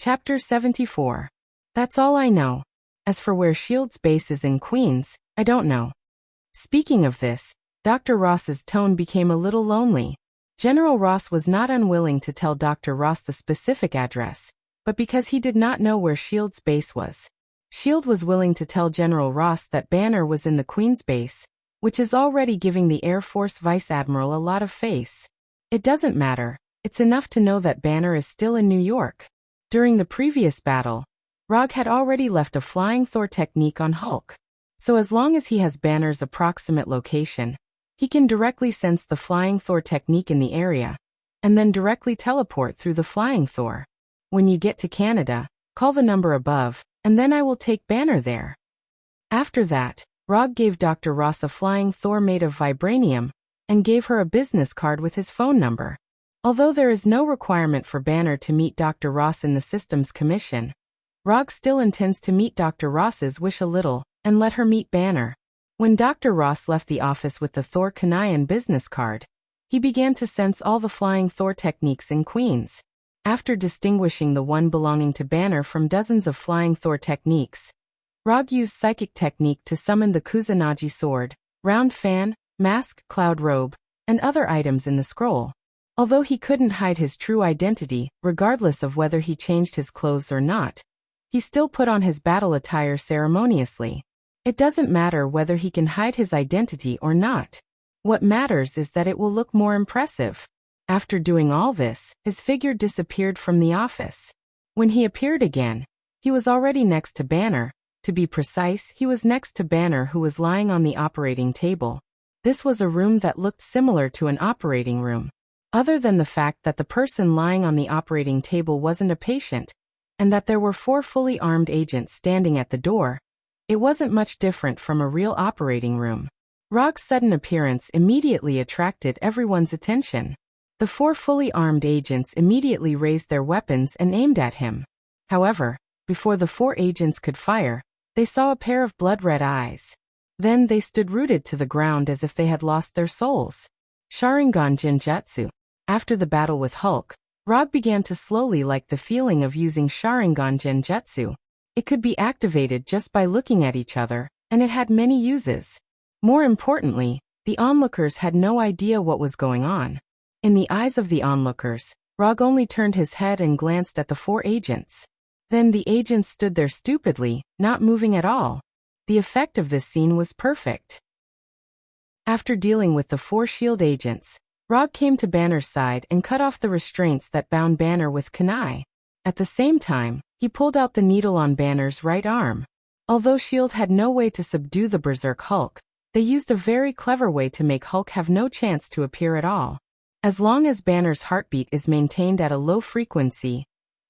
Chapter 74. That's all I know. As for where S.H.I.E.L.D.'s base is in Queens, I don't know. Speaking of this, Dr. Ross's tone became a little lonely. General Ross was not unwilling to tell Dr. Ross the specific address, but because he did not know where S.H.I.E.L.D.'s base was. S.H.I.E.L.D. was willing to tell General Ross that Banner was in the Queens base, which is already giving the Air Force Vice Admiral a lot of face. It doesn't matter, it's enough to know that Banner is still in New York. During the previous battle, Rog had already left a flying Thor technique on Hulk. So as long as he has Banner's approximate location, he can directly sense the flying Thor technique in the area, and then directly teleport through the flying Thor. When you get to Canada, call the number above, and then I will take Banner there. After that, Rog gave Dr. Ross a flying Thor made of vibranium, and gave her a business card with his phone number. Although there is no requirement for Banner to meet Dr. Ross in the Systems Commission, Rog still intends to meet Dr. Ross's wish a little, and let her meet Banner. When Dr. Ross left the office with the Thor Kanayan business card, he began to sense all the flying Thor techniques in Queens. After distinguishing the one belonging to Banner from dozens of flying Thor techniques, Rog used psychic technique to summon the Kusanagi sword, round fan, mask, cloud robe, and other items in the scroll. Although he couldn't hide his true identity, regardless of whether he changed his clothes or not, he still put on his battle attire ceremoniously. It doesn't matter whether he can hide his identity or not. What matters is that it will look more impressive. After doing all this, his figure disappeared from the office. When he appeared again, he was already next to Banner. To be precise, he was next to Banner, who was lying on the operating table. This was a room that looked similar to an operating room. Other than the fact that the person lying on the operating table wasn't a patient, and that there were 4 fully armed agents standing at the door, it wasn't much different from a real operating room. Rog's sudden appearance immediately attracted everyone's attention. The 4 fully armed agents immediately raised their weapons and aimed at him. However, before the 4 agents could fire, they saw a pair of blood-red eyes. Then they stood rooted to the ground as if they had lost their souls. Sharingan Ninjutsu. After the battle with Hulk, Rog began to slowly like the feeling of using Sharingan Ninjutsu. It could be activated just by looking at each other, and it had many uses. More importantly, the onlookers had no idea what was going on. In the eyes of the onlookers, Rog only turned his head and glanced at the 4 agents. Then the agents stood there stupidly, not moving at all. The effect of this scene was perfect. After dealing with the 4 S.H.I.E.L.D. agents, Rog came to Banner's side and cut off the restraints that bound Banner with kunai. At the same time, he pulled out the needle on Banner's right arm. Although S.H.I.E.L.D. had no way to subdue the Berserk Hulk, they used a very clever way to make Hulk have no chance to appear at all. As long as Banner's heartbeat is maintained at a low frequency,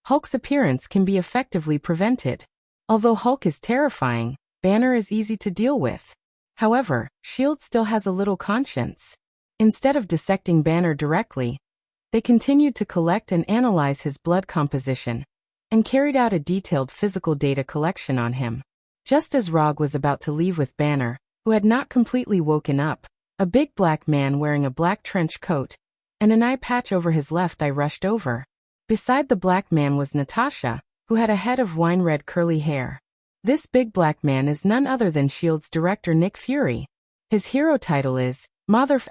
Hulk's appearance can be effectively prevented. Although Hulk is terrifying, Banner is easy to deal with. However, S.H.I.E.L.D. still has a little conscience. Instead of dissecting Banner directly, they continued to collect and analyze his blood composition, and carried out a detailed physical data collection on him. Just as Rog was about to leave with Banner, who had not completely woken up, a big black man wearing a black trench coat and an eye patch over his left eye rushed over. Beside the black man was Natasha, who had a head of wine-red curly hair. This big black man is none other than S.H.I.E.L.D.'s director Nick Fury. His hero title is Motherf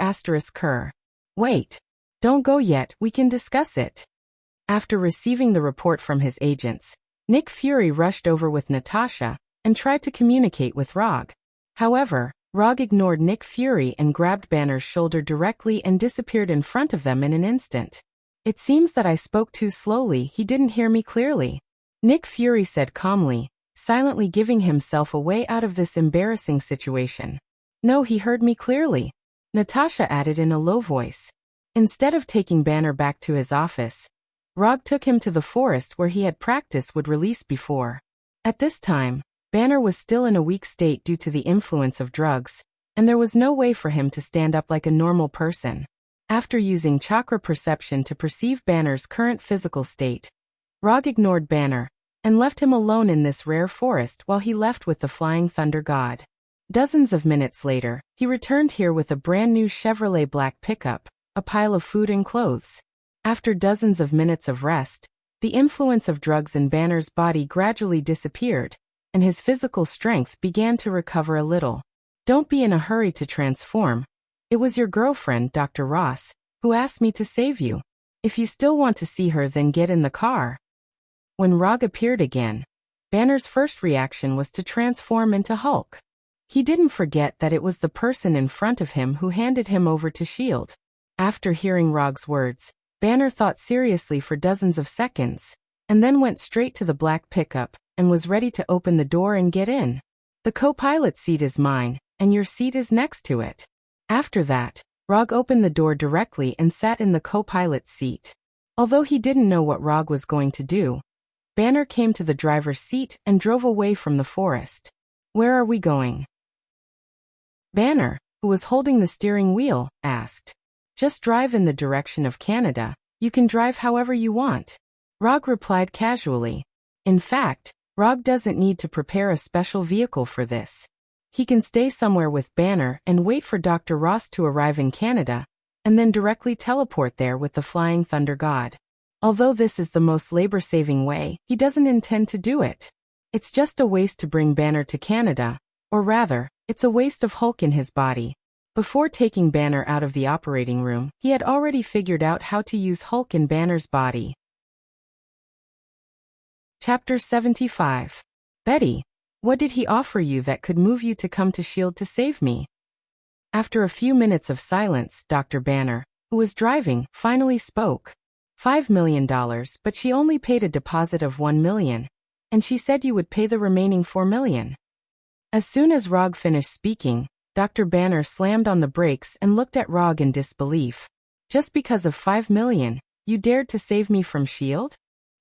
* Kerr. Wait. Don't go yet, we can discuss it. After receiving the report from his agents, Nick Fury rushed over with Natasha and tried to communicate with Rog. However, Rog ignored Nick Fury and grabbed Banner's shoulder directly and disappeared in front of them in an instant. It seems that I spoke too slowly, he didn't hear me clearly. Nick Fury said calmly, silently giving himself a way out of this embarrassing situation. No, he heard me clearly, Natasha added in a low voice. Instead of taking Banner back to his office, Rog took him to the forest where he had practiced would release before. At this time, Banner was still in a weak state due to the influence of drugs, and there was no way for him to stand up like a normal person. After using chakra perception to perceive Banner's current physical state, Rog ignored Banner and left him alone in this rare forest while he left with the Flying Thunder God. Dozens of minutes later, he returned here with a brand new Chevrolet black pickup, a pile of food and clothes. After dozens of minutes of rest, The influence of drugs in Banner's body gradually disappeared, and his physical strength began to recover a little. Don't be in a hurry to transform. It was your girlfriend, Dr. Ross, who asked me to save you. If you still want to see her, then get in the car. When Rog appeared again, Banner's first reaction was to transform into Hulk. He didn't forget that it was the person in front of him who handed him over to S.H.I.E.L.D. After hearing Rog's words, Banner thought seriously for dozens of seconds, and then went straight to the black pickup, and was ready to open the door and get in. The co-pilot seat is mine, and your seat is next to it. After that, Rog opened the door directly and sat in the co-pilot's seat. Although he didn't know what Rog was going to do, Banner came to the driver's seat and drove away from the forest. Where are we going? Banner, who was holding the steering wheel, asked. Just drive in the direction of Canada. You can drive however you want. Rog replied casually. In fact, Rog doesn't need to prepare a special vehicle for this. He can stay somewhere with Banner and wait for Dr. Ross to arrive in Canada, and then directly teleport there with the Flying Thunder God. Although this is the most labor-saving way, he doesn't intend to do it. It's just a waste to bring Banner to Canada, or rather, it's a waste of Hulk in his body. Before taking Banner out of the operating room, he had already figured out how to use Hulk in Banner's body. Chapter 75. Betty, what did he offer you that could move you to come to S.H.I.E.L.D. to save me? After a few minutes of silence, Dr. Banner, who was driving, finally spoke. $5 million, but she only paid a deposit of $1 million, and she said you would pay the remaining $4 million. As soon as Rog finished speaking, Dr. Banner slammed on the brakes and looked at Rog in disbelief. Just because of $5 million, you dared to save me from S.H.I.E.L.D.?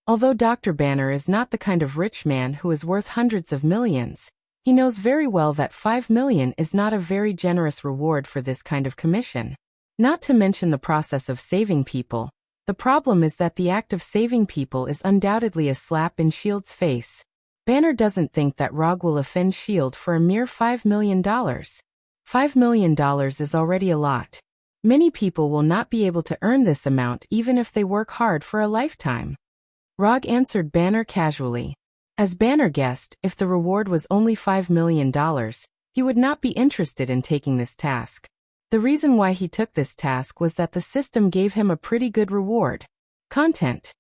Although Dr. Banner is not the kind of rich man who is worth hundreds of millions, he knows very well that $5 million is not a very generous reward for this kind of commission. Not to mention the process of saving people. The problem is that the act of saving people is undoubtedly a slap in S.H.I.E.L.D.'s face. Banner doesn't think that Rog will offend S.H.I.E.L.D. for a mere $5 million. $5 million is already a lot. Many people will not be able to earn this amount even if they work hard for a lifetime. Rog answered Banner casually. As Banner guessed, if the reward was only $5 million, he would not be interested in taking this task. The reason why he took this task was that the system gave him a pretty good reward. Content.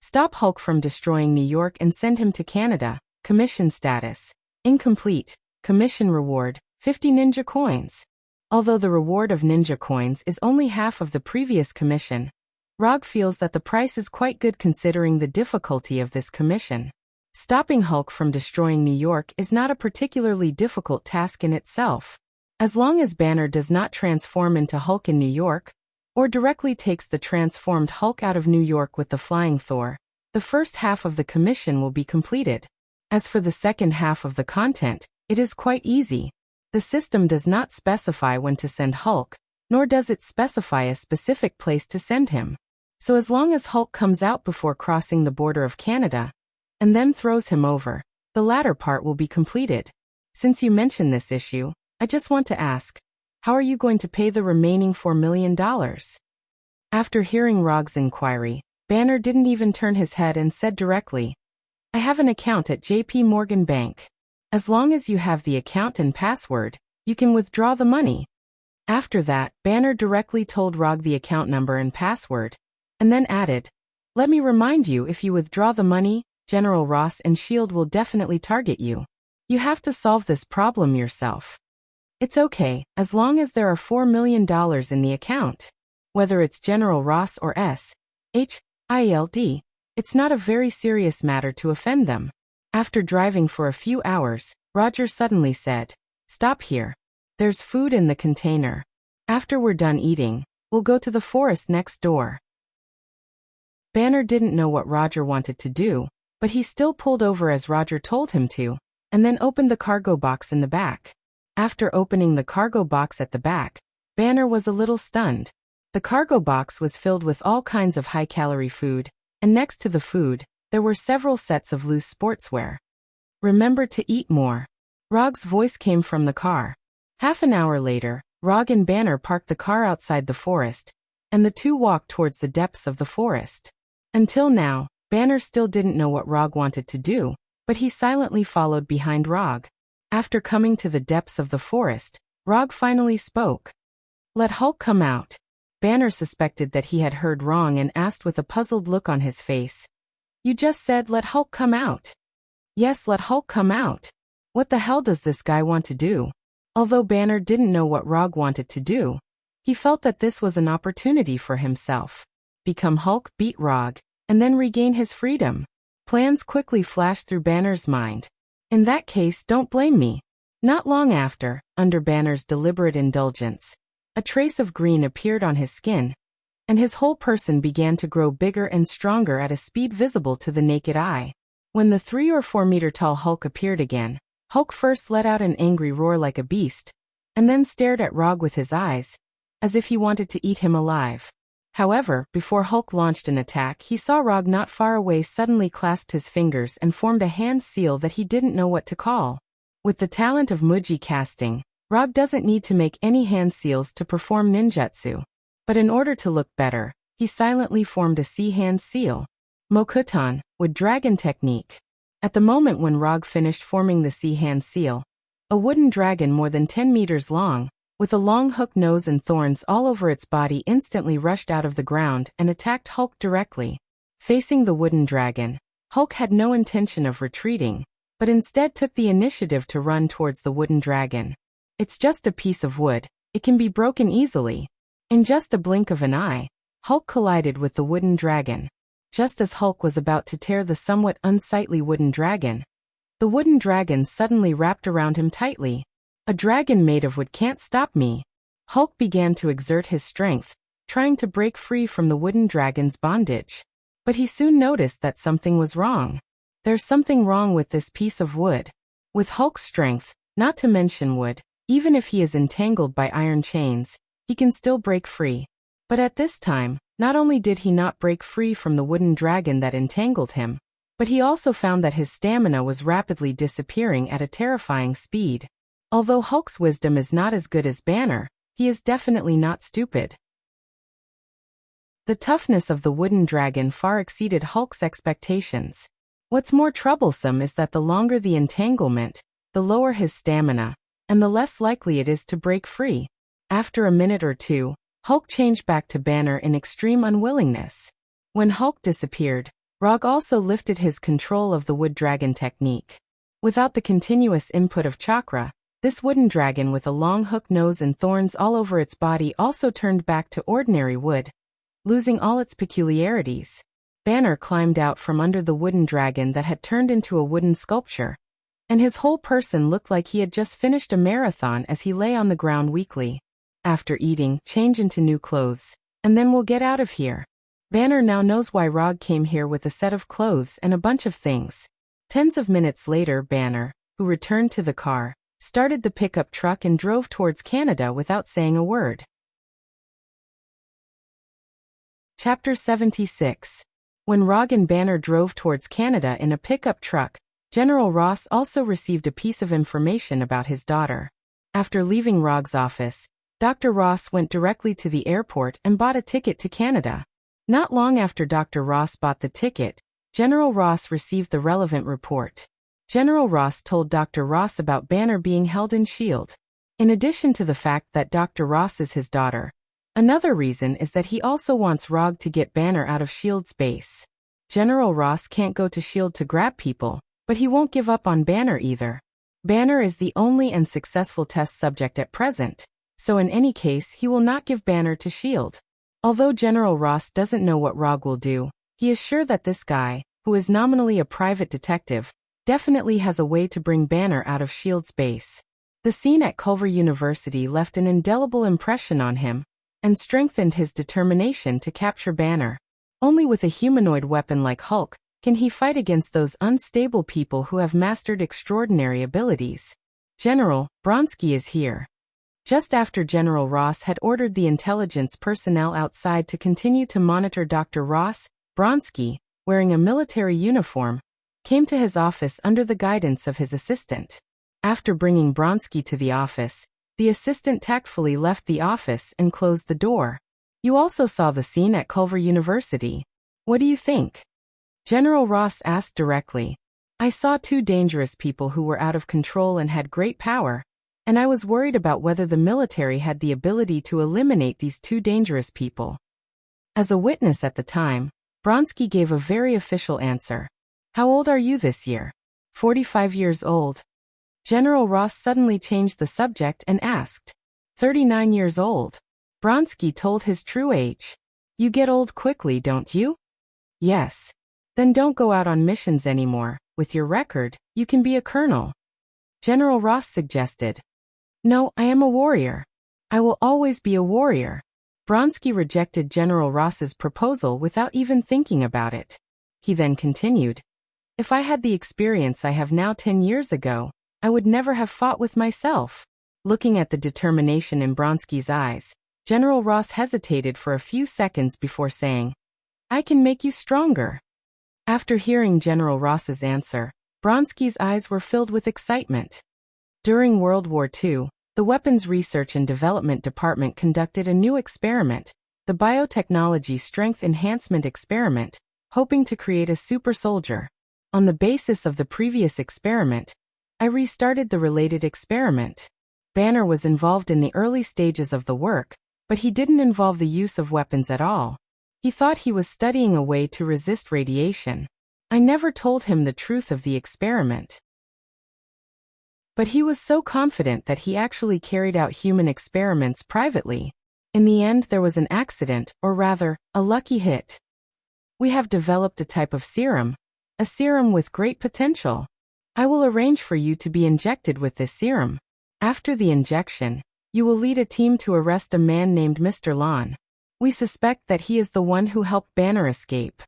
Stop Hulk from destroying New York and send him to Canada. Commission status. Incomplete. Commission reward, 50 ninja coins. Although the reward of ninja coins is only half of the previous commission, Rog feels that the price is quite good considering the difficulty of this commission. Stopping Hulk from destroying New York is not a particularly difficult task in itself. As long as Banner does not transform into Hulk in New York, or directly takes the transformed Hulk out of New York with the Flying Thor, the first half of the commission will be completed. As for the second half of the content, it is quite easy. The system does not specify when to send Hulk, nor does it specify a specific place to send him. So as long as Hulk comes out before crossing the border of Canada, and then throws him over, the latter part will be completed. Since you mentioned this issue, I just want to ask, how are you going to pay the remaining $4 million? After hearing Rog's inquiry, Banner didn't even turn his head and said directly, I have an account at JP Morgan Bank. As long as you have the account and password, you can withdraw the money. After that, Banner directly told Rog the account number and password, and then added, let me remind you, if you withdraw the money, General Ross and S.H.I.E.L.D. will definitely target you. You have to solve this problem yourself. It's okay, as long as there are $4 million in the account. Whether it's General Ross or S.H.I.E.L.D., it's not a very serious matter to offend them. After driving for a few hours, Roger suddenly said, stop here. There's food in the container. After we're done eating, we'll go to the forest next door. Banner didn't know what Roger wanted to do, but he still pulled over as Roger told him to, and then opened the cargo box in the back. After opening the cargo box at the back, Banner was a little stunned. The cargo box was filled with all kinds of high-calorie food, and next to the food, there were several sets of loose sportswear. Remember to eat more. Rog's voice came from the car. Half an hour later, Rog and Banner parked the car outside the forest, and the two walked towards the depths of the forest. Until now, Banner still didn't know what Rog wanted to do, but he silently followed behind Rog. After coming to the depths of the forest, Rog finally spoke. "Let Hulk come out." Banner suspected that he had heard wrong and asked with a puzzled look on his face. "You just said let Hulk come out." "Yes, let Hulk come out. What the hell does this guy want to do?" Although Banner didn't know what Rog wanted to do, he felt that this was an opportunity for himself. Become Hulk, beat Rog, and then regain his freedom. Plans quickly flashed through Banner's mind. In that case, don't blame me. Not long after, under Banner's deliberate indulgence, a trace of green appeared on his skin, and his whole person began to grow bigger and stronger at a speed visible to the naked eye. When the 3 or 4 meter tall Hulk appeared again, Hulk first let out an angry roar like a beast, and then stared at Rog with his eyes, as if he wanted to eat him alive. However, before Hulk launched an attack, he saw Rog not far away suddenly clasped his fingers and formed a hand seal that he didn't know what to call. With the talent of Muji casting, Rog doesn't need to make any hand seals to perform ninjutsu. But in order to look better, he silently formed a sea hand seal. Mokutan, wood dragon technique. At the moment when Rog finished forming the sea hand seal, a wooden dragon more than 10 meters long, with a long hook nose and thorns all over its body, instantly rushed out of the ground and attacked Hulk directly. Facing the wooden dragon, Hulk had no intention of retreating, but instead took the initiative to run towards the wooden dragon. It's just a piece of wood, it can be broken easily. In just a blink of an eye, Hulk collided with the wooden dragon. Just as Hulk was about to tear the somewhat unsightly wooden dragon, the wooden dragon suddenly wrapped around him tightly. "A dragon made of wood can't stop me." Hulk began to exert his strength, trying to break free from the wooden dragon's bondage. But he soon noticed that something was wrong. There's something wrong with this piece of wood. With Hulk's strength, not to mention wood, even if he is entangled by iron chains, he can still break free. But at this time, not only did he not break free from the wooden dragon that entangled him, but he also found that his stamina was rapidly disappearing at a terrifying speed. Although Hulk's wisdom is not as good as Banner, he is definitely not stupid. The toughness of the wooden dragon far exceeded Hulk's expectations. What's more troublesome is that the longer the entanglement, the lower his stamina, and the less likely it is to break free. After a minute or two, Hulk changed back to Banner in extreme unwillingness. When Hulk disappeared, Rog also lifted his control of the wood dragon technique. Without the continuous input of chakra, this wooden dragon with a long hook nose and thorns all over its body also turned back to ordinary wood, losing all its peculiarities. Banner climbed out from under the wooden dragon that had turned into a wooden sculpture, and his whole person looked like he had just finished a marathon as he lay on the ground weakly. "After eating, change into new clothes, and then we'll get out of here." Banner now knows why Rog came here with a set of clothes and a bunch of things. Tens of minutes later, Banner, who returned to the car, started the pickup truck and drove towards Canada without saying a word. Chapter 76. When Rog and Banner drove towards Canada in a pickup truck, General Ross also received a piece of information about his daughter. After leaving Rog's office, Dr. Ross went directly to the airport and bought a ticket to Canada. Not long after Dr. Ross bought the ticket, General Ross received the relevant report. General Ross told Dr. Ross about Banner being held in S.H.I.E.L.D. In addition to the fact that Dr. Ross is his daughter, another reason is that he also wants Rog to get Banner out of S.H.I.E.L.D.'s base. General Ross can't go to S.H.I.E.L.D. to grab people, but he won't give up on Banner either. Banner is the only and successful test subject at present, so in any case he will not give Banner to S.H.I.E.L.D. Although General Ross doesn't know what Rog will do, he is sure that this guy, who is nominally a private detective, definitely has a way to bring Banner out of S.H.I.E.L.D.'s base. The scene at Culver University left an indelible impression on him, and strengthened his determination to capture Banner. Only with a humanoid weapon like Hulk can he fight against those unstable people who have mastered extraordinary abilities. General, Bronsky is here. Just after General Ross had ordered the intelligence personnel outside to continue to monitor Dr. Ross, Bronsky, wearing a military uniform, came to his office under the guidance of his assistant. After bringing Bronsky to the office, the assistant tactfully left the office and closed the door. "You also saw the scene at Culver University. What do you think?" General Ross asked directly. I saw two dangerous people who were out of control and had great power, and I was worried about whether the military had the ability to eliminate these two dangerous people. As a witness at the time, Bronsky gave a very official answer. How old are you this year? 45 years old. General Ross suddenly changed the subject and asked. 39 years old. Bronsky told his true age. You get old quickly, don't you? Yes. Then don't go out on missions anymore. With your record, you can be a colonel. General Ross suggested. No, I am a warrior. I will always be a warrior. Bronsky rejected General Ross's proposal without even thinking about it. He then continued. If I had the experience I have now 10 years ago, I would never have fought with myself. Looking at the determination in Bronsky's eyes, General Ross hesitated for a few seconds before saying, I can make you stronger. After hearing General Ross's answer, Bronsky's eyes were filled with excitement. During World War II, the Weapons Research and Development Department conducted a new experiment, the Biotechnology Strength Enhancement Experiment, hoping to create a super soldier. On the basis of the previous experiment, I restarted the related experiment. Banner was involved in the early stages of the work, but he didn't involve the use of weapons at all. He thought he was studying a way to resist radiation. I never told him the truth of the experiment. But he was so confident that he actually carried out human experiments privately. In the end, there was an accident, or rather, a lucky hit. We have developed a type of serum, a serum with great potential. I will arrange for you to be injected with this serum. After the injection, you will lead a team to arrest a man named Mr. Lon. We suspect that he is the one who helped Banner escape.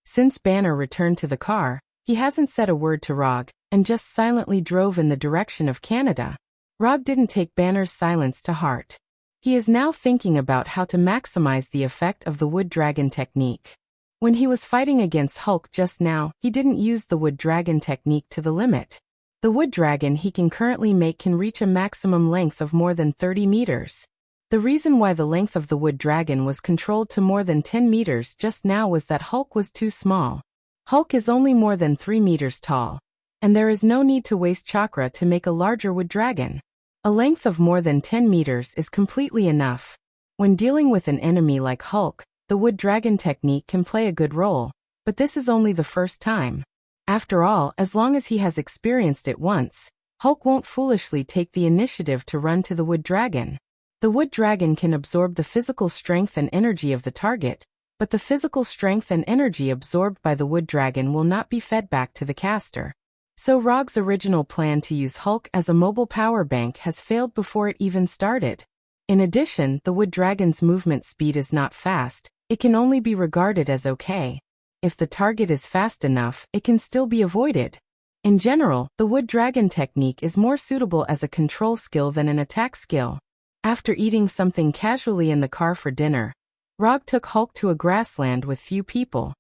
Since Banner returned to the car, he hasn't said a word to Rog, and just silently drove in the direction of Canada. Rog didn't take Banner's silence to heart. He is now thinking about how to maximize the effect of the wood dragon technique. When he was fighting against Hulk just now, he didn't use the wood dragon technique to the limit. The wood dragon he can currently make can reach a maximum length of more than 30 meters. The reason why the length of the wood dragon was controlled to more than 10 meters just now was that Hulk was too small. Hulk is only more than 3 meters tall, and there is no need to waste chakra to make a larger wood dragon. A length of more than 10 meters is completely enough. When dealing with an enemy like Hulk, the wood dragon technique can play a good role, but this is only the first time. After all, as long as he has experienced it once, Hulk won't foolishly take the initiative to run to the wood dragon. The wood dragon can absorb the physical strength and energy of the target, but the physical strength and energy absorbed by the wood dragon will not be fed back to the caster. So Rog's original plan to use Hulk as a mobile power bank has failed before it even started. In addition, the wood dragon's movement speed is not fast, it can only be regarded as okay. If the target is fast enough, it can still be avoided. In general, the wood dragon technique is more suitable as a control skill than an attack skill. After eating something casually in the car for dinner, Rog took Hulk to a grassland with few people.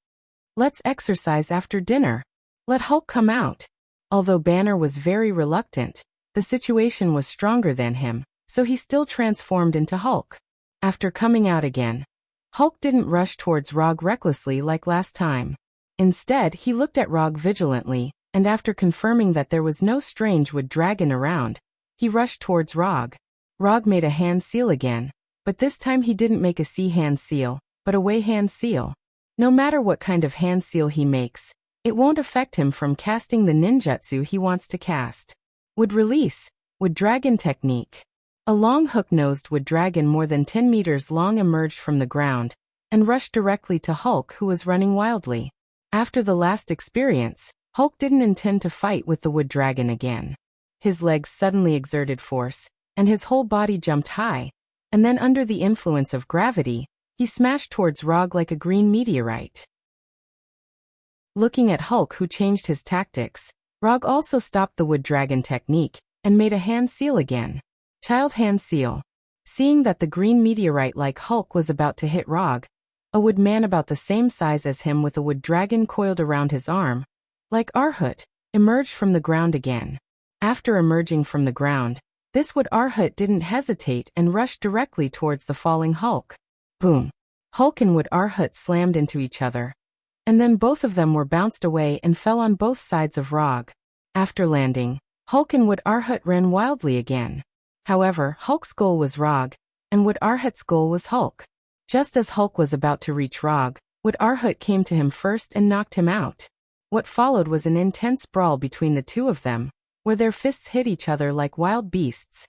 Let's exercise after dinner. Let Hulk come out. Although Banner was very reluctant, the situation was stronger than him, so he still transformed into Hulk. After coming out again, Hulk didn't rush towards Rog recklessly like last time. Instead, he looked at Rog vigilantly, and after confirming that there was no strange wood dragon around, he rushed towards Rog. Rog made a hand seal again, but this time he didn't make a sea hand seal, but a way hand seal. No matter what kind of hand seal he makes, it won't affect him from casting the ninjutsu he wants to cast. Wood release, wood dragon technique. A long hook-nosed wood dragon more than 10 meters long emerged from the ground and rushed directly to Hulk, who was running wildly. After the last experience, Hulk didn't intend to fight with the wood dragon again. His legs suddenly exerted force, and his whole body jumped high, and then under the influence of gravity, he smashed towards Rog like a green meteorite. Looking at Hulk, who changed his tactics, Rog also stopped the wood dragon technique and made a hand seal again. Child hand seal. Seeing that the green meteorite like Hulk was about to hit Rog, a wood man about the same size as him with a wood dragon coiled around his arm, like Arhut, emerged from the ground again. After emerging from the ground, this wood Arhut didn't hesitate and rushed directly towards the falling Hulk. Boom! Hulk and wood Arhut slammed into each other. And then both of them were bounced away and fell on both sides of Rog. After landing, Hulk and Wood Arhut ran wildly again. However, Hulk's goal was Rog, and Wood Arhut's goal was Hulk. Just as Hulk was about to reach Rog, Wood Arhut came to him first and knocked him out. What followed was an intense brawl between the two of them, where their fists hit each other like wild beasts.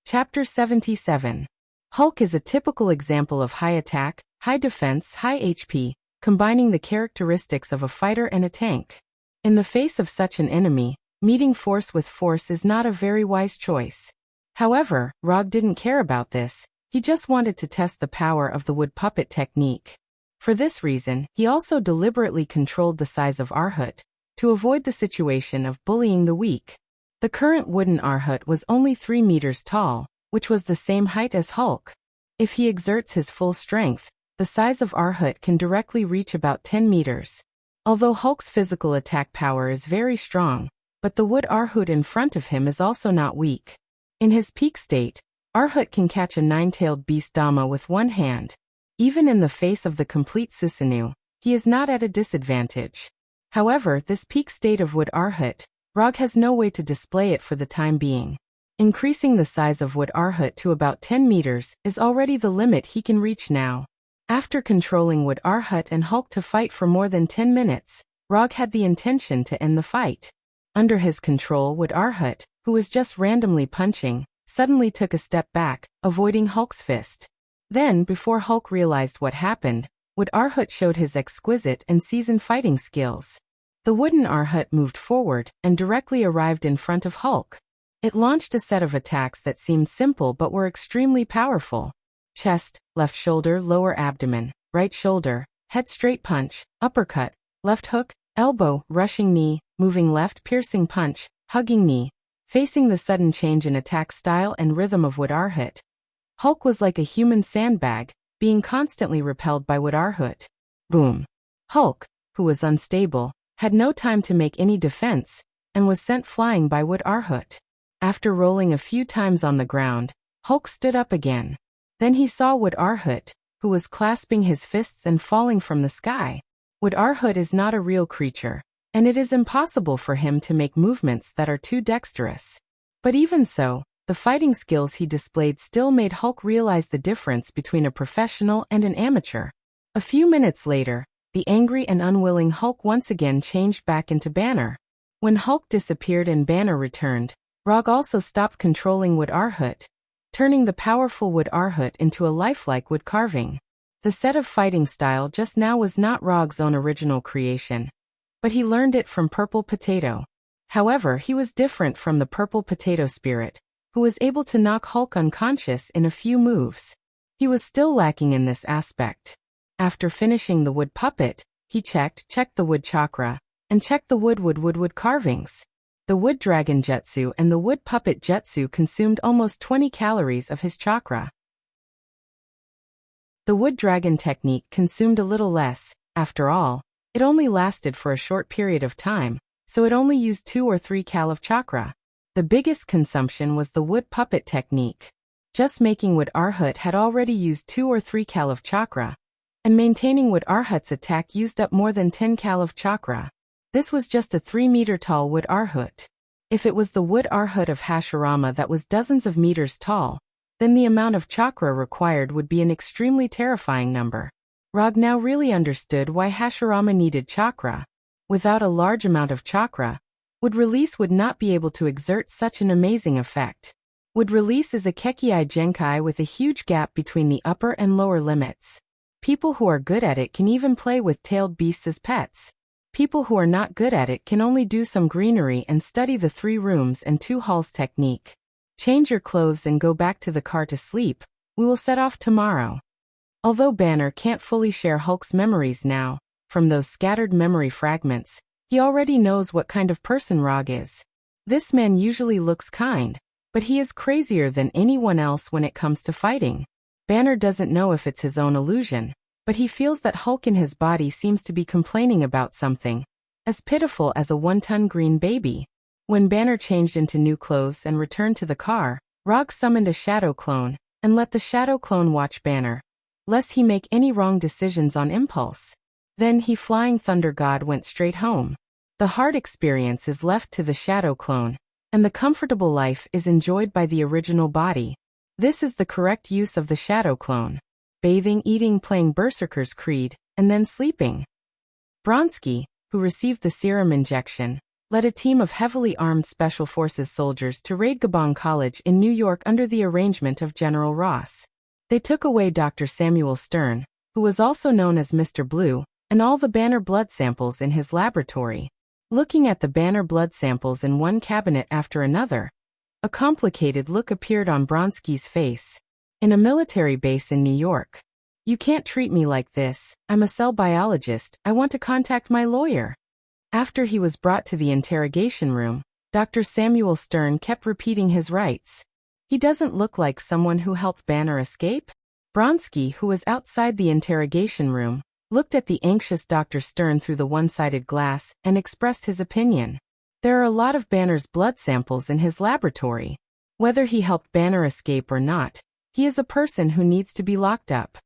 Chapter 77. Hulk is a typical example of high attack, high defense, high HP, combining the characteristics of a fighter and a tank. In the face of such an enemy, meeting force with force is not a very wise choice. However, Rog didn't care about this, he just wanted to test the power of the wood puppet technique. For this reason, he also deliberately controlled the size of Arhut, to avoid the situation of bullying the weak. The current wooden Arhut was only 3 meters tall, which was the same height as Hulk. If he exerts his full strength, the size of Arhut can directly reach about 10 meters. Although Hulk's physical attack power is very strong, but the wood Arhut in front of him is also not weak. In his peak state, Arhut can catch a 9-tailed beast Dama with one hand. Even in the face of the complete Susanoo, he is not at a disadvantage. However, this peak state of Wood Arhut, Rog has no way to display it for the time being. Increasing the size of Wood Arhut to about 10 meters is already the limit he can reach now. After controlling Wood Arhut and Hulk to fight for more than 10 minutes, Rog had the intention to end the fight. Under his control, Wood Arhut, who was just randomly punching, suddenly took a step back, avoiding Hulk's fist. Then, before Hulk realized what happened, Wood Arhut showed his exquisite and seasoned fighting skills. The wooden Arhut moved forward and directly arrived in front of Hulk. It launched a set of attacks that seemed simple but were extremely powerful. Chest, left shoulder, lower abdomen, right shoulder, head straight punch, uppercut, left hook, elbow, rushing knee, moving left, piercing punch, hugging knee. Facing the sudden change in attack style and rhythm of Wood Arhut, Hulk was like a human sandbag, being constantly repelled by Wood Arhut. Boom. Hulk, who was unstable, had no time to make any defense, and was sent flying by Wood Arhut. After rolling a few times on the ground, Hulk stood up again. Then he saw Wood Arhut, who was clasping his fists and falling from the sky. Wood Arhut is not a real creature, and it is impossible for him to make movements that are too dexterous. But even so, the fighting skills he displayed still made Hulk realize the difference between a professional and an amateur. A few minutes later, the angry and unwilling Hulk once again changed back into Banner. When Hulk disappeared and Banner returned, Rog also stopped controlling Wood Arhut, turning the powerful Wood Arhut into a lifelike wood carving. The set of fighting style just now was not Rog's own original creation, but he learned it from Purple Potato. However, he was different from the Purple Potato spirit, who was able to knock Hulk unconscious in a few moves. He was still lacking in this aspect. After finishing the wood puppet, he checked the wood chakra, and checked the wood carvings. The wood dragon jutsu and the wood puppet jutsu consumed almost 20 calories of his chakra. The wood dragon technique consumed a little less. After all, it only lasted for a short period of time, so it only used 2 or 3 cal of chakra. The biggest consumption was the wood puppet technique. Just making Wood Arhut had already used 2 or 3 cal of chakra, and maintaining Wood Arhut's attack used up more than 10 cal of chakra. This was just a 3-meter-tall Wood Arhut. If it was the Wood Arhut of Hashirama that was dozens of meters tall, then the amount of chakra required would be an extremely terrifying number. Rog now really understood why Hashirama needed chakra. Without a large amount of chakra, Wood Release would not be able to exert such an amazing effect. Wood Release is a Kekiai Genkai with a huge gap between the upper and lower limits. People who are good at it can even play with tailed beasts as pets. People who are not good at it can only do some greenery and study the 3 rooms and 2 halls technique. Change your clothes and go back to the car to sleep. We will set off tomorrow. Although Banner can't fully share Hulk's memories now, from those scattered memory fragments, he already knows what kind of person Rog is. This man usually looks kind, but he is crazier than anyone else when it comes to fighting. Banner doesn't know if it's his own illusion, but he feels that Hulk in his body seems to be complaining about something, as pitiful as a 1-ton green baby. When Banner changed into new clothes and returned to the car, Rog summoned a shadow clone, and let the shadow clone watch Banner. lest he make any wrong decisions on impulse. Then he flying thunder god went straight home. The hard experience is left to the shadow clone, and the comfortable life is enjoyed by the original body. This is the correct use of the shadow clone. Bathing, eating, playing Berserker's Creed, and then sleeping. Bronsky, who received the serum injection, led a team of heavily armed Special Forces soldiers to raid Gabon College in New York under the arrangement of General Ross. They took away Dr. Samuel Stern, who was also known as Mr. Blue, and all the Banner blood samples in his laboratory. Looking at the Banner blood samples in one cabinet after another, a complicated look appeared on Bronsky's face. In a military base in New York. You can't treat me like this, I'm a cell biologist, I want to contact my lawyer. After he was brought to the interrogation room, Dr. Samuel Stern kept repeating his rights. He doesn't look like someone who helped Banner escape? Bronsky, who was outside the interrogation room, looked at the anxious Dr. Stern through the one-sided glass and expressed his opinion. There are a lot of Banner's blood samples in his laboratory. Whether he helped Banner escape or not, he is a person who needs to be locked up.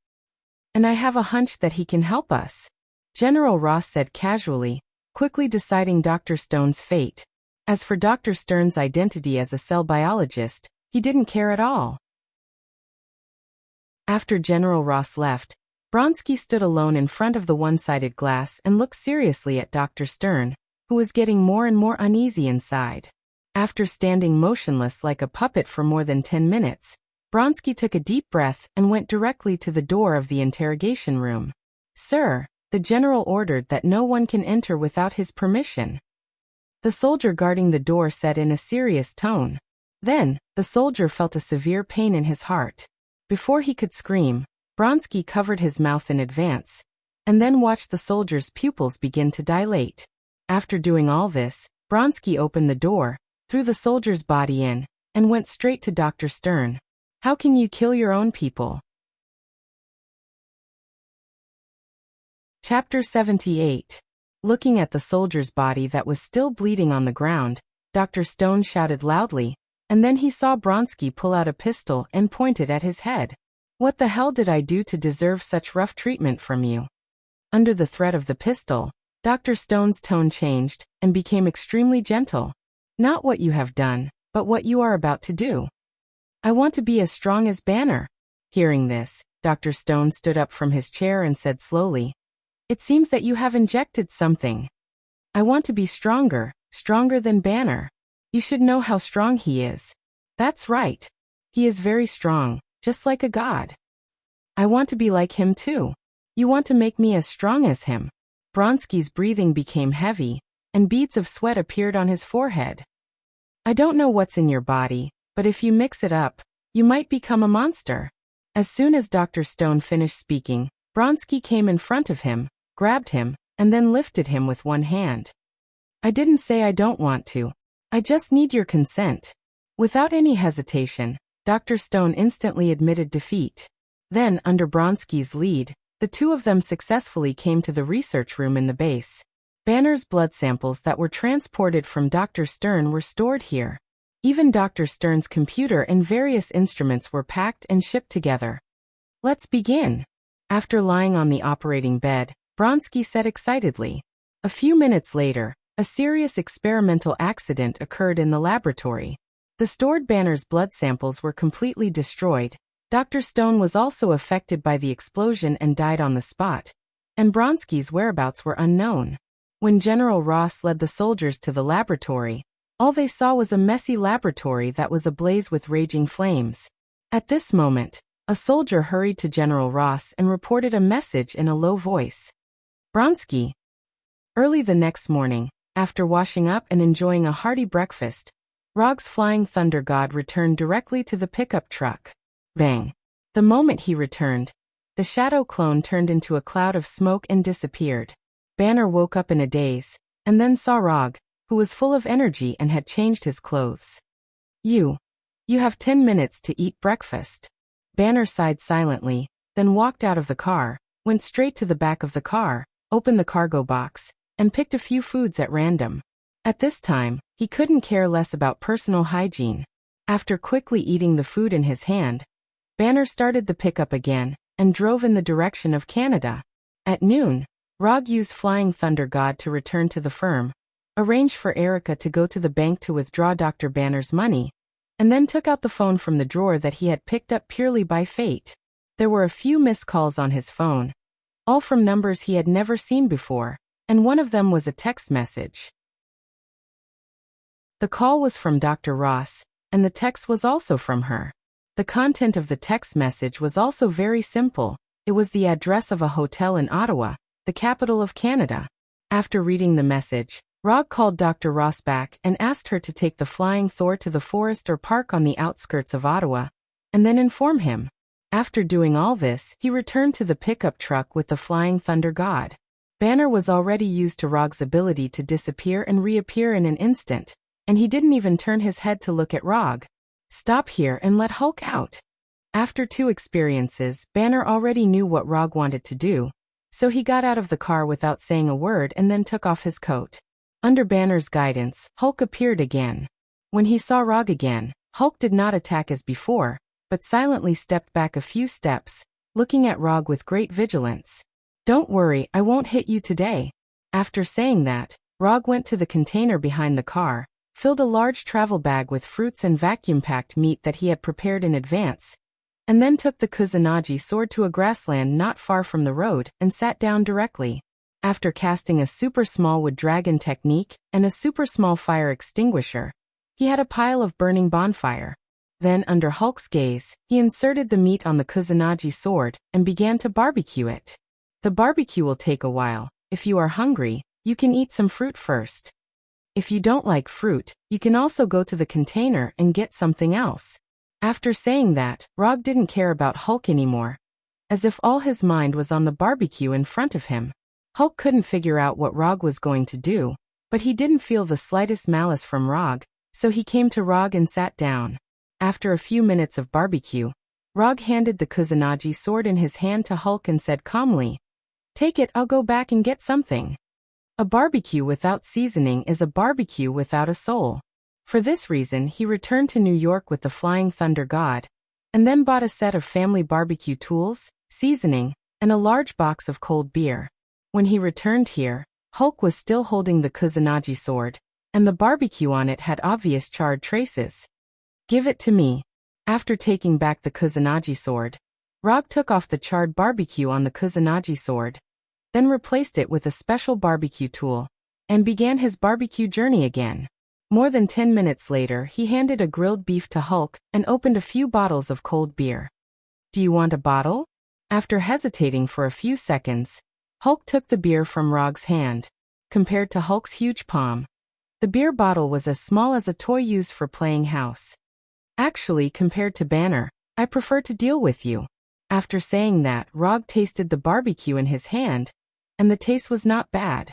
And I have a hunch that he can help us, General Ross said casually, quickly deciding Dr. Stone's fate. As for Dr. Stern's identity as a cell biologist, he didn't care at all. After General Ross left, Bronsky stood alone in front of the one-sided glass and looked seriously at Dr. Stern, who was getting more and more uneasy inside. After standing motionless like a puppet for more than 10 minutes, Bronsky took a deep breath and went directly to the door of the interrogation room. Sir, the general ordered that no one can enter without his permission. The soldier guarding the door said in a serious tone. Then, the soldier felt a severe pain in his heart. Before he could scream, Bronsky covered his mouth in advance, and then watched the soldier's pupils begin to dilate. After doing all this, Bronsky opened the door, threw the soldier's body in, and went straight to Dr. Stern. How can you kill your own people? Chapter 78. Looking at the soldier's body that was still bleeding on the ground, Dr. Stone shouted loudly, and then he saw Bronsky pull out a pistol and point it at his head. What the hell did I do to deserve such rough treatment from you? Under the threat of the pistol, Dr. Stone's tone changed and became extremely gentle. Not what you have done, but what you are about to do. I want to be as strong as Banner. Hearing this, Dr. Stone stood up from his chair and said slowly, It seems that you have injected something. I want to be stronger, stronger than Banner. You should know how strong he is. That's right. He is very strong, just like a god. I want to be like him too. You want to make me as strong as him. Bronsky's breathing became heavy, and beads of sweat appeared on his forehead. I don't know what's in your body, but if you mix it up, you might become a monster. As soon as Dr. Stone finished speaking, Bronsky came in front of him, grabbed him, and then lifted him with one hand. I didn't say I don't want to. I just need your consent. Without any hesitation, Dr. Stone instantly admitted defeat. Then, under Bronsky's lead, the two of them successfully came to the research room in the base. Banner's blood samples that were transported from Dr. Stern were stored here. Even Dr. Stern's computer and various instruments were packed and shipped together. Let's begin. After lying on the operating bed, Bronsky said excitedly. A few minutes later, a serious experimental accident occurred in the laboratory. The stored Banner's blood samples were completely destroyed. Dr. Stone was also affected by the explosion and died on the spot, and Bronsky's whereabouts were unknown. When General Ross led the soldiers to the laboratory, all they saw was a messy laboratory that was ablaze with raging flames. At this moment, a soldier hurried to General Ross and reported a message in a low voice. Bronsky. Early the next morning, after washing up and enjoying a hearty breakfast, Rog's flying thunder god returned directly to the pickup truck. Bang! The moment he returned, the shadow clone turned into a cloud of smoke and disappeared. Banner woke up in a daze, and then saw Rog, who was full of energy and had changed his clothes. You have 10 minutes to eat breakfast. Banner sighed silently, then walked out of the car, went straight to the back of the car, opened the cargo box, and picked a few foods at random. At this time, he couldn't care less about personal hygiene. After quickly eating the food in his hand, Banner started the pickup again, and drove in the direction of Canada. At noon, Rog used Flying Thunder God to return to the firm, arranged for Erica to go to the bank to withdraw Dr. Banner's money, and then took out the phone from the drawer that he had picked up purely by fate. There were a few missed calls on his phone, all from numbers he had never seen before, and one of them was a text message. The call was from Dr. Ross, and the text was also from her. The content of the text message was also very simple. It was the address of a hotel in Ottawa, the capital of Canada. After reading the message, Rog called Dr. Ross back and asked her to take the Flying Thor to the forest or park on the outskirts of Ottawa, and then inform him. After doing all this, he returned to the pickup truck with the Flying Thunder God. Banner was already used to Rog's ability to disappear and reappear in an instant, and he didn't even turn his head to look at Rog. Stop here and let Hulk out. After 2 experiences, Banner already knew what Rog wanted to do, so he got out of the car without saying a word and then took off his coat. Under Banner's guidance, Hulk appeared again. When he saw Rog again, Hulk did not attack as before, but silently stepped back a few steps, looking at Rog with great vigilance. "Don't worry, I won't hit you today." After saying that, Rog went to the container behind the car, filled a large travel bag with fruits and vacuum-packed meat that he had prepared in advance, and then took the Kusanagi sword to a grassland not far from the road and sat down directly. After casting a super small wood dragon technique and a super small fire extinguisher, he had a pile of burning bonfire. Then, under Hulk's gaze, he inserted the meat on the Kusanagi sword and began to barbecue it. The barbecue will take a while. If you are hungry, you can eat some fruit first. If you don't like fruit, you can also go to the container and get something else. After saying that, Rog didn't care about Hulk anymore, as if all his mind was on the barbecue in front of him. Hulk couldn't figure out what Rog was going to do, but he didn't feel the slightest malice from Rog, so he came to Rog and sat down. After a few minutes of barbecue, Rog handed the Kusanagi sword in his hand to Hulk and said calmly, "Take it, I'll go back and get something." A barbecue without seasoning is a barbecue without a soul. For this reason, he returned to New York with the Flying Thunder God, and then bought a set of family barbecue tools, seasoning, and a large box of cold beer. When he returned here, Hulk was still holding the Kusanagi sword, and the barbecue on it had obvious charred traces. "Give it to me." After taking back the Kusanagi sword, Rog took off the charred barbecue on the Kusanagi sword, then replaced it with a special barbecue tool, and began his barbecue journey again. More than 10 minutes later, he handed a grilled beef to Hulk and opened a few bottles of cold beer. "Do you want a bottle?" After hesitating for a few seconds, Hulk took the beer from Rog's hand. Compared to Hulk's huge palm, the beer bottle was as small as a toy used for playing house. "Actually, compared to Banner, I prefer to deal with you." After saying that, Rog tasted the barbecue in his hand, and the taste was not bad.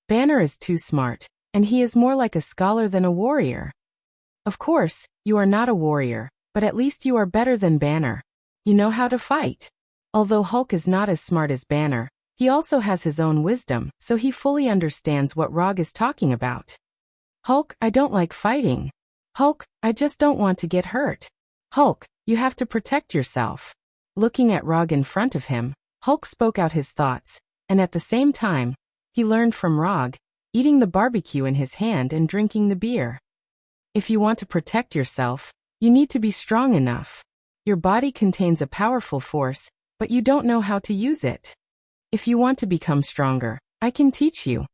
Banner is too smart, and he is more like a scholar than a warrior. Of course, you are not a warrior, but at least you are better than Banner. You know how to fight. Although Hulk is not as smart as Banner, he also has his own wisdom, so he fully understands what Rog is talking about. "Hulk, I don't like fighting. Hulk, I just don't want to get hurt. Hulk, you have to protect yourself." Looking at Rog in front of him, Hulk spoke out his thoughts, and at the same time, he learned from Rog, eating the barbecue in his hand and drinking the beer. If you want to protect yourself, you need to be strong enough. Your body contains a powerful force, but you don't know how to use it. If you want to become stronger, I can teach you.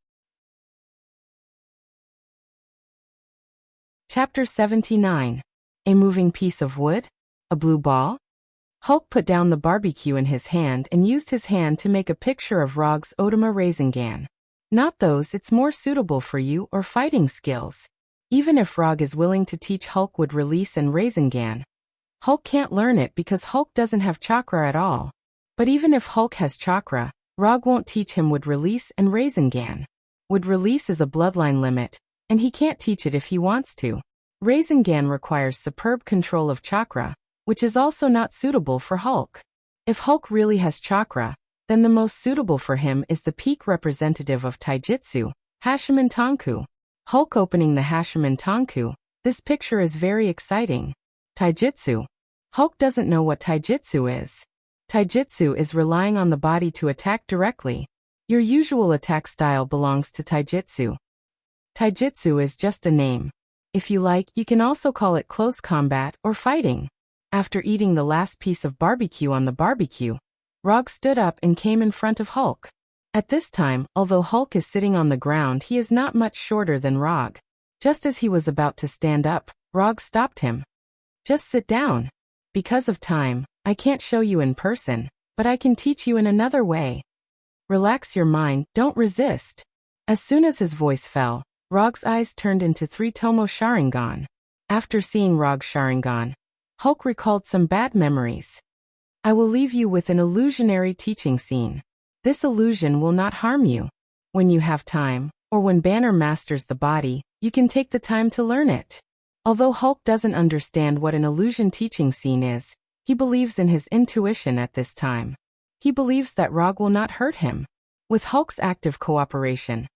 Chapter 79. A moving piece of wood? A blue ball? Hulk put down the barbecue in his hand and used his hand to make a picture of Rog's Otama Rasengan. Not those, it's more suitable for you or fighting skills. Even if Rog is willing to teach Hulk would release and Rasengan, Hulk can't learn it because Hulk doesn't have chakra at all. But even if Hulk has chakra, Rog won't teach him would release and Rasengan. Would release is a bloodline limit, and he can't teach it if he wants to. Rasengan requires superb control of chakra, which is also not suitable for Hulk. If Hulk really has chakra, then the most suitable for him is the peak representative of taijutsu, Hashimen Tanku. Hulk opening the Hashimen Tanku. This picture is very exciting. Taijutsu. Hulk doesn't know what taijutsu is. Taijutsu is relying on the body to attack directly. Your usual attack style belongs to taijutsu. Taijutsu is just a name. If you like, you can also call it close combat or fighting. After eating the last piece of barbecue on the barbecue, Rog stood up and came in front of Hulk. At this time, although Hulk is sitting on the ground, he is not much shorter than Rog. Just as he was about to stand up, Rog stopped him. Just sit down. Because of time, I can't show you in person, but I can teach you in another way. Relax your mind, don't resist. As soon as his voice fell, Rog's eyes turned into 3 Tomo Sharingan. After seeing Rog's Sharingan, Hulk recalled some bad memories. I will leave you with an illusionary teaching scene. This illusion will not harm you. When you have time, or when Banner masters the body, you can take the time to learn it. Although Hulk doesn't understand what an illusion teaching scene is, he believes in his intuition at this time. He believes that Rog will not hurt him. With Hulk's active cooperation,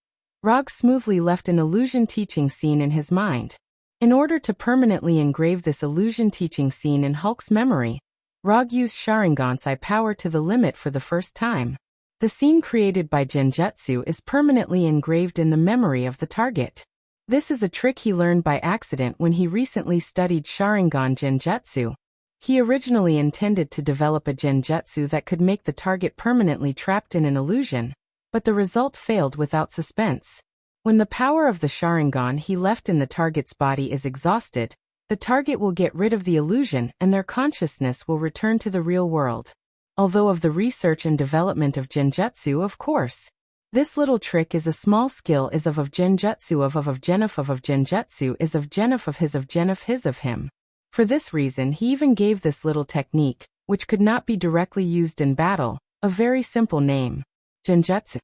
Rog smoothly left an illusion teaching scene in his mind. In order to permanently engrave this illusion teaching scene in Hulk's memory, Rog used Sharingan's eye power to the limit for the first time. The scene created by Genjutsu is permanently engraved in the memory of the target. This is a trick he learned by accident when he recently studied Sharingan Genjutsu. He originally intended to develop a Genjutsu that could make the target permanently trapped in an illusion, but the result failed without suspense. When the power of the Sharingan he left in the target's body is exhausted, the target will get rid of the illusion and their consciousness will return to the real world. Although of the research and development of Genjutsu, of course. This little trick is a small skill is of Genjutsu of Genif of Genjutsu is of Genif of Genif his of him. For this reason he even gave this little technique, which could not be directly used in battle, a very simple name. Genjutsu.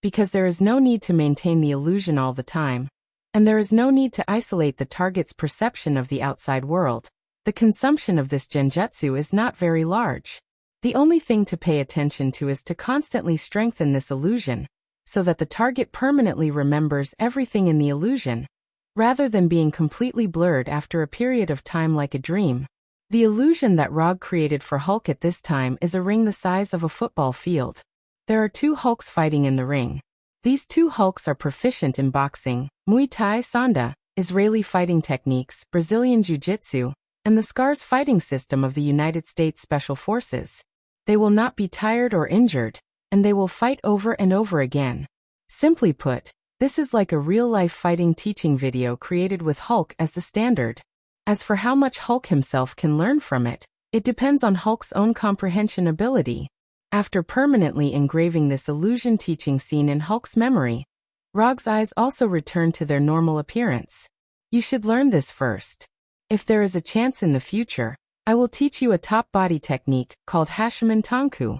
Because there is no need to maintain the illusion all the time, and there is no need to isolate the target's perception of the outside world, the consumption of this Genjutsu is not very large. The only thing to pay attention to is to constantly strengthen this illusion, so that the target permanently remembers everything in the illusion, rather than being completely blurred after a period of time like a dream. The illusion that Rog created for Hulk at this time is a ring the size of a football field. There are 2 Hulks fighting in the ring. These 2 Hulks are proficient in boxing, Muay Thai Sanda, Israeli fighting techniques, Brazilian Jiu-Jitsu, and the SCARS fighting system of the United States Special Forces. They will not be tired or injured, and they will fight over and over again. Simply put, this is like a real-life fighting teaching video created with Hulk as the standard. As for how much Hulk himself can learn from it, it depends on Hulk's own comprehension ability. After permanently engraving this illusion teaching scene in Hulk's memory, Rog's eyes also returned to their normal appearance. You should learn this first. If there is a chance in the future, I will teach you a top body technique called Hashiman Tanku.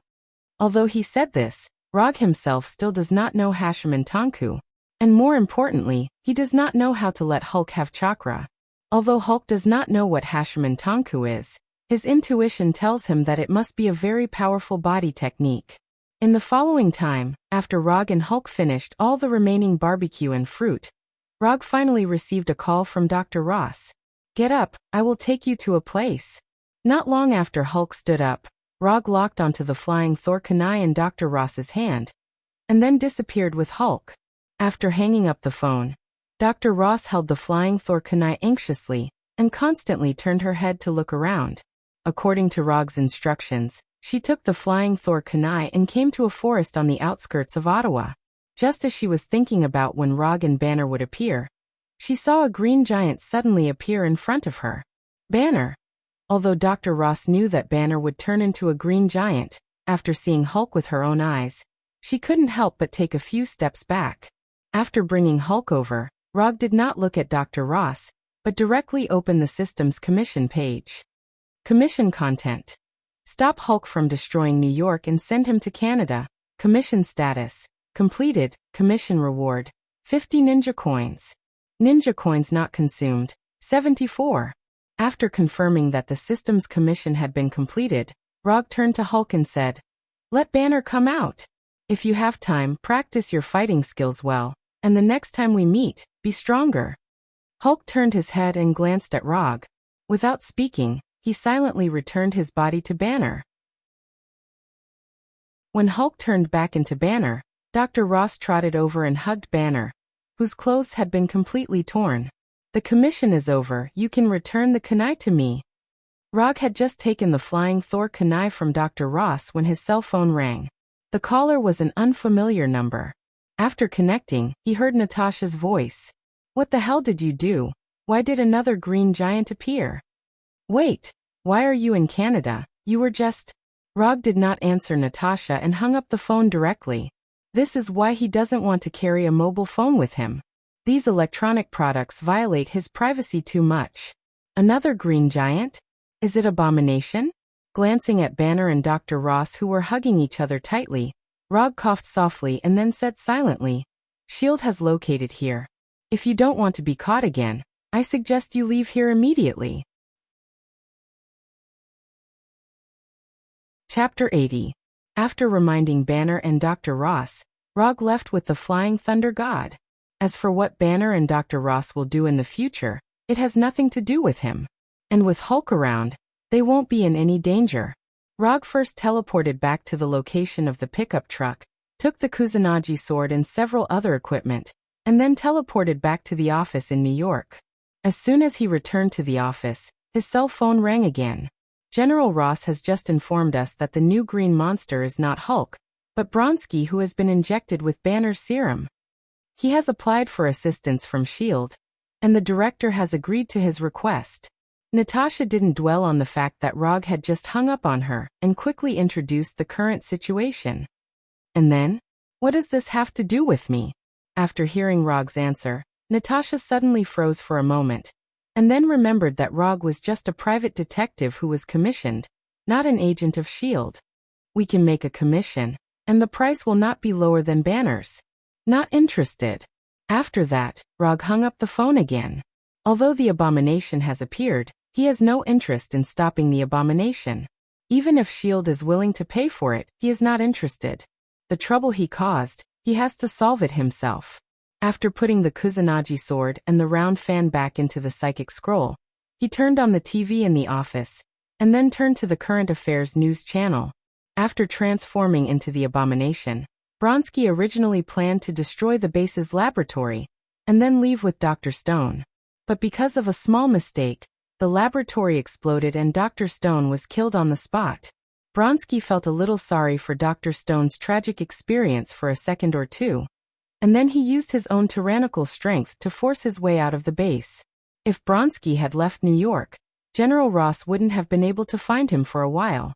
Although he said this, Rog himself still does not know Hashiman Tanku. And more importantly, he does not know how to let Hulk have chakra. Although Hulk does not know what Hashiman Tanku is, his intuition tells him that it must be a very powerful body technique. In the following time, after Rog and Hulk finished all the remaining barbecue and fruit, Rog finally received a call from Dr. Ross. Get up, I will take you to a place. Not long after Hulk stood up, Rog locked onto the flying Thor kunai in Dr. Ross's hand, and then disappeared with Hulk. After hanging up the phone, Dr. Ross held the flying Thor kunai anxiously, and constantly turned her head to look around. According to Rog's instructions, she took the flying Thor kunai and came to a forest on the outskirts of Ottawa. Just as she was thinking about when Rog and Banner would appear, she saw a green giant suddenly appear in front of her. Banner. Although Dr. Ross knew that Banner would turn into a green giant, after seeing Hulk with her own eyes, she couldn't help but take a few steps back. After bringing Hulk over, Rog did not look at Dr. Ross, but directly opened the system's commission page. Commission content. Stop Hulk from destroying New York and send him to Canada. Commission status. Completed. Commission reward. 50 ninja coins. Ninja coins not consumed. 74. After confirming that the system's commission had been completed, Rog turned to Hulk and said, "Let Banner come out. If you have time, practice your fighting skills well, and the next time we meet, be stronger." Hulk turned his head and glanced at Rog. Without speaking, he silently returned his body to Banner. When Hulk turned back into Banner, Dr. Ross trotted over and hugged Banner, whose clothes had been completely torn. "The commission is over, you can return the kunai to me." Rog had just taken the flying Thor kunai from Dr. Ross when his cell phone rang. The caller was an unfamiliar number. After connecting, he heard Natasha's voice. "What the hell did you do? Why did another green giant appear? Wait, why are you in Canada? You were just..." Rog did not answer Natasha and hung up the phone directly. This is why he doesn't want to carry a mobile phone with him. These electronic products violate his privacy too much. Another green giant? Is it Abomination? Glancing at Banner and Dr. Ross, who were hugging each other tightly, Rog coughed softly and then said silently, "S.H.I.E.L.D. has located here. If you don't want to be caught again, I suggest you leave here immediately." Chapter 80. After reminding Banner and Dr. Ross, Rog left with the Flying Thunder God. As for what Banner and Dr. Ross will do in the future, it has nothing to do with him. And with Hulk around, they won't be in any danger. Rog first teleported back to the location of the pickup truck, took the Kusanagi sword and several other equipment, and then teleported back to the office in New York. As soon as he returned to the office, his cell phone rang again. General Ross has just informed us that the new green monster is not Hulk, but Bronski, who has been injected with Banner's serum. He has applied for assistance from S.H.I.E.L.D., and the director has agreed to his request. Natasha didn't dwell on the fact that Rog had just hung up on her and quickly introduced the current situation. "And then? What does this have to do with me?" After hearing Rog's answer, Natasha suddenly froze for a moment, and then remembered that Rog was just a private detective who was commissioned, not an agent of S.H.I.E.L.D. "We can make a commission, and the price will not be lower than Banner's." "Not interested." After that, Rog hung up the phone again. Although the Abomination has appeared, he has no interest in stopping the Abomination. Even if S.H.I.E.L.D. is willing to pay for it, he is not interested. The trouble he caused, he has to solve it himself. After putting the Kusanagi sword and the round fan back into the psychic scroll, he turned on the TV in the office, and then turned to the current affairs news channel. After transforming into the Abomination, Bronski originally planned to destroy the base's laboratory, and then leave with Dr. Stone. But because of a small mistake, the laboratory exploded and Dr. Stone was killed on the spot. Bronski felt a little sorry for Dr. Stone's tragic experience for a second or two, and then he used his own tyrannical strength to force his way out of the base. If Bronski had left New York, General Ross wouldn't have been able to find him for a while.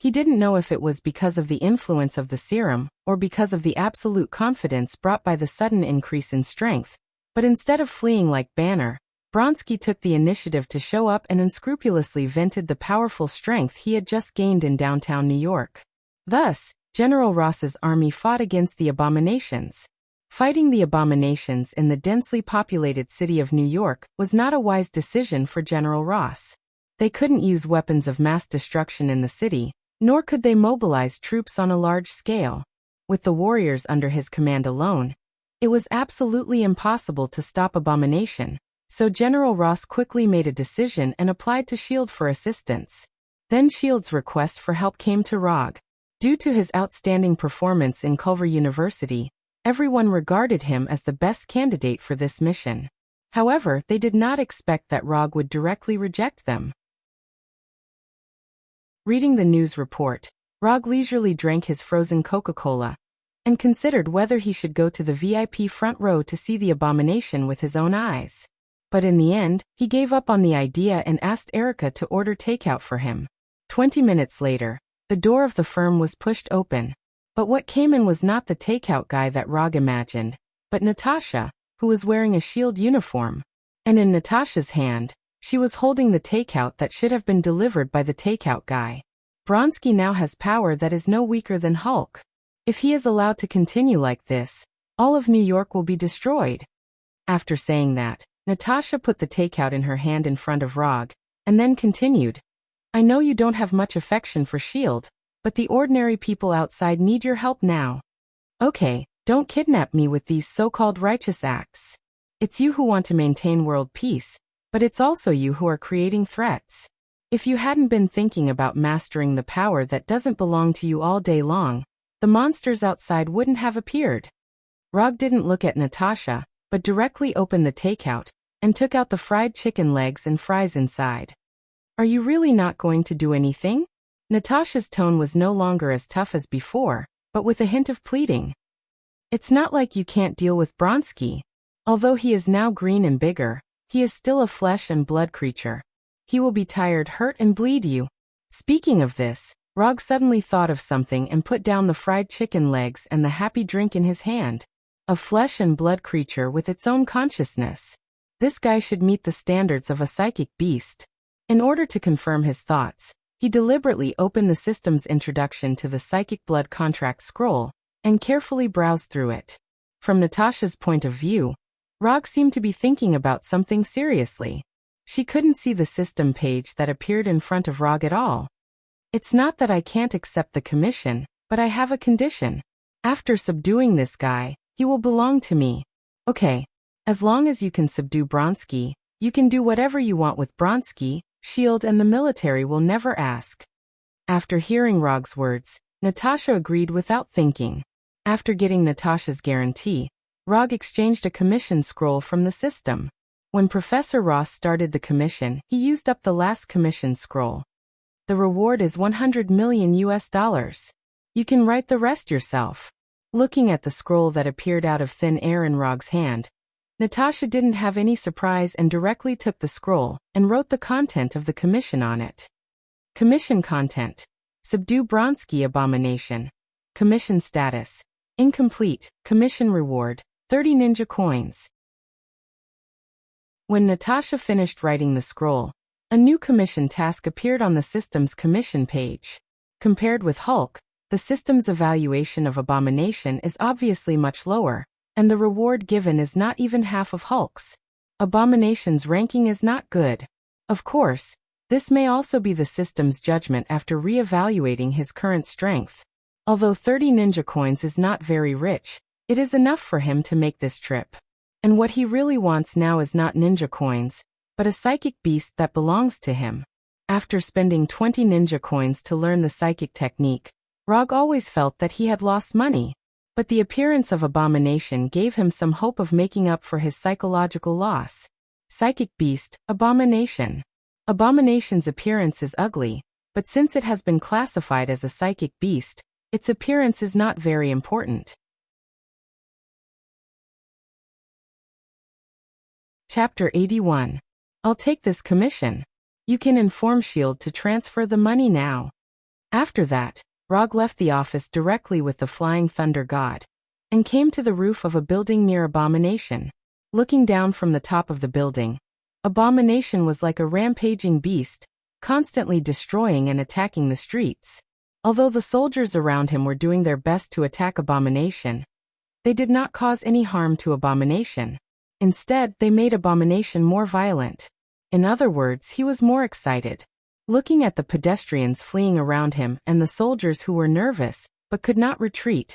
He didn't know if it was because of the influence of the serum or because of the absolute confidence brought by the sudden increase in strength, but instead of fleeing like Banner, Bronski took the initiative to show up and unscrupulously vented the powerful strength he had just gained in downtown New York. Thus, General Ross's army fought against the Abominations. Fighting the Abominations in the densely populated city of New York was not a wise decision for General Ross. They couldn't use weapons of mass destruction in the city, nor could they mobilize troops on a large scale. With the warriors under his command alone, it was absolutely impossible to stop Abomination. So General Ross quickly made a decision and applied to S.H.I.E.L.D. for assistance. Then S.H.I.E.L.D.'s request for help came to Rog. Due to his outstanding performance in Culver University, everyone regarded him as the best candidate for this mission. However, they did not expect that Rog would directly reject them. Reading the news report, Rog leisurely drank his frozen Coca-Cola and considered whether he should go to the VIP front row to see the Abomination with his own eyes. But in the end, he gave up on the idea and asked Erica to order takeout for him. 20 minutes later, the door of the firm was pushed open. But what came in was not the takeout guy that Rog imagined, but Natasha, who was wearing a S.H.I.E.L.D. uniform. And in Natasha's hand, she was holding the takeout that should have been delivered by the takeout guy. Bronski now has power that is no weaker than Hulk. If he is allowed to continue like this, all of New York will be destroyed. After saying that, Natasha put the takeout in her hand in front of Rog, and then continued. "I know you don't have much affection for S.H.I.E.L.D., but the ordinary people outside need your help now. Okay, don't kidnap me with these so-called righteous acts. It's you who want to maintain world peace, But it's also you who are creating threats. If you hadn't been thinking about mastering the power that doesn't belong to you all day long, the monsters outside wouldn't have appeared. Rog didn't look at Natasha, but directly opened the takeout and took out the fried chicken legs and fries inside. Are you really not going to do anything? Natasha's tone was no longer as tough as before, but with a hint of pleading. It's not like you can't deal with Bronsky. Although he is now green and bigger, he is still a flesh and blood creature. He will be tired, hurt, and bleed you. Speaking of this, Rog suddenly thought of something and put down the fried chicken legs and the happy drink in his hand. A flesh and blood creature with its own consciousness. This guy should meet the standards of a psychic beast. In order to confirm his thoughts, he deliberately opened the system's introduction to the psychic blood contract scroll and carefully browsed through it. From Natasha's point of view, Rog seemed to be thinking about something seriously. She couldn't see the system page that appeared in front of Rog at all. It's not that I can't accept the commission, but I have a condition. After subduing this guy, he will belong to me. Okay. As long as you can subdue Bronsky, you can do whatever you want with Bronsky, S.H.I.E.L.D. and the military will never ask. After hearing Rog's words, Natasha agreed without thinking. After getting Natasha's guarantee, Rog exchanged a commission scroll from the system. When Professor Ross started the commission, he used up the last commission scroll. The reward is $100 million. You can write the rest yourself. Looking at the scroll that appeared out of thin air in Rog's hand, Natasha didn't have any surprise and directly took the scroll and wrote the content of the commission on it. Commission content. Subdue Bronsky abomination. Commission status. Incomplete. Commission reward. 30 ninja coins. When Natasha finished writing the scroll, a new commission task appeared on the system's commission page. Compared with Hulk, the system's evaluation of abomination is obviously much lower, and the reward given is not even half of Hulk's. Abomination's ranking is not good. Of course, this may also be the system's judgment after re-evaluating his current strength. Although 30 ninja coins is not very rich, it is enough for him to make this trip. And what he really wants now is not ninja coins, but a psychic beast that belongs to him. After spending 20 ninja coins to learn the psychic technique, Rog always felt that he had lost money. But the appearance of Abomination gave him some hope of making up for his psychological loss. Psychic beast, Abomination. Abomination's appearance is ugly, but since it has been classified as a psychic beast, its appearance is not very important. Chapter 81. I'll take this commission. You can inform S.H.I.E.L.D. to transfer the money now. After that, Rog left the office directly with the Flying Thunder God, and came to the roof of a building near Abomination. Looking down from the top of the building, Abomination was like a rampaging beast, constantly destroying and attacking the streets. Although the soldiers around him were doing their best to attack Abomination, they did not cause any harm to Abomination. Instead, they made Abomination more violent. In other words, he was more excited. Looking at the pedestrians fleeing around him and the soldiers who were nervous, but could not retreat,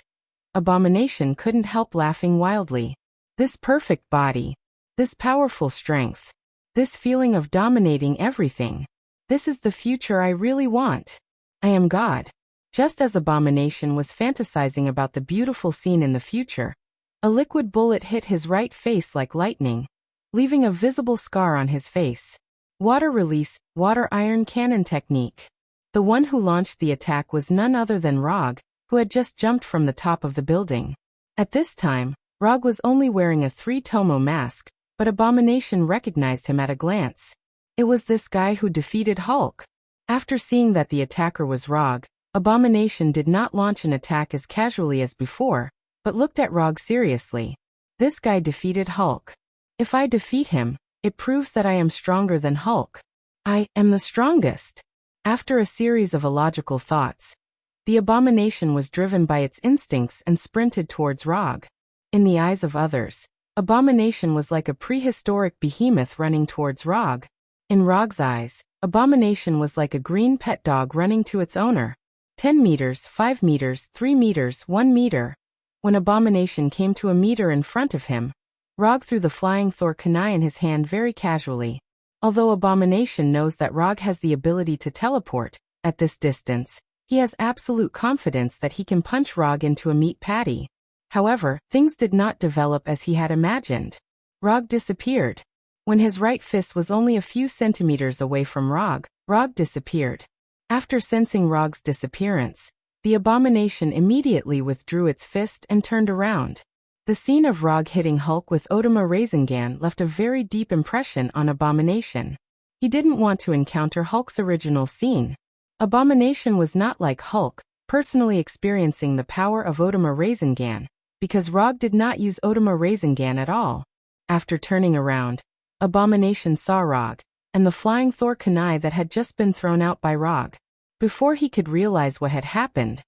Abomination couldn't help laughing wildly. This perfect body. This powerful strength. This feeling of dominating everything. This is the future I really want. I am God. Just as Abomination was fantasizing about the beautiful scene in the future, a liquid bullet hit his right face like lightning, leaving a visible scar on his face. Water release, water iron cannon technique. The one who launched the attack was none other than Rog, who had just jumped from the top of the building. At this time, Rog was only wearing a 3-tomo mask, but Abomination recognized him at a glance. It was this guy who defeated Hulk. After seeing that the attacker was Rog, Abomination did not launch an attack as casually as before, but looked at Rog seriously. This guy defeated Hulk. If I defeat him, it proves that I am stronger than Hulk. I am the strongest. After a series of illogical thoughts, the Abomination was driven by its instincts and sprinted towards Rog. In the eyes of others, Abomination was like a prehistoric behemoth running towards Rog. In Rog's eyes, Abomination was like a green pet dog running to its owner. 10 meters, 5 meters, 3 meters, 1 meter. When Abomination came to a meter in front of him, Rog threw the flying Thor kunai in his hand very casually. Although Abomination knows that Rog has the ability to teleport, at this distance, he has absolute confidence that he can punch Rog into a meat patty. However, things did not develop as he had imagined. Rog disappeared. When his right fist was only a few centimeters away from Rog, Rog disappeared. After sensing Rog's disappearance, the Abomination immediately withdrew its fist and turned around. The scene of Rog hitting Hulk with Otama Rasengan left a very deep impression on Abomination. He didn't want to encounter Hulk's original scene. Abomination was not like Hulk, personally experiencing the power of Otama Rasengan, because Rog did not use Otama Rasengan at all. After turning around, Abomination saw Rog, and the flying Thor kunai that had just been thrown out by Rog. Before he could realize what had happened,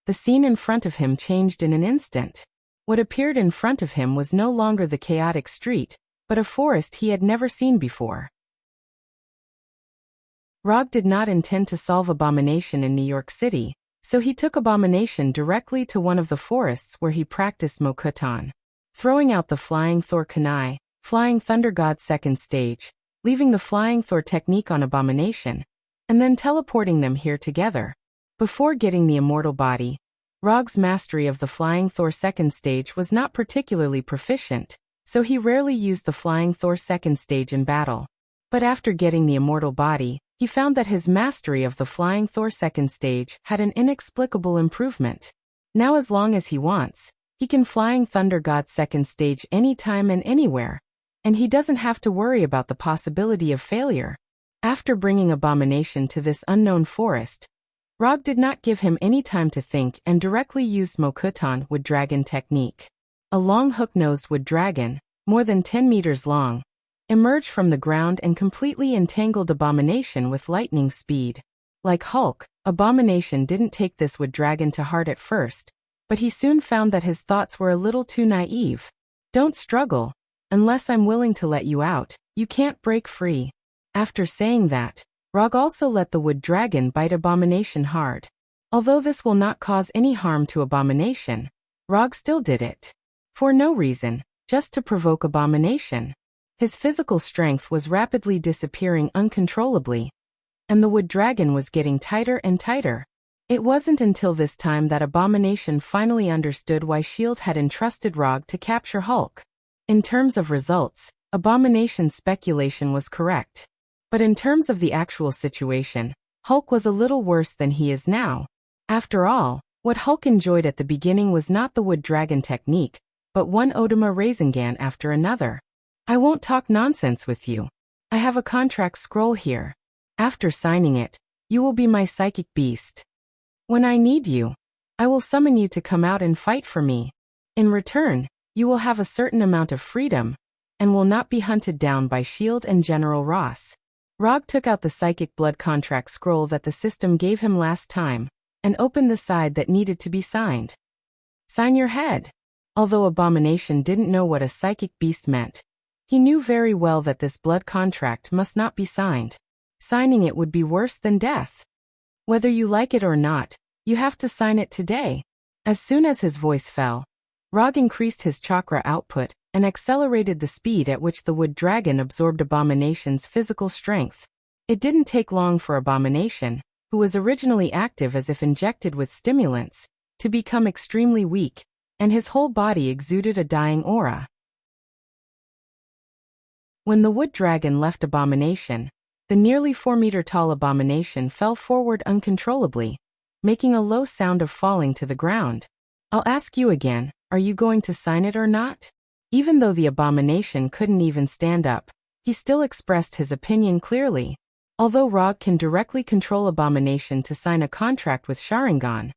the scene in front of him changed in an instant. What appeared in front of him was no longer the chaotic street, but a forest he had never seen before. Rog did not intend to solve Abomination in New York City, so he took Abomination directly to one of the forests where he practiced Mokuton. Throwing out the Flying Thor kunai, Flying Thunder God second stage, leaving the Flying Thor technique on Abomination, and then teleporting them here together. Before getting the immortal body, Rog's mastery of the Flying Thor second stage was not particularly proficient, so he rarely used the Flying Thor second stage in battle. But after getting the immortal body, he found that his mastery of the Flying Thor second stage had an inexplicable improvement. Now as long as he wants, he can Flying Thunder God second stage anytime and anywhere, and he doesn't have to worry about the possibility of failure. After bringing Abomination to this unknown forest, Rog did not give him any time to think and directly used Mokuton Wood Dragon technique. A long hook-nosed wood dragon, more than 10 meters long, emerged from the ground and completely entangled Abomination with lightning speed. Like Hulk, Abomination didn't take this wood dragon to heart at first, but he soon found that his thoughts were a little too naive. Don't struggle. Unless I'm willing to let you out, you can't break free. After saying that, Rog also let the wood dragon bite Abomination hard. Although this will not cause any harm to Abomination, Rog still did it. For no reason, just to provoke Abomination. His physical strength was rapidly disappearing uncontrollably, and the wood dragon was getting tighter and tighter. It wasn't until this time that Abomination finally understood why S.H.I.E.L.D. had entrusted Rog to capture Hulk. In terms of results, Abomination's speculation was correct. But in terms of the actual situation, Hulk was a little worse than he is now. After all, what Hulk enjoyed at the beginning was not the wood dragon technique, but one Otama Rasengan after another. I won't talk nonsense with you. I have a contract scroll here. After signing it, you will be my psychic beast. When I need you, I will summon you to come out and fight for me. In return, you will have a certain amount of freedom, and will not be hunted down by S.H.I.E.L.D. and General Ross. Rog took out the psychic blood contract scroll that the system gave him last time, and opened the side that needed to be signed. Sign your head. Although Abomination didn't know what a psychic beast meant, he knew very well that this blood contract must not be signed. Signing it would be worse than death. Whether you like it or not, you have to sign it today. As soon as his voice fell, Rog increased his chakra output and accelerated the speed at which the wood dragon absorbed Abomination's physical strength. It didn't take long for Abomination, who was originally active as if injected with stimulants, to become extremely weak, and his whole body exuded a dying aura. When the wood dragon left Abomination, the nearly 4-meter-tall Abomination fell forward uncontrollably, making a low sound of falling to the ground. I'll ask you again, are you going to sign it or not? Even though the Abomination couldn't even stand up, he still expressed his opinion clearly. Although Rog can directly control Abomination to sign a contract with Sharingan,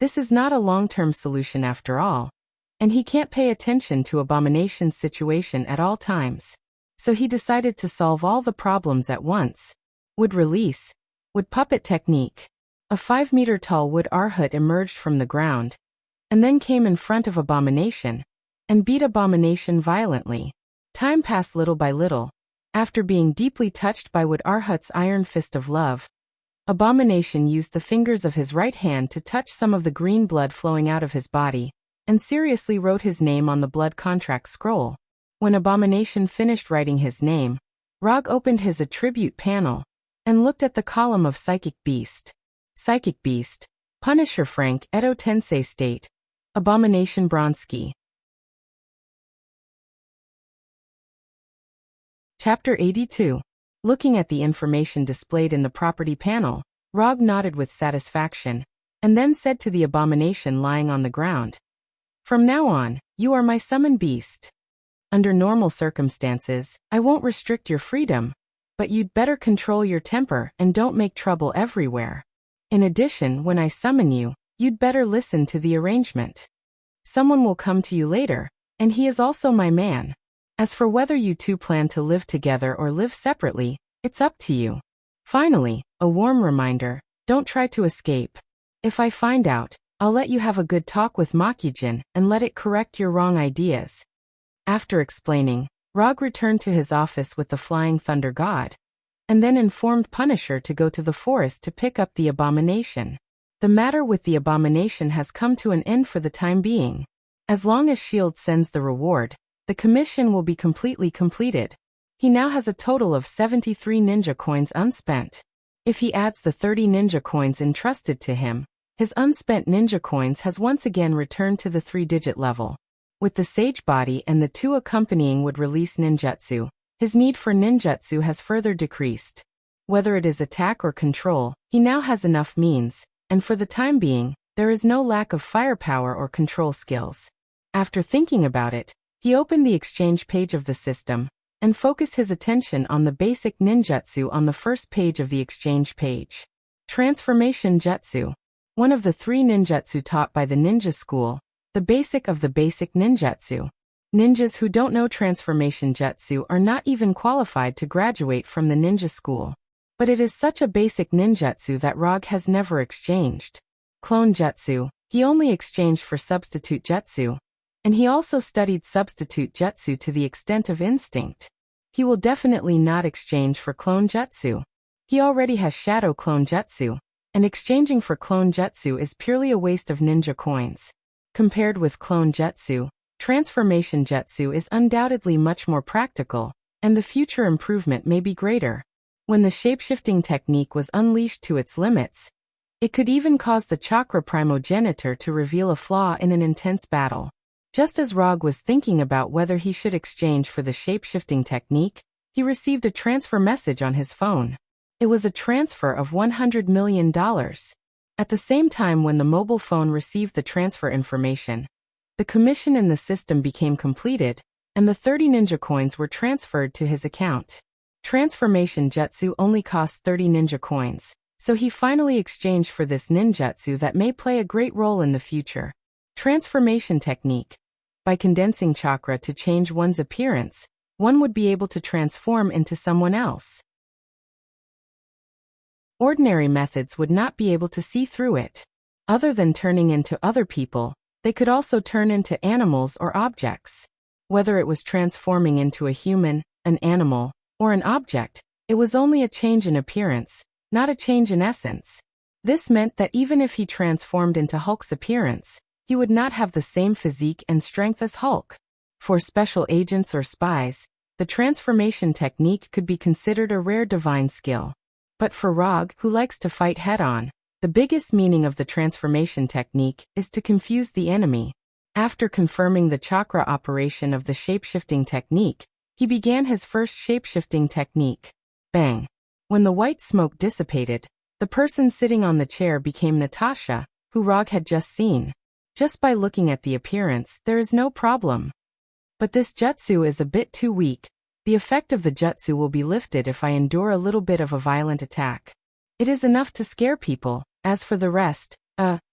this is not a long-term solution after all, and he can't pay attention to Abomination's situation at all times. So he decided to solve all the problems at once. Wood release. Wood puppet technique. A 5-meter-tall wood Arhut emerged from the ground, and then came in front of Abomination, and beat Abomination violently. Time passed little by little. After being deeply touched by Wood Arhut's iron fist of love, Abomination used the fingers of his right hand to touch some of the green blood flowing out of his body, and seriously wrote his name on the blood contract scroll. When Abomination finished writing his name, Rog opened his attribute panel and looked at the column of Psychic Beast. Psychic Beast, Punisher Frank Edo Tensei State, Abomination Bronski. Chapter 82. Looking at the information displayed in the property panel, Rog nodded with satisfaction, and then said to the abomination lying on the ground, "From now on, you are my summon beast. Under normal circumstances, I won't restrict your freedom, but you'd better control your temper and don't make trouble everywhere. In addition, when I summon you, you'd better listen to the arrangement. Someone will come to you later, and he is also my man. As for whether you two plan to live together or live separately, it's up to you. Finally, a warm reminder, don't try to escape. If I find out, I'll let you have a good talk with Makijin and let it correct your wrong ideas." After explaining, Rog returned to his office with the Flying Thunder God, and then informed Punisher to go to the forest to pick up the abomination. The matter with the abomination has come to an end for the time being. As long as S.H.I.E.L.D. sends the reward, the commission will be completely completed. He now has a total of 73 ninja coins unspent. If he adds the 30 ninja coins entrusted to him, his unspent ninja coins has once again returned to the 3-digit level. With the Sage Body and the 2 accompanying would release ninjutsu, his need for ninjutsu has further decreased. Whether it is attack or control, he now has enough means, and for the time being, there is no lack of firepower or control skills. After thinking about it, he opened the exchange page of the system, and focused his attention on the basic ninjutsu on the first page of the exchange page. Transformation Jutsu. One of the 3 ninjutsu taught by the ninja school, the basic of the basic ninjutsu. Ninjas who don't know transformation jutsu are not even qualified to graduate from the ninja school. But it is such a basic ninjutsu that Rog has never exchanged. Clone jutsu, he only exchanged for substitute jutsu. And he also studied substitute jutsu to the extent of instinct. He will definitely not exchange for clone jutsu. He already has shadow clone jutsu, and exchanging for clone jutsu is purely a waste of ninja coins. Compared with clone jutsu, transformation jutsu is undoubtedly much more practical, and the future improvement may be greater. When the shapeshifting technique was unleashed to its limits, it could even cause the chakra primogenitor to reveal a flaw in an intense battle. Just as Rog was thinking about whether he should exchange for the shape-shifting technique, he received a transfer message on his phone. It was a transfer of $100 million. At the same time when the mobile phone received the transfer information, the commission in the system became completed, and the 30 ninja coins were transferred to his account. Transformation jutsu only costs 30 ninja coins, so he finally exchanged for this ninjutsu that may play a great role in the future. Transformation technique. By condensing chakra to change one's appearance, one would be able to transform into someone else. Ordinary methods would not be able to see through it. Other than turning into other people, they could also turn into animals or objects. Whether it was transforming into a human, an animal, or an object, it was only a change in appearance, not a change in essence. This meant that even if he transformed into Hulk's appearance, he would not have the same physique and strength as Hulk. For special agents or spies, the transformation technique could be considered a rare divine skill. But for Rog, who likes to fight head-on, the biggest meaning of the transformation technique is to confuse the enemy. After confirming the chakra operation of the shapeshifting technique, he began his first shapeshifting technique. Bang! When the white smoke dissipated, the person sitting on the chair became Natasha, who Rog had just seen. Just by looking at the appearance, there is no problem. But this jutsu is a bit too weak. The effect of the jutsu will be lifted if I endure a little bit of a violent attack. It is enough to scare people. As for the rest,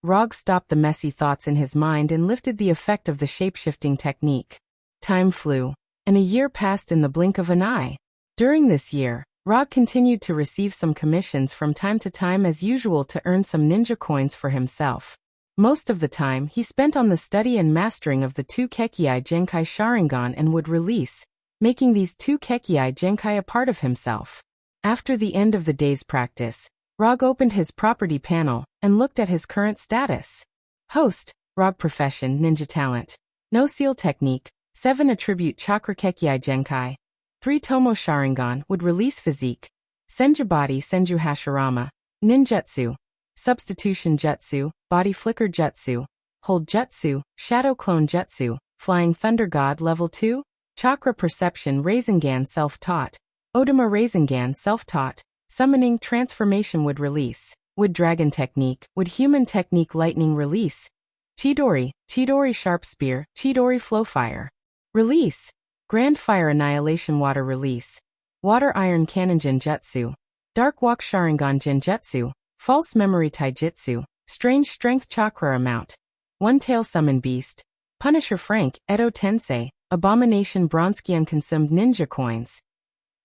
Rog stopped the messy thoughts in his mind and lifted the effect of the shapeshifting technique. Time flew, and a year passed in the blink of an eye. During this year, Rog continued to receive some commissions from time to time as usual to earn some ninja coins for himself. Most of the time he spent on the study and mastering of the 2 Kekkei Genkai Sharingan and would release, making these 2 Kekkei Genkai a part of himself. After the end of the day's practice, Rog opened his property panel and looked at his current status. Host, Rog Profession, Ninja Talent. No Seal Technique, 7 Attribute Chakra Kekkei Genkai. 3 Tomo Sharingan would release physique. Senju body Senju Hashirama. Ninjutsu. Substitution Jutsu, Body Flicker Jutsu. Hold Jutsu, Shadow Clone Jutsu. Flying Thunder God Level 2. Chakra Perception Rasengan Self-Taught. Odama Rasengan Self-Taught. Summoning Transformation Would Release. Wood Dragon Technique, Wood Human Technique Lightning Release. Chidori, Chidori Sharp Spear, Chidori Flow Fire. Release. Grand Fire Annihilation Water Release. Water Iron Cannon Genjutsu. Dark Walk Sharingan Genjutsu. False Memory Taijutsu. Strange Strength Chakra Amount. One Tail Summon Beast. Punisher Frank, Edo Tensei. Abomination Bronski Unconsumed Ninja Coins.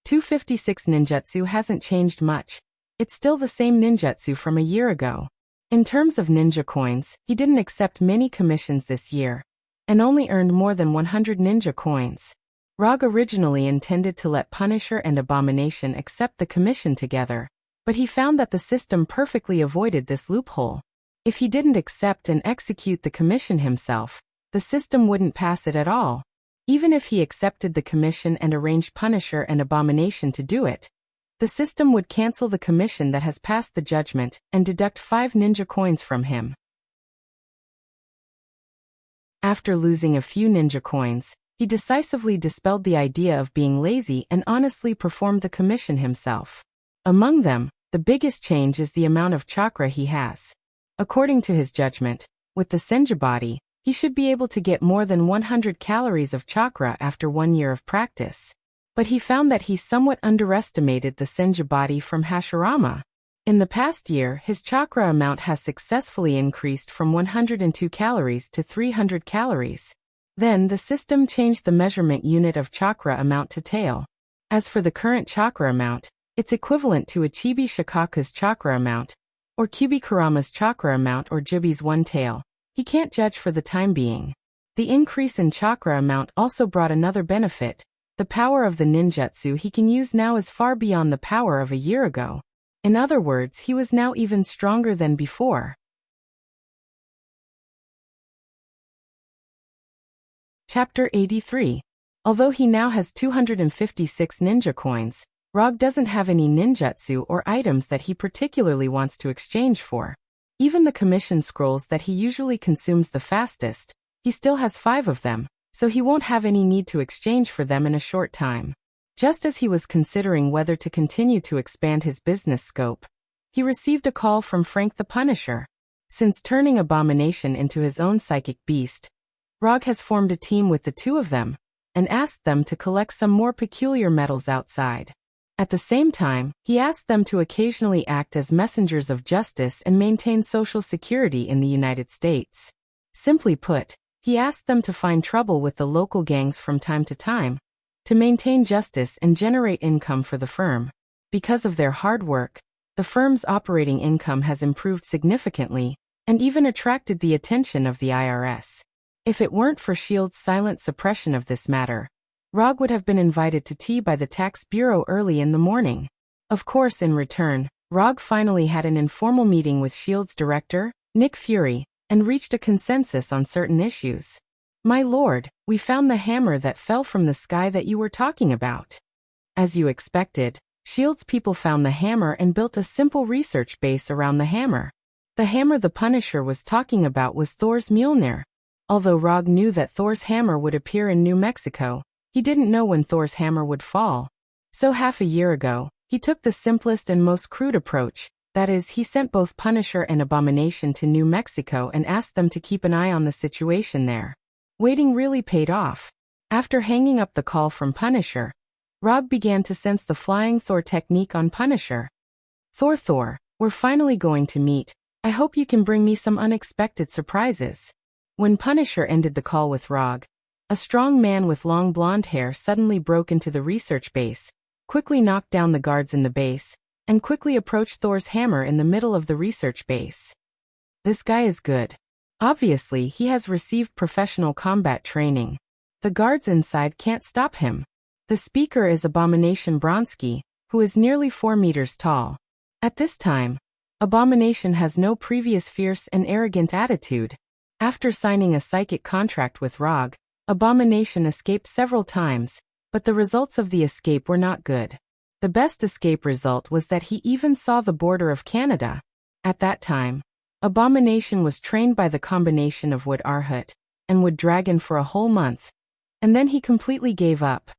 256 Ninjutsu hasn't changed much. It's still the same ninjutsu from a year ago. In terms of ninja coins, he didn't accept many commissions this year, and only earned more than 100 ninja coins. Rog originally intended to let Punisher and Abomination accept the commission together, but he found that the system perfectly avoided this loophole. If he didn't accept and execute the commission himself, the system wouldn't pass it at all. Even if he accepted the commission and arranged Punisher and Abomination to do it, the system would cancel the commission that has passed the judgment and deduct 5 ninja coins from him. After losing a few ninja coins, he decisively dispelled the idea of being lazy and honestly performed the commission himself. Among them, the biggest change is the amount of chakra he has. According to his judgment, with the Senju body, he should be able to get more than 100 calories of chakra after 1 year of practice. But he found that he somewhat underestimated the Senju body from Hashirama. In the past year, his chakra amount has successfully increased from 102 calories to 300 calories. Then the system changed the measurement unit of chakra amount to tail. As for the current chakra amount, it's equivalent to a Chibi Shikaku's chakra amount, or Kyubi Kurama's chakra amount or Jubi's one tail. He can't judge for the time being. The increase in chakra amount also brought another benefit. The power of the ninjutsu he can use now is far beyond the power of a year ago. In other words, he was now even stronger than before. Chapter 83. Although he now has 256 ninja coins, Rog doesn't have any ninjutsu or items that he particularly wants to exchange for. Even the commission scrolls that he usually consumes the fastest, he still has 5 of them, so he won't have any need to exchange for them in a short time. Just as he was considering whether to continue to expand his business scope, he received a call from Frank the Punisher. Since turning Abomination into his own psychic beast, Rog has formed a team with the 2 of them, and asked them to collect some more peculiar metals outside. At the same time, he asked them to occasionally act as messengers of justice and maintain social security in the United States. Simply put, he asked them to find trouble with the local gangs from time to maintain justice and generate income for the firm. Because of their hard work, the firm's operating income has improved significantly, and even attracted the attention of the IRS. If it weren't for S.H.I.E.L.D.'s silent suppression of this matter, Rog would have been invited to tea by the tax bureau early in the morning. Of course, in return, Rog finally had an informal meeting with S.H.I.E.L.D.'s director, Nick Fury, and reached a consensus on certain issues. "My lord, we found the hammer that fell from the sky that you were talking about." As you expected, S.H.I.E.L.D.'s people found the hammer and built a simple research base around the hammer. The hammer the Punisher was talking about was Thor's Mjolnir. Although Rog knew that Thor's hammer would appear in New Mexico, he didn't know when Thor's hammer would fall. So half a year ago, he took the simplest and most crude approach. That is, he sent both Punisher and Abomination to New Mexico and asked them to keep an eye on the situation there. Waiting really paid off. After hanging up the call from Punisher, Rog began to sense the flying Thor technique on Punisher. Thor, we're finally going to meet. I hope you can bring me some unexpected surprises." When Punisher ended the call with Rog, a strong man with long blonde hair suddenly broke into the research base, quickly knocked down the guards in the base, and quickly approached Thor's hammer in the middle of the research base. This guy is good. Obviously, he has received professional combat training. The guards inside can't stop him. The speaker is Abomination Bronski, who is nearly 4 meters tall. At this time, Abomination has no previous fierce and arrogant attitude. After signing a psychic contract with Rog, Abomination escaped several times, But the results of the escape were not good. The best escape result was that he even saw the border of Canada. At that time, Abomination was trained by the combination of Wood Arhut and Wood Dragon for a whole month, and then he completely gave up.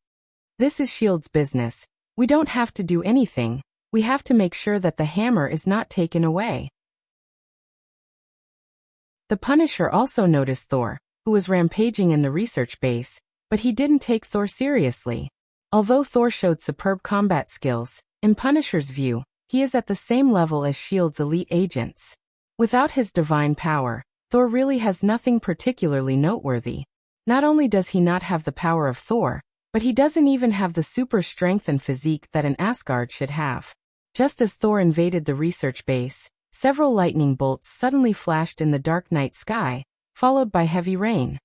This is S.H.I.E.L.D.'s business. We don't have to do anything, we have to make sure that the hammer is not taken away. The Punisher also noticed Thor, who was rampaging in the research base, but he didn't take Thor seriously. Although Thor showed superb combat skills, in Punisher's view, he is at the same level as S.H.I.E.L.D.'s elite agents. Without his divine power, Thor really has nothing particularly noteworthy. Not only does he not have the power of Thor, but he doesn't even have the super strength and physique that an Asgard should have. Just as Thor invaded the research base, several lightning bolts suddenly flashed in the dark night sky, followed by heavy rain.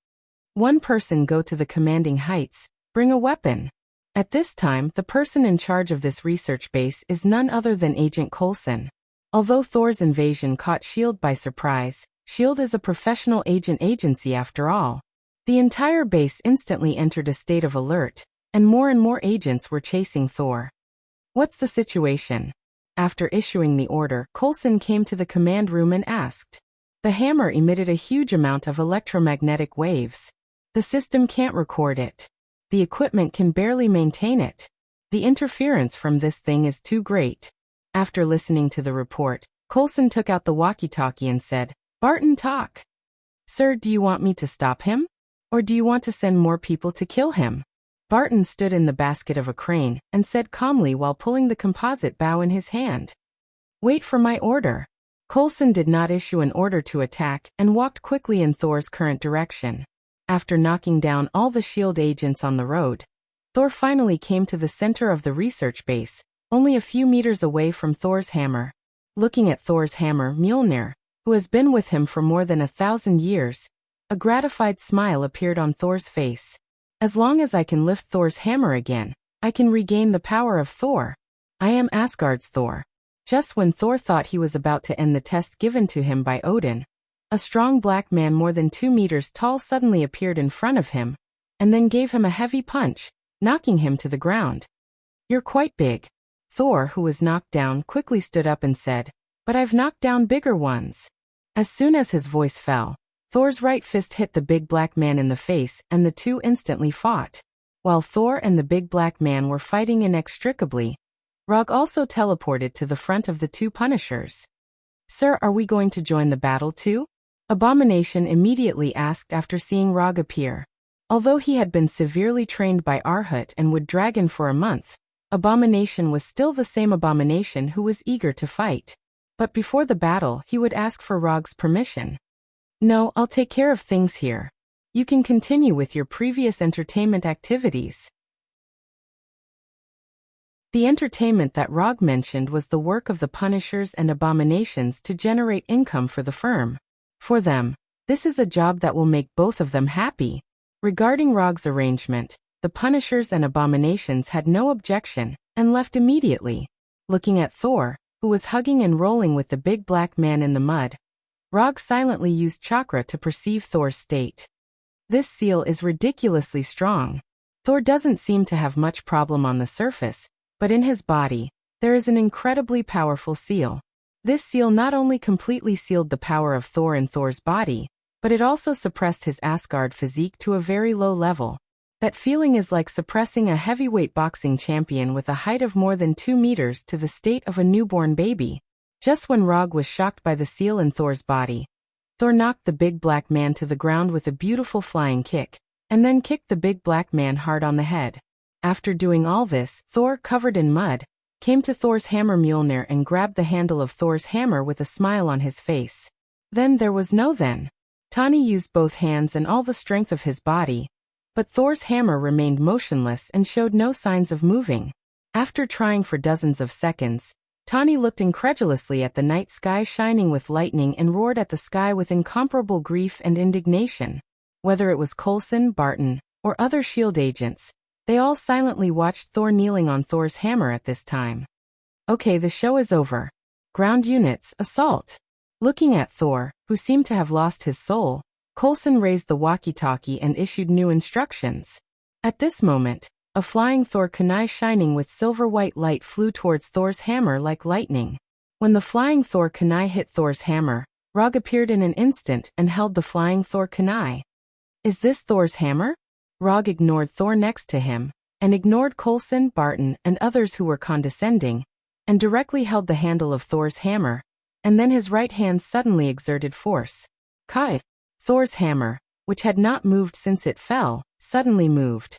One person go to the commanding heights, bring a weapon. At this time, the person in charge of this research base is none other than Agent Coulson. Although Thor's invasion caught S.H.I.E.L.D. by surprise, S.H.I.E.L.D. is a professional agency after all. The entire base instantly entered a state of alert, and more agents were chasing Thor. What's the situation? After issuing the order, Coulson came to the command room and asked. The hammer emitted a huge amount of electromagnetic waves. The system can't record it. The equipment can barely maintain it. The interference from this thing is too great. After listening to the report, Coulson took out the walkie-talkie and said, Barton, talk. Sir, do you want me to stop him? Or do you want to send more people to kill him? Barton stood in the basket of a crane and said calmly while pulling the composite bow in his hand. Wait for my order. Coulson did not issue an order to attack and walked quickly in Thor's current direction. After knocking down all the S.H.I.E.L.D. agents on the road, Thor finally came to the center of the research base, only a few meters away from Thor's hammer. Looking at Thor's hammer, Mjolnir, who has been with him for more than 1,000 years, a gratified smile appeared on Thor's face. As long as I can lift Thor's hammer again, I can regain the power of Thor. I am Asgard's Thor. Just when Thor thought he was about to end the test given to him by Odin, a strong black man more than 2 meters tall suddenly appeared in front of him, and then gave him a heavy punch, knocking him to the ground. You're quite big. Thor, who was knocked down, quickly stood up and said, But I've knocked down bigger ones. As soon as his voice fell, Thor's right fist hit the big black man in the face and the two instantly fought. While Thor and the big black man were fighting inextricably, Rog also teleported to the front of the two Punishers. Sir, are we going to join the battle too? Abomination immediately asked after seeing Rog appear. Although he had been severely trained by Arhut and Wood Dragon for a month, Abomination was still the same Abomination who was eager to fight. But before the battle, he would ask for Rog's permission. No, I'll take care of things here. You can continue with your previous entertainment activities. The entertainment that Rog mentioned was the work of the Punishers and Abominations to generate income for the firm. For them, this is a job that will make both of them happy. Regarding Rog's arrangement, the Punishers and Abominations had no objection and left immediately. Looking at Thor, who was hugging and rolling with the big black man in the mud, Rog silently used chakra to perceive Thor's state. This seal is ridiculously strong. Thor doesn't seem to have much problem on the surface, but in his body, there is an incredibly powerful seal. This seal not only completely sealed the power of Thor in Thor's body, but it also suppressed his Asgard physique to a very low level. That feeling is like suppressing a heavyweight boxing champion with a height of more than 2 meters to the state of a newborn baby. Just when Rog was shocked by the seal in Thor's body, Thor knocked the big black man to the ground with a beautiful flying kick, and then kicked the big black man hard on the head. After doing all this, Thor, covered in mud, came to Thor's hammer Mjolnir and grabbed the handle of Thor's hammer with a smile on his face. Then there was no then. Tani used both hands and all the strength of his body, but Thor's hammer remained motionless and showed no signs of moving. After trying for dozens of seconds, Tani looked incredulously at the night sky shining with lightning and roared at the sky with incomparable grief and indignation. Whether it was Coulson, Barton, or other S.H.I.E.L.D. agents, they all silently watched Thor kneeling on Thor's hammer at this time. Okay, the show is over. Ground units, assault. Looking at Thor, who seemed to have lost his soul, Coulson raised the walkie-talkie and issued new instructions. At this moment, A flying Thor kunai shining with silver-white light flew towards Thor's hammer like lightning. When the flying Thor kunai hit Thor's hammer, Rog appeared in an instant and held the flying Thor kunai. Is this Thor's hammer? Rog ignored Thor next to him, and ignored Coulson, Barton, and others who were condescending, and directly held the handle of Thor's hammer, and then his right hand suddenly exerted force. Kai! Thor's hammer, which had not moved since it fell, suddenly moved.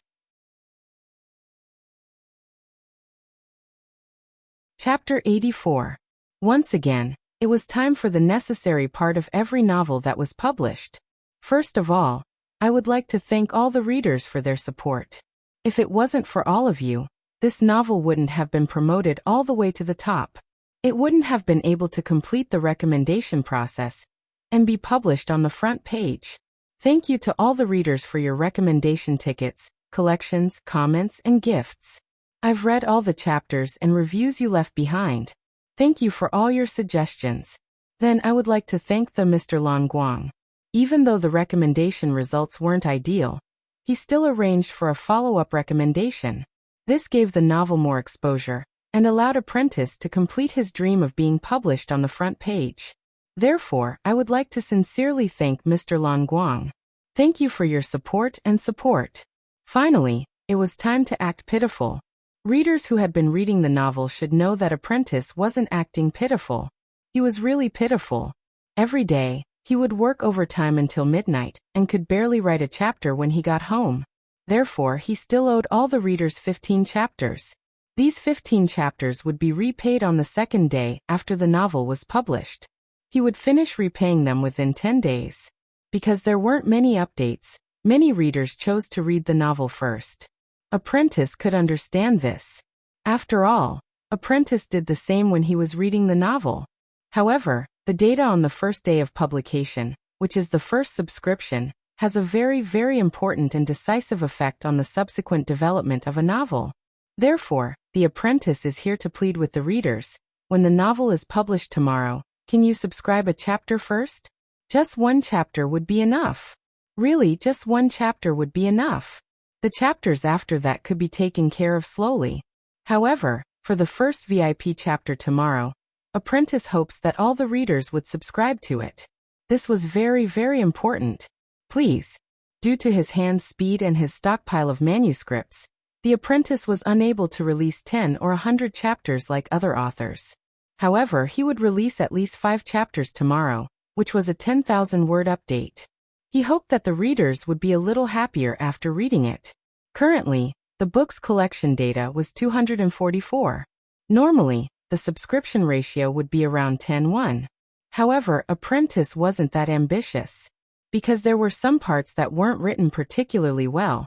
Chapter 84. Once again, it was time for the necessary part of every novel that was published. First of all, I would like to thank all the readers for their support. If it wasn't for all of you, this novel wouldn't have been promoted all the way to the top. It wouldn't have been able to complete the recommendation process and be published on the front page. Thank you to all the readers for your recommendation tickets, collections, comments, and gifts. I've read all the chapters and reviews you left behind. Thank you for all your suggestions. Then I would like to thank the Mr. Lan Guang. Even though the recommendation results weren't ideal, he still arranged for a follow-up recommendation. This gave the novel more exposure and allowed Apprentice to complete his dream of being published on the front page. Therefore, I would like to sincerely thank Mr. Lan Guang. Thank you for your support and support. Finally, it was time to act pitiful. Readers who had been reading the novel should know that Apprentice wasn't acting pitiful. He was really pitiful. Every day, he would work overtime until midnight and could barely write a chapter when he got home. Therefore, he still owed all the readers 15 chapters. These 15 chapters would be repaid on the second day after the novel was published. He would finish repaying them within 10 days. Because there weren't many updates, many readers chose to read the novel first. Apprentice could understand this. After all, Apprentice did the same when he was reading the novel. However, the data on the first day of publication, which is the first subscription, has a very, very important and decisive effect on the subsequent development of a novel. Therefore, the Apprentice is here to plead with the readers. When the novel is published tomorrow, can you subscribe a chapter first? Just one chapter would be enough. Really, just one chapter would be enough. The chapters after that could be taken care of slowly. However, for the first VIP chapter tomorrow, Apprentice hopes that all the readers would subscribe to it. This was very, very important. Please. Due to his hand speed and his stockpile of manuscripts, the Apprentice was unable to release 10 or 100 chapters like other authors. However, he would release at least 5 chapters tomorrow, which was a 10,000-word update. He hoped that the readers would be a little happier after reading it. Currently, the book's collection data was 244. Normally, the subscription ratio would be around 10:1. However, Apprentice wasn't that ambitious. Because there were some parts that weren't written particularly well,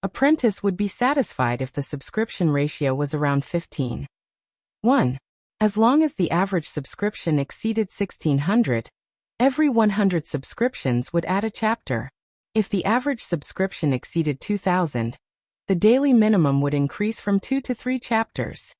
Apprentice would be satisfied if the subscription ratio was around 15:1. As long as the average subscription exceeded 1,600, every 100 subscriptions would add a chapter. If the average subscription exceeded 2,000, the daily minimum would increase from 2 to 3 chapters.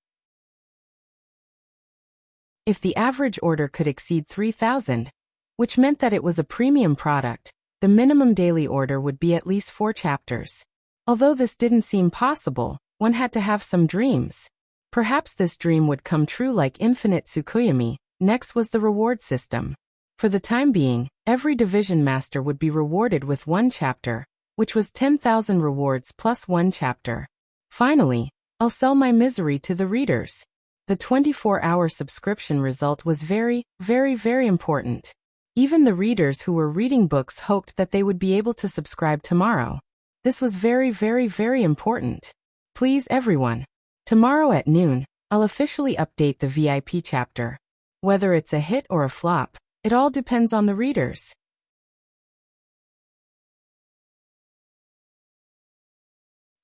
If the average order could exceed 3,000, which meant that it was a premium product, the minimum daily order would be at least 4 chapters. Although this didn't seem possible, one had to have some dreams. Perhaps this dream would come true like Infinite Tsukuyomi. Next was the reward system. For the time being, every division master would be rewarded with 1 chapter, which was 10,000 rewards plus 1 chapter. Finally, I'll sell my misery to the readers. The 24-hour subscription result was very, very, very important. Even the readers who were reading books hoped that they would be able to subscribe tomorrow. This was very, very, very important. Please everyone. Tomorrow at noon, I'll officially update the VIP chapter. Whether it's a hit or a flop, it all depends on the readers.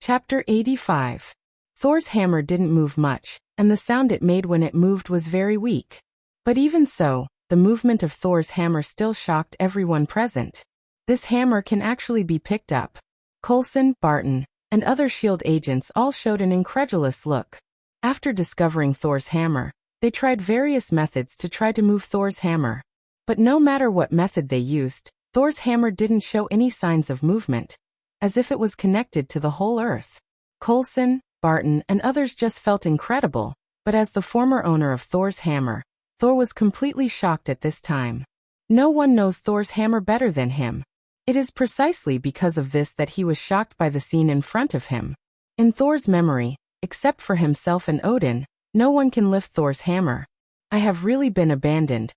Chapter 85. Thor's hammer didn't move much, and the sound it made when it moved was very weak. But even so, the movement of Thor's hammer still shocked everyone present. This hammer can actually be picked up. Coulson, Barton, and other S.H.I.E.L.D. agents all showed an incredulous look. After discovering Thor's hammer, they tried various methods to try to move Thor's hammer. But no matter what method they used, Thor's hammer didn't show any signs of movement, as if it was connected to the whole earth. Coulson, Barton, and others just felt incredible, but as the former owner of Thor's hammer, Thor was completely shocked at this time. No one knows Thor's hammer better than him. It is precisely because of this that he was shocked by the scene in front of him. In Thor's memory, except for himself and Odin, no one can lift Thor's hammer. I have really been abandoned.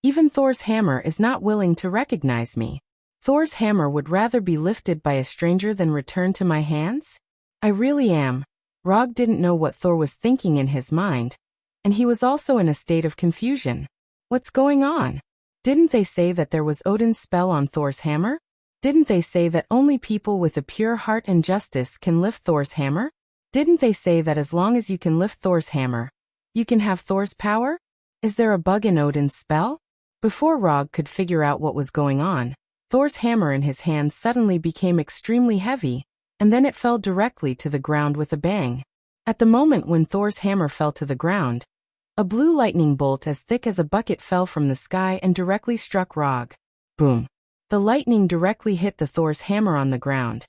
Even Thor's hammer is not willing to recognize me. Thor's hammer would rather be lifted by a stranger than returned to my hands? I really am. Rog didn't know what Thor was thinking in his mind, and he was also in a state of confusion. What's going on? Didn't they say that there was Odin's spell on Thor's hammer? Didn't they say that only people with a pure heart and justice can lift Thor's hammer? Didn't they say that as long as you can lift Thor's hammer, you can have Thor's power? Is there a bug in Odin's spell? Before Rog could figure out what was going on, Thor's hammer in his hand suddenly became extremely heavy, and then it fell directly to the ground with a bang. At the moment when Thor's hammer fell to the ground, a blue lightning bolt as thick as a bucket fell from the sky and directly struck Rog. Boom. The lightning directly hit the Thor's hammer on the ground,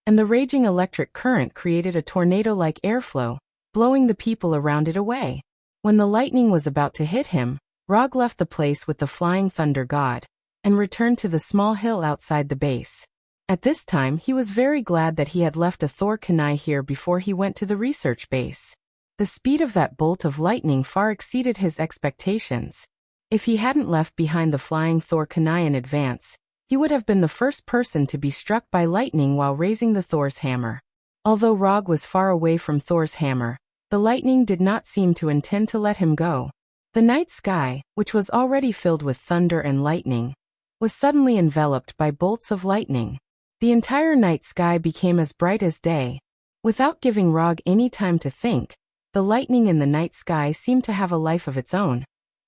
and the raging electric current created a tornado-like airflow, blowing the people around it away. When the lightning was about to hit him, Rog left the place with the flying thunder god, and returned to the small hill outside the base. At this time he was very glad that he had left a Thor kunai here before he went to the research base. The speed of that bolt of lightning far exceeded his expectations. If he hadn't left behind the flying Thor kunai in advance, he would have been the first person to be struck by lightning while raising the Thor's hammer. Although Rog was far away from Thor's hammer, the lightning did not seem to intend to let him go. The night sky, which was already filled with thunder and lightning, was suddenly enveloped by bolts of lightning. The entire night sky became as bright as day. Without giving Rog any time to think, the lightning in the night sky seemed to have a life of its own,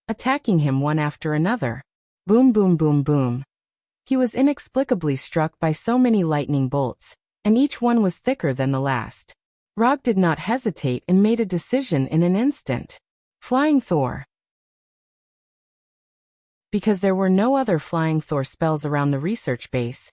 attacking him one after another. Boom, boom, boom, boom. He was inexplicably struck by so many lightning bolts, and each one was thicker than the last. Rog did not hesitate and made a decision in an instant. Flying Thor. Because there were no other flying Thor spells around the research base,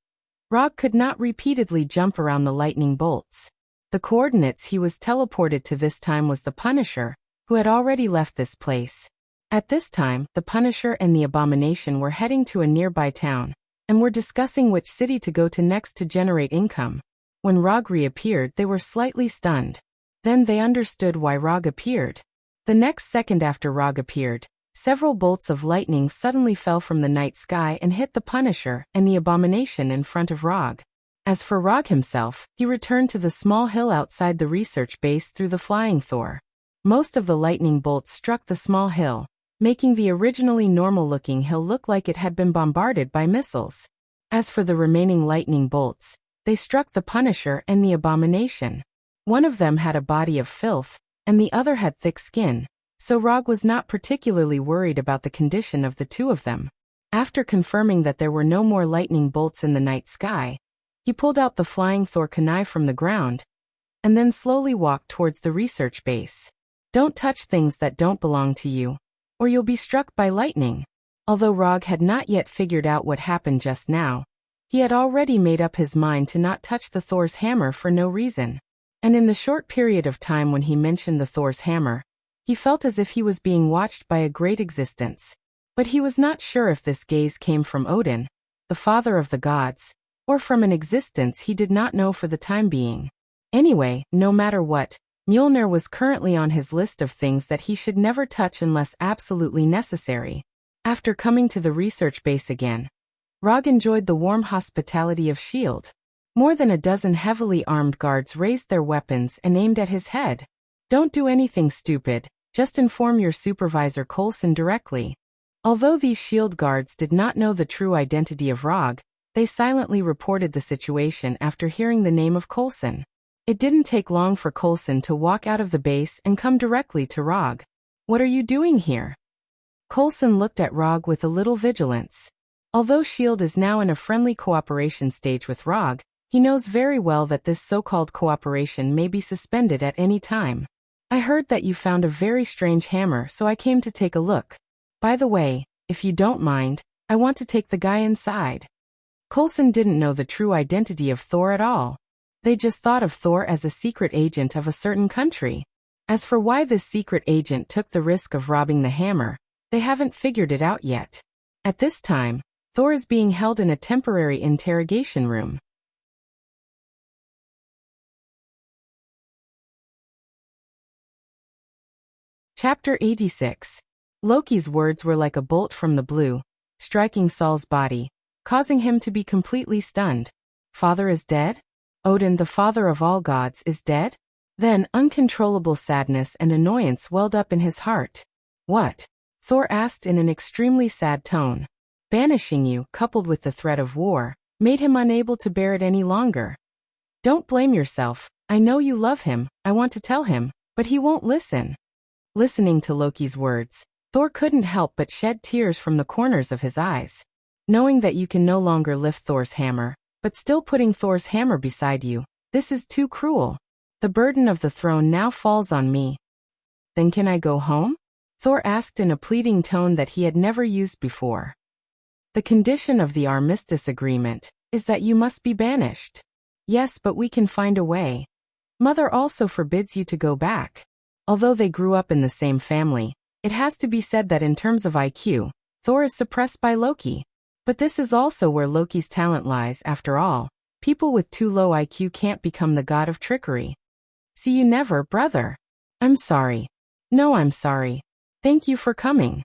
Rog could not repeatedly jump around the lightning bolts. The coordinates he was teleported to this time was the Punisher, who had already left this place. At this time, the Punisher and the Abomination were heading to a nearby town, and were discussing which city to go to next to generate income. When Rog reappeared, they were slightly stunned. Then they understood why Rog appeared. The next second after Rog appeared, several bolts of lightning suddenly fell from the night sky and hit the Punisher and the Abomination in front of Rog. As for Rog himself, he returned to the small hill outside the research base through the flying Thor. Most of the lightning bolts struck the small hill, making the originally normal-looking hill look like it had been bombarded by missiles. As for the remaining lightning bolts, they struck the Punisher and the Abomination. One of them had a body of filth, and the other had thick skin, so Rog was not particularly worried about the condition of the two of them. After confirming that there were no more lightning bolts in the night sky, he pulled out the flying Thor kunai from the ground, and then slowly walked towards the research base. Don't touch things that don't belong to you, or you'll be struck by lightning. Although Rog had not yet figured out what happened just now, he had already made up his mind to not touch the Thor's hammer for no reason. And in the short period of time when he mentioned the Thor's hammer, he felt as if he was being watched by a great existence. But he was not sure if this gaze came from Odin, the father of the gods, or from an existence he did not know for the time being. Anyway, no matter what, Mjolnir was currently on his list of things that he should never touch unless absolutely necessary. After coming to the research base again, Rog enjoyed the warm hospitality of S.H.I.E.L.D. More than a dozen heavily armed guards raised their weapons and aimed at his head. Don't do anything stupid, just inform your supervisor Coulson directly. Although these S.H.I.E.L.D. guards did not know the true identity of Rog, they silently reported the situation after hearing the name of Coulson. It didn't take long for Coulson to walk out of the base and come directly to Rog. What are you doing here? Coulson looked at Rog with a little vigilance. Although S.H.I.E.L.D. is now in a friendly cooperation stage with Rog, he knows very well that this so-called cooperation may be suspended at any time. I heard that you found a very strange hammer, so I came to take a look. By the way, if you don't mind, I want to take the guy inside. Coulson didn't know the true identity of Thor at all. They just thought of Thor as a secret agent of a certain country. As for why this secret agent took the risk of robbing the hammer, they haven't figured it out yet. At this time, Thor is being held in a temporary interrogation room. Chapter 86. Loki's words were like a bolt from the blue, striking Saul's body, causing him to be completely stunned. Father is dead? Odin, the father of all gods, is dead? Then uncontrollable sadness and annoyance welled up in his heart. What? Thor asked in an extremely sad tone. Banishing you, coupled with the threat of war, made him unable to bear it any longer. Don't blame yourself. I know you love him, I want to tell him, but he won't listen. Listening to Loki's words, Thor couldn't help but shed tears from the corners of his eyes. Knowing that you can no longer lift Thor's hammer, but still putting Thor's hammer beside you, this is too cruel. The burden of the throne now falls on me. Then can I go home? Thor asked in a pleading tone that he had never used before. The condition of the armistice agreement is that you must be banished. Yes, but we can find a way. Mother also forbids you to go back. Although they grew up in the same family, it has to be said that in terms of IQ, Thor is suppressed by Loki. But this is also where Loki's talent lies after all. People with too low IQ can't become the god of trickery. See you never, brother. I'm sorry. No, I'm sorry. Thank you for coming.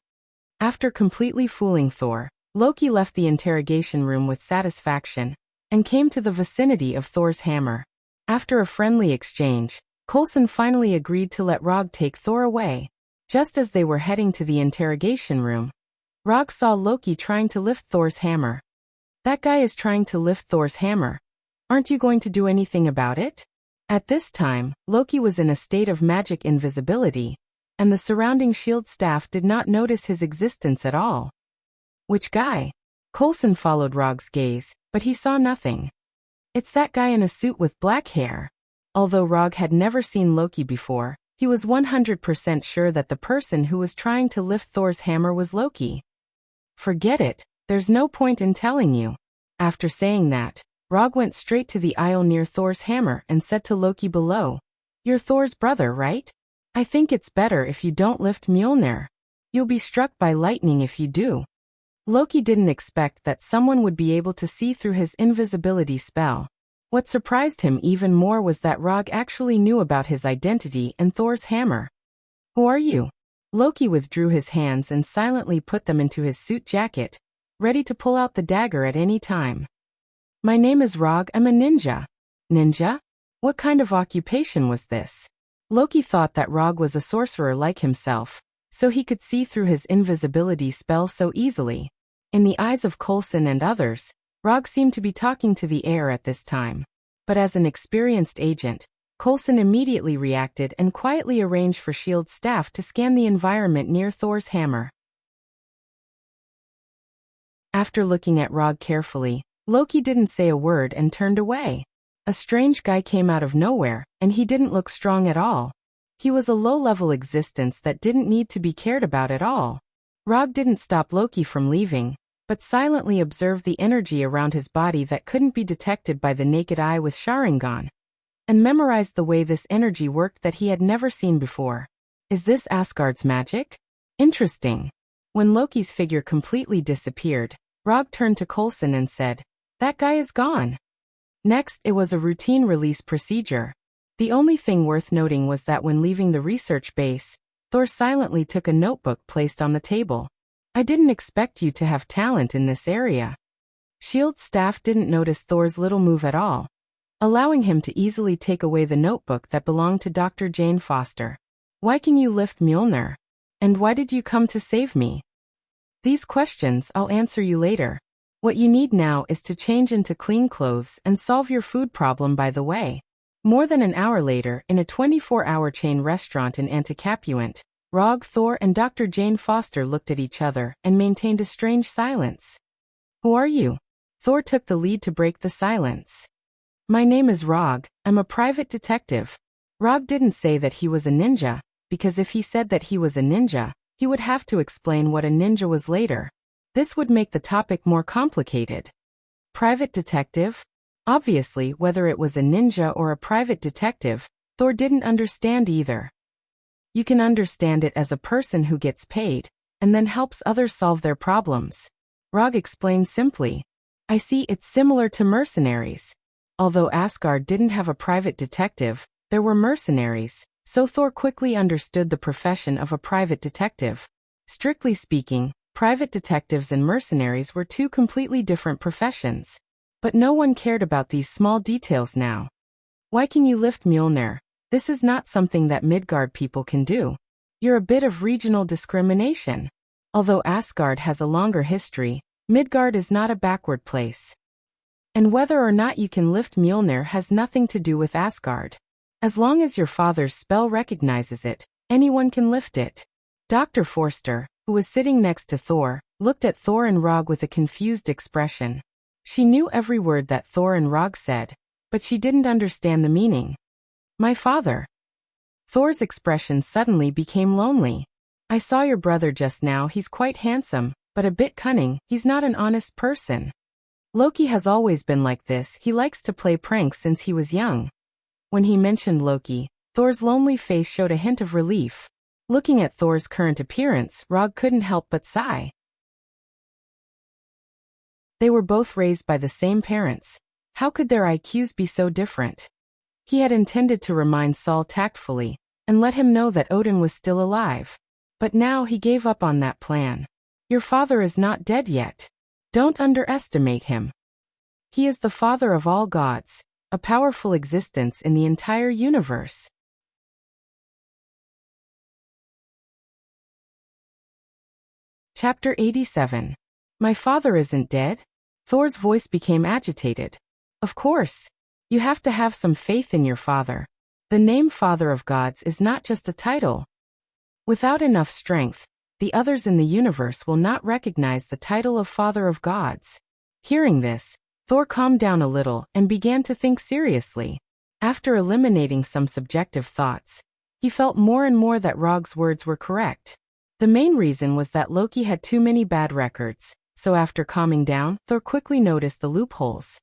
After completely fooling Thor, Loki left the interrogation room with satisfaction and came to the vicinity of Thor's hammer. After a friendly exchange, Coulson finally agreed to let Rog take Thor away. Just as they were heading to the interrogation room, Rog saw Loki trying to lift Thor's hammer. That guy is trying to lift Thor's hammer. Aren't you going to do anything about it? At this time, Loki was in a state of magic invisibility, and the surrounding shield staff did not notice his existence at all. Which guy? Coulson followed Rog's gaze, but he saw nothing. It's that guy in a suit with black hair. Although Rog had never seen Loki before, he was 100% sure that the person who was trying to lift Thor's hammer was Loki. Forget it, there's no point in telling you. After saying that, Rog went straight to the aisle near Thor's hammer and said to Loki below, You're Thor's brother, right? I think it's better if you don't lift Mjolnir. You'll be struck by lightning if you do. Loki didn't expect that someone would be able to see through his invisibility spell. What surprised him even more was that Rog actually knew about his identity and Thor's hammer. Who are you? Loki withdrew his hands and silently put them into his suit jacket, ready to pull out the dagger at any time. My name is Rog, I'm a ninja. Ninja? What kind of occupation was this? Loki thought that Rog was a sorcerer like himself, so he could see through his invisibility spell so easily. In the eyes of Coulson and others, Rog seemed to be talking to the air at this time. But as an experienced agent, Coulson immediately reacted and quietly arranged for S.H.I.E.L.D. staff to scan the environment near Thor's hammer. After looking at Rog carefully, Loki didn't say a word and turned away. A strange guy came out of nowhere, and he didn't look strong at all. He was a low-level existence that didn't need to be cared about at all. Rog didn't stop Loki from leaving, but silently observed the energy around his body that couldn't be detected by the naked eye with Sharingan, and memorized the way this energy worked that he had never seen before. Is this Asgard's magic? Interesting. When Loki's figure completely disappeared, Rog turned to Coulson and said, That guy is gone. Next, it was a routine release procedure. The only thing worth noting was that when leaving the research base, Thor silently took a notebook placed on the table. I didn't expect you to have talent in this area. S.H.I.E.L.D. staff didn't notice Thor's little move at all, allowing him to easily take away the notebook that belonged to Dr. Jane Foster. Why can you lift Mjolnir? And why did you come to save me? These questions I'll answer you later. What you need now is to change into clean clothes and solve your food problem by the way. More than an hour later, in a 24-hour chain restaurant in Anticapuant, Rog, Thor, and Dr. Jane Foster looked at each other and maintained a strange silence. Who are you? Thor took the lead to break the silence. My name is Rog, I'm a private detective. Rog didn't say that he was a ninja, because if he said that he was a ninja, he would have to explain what a ninja was later. This would make the topic more complicated. Private detective? Obviously, whether it was a ninja or a private detective, Thor didn't understand either. You can understand it as a person who gets paid, and then helps others solve their problems. Rog explained simply. I see, it's similar to mercenaries. Although Asgard didn't have a private detective, there were mercenaries, so Thor quickly understood the profession of a private detective. Strictly speaking, private detectives and mercenaries were two completely different professions. But no one cared about these small details now. Why can you lift Mjolnir? This is not something that Midgard people can do. You're a bit of regional discrimination. Although Asgard has a longer history, Midgard is not a backward place. And whether or not you can lift Mjolnir has nothing to do with Asgard. As long as your father's spell recognizes it, anyone can lift it. Dr. Forster, who was sitting next to Thor, looked at Thor and Rog with a confused expression. She knew every word that Thor and Rog said, but she didn't understand the meaning. My father. Thor's expression suddenly became lonely. I saw your brother just now, he's quite handsome, but a bit cunning, he's not an honest person. Loki has always been like this, he likes to play pranks since he was young. When he mentioned Loki, Thor's lonely face showed a hint of relief. Looking at Thor's current appearance, Rog couldn't help but sigh. They were both raised by the same parents. How could their IQs be so different? He had intended to remind Saul tactfully, and let him know that Odin was still alive. But now he gave up on that plan. Your father is not dead yet. Don't underestimate him. He is the father of all gods, a powerful existence in the entire universe. Chapter 87. My father isn't dead? Thor's voice became agitated. Of course. You have to have some faith in your father. The name Father of Gods is not just a title. Without enough strength, the others in the universe will not recognize the title of Father of Gods. Hearing this, Thor calmed down a little and began to think seriously. After eliminating some subjective thoughts, he felt more and more that Rog's words were correct. The main reason was that Loki had too many bad records, so after calming down, Thor quickly noticed the loopholes.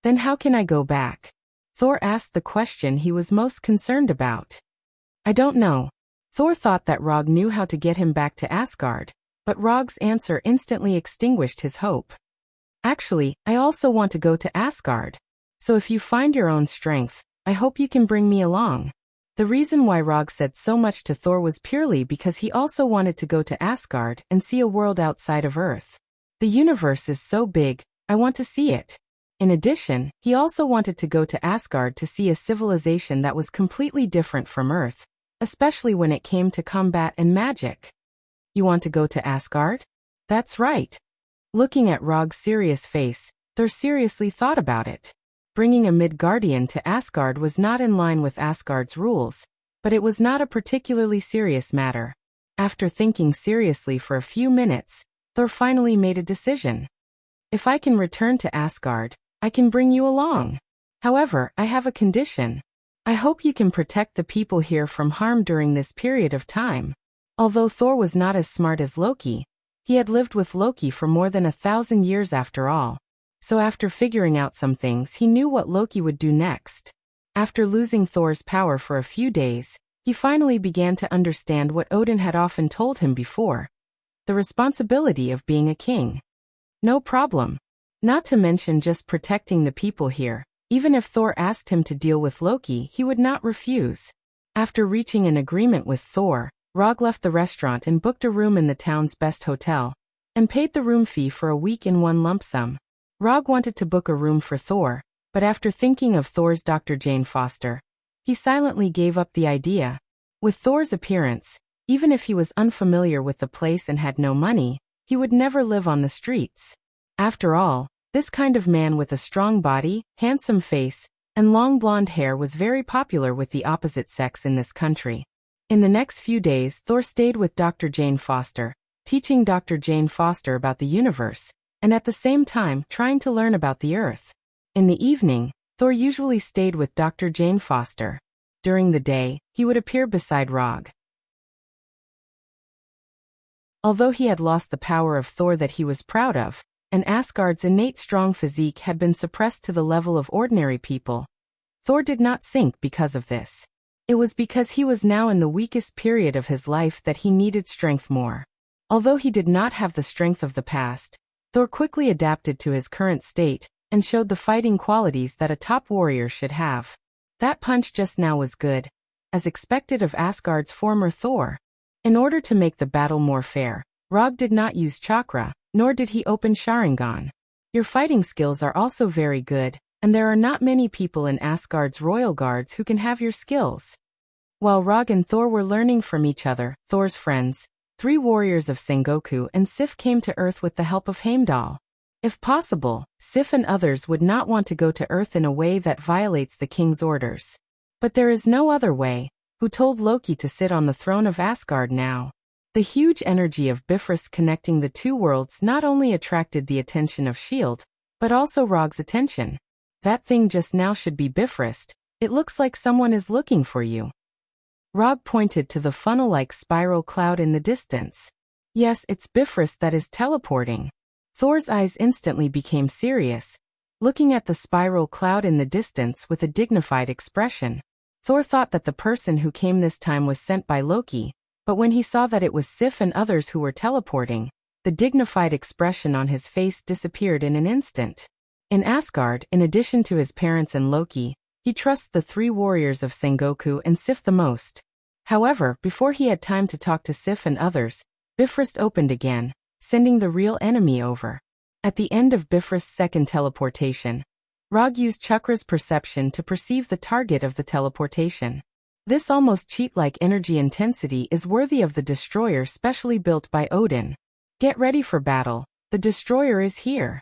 Then how can I go back? Thor asked the question he was most concerned about. I don't know. Thor thought that Rog knew how to get him back to Asgard, but Rog's answer instantly extinguished his hope. Actually, I also want to go to Asgard. So if you find your own strength, I hope you can bring me along. The reason why Rog said so much to Thor was purely because he also wanted to go to Asgard and see a world outside of Earth. The universe is so big, I want to see it. In addition, he also wanted to go to Asgard to see a civilization that was completely different from Earth, especially when it came to combat and magic. You want to go to Asgard? That's right. Looking at Rog's serious face, Thor seriously thought about it. Bringing a Midgardian to Asgard was not in line with Asgard's rules, but it was not a particularly serious matter. After thinking seriously for a few minutes, Thor finally made a decision. If I can return to Asgard, I can bring you along. However, I have a condition. I hope you can protect the people here from harm during this period of time. Although Thor was not as smart as Loki, he had lived with Loki for more than 1,000 years after all. So after figuring out some things, he knew what Loki would do next. After losing Thor's power for a few days, he finally began to understand what Odin had often told him before. The responsibility of being a king. No problem. Not to mention just protecting the people here. Even if Thor asked him to deal with Loki, he would not refuse. After reaching an agreement with Thor, Rog left the restaurant and booked a room in the town's best hotel, and paid the room fee for a week in one lump sum. Rog wanted to book a room for Thor, but after thinking of Thor's Dr. Jane Foster, he silently gave up the idea. With Thor's appearance, even if he was unfamiliar with the place and had no money, he would never live on the streets. After all, this kind of man with a strong body, handsome face, and long blonde hair was very popular with the opposite sex in this country. In the next few days, Thor stayed with Dr. Jane Foster, teaching Dr. Jane Foster about the universe, and at the same time trying to learn about the Earth. In the evening, Thor usually stayed with Dr. Jane Foster. During the day, he would appear beside Rog. Although he had lost the power of Thor that he was proud of, and Asgard's innate strong physique had been suppressed to the level of ordinary people. Thor did not sink because of this. It was because he was now in the weakest period of his life that he needed strength more. Although he did not have the strength of the past, Thor quickly adapted to his current state and showed the fighting qualities that a top warrior should have. That punch just now was good, as expected of Asgard's former Thor. In order to make the battle more fair, Rog did not use chakra, nor did he open Sharingan. Your fighting skills are also very good, and there are not many people in Asgard's royal guards who can have your skills. While Rog and Thor were learning from each other, Thor's friends, 3 warriors of Sengoku and Sif came to Earth with the help of Heimdall. If possible, Sif and others would not want to go to Earth in a way that violates the king's orders. But there is no other way, who told Loki to sit on the throne of Asgard now. The huge energy of Bifrost connecting the 2 worlds not only attracted the attention of S.H.I.E.L.D., but also Rog's attention. That thing just now should be Bifrost. It looks like someone is looking for you. Rog pointed to the funnel-like spiral cloud in the distance. Yes, it's Bifrost that is teleporting. Thor's eyes instantly became serious, looking at the spiral cloud in the distance with a dignified expression. Thor thought that the person who came this time was sent by Loki, but when he saw that it was Sif and others who were teleporting, the dignified expression on his face disappeared in an instant. In Asgard, in addition to his parents and Loki, he trusts the 3 warriors of Sengoku and Sif the most. However, before he had time to talk to Sif and others, Bifrost opened again, sending the real enemy over. At the end of Bifrost's second teleportation, Rog used Chakra's perception to perceive the target of the teleportation. This almost cheat-like energy intensity is worthy of the destroyer specially built by Odin. Get ready for battle, the destroyer is here.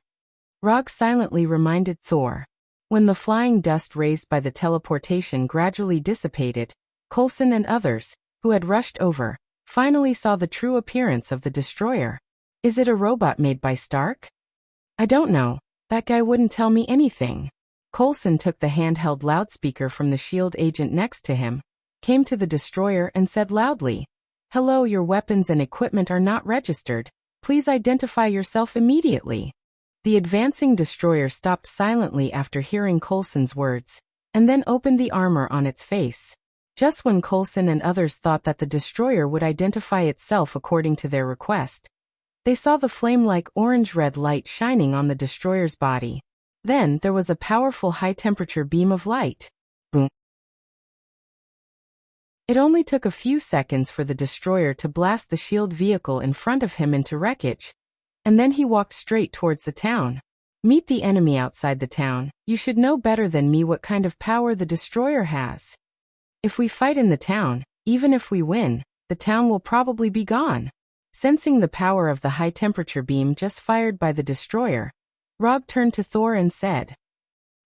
Rog silently reminded Thor. When the flying dust raised by the teleportation gradually dissipated, Coulson and others, who had rushed over, finally saw the true appearance of the destroyer. Is it a robot made by Stark? I don't know, that guy wouldn't tell me anything. Coulson took the handheld loudspeaker from the S.H.I.E.L.D. agent next to him, came to the destroyer and said loudly, "Hello, your weapons and equipment are not registered. Please identify yourself immediately." The advancing destroyer stopped silently after hearing Coulson's words, and then opened the armor on its face. Just when Coulson and others thought that the destroyer would identify itself according to their request, they saw the flame-like orange-red light shining on the destroyer's body. Then there was a powerful high-temperature beam of light. Boom. It only took a few seconds for the destroyer to blast the S.H.I.E.L.D. vehicle in front of him into wreckage, and then he walked straight towards the town. Meet the enemy outside the town. You should know better than me what kind of power the destroyer has. If we fight in the town, even if we win, the town will probably be gone. Sensing the power of the high-temperature beam just fired by the destroyer, Rog turned to Thor and said,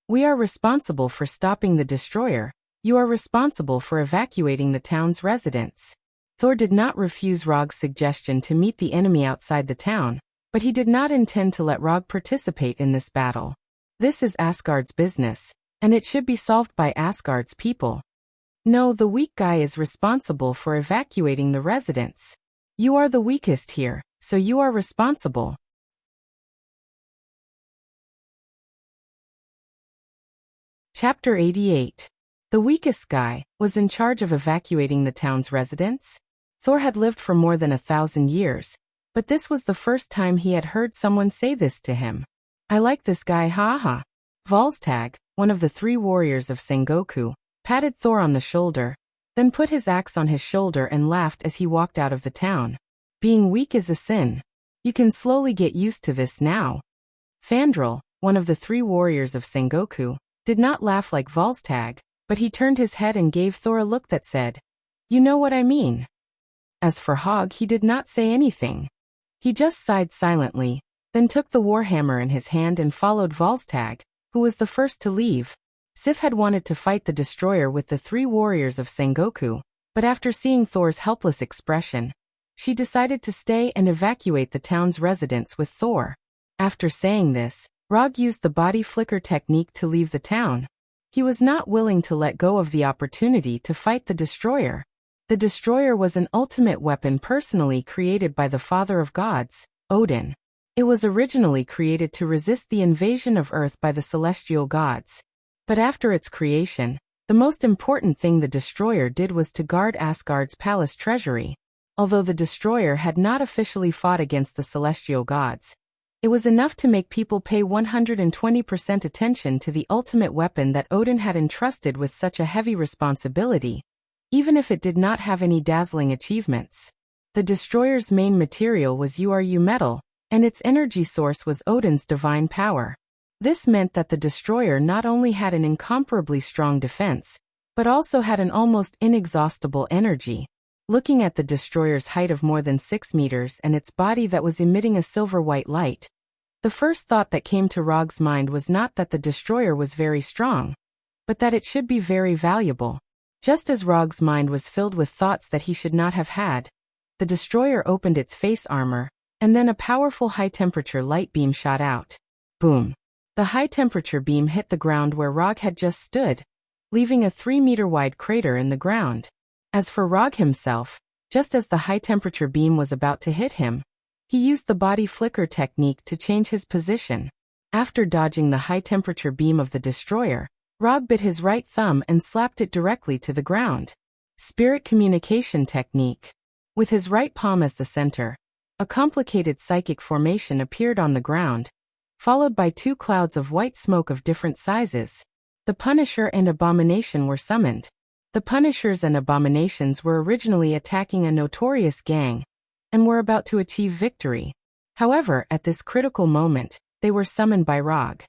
"We are responsible for stopping the destroyer. You are responsible for evacuating the town's residents." Thor did not refuse Rog's suggestion to meet the enemy outside the town, but he did not intend to let Rog participate in this battle. This is Asgard's business, and it should be solved by Asgard's people. No, the weak guy is responsible for evacuating the residents. You are the weakest here, so you are responsible. Chapter 88. The weakest guy was in charge of evacuating the town's residents. Thor had lived for more than 1,000 years, but this was the first time he had heard someone say this to him. I like this guy, haha. Volstagg, one of the 3 warriors of Sengoku, patted Thor on the shoulder, then put his axe on his shoulder and laughed as he walked out of the town. Being weak is a sin. You can slowly get used to this now. Fandral, one of the 3 warriors of Sengoku, did not laugh like Volstagg, but he turned his head and gave Thor a look that said, "You know what I mean." As for Hogg, he did not say anything. He just sighed silently, then took the warhammer in his hand and followed Volstagg, who was the first to leave. Sif had wanted to fight the destroyer with the 3 warriors of Sengoku, but after seeing Thor's helpless expression, she decided to stay and evacuate the town's residents with Thor. After saying this, Rog used the body flicker technique to leave the town. He was not willing to let go of the opportunity to fight the destroyer. The destroyer was an ultimate weapon personally created by the Father of Gods, Odin. It was originally created to resist the invasion of Earth by the celestial gods. But after its creation, the most important thing the destroyer did was to guard Asgard's palace treasury. Although the destroyer had not officially fought against the celestial gods, it was enough to make people pay 120% attention to the ultimate weapon that Odin had entrusted with such a heavy responsibility, even if it did not have any dazzling achievements. The destroyer's main material was URU metal, and its energy source was Odin's divine power. This meant that the destroyer not only had an incomparably strong defense, but also had an almost inexhaustible energy. Looking at the destroyer's height of more than 6 meters and its body that was emitting a silver-white light, the first thought that came to Rog's mind was not that the destroyer was very strong, but that it should be very valuable. Just as Rog's mind was filled with thoughts that he should not have had, the destroyer opened its face armor, and then a powerful high-temperature light beam shot out. Boom! The high-temperature beam hit the ground where Rog had just stood, leaving a 3-meter-wide crater in the ground. As for Rog himself, just as the high-temperature beam was about to hit him, he used the body flicker technique to change his position. After dodging the high-temperature beam of the destroyer, Rog bit his right thumb and slapped it directly to the ground. Spirit communication technique. With his right palm as the center, a complicated psychic formation appeared on the ground, followed by 2 clouds of white smoke of different sizes. The Punisher and Abomination were summoned. The Punishers and Abominations were originally attacking a notorious gang, and were about to achieve victory. However, at this critical moment, they were summoned by Rog.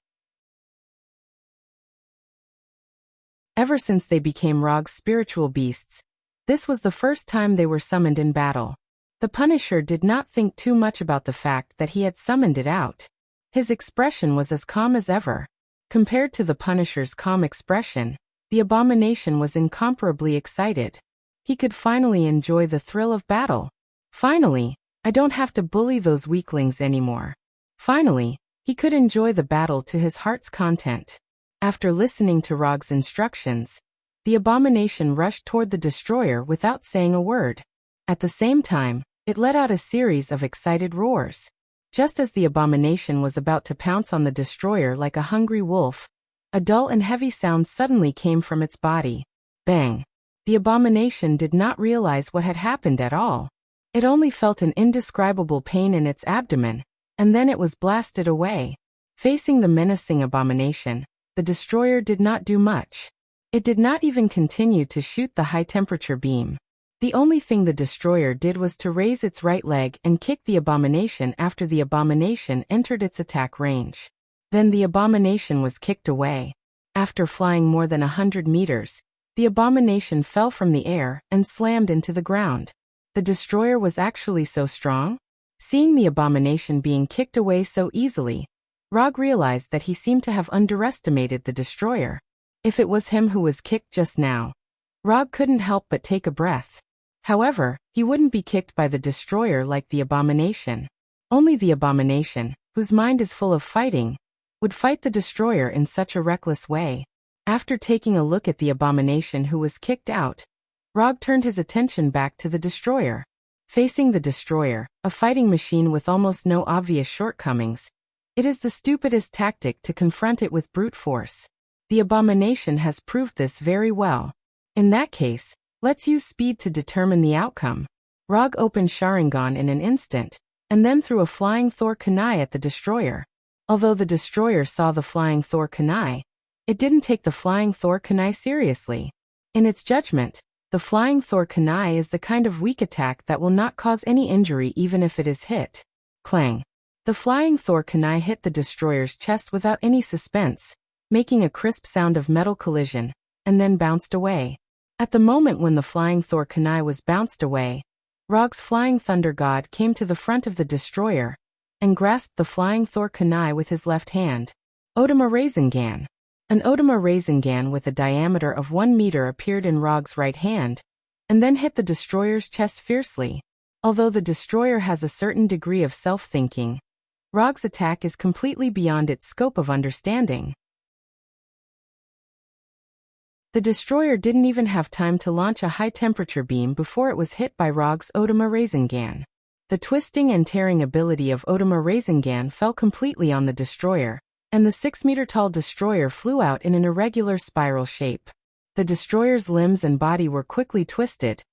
Ever since they became Rog's spiritual beasts, this was the first time they were summoned in battle. The Punisher did not think too much about the fact that he had summoned it out. His expression was as calm as ever. Compared to the Punisher's calm expression, the Abomination was incomparably excited. He could finally enjoy the thrill of battle. Finally, I don't have to bully those weaklings anymore. Finally, he could enjoy the battle to his heart's content. After listening to Rog's instructions, the Abomination rushed toward the destroyer without saying a word. At the same time, it let out a series of excited roars. Just as the Abomination was about to pounce on the destroyer like a hungry wolf, a dull and heavy sound suddenly came from its body. Bang! The Abomination did not realize what had happened at all. It only felt an indescribable pain in its abdomen, and then it was blasted away. Facing the menacing Abomination, the destroyer did not do much. It did not even continue to shoot the high-temperature beam. The only thing the destroyer did was to raise its right leg and kick the Abomination after the Abomination entered its attack range. Then the Abomination was kicked away. After flying more than 100 meters, the Abomination fell from the air and slammed into the ground. The destroyer was actually so strong? Seeing the Abomination being kicked away so easily, Rog realized that he seemed to have underestimated the destroyer. If it was him who was kicked just now, Rog couldn't help but take a breath. However, he wouldn't be kicked by the destroyer like the Abomination. Only the Abomination, whose mind is full of fighting, would fight the destroyer in such a reckless way. After taking a look at the Abomination who was kicked out, Rog turned his attention back to the destroyer. Facing the destroyer, a fighting machine with almost no obvious shortcomings, it is the stupidest tactic to confront it with brute force. The Abomination has proved this very well. In that case, let's use speed to determine the outcome. Rog opened Sharingan in an instant, and then threw a flying Thor kunai at the destroyer. Although the destroyer saw the flying Thor kunai, it didn't take the flying Thor kunai seriously. In its judgment, the flying Thor kunai is the kind of weak attack that will not cause any injury even if it is hit. Clang! The flying Thor kunai hit the destroyer's chest without any suspense, making a crisp sound of metal collision, and then bounced away. At the moment when the flying Thor kunai was bounced away, Rog's flying thunder god came to the front of the destroyer and grasped the flying Thor kunai with his left hand. Odama Rasengan. An Odama Rasengan with a diameter of 1 meter appeared in Rog's right hand, and then hit the destroyer's chest fiercely. Although the destroyer has a certain degree of self-thinking, Rog's attack is completely beyond its scope of understanding. The destroyer didn't even have time to launch a high-temperature beam before it was hit by Rog's Odama Rasengan. The twisting and tearing ability of Otama Rasengan fell completely on the destroyer, and the 6-meter-tall destroyer flew out in an irregular spiral shape. The destroyer's limbs and body were quickly twisted,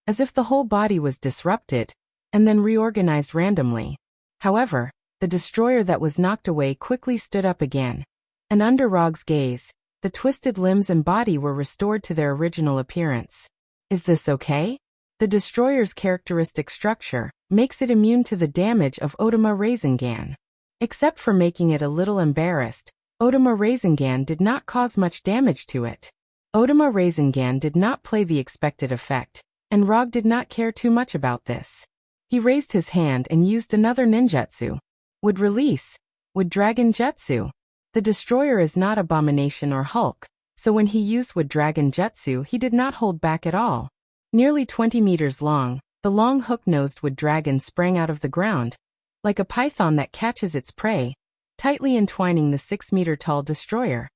as if the whole body was disrupted, and then reorganized randomly. However, the destroyer that was knocked away quickly stood up again, and under Rog's gaze, the twisted limbs and body were restored to their original appearance. Is this okay? The destroyer's characteristic structure makes it immune to the damage of Otama Rasengan. Except for making it a little embarrassed, Otama Rasengan did not cause much damage to it. Otama Rasengan did not play the expected effect, and Rog did not care too much about this. He raised his hand and used another ninjutsu. Would release. Would Dragon Jutsu. The destroyer is not Abomination or Hulk, so when he used Wood Dragon Jutsu he did not hold back at all. Nearly 20 meters long, the long hook-nosed Wood Dragon sprang out of the ground, like a python that catches its prey, tightly entwining the 6-meter-tall destroyer.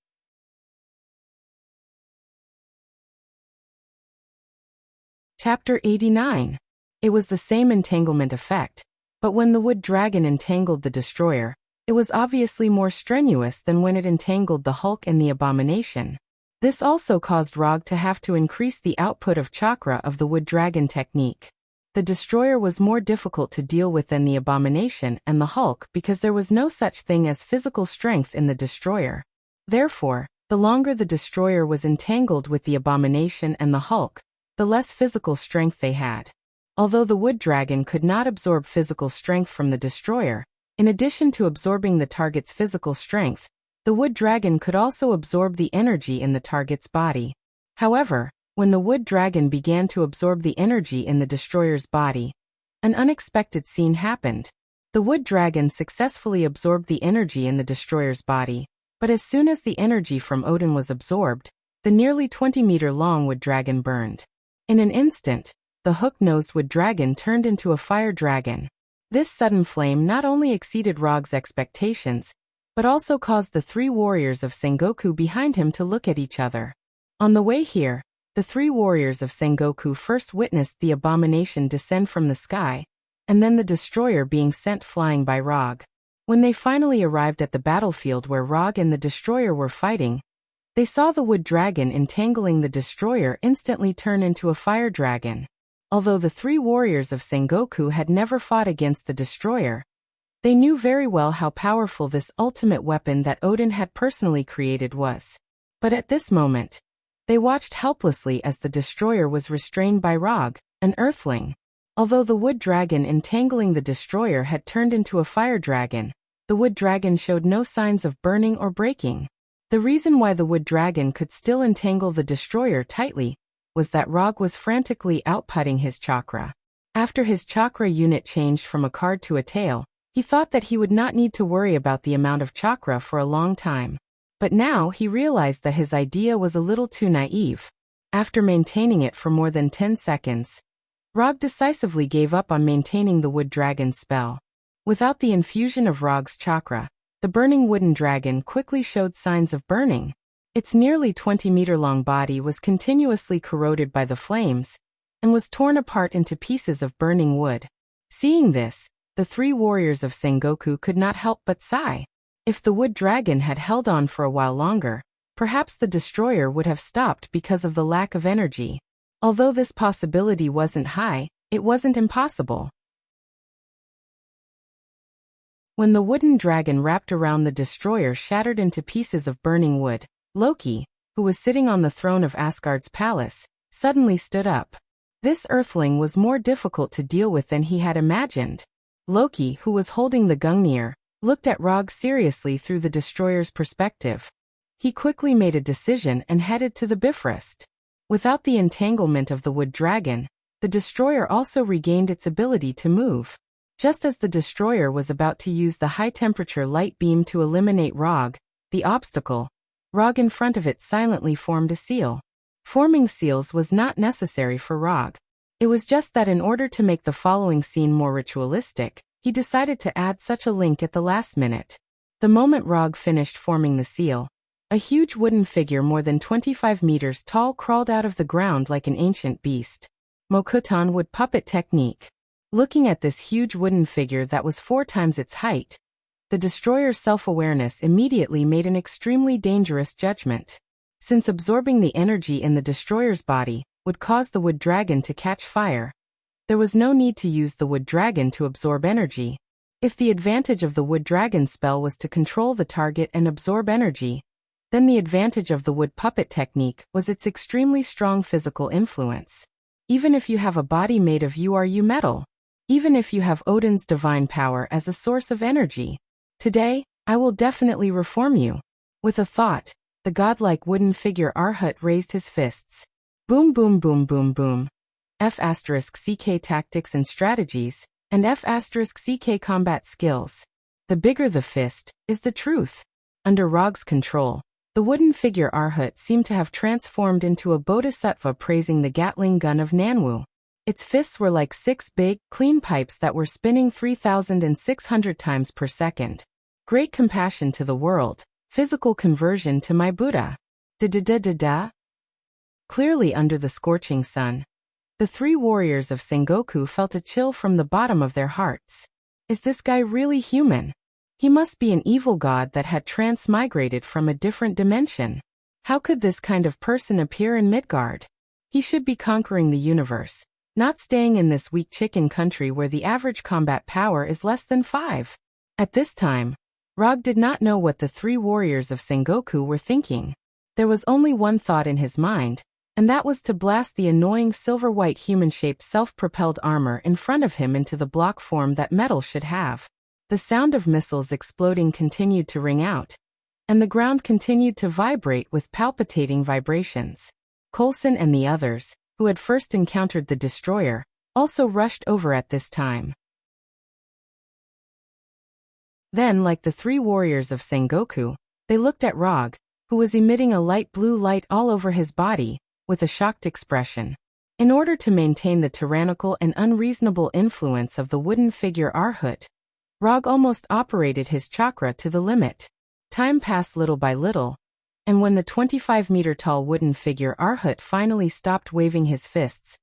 Chapter 89. It was the same entanglement effect, but when the Wood Dragon entangled the destroyer, it was obviously more strenuous than when it entangled the Hulk and the Abomination. This also caused Rog to have to increase the output of chakra of the Wood Dragon technique. The destroyer was more difficult to deal with than the Abomination and the Hulk because there was no such thing as physical strength in the destroyer. Therefore, the longer the destroyer was entangled with the Abomination and the Hulk, the less physical strength they had. Although the Wood Dragon could not absorb physical strength from the destroyer, in addition to absorbing the target's physical strength, the Wood Dragon could also absorb the energy in the target's body. However, when the Wood Dragon began to absorb the energy in the destroyer's body, an unexpected scene happened. The Wood Dragon successfully absorbed the energy in the destroyer's body, but as soon as the energy from Odin was absorbed, the nearly 20-meter-long Wood Dragon burned. In an instant, the hook-nosed Wood Dragon turned into a fire dragon. This sudden flame not only exceeded Rog's expectations, but also caused the 3 warriors of Sengoku behind him to look at each other. On the way here, the 3 warriors of Sengoku first witnessed the Abomination descend from the sky, and then the destroyer being sent flying by Rog. When they finally arrived at the battlefield where Rog and the destroyer were fighting, they saw the Wood Dragon entangling the destroyer instantly turn into a fire dragon. Although the 3 warriors of Sengoku had never fought against the destroyer, they knew very well how powerful this ultimate weapon that Odin had personally created was. But at this moment, they watched helplessly as the destroyer was restrained by Rog, an earthling. Although the Wood Dragon entangling the destroyer had turned into a fire dragon, the Wood Dragon showed no signs of burning or breaking. The reason why the Wood Dragon could still entangle the destroyer tightly was that Rog was frantically outputting his chakra. After his chakra unit changed from a card to a tail, he thought that he would not need to worry about the amount of chakra for a long time. But now he realized that his idea was a little too naive. After maintaining it for more than 10 seconds, Rog decisively gave up on maintaining the Wood Dragon's spell. Without the infusion of Rog's chakra, the burning wooden dragon quickly showed signs of burning. Its nearly 20-meter-long body was continuously corroded by the flames, and was torn apart into pieces of burning wood. Seeing this, the 3 warriors of Sengoku could not help but sigh. If the Wood Dragon had held on for a while longer, perhaps the destroyer would have stopped because of the lack of energy. Although this possibility wasn't high, it wasn't impossible. When the wooden dragon wrapped around the destroyer shattered into pieces of burning wood, Loki, who was sitting on the throne of Asgard's palace, suddenly stood up. This earthling was more difficult to deal with than he had imagined. Loki, who was holding the Gungnir, looked at Rog seriously through the destroyer's perspective. He quickly made a decision and headed to the Bifrost. Without the entanglement of the Wood Dragon, the destroyer also regained its ability to move. Just as the destroyer was about to use the high-temperature light beam to eliminate Rog, the obstacle, Rog in front of it silently formed a seal. Forming seals was not necessary for Rog. It was just that in order to make the following scene more ritualistic, he decided to add such a link at the last minute. The moment Rog finished forming the seal, a huge wooden figure more than 25 meters tall crawled out of the ground like an ancient beast. Mokutan wood puppet technique. Looking at this huge wooden figure that was 4 times its height, the destroyer's self-awareness immediately made an extremely dangerous judgment. Since absorbing the energy in the destroyer's body would cause the wood dragon to catch fire, there was no need to use the wood dragon to absorb energy. If the advantage of the wood dragon spell was to control the target and absorb energy, then the advantage of the wood puppet technique was its extremely strong physical influence. Even if you have a body made of URU metal, even if you have Odin's divine power as a source of energy, today, I will definitely reform you. With a thought, the godlike wooden figure Arhut raised his fists. Boom boom boom boom boom. F***CK tactics and strategies, and F***CK combat skills. The bigger the fist, is the truth. Under Rog's control, the wooden figure Arhut seemed to have transformed into a bodhisattva praising the Gatling gun of Nanwu. Its fists were like 6 big, clean pipes that were spinning 3,600 times per second. Great compassion to the world, physical conversion to my Buddha. Da-da-da-da-da. Clearly under the scorching sun, the 3 warriors of Sengoku felt a chill from the bottom of their hearts. Is this guy really human? He must be an evil god that had transmigrated from a different dimension. How could this kind of person appear in Midgard? He should be conquering the universe, not staying in this weak chicken country where the average combat power is less than 5. At this time, Rog did not know what the 3 warriors of Sengoku were thinking. There was only one thought in his mind, and that was to blast the annoying silver-white human-shaped self-propelled armor in front of him into the block form that metal should have. The sound of missiles exploding continued to ring out, and the ground continued to vibrate with palpitating vibrations. Coulson and the others, who had first encountered the destroyer, also rushed over at this time. Then, like the 3 warriors of Sengoku, they looked at Rog, who was emitting a light blue light all over his body, with a shocked expression. In order to maintain the tyrannical and unreasonable influence of the wooden figure Arhut, Rog almost operated his chakra to the limit. Time passed little by little, and when the 25-meter-tall wooden figure Arhut finally stopped waving his fists,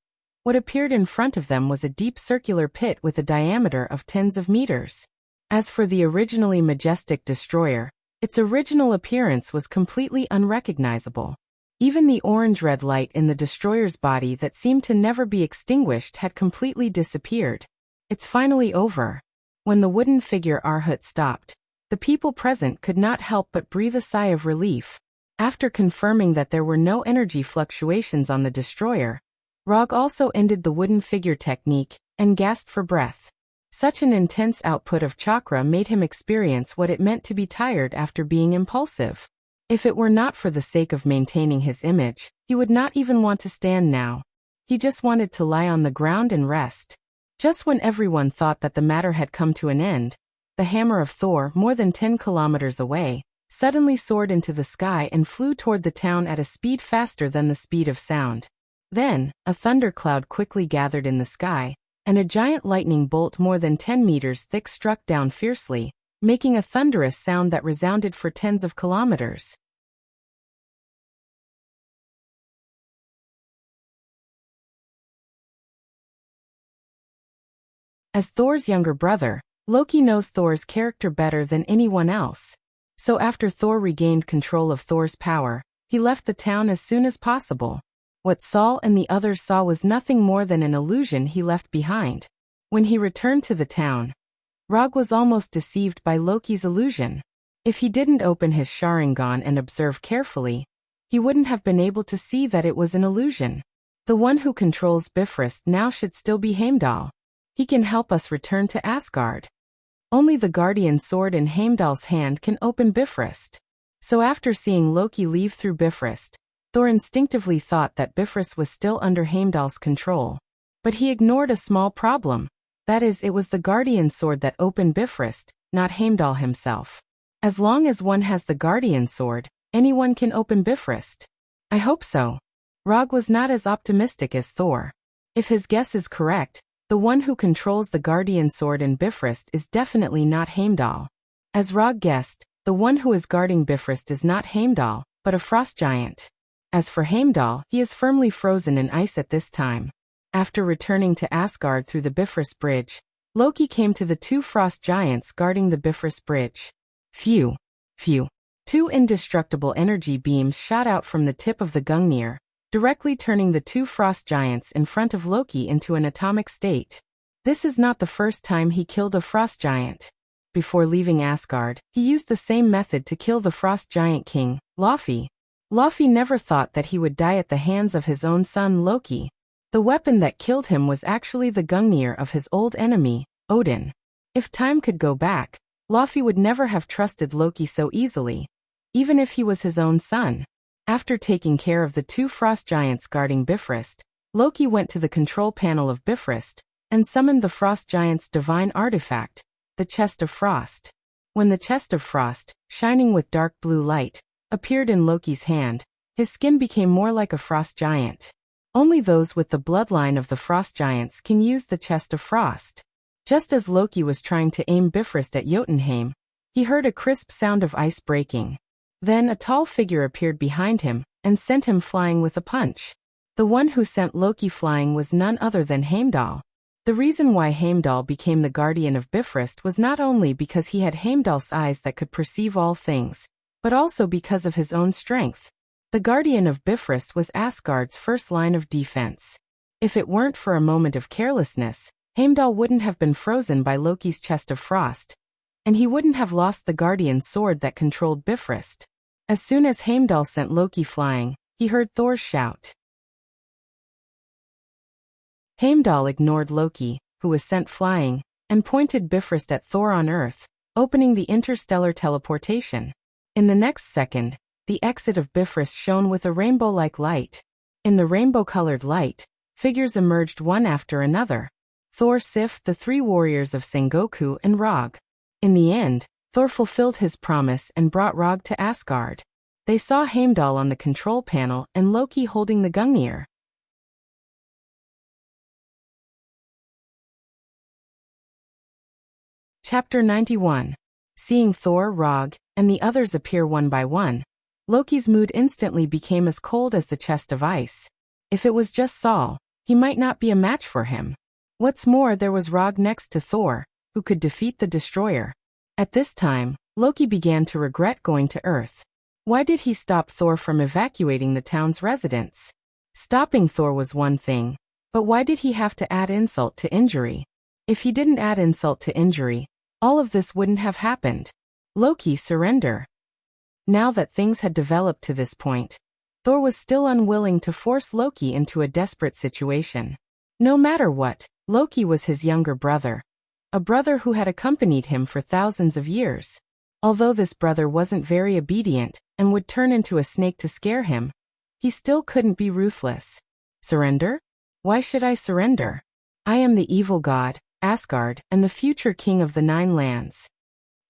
what appeared in front of them was a deep circular pit with a diameter of tens of meters. As for the originally majestic destroyer, its original appearance was completely unrecognizable. Even the orange-red light in the destroyer's body that seemed to never be extinguished had completely disappeared. It's finally over. When the wooden figure Arhut stopped, the people present could not help but breathe a sigh of relief. After confirming that there were no energy fluctuations on the destroyer, Rog also ended the wooden figure technique and gasped for breath. Such an intense output of chakra made him experience what it meant to be tired after being impulsive. If it were not for the sake of maintaining his image, he would not even want to stand now. He just wanted to lie on the ground and rest. Just when everyone thought that the matter had come to an end, the hammer of Thor, more than 10 kilometers away, suddenly soared into the sky and flew toward the town at a speed faster than the speed of sound. Then, a thundercloud quickly gathered in the sky, and a giant lightning bolt more than 10 meters thick struck down fiercely, making a thunderous sound that resounded for tens of kilometers. As Thor's younger brother, Loki knows Thor's character better than anyone else. So after Thor regained control of Thor's power, he left the town as soon as possible. What Saul and the others saw was nothing more than an illusion he left behind. When he returned to the town, Rog was almost deceived by Loki's illusion. If he didn't open his Sharingan and observe carefully, he wouldn't have been able to see that it was an illusion. The one who controls Bifrost now should still be Heimdall. He can help us return to Asgard. Only the Guardian Sword in Heimdall's hand can open Bifrost. So after seeing Loki leave through Bifrost, Thor instinctively thought that Bifrost was still under Heimdall's control. But he ignored a small problem. That is, it was the Guardian Sword that opened Bifrost, not Heimdall himself. As long as one has the Guardian Sword, anyone can open Bifrost. I hope so. Rog was not as optimistic as Thor. If his guess is correct, the one who controls the Guardian Sword in Bifrost is definitely not Heimdall. As Rog guessed, the one who is guarding Bifrost is not Heimdall, but a frost giant. As for Heimdall, he is firmly frozen in ice at this time. After returning to Asgard through the Bifrost Bridge, Loki came to the two frost giants guarding the Bifrost Bridge. Phew. Phew. Two indestructible energy beams shot out from the tip of the Gungnir, directly turning the two frost giants in front of Loki into an atomic state. This is not the first time he killed a frost giant. Before leaving Asgard, he used the same method to kill the frost giant king, Laufey. Laufey never thought that he would die at the hands of his own son Loki. The weapon that killed him was actually the Gungnir of his old enemy, Odin. If time could go back, Laufey would never have trusted Loki so easily, even if he was his own son. After taking care of the two frost giants guarding Bifrost, Loki went to the control panel of Bifrost and summoned the frost giant's divine artifact, the Chest of Frost. When the Chest of Frost, shining with dark blue light, appeared in Loki's hand, his skin became more like a frost giant. Only those with the bloodline of the frost giants can use the Chest of Frost. Just as Loki was trying to aim Bifrost at Jotunheim, he heard a crisp sound of ice breaking. Then a tall figure appeared behind him and sent him flying with a punch. The one who sent Loki flying was none other than Heimdall. The reason why Heimdall became the guardian of Bifrost was not only because he had Heimdall's eyes that could perceive all things, but also because of his own strength. The guardian of Bifrost was Asgard's first line of defense. If it weren't for a moment of carelessness, Heimdall wouldn't have been frozen by Loki's Chest of Frost, and he wouldn't have lost the guardian's sword that controlled Bifrost. As soon as Heimdall sent Loki flying, he heard Thor shout. Heimdall ignored Loki, who was sent flying, and pointed Bifrost at Thor on Earth, opening the interstellar teleportation. In the next second, the exit of Bifrost shone with a rainbow-like light. In the rainbow-colored light, figures emerged one after another. Thor, Sif, the three warriors of Sengoku, and Rog. In the end, Thor fulfilled his promise and brought Rog to Asgard. They saw Heimdall on the control panel and Loki holding the Gungnir. Chapter 91. Seeing Thor, Rog, and the others appear one by one, Loki's mood instantly became as cold as the chest of ice. If it was just Saul, he might not be a match for him. What's more, there was Rog next to Thor, who could defeat the destroyer. At this time, Loki began to regret going to Earth. Why did he stop Thor from evacuating the town's residents? Stopping Thor was one thing, but why did he have to add insult to injury? If he didn't add insult to injury, all of this wouldn't have happened. Loki, surrender. Now that things had developed to this point, Thor was still unwilling to force Loki into a desperate situation. No matter what, Loki was his younger brother, a brother who had accompanied him for thousands of years. Although this brother wasn't very obedient and would turn into a snake to scare him, he still couldn't be ruthless. Surrender? Why should I surrender? I am the evil god, Asgard, and the future king of the Nine Lands.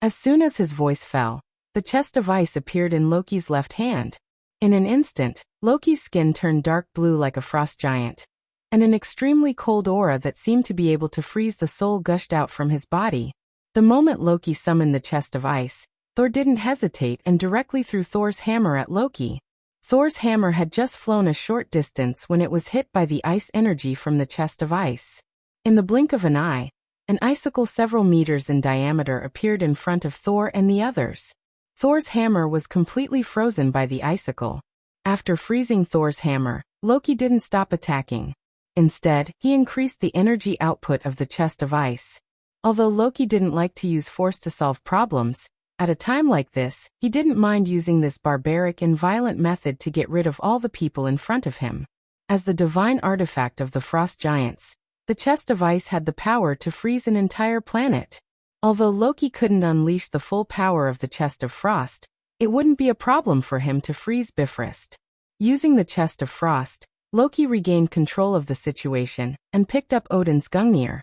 As soon as his voice fell, the chest of ice appeared in Loki's left hand. In an instant, Loki's skin turned dark blue like a frost giant, and an extremely cold aura that seemed to be able to freeze the soul gushed out from his body. The moment Loki summoned the chest of ice, Thor didn't hesitate and directly threw Thor's hammer at Loki. Thor's hammer had just flown a short distance when it was hit by the ice energy from the chest of ice. In the blink of an eye, an icicle several meters in diameter appeared in front of Thor and the others. Thor's hammer was completely frozen by the icicle. After freezing Thor's hammer, Loki didn't stop attacking. Instead, he increased the energy output of the chest of ice. Although Loki didn't like to use force to solve problems, at a time like this, he didn't mind using this barbaric and violent method to get rid of all the people in front of him. As the divine artifact of the frost giants, the chest of ice had the power to freeze an entire planet. Although Loki couldn't unleash the full power of the chest of frost, it wouldn't be a problem for him to freeze Bifrost. Using the chest of frost, Loki regained control of the situation and picked up Odin's Gungnir.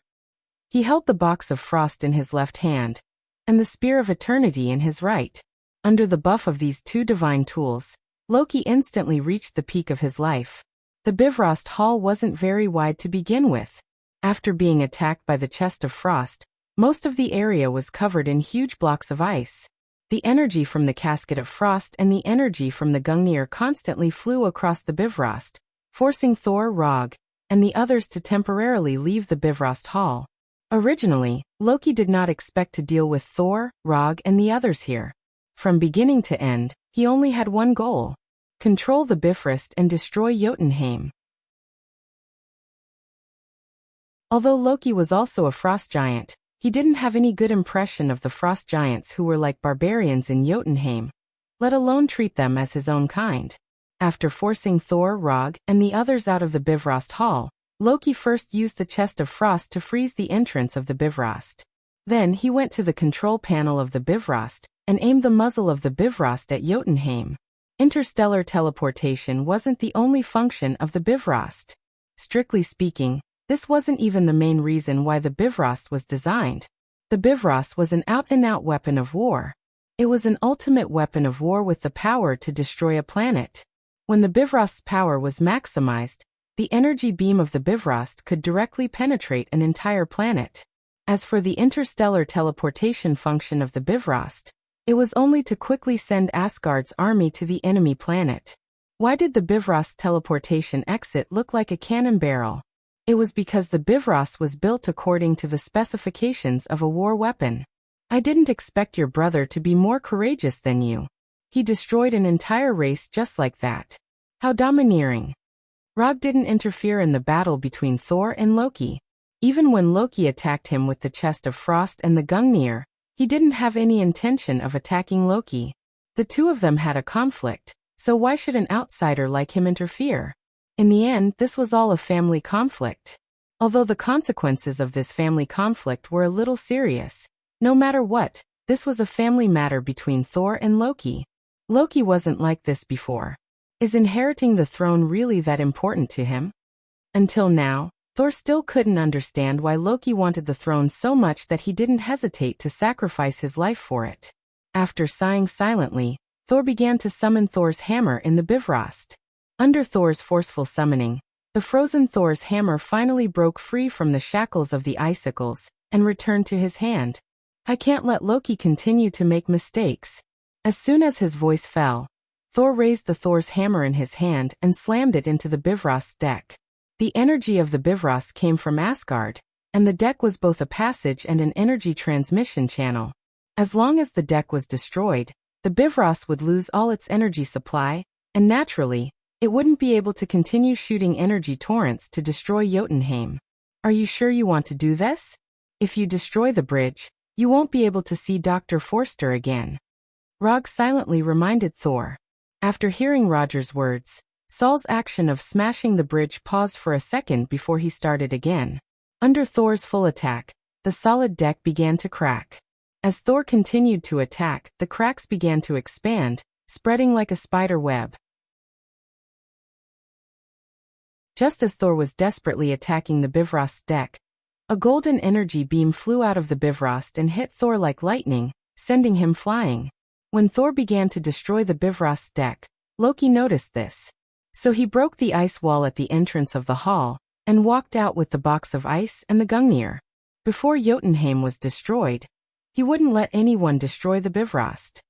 He held the box of frost in his left hand, and the spear of eternity in his right. Under the buff of these two divine tools, Loki instantly reached the peak of his life. The Bifrost Hall wasn't very wide to begin with. After being attacked by the chest of frost, most of the area was covered in huge blocks of ice. The energy from the casket of frost and the energy from the Gungnir constantly flew across the Bifrost, forcing Thor, Rog, and the others to temporarily leave the Bifrost Hall. Originally, Loki did not expect to deal with Thor, Rog, and the others here. From beginning to end, he only had one goal: control the Bifrost and destroy Jotunheim. Although Loki was also a frost giant, he didn't have any good impression of the frost giants who were like barbarians in Jotunheim, let alone treat them as his own kind. After forcing Thor, Rog, and the others out of the Bifrost Hall, Loki first used the chest of frost to freeze the entrance of the Bifrost. Then he went to the control panel of the Bifrost and aimed the muzzle of the Bifrost at Jotunheim. Interstellar teleportation wasn't the only function of the Bifrost. Strictly speaking, this wasn't even the main reason why the Bifrost was designed. The Bifrost was an out-and-out weapon of war. It was an ultimate weapon of war with the power to destroy a planet. When the Bifrost's power was maximized, the energy beam of the Bifrost could directly penetrate an entire planet. As for the interstellar teleportation function of the Bifrost, it was only to quickly send Asgard's army to the enemy planet. Why did the Bifrost's teleportation exit look like a cannon barrel? It was because the Bifrost was built according to the specifications of a war weapon. I didn't expect your brother to be more courageous than you. He destroyed an entire race just like that. How domineering. Rog didn't interfere in the battle between Thor and Loki. Even when Loki attacked him with the chest of frost and the Gungnir, he didn't have any intention of attacking Loki. The two of them had a conflict, so why should an outsider like him interfere? In the end, this was all a family conflict. Although the consequences of this family conflict were a little serious, no matter what, this was a family matter between Thor and Loki. Loki wasn't like this before. Is inheriting the throne really that important to him? Until now, Thor still couldn't understand why Loki wanted the throne so much that he didn't hesitate to sacrifice his life for it. After sighing silently, Thor began to summon Thor's hammer in the Bifrost. Under Thor's forceful summoning, the frozen Thor's hammer finally broke free from the shackles of the icicles and returned to his hand. I can't let Loki continue to make mistakes. As soon as his voice fell, Thor raised the Thor's hammer in his hand and slammed it into the Bifrost's deck. The energy of the Bifrost came from Asgard, and the deck was both a passage and an energy transmission channel. As long as the deck was destroyed, the Bifrost would lose all its energy supply, and naturally, it wouldn't be able to continue shooting energy torrents to destroy Jotunheim. Are you sure you want to do this? If you destroy the bridge, you won't be able to see Dr. Forster again. Rog silently reminded Thor. After hearing Roger's words, Saul's action of smashing the bridge paused for a second before he started again. Under Thor's full attack, the solid deck began to crack. As Thor continued to attack, the cracks began to expand, spreading like a spider web. Just as Thor was desperately attacking the Bifrost's deck, a golden energy beam flew out of the Bifrost and hit Thor like lightning, sending him flying. When Thor began to destroy the Bifrost's deck, Loki noticed this. So he broke the ice wall at the entrance of the hall and walked out with the box of ice and the Gungnir. Before Jotunheim was destroyed, he wouldn't let anyone destroy the Bifrost.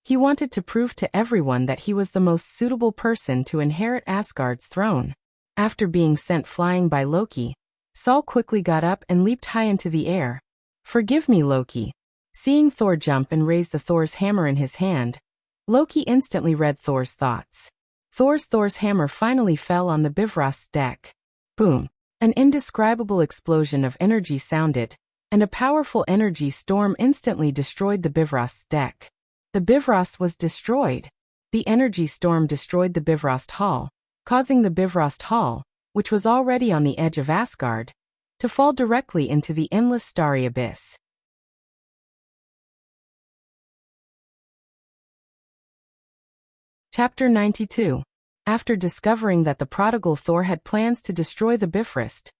He wanted to prove to everyone that he was the most suitable person to inherit Asgard's throne. After being sent flying by Loki, Saul quickly got up and leaped high into the air. Forgive me, Loki. Seeing Thor jump and raise the Thor's hammer in his hand, Loki instantly read Thor's thoughts. Thor's hammer finally fell on the Bifrost's deck. Boom! An indescribable explosion of energy sounded, and a powerful energy storm instantly destroyed the Bifrost's deck. The Bifrost was destroyed. The energy storm destroyed the Bifrost Hall, causing the Bifrost Hall, which was already on the edge of Asgard, to fall directly into the endless starry abyss. Chapter 92. After discovering that the prodigal Thor had plans to destroy the Bifrost,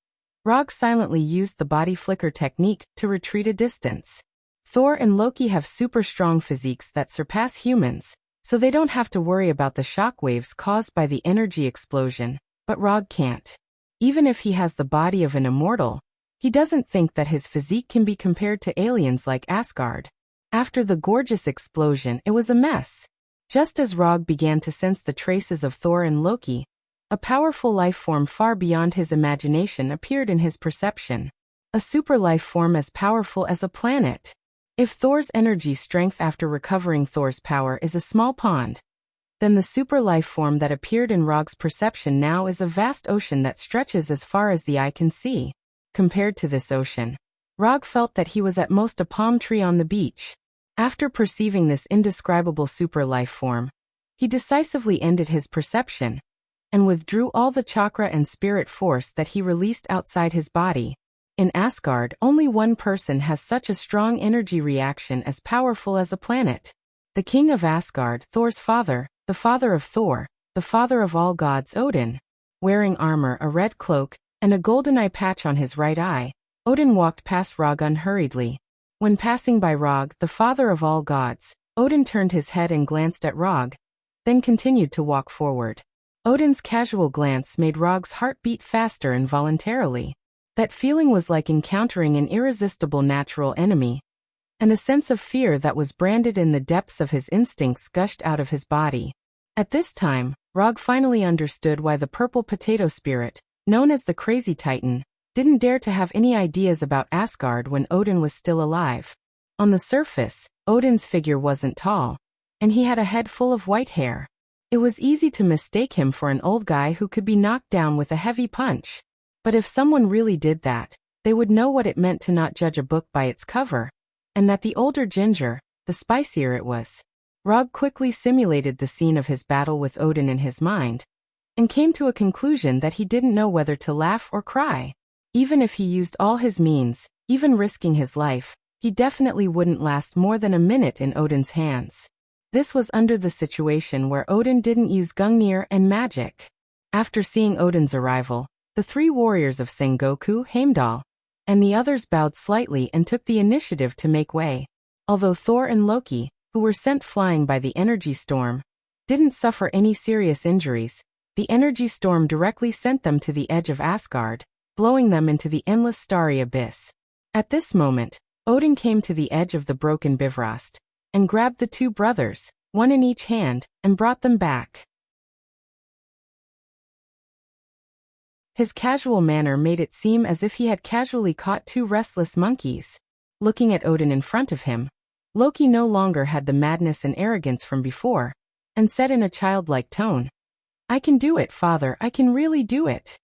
Rog silently used the body flicker technique to retreat a distance. Thor and Loki have super strong physiques that surpass humans, so they don't have to worry about the shockwaves caused by the energy explosion, but Rog can't. Even if he has the body of an immortal, he doesn't think that his physique can be compared to aliens like Asgard. After the gorgeous explosion, it was a mess. Just as Rog began to sense the traces of Thor and Loki, A powerful life form far beyond his imagination appeared in his perception. A super life form as powerful as a planet. If Thor's energy strength after recovering Thor's power is a small pond, then the super life form that appeared in Rog's perception now is a vast ocean that stretches as far as the eye can see. Compared to this ocean, Rog felt that he was at most a palm tree on the beach. After perceiving this indescribable super life form, he decisively ended his perception and withdrew all the chakra and spirit force that he released outside his body. In Asgard, only one person has such a strong energy reaction as powerful as a planet. The king of Asgard, Thor's father, the father of Thor, the father of all gods, Odin. Wearing armor, a red cloak, and a golden eye patch on his right eye, Odin walked past Rog unhurriedly. When passing by Rog, the father of all gods, Odin turned his head and glanced at Rog, then continued to walk forward. Odin's casual glance made Rog's heart beat faster involuntarily. That feeling was like encountering an irresistible natural enemy, and a sense of fear that was branded in the depths of his instincts gushed out of his body. At this time, Rog finally understood why the purple potato spirit, known as the Crazy Titan, didn't dare to have any ideas about Asgard when Odin was still alive. On the surface, Odin's figure wasn't tall, and he had a head full of white hair. It was easy to mistake him for an old guy who could be knocked down with a heavy punch. But if someone really did that, they would know what it meant to not judge a book by its cover, and that the older ginger, the spicier it was. Rog quickly simulated the scene of his battle with Odin in his mind, and came to a conclusion that he didn't know whether to laugh or cry. Even if he used all his means, even risking his life, he definitely wouldn't last more than a minute in Odin's hands. This was under the situation where Odin didn't use Gungnir and magic. After seeing Odin's arrival, the three warriors of Sengoku, Heimdall, and the others bowed slightly and took the initiative to make way. Although Thor and Loki, who were sent flying by the energy storm, didn't suffer any serious injuries, the energy storm directly sent them to the edge of Asgard, blowing them into the endless starry abyss. At this moment, Odin came to the edge of the broken Bifrost, and grabbed the two brothers, one in each hand, and brought them back. His casual manner made it seem as if he had casually caught two restless monkeys. Looking at Odin in front of him, Loki no longer had the madness and arrogance from before, and said in a childlike tone, "I can do it, father, I can really do it."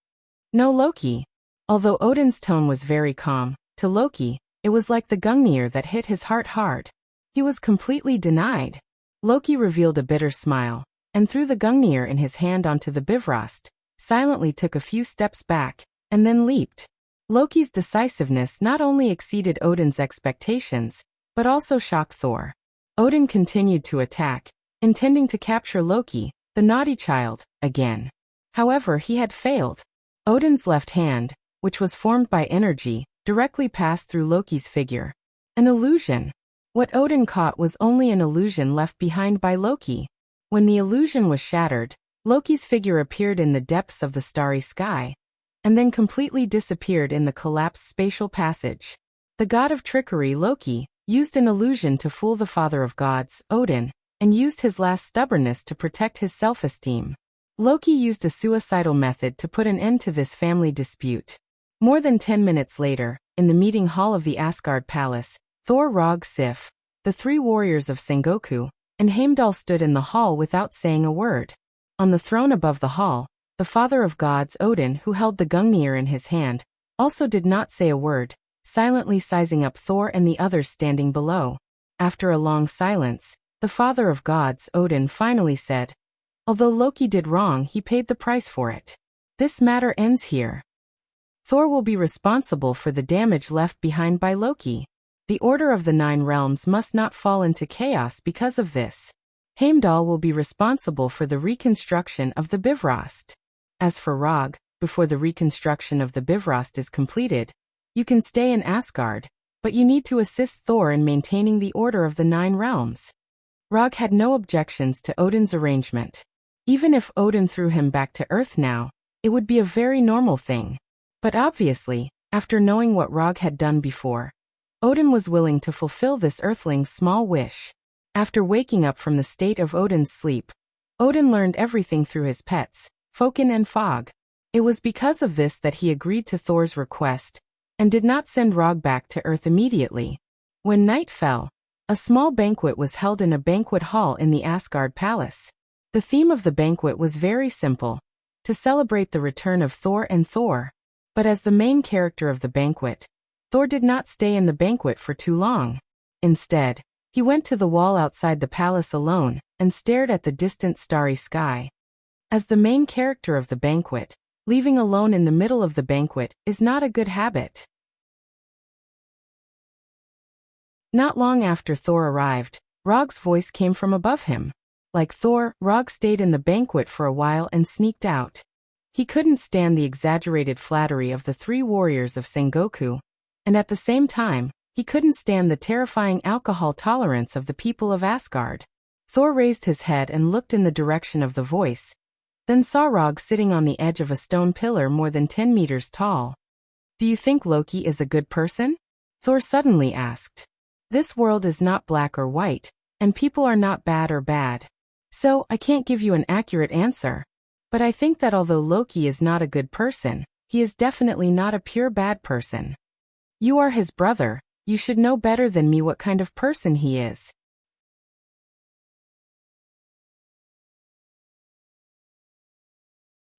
"No, Loki." Although Odin's tone was very calm, to Loki, it was like the Gungnir that hit his heart hard. He was completely denied. Loki revealed a bitter smile, and threw the Gungnir in his hand onto the Bifrost, silently took a few steps back, and then leaped. Loki's decisiveness not only exceeded Odin's expectations, but also shocked Thor. Odin continued to attack, intending to capture Loki, the naughty child, again. However, he had failed. Odin's left hand, which was formed by energy, directly passed through Loki's figure. An illusion. What Odin caught was only an illusion left behind by Loki. When the illusion was shattered, Loki's figure appeared in the depths of the starry sky, and then completely disappeared in the collapsed spatial passage. The god of trickery, Loki, used an illusion to fool the father of gods, Odin, and used his last stubbornness to protect his self-esteem. Loki used a suicidal method to put an end to this family dispute. More than 10 minutes later, in the meeting hall of the Asgard Palace, Thor, Rog, Sif, the three warriors of Sengoku, and Heimdall stood in the hall without saying a word. On the throne above the hall, the father of gods, Odin, who held the Gungnir in his hand, also did not say a word, silently sizing up Thor and the others standing below. After a long silence, the father of gods, Odin, finally said, "Although Loki did wrong, he paid the price for it. This matter ends here. Thor will be responsible for the damage left behind by Loki. The order of the 9 realms must not fall into chaos because of this. Heimdall will be responsible for the reconstruction of the Bifrost. As for Rog, before the reconstruction of the Bifrost is completed, you can stay in Asgard, but you need to assist Thor in maintaining the order of the 9 realms." Rog had no objections to Odin's arrangement. Even if Odin threw him back to Earth now, it would be a very normal thing. But obviously, after knowing what Rog had done before, Odin was willing to fulfill this earthling's small wish. After waking up from the state of Odin's sleep, Odin learned everything through his pets, Fokin and fog. It was because of this that he agreed to Thor's request and did not send Rog back to Earth immediately. When night fell, a small banquet was held in a banquet hall in the Asgard palace. The theme of the banquet was very simple: to celebrate the return of Thor and Thor. But as the main character of the banquet, Thor did not stay in the banquet for too long. Instead, he went to the wall outside the palace alone and stared at the distant starry sky. As the main character of the banquet, leaving alone in the middle of the banquet is not a good habit. Not long after Thor arrived, Rog's voice came from above him. Like Thor, Rog stayed in the banquet for a while and sneaked out. He couldn't stand the exaggerated flattery of the three warriors of Sengoku, and at the same time, he couldn't stand the terrifying alcohol tolerance of the people of Asgard. Thor raised his head and looked in the direction of the voice, then saw Rog sitting on the edge of a stone pillar more than 10 meters tall. "Do you think Loki is a good person?" Thor suddenly asked. "This world is not black or white, and people are not bad or bad. So, I can't give you an accurate answer. But I think that although Loki is not a good person, he is definitely not a pure bad person. You are his brother, you should know better than me what kind of person he is."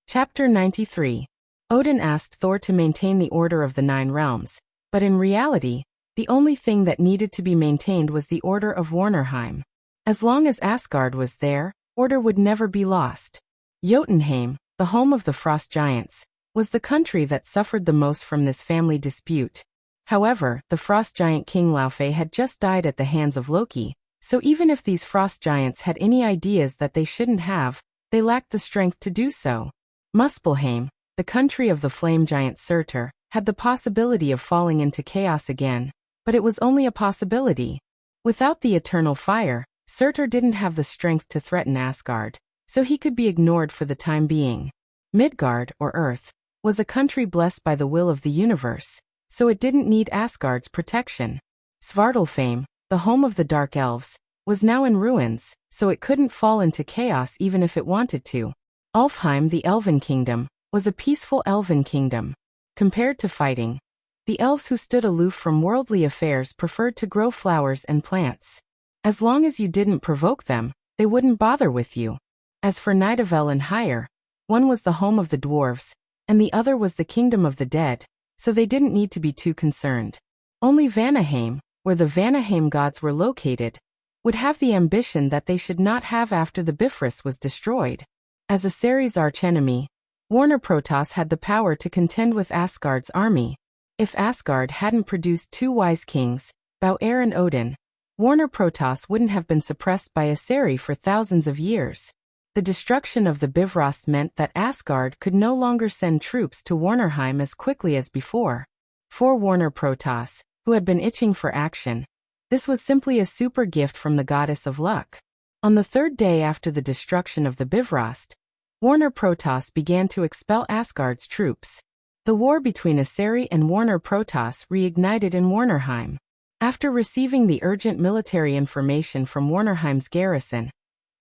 Chapter 93. Odin asked Thor to maintain the order of the 9 realms, but in reality, the only thing that needed to be maintained was the order of Warnerheim. As long as Asgard was there, order would never be lost. Jotunheim, the home of the Frost Giants, was the country that suffered the most from this family dispute. However, the Frost Giant King Laufey had just died at the hands of Loki, so even if these Frost Giants had any ideas that they shouldn't have, they lacked the strength to do so. Muspelheim, the country of the flame giant Surtur, had the possibility of falling into chaos again, but it was only a possibility. Without the eternal fire, Surtur didn't have the strength to threaten Asgard, so he could be ignored for the time being. Midgard, or Earth, was a country blessed by the will of the universe, so it didn't need Asgard's protection. Svartalfheim, the home of the Dark Elves, was now in ruins, so it couldn't fall into chaos even if it wanted to. Alfheim, the Elven Kingdom, was a peaceful elven kingdom. Compared to fighting, the elves who stood aloof from worldly affairs preferred to grow flowers and plants. As long as you didn't provoke them, they wouldn't bother with you. As for Nidavel and Hyre, one was the home of the dwarves, and the other was the kingdom of the dead, so they didn't need to be too concerned. Only Vanaheim, where the Vanaheim gods were located, would have the ambition that they should not have after the Bifrost was destroyed. As a Ceres archenemy, Warner Protoss had the power to contend with Asgard's army. If Asgard hadn't produced 2 wise kings, Bauer and Odin, Warner Protoss wouldn't have been suppressed by Aseri for thousands of years. The destruction of the Bifrost meant that Asgard could no longer send troops to Warnerheim as quickly as before. For Warner Protoss, who had been itching for action, this was simply a super gift from the goddess of luck. On the 3rd day after the destruction of the Bifrost, Warner Protoss began to expel Asgard's troops. The war between Aseri and Warner Protoss reignited in Warnerheim. After receiving the urgent military information from Warnerheim's garrison,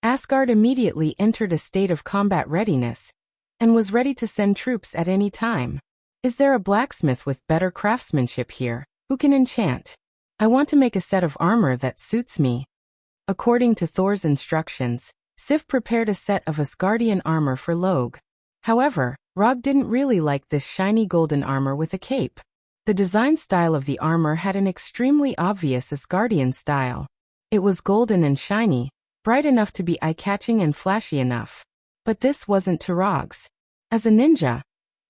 Asgard immediately entered a state of combat readiness and was ready to send troops at any time. "Is there a blacksmith with better craftsmanship here, who can enchant? I want to make a set of armor that suits me." According to Thor's instructions, Sif prepared a set of Asgardian armor for Log. However, Rog didn't really like this shiny golden armor with a cape. The design style of the armor had an extremely obvious Asgardian style. It was golden and shiny, bright enough to be eye-catching and flashy enough. But this wasn't to Rog's. As a ninja,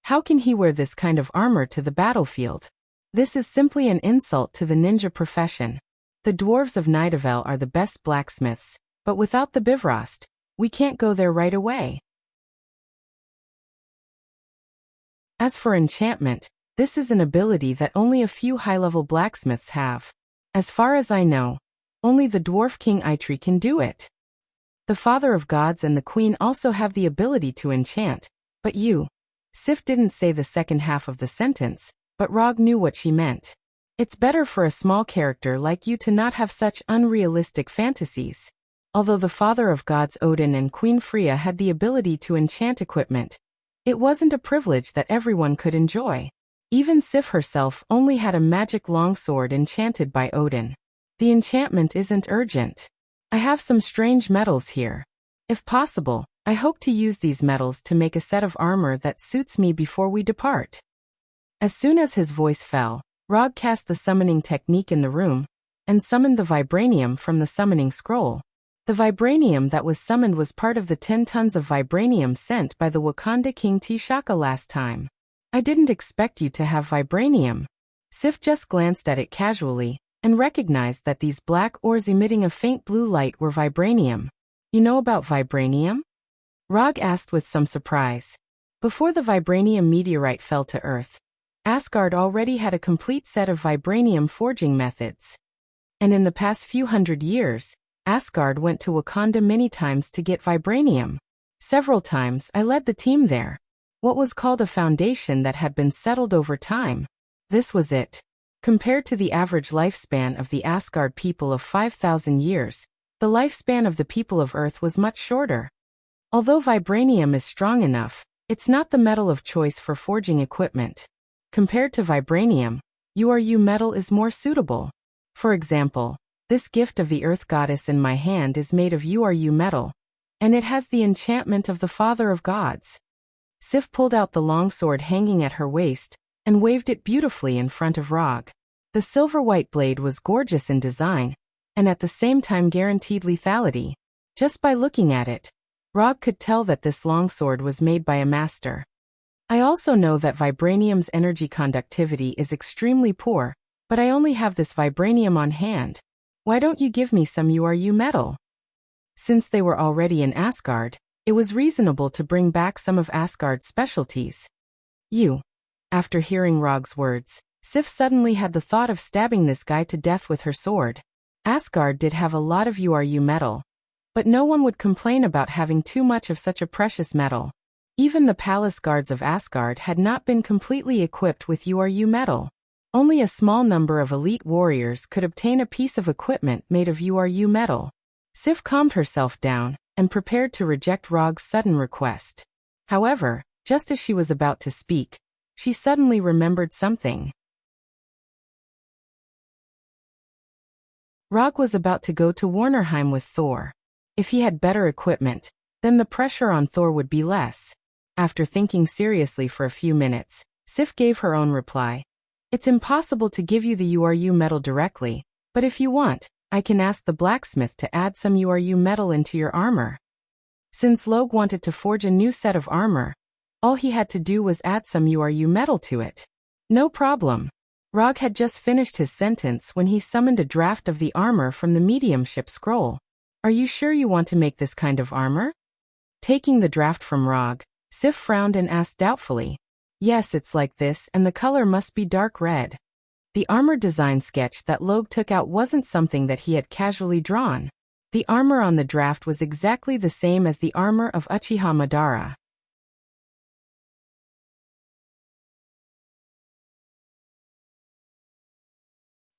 how can he wear this kind of armor to the battlefield? This is simply an insult to the ninja profession. The dwarves of Nidavel are the best blacksmiths, but without the Bifrost, we can't go there right away. As for enchantment, this is an ability that only a few high-level blacksmiths have. As far as I know, only the dwarf king Eitri can do it. The father of gods and the queen also have the ability to enchant, but Sif didn't say the second half of the sentence, but Rog knew what she meant. It's better for a small character like you to not have such unrealistic fantasies. Although the father of gods Odin and Queen Freya had the ability to enchant equipment, it wasn't a privilege that everyone could enjoy. Even Sif herself only had a magic longsword enchanted by Odin. The enchantment isn't urgent. I have some strange metals here. If possible, I hope to use these metals to make a set of armor that suits me before we depart. As soon as his voice fell, Rog cast the summoning technique in the room and summoned the vibranium from the summoning scroll. The vibranium that was summoned was part of the 10 tons of vibranium sent by the Wakanda King T'Chaka last time. I didn't expect you to have vibranium. Sif just glanced at it casually and recognized that these black ores emitting a faint blue light were vibranium. You know about vibranium? Rog asked with some surprise. Before the vibranium meteorite fell to Earth, Asgard already had a complete set of vibranium forging methods. And in the past few hundred years, Asgard went to Wakanda many times to get vibranium. Several times I led the team there. What was called a foundation that had been settled over time. This was it. Compared to the average lifespan of the Asgard people of 5,000 years, the lifespan of the people of Earth was much shorter. Although vibranium is strong enough, it's not the metal of choice for forging equipment. Compared to vibranium, URU metal is more suitable. For example, this gift of the Earth Goddess in my hand is made of URU metal, and it has the enchantment of the Father of Gods. Sif pulled out the longsword hanging at her waist and waved it beautifully in front of Rog. The silver-white blade was gorgeous in design, and at the same time guaranteed lethality. Just by looking at it, Rog could tell that this longsword was made by a master. I also know that vibranium's energy conductivity is extremely poor, but I only have this vibranium on hand. Why don't you give me some URU metal? Since they were already in Asgard, it was reasonable to bring back some of Asgard's specialties. After hearing Rog's words, Sif suddenly had the thought of stabbing this guy to death with her sword. Asgard did have a lot of URU metal, but no one would complain about having too much of such a precious metal. Even the palace guards of Asgard had not been completely equipped with URU metal. Only a small number of elite warriors could obtain a piece of equipment made of URU metal. Sif calmed herself down and prepared to reject Rog's sudden request. However, just as she was about to speak, she suddenly remembered something. Rog was about to go to Warnerheim with Thor. If he had better equipment, then the pressure on Thor would be less. After thinking seriously for a few minutes, Sif gave her own reply. It's impossible to give you the URU metal directly, but if you want, I can ask the blacksmith to add some URU metal into your armor. Since Logue wanted to forge a new set of armor, all he had to do was add some URU metal to it. No problem. Rog had just finished his sentence when he summoned a draft of the armor from the mediumship scroll. Are you sure you want to make this kind of armor? Taking the draft from Rog, Sif frowned and asked doubtfully. Yes, it's like this, and the color must be dark red. The armor design sketch that Logue took out wasn't something that he had casually drawn. The armor on the draft was exactly the same as the armor of Uchiha Madara.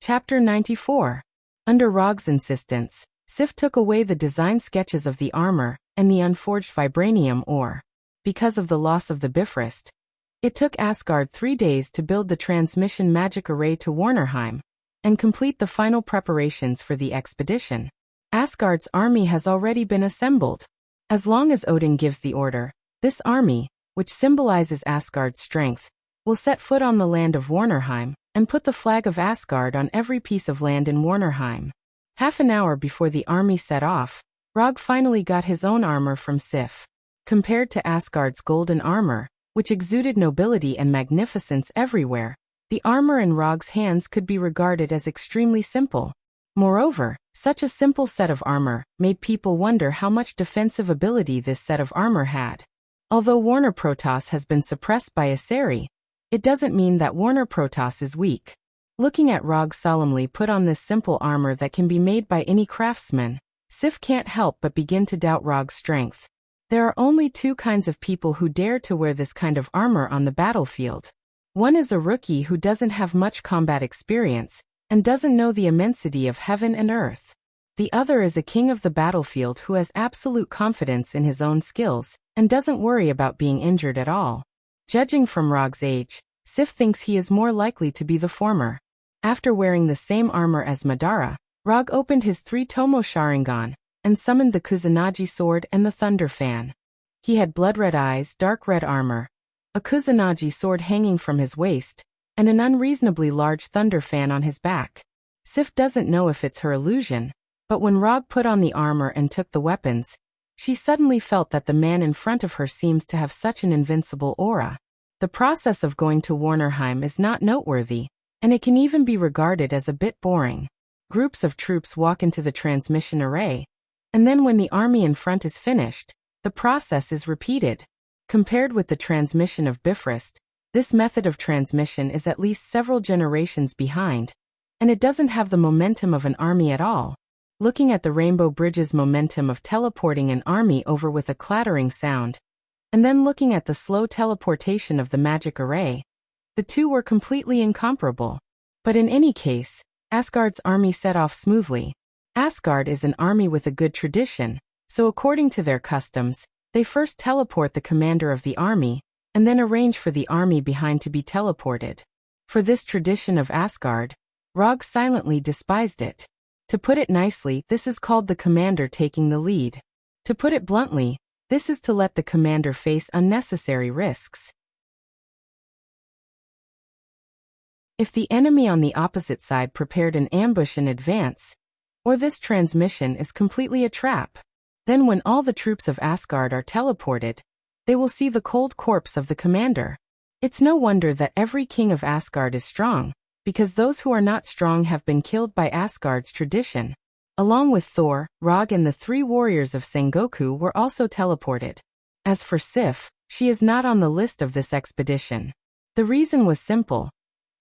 Chapter 94. Under Rog's insistence, Sif took away the design sketches of the armor and the unforged vibranium ore. Because of the loss of the Bifrost, it took Asgard 3 days to build the transmission magic array to Warnerheim and complete the final preparations for the expedition. Asgard's army has already been assembled. As long as Odin gives the order, this army, which symbolizes Asgard's strength, will set foot on the land of Warnerheim and put the flag of Asgard on every piece of land in Warnerheim. Half an hour before the army set off, Rog finally got his own armor from Sif. Compared to Asgard's golden armor, which exuded nobility and magnificence everywhere, the armor in Rog's hands could be regarded as extremely simple. Moreover, such a simple set of armor made people wonder how much defensive ability this set of armor had. Although Warner Protoss has been suppressed by Aseri, it doesn't mean that Warner Protoss is weak. Looking at Rog solemnly put on this simple armor that can be made by any craftsman, Sif can't help but begin to doubt Rog's strength. There are only 2 kinds of people who dare to wear this kind of armor on the battlefield. One is a rookie who doesn't have much combat experience and doesn't know the immensity of heaven and earth. The other is a king of the battlefield who has absolute confidence in his own skills and doesn't worry about being injured at all. Judging from Rog's age, Sif thinks he is more likely to be the former. After wearing the same armor as Madara, Rog opened his 3-tomo Sharingan and summoned the Kusanagi sword and the Thunder Fan. He had blood-red eyes, dark red armor, a Kusanagi sword hanging from his waist, and an unreasonably large Thunder Fan on his back. Sif doesn't know if it's her illusion, but when Rog put on the armor and took the weapons, she suddenly felt that the man in front of her seems to have such an invincible aura. The process of going to Warnerheim is not noteworthy, and it can even be regarded as a bit boring. Groups of troops walk into the transmission array, and then when the army in front is finished, the process is repeated. Compared with the transmission of Bifrost, this method of transmission is at least several generations behind, and it doesn't have the momentum of an army at all. Looking at the Rainbow Bridge's momentum of teleporting an army over with a clattering sound, and then looking at the slow teleportation of the magic array, the two were completely incomparable. But in any case, Asgard's army set off smoothly. Asgard is an army with a good tradition, so according to their customs, they first teleport the commander of the army, and then arrange for the army behind to be teleported. For this tradition of Asgard, Rog silently despised it. To put it nicely, this is called the commander taking the lead. To put it bluntly, this is to let the commander face unnecessary risks. If the enemy on the opposite side prepared an ambush in advance, or this transmission is completely a trap, then when all the troops of Asgard are teleported, they will see the cold corpse of the commander. It's no wonder that every king of Asgard is strong, because those who are not strong have been killed by Asgard's tradition. Along with Thor, Rog and the 3 warriors of Sengoku were also teleported. As for Sif, she is not on the list of this expedition. The reason was simple.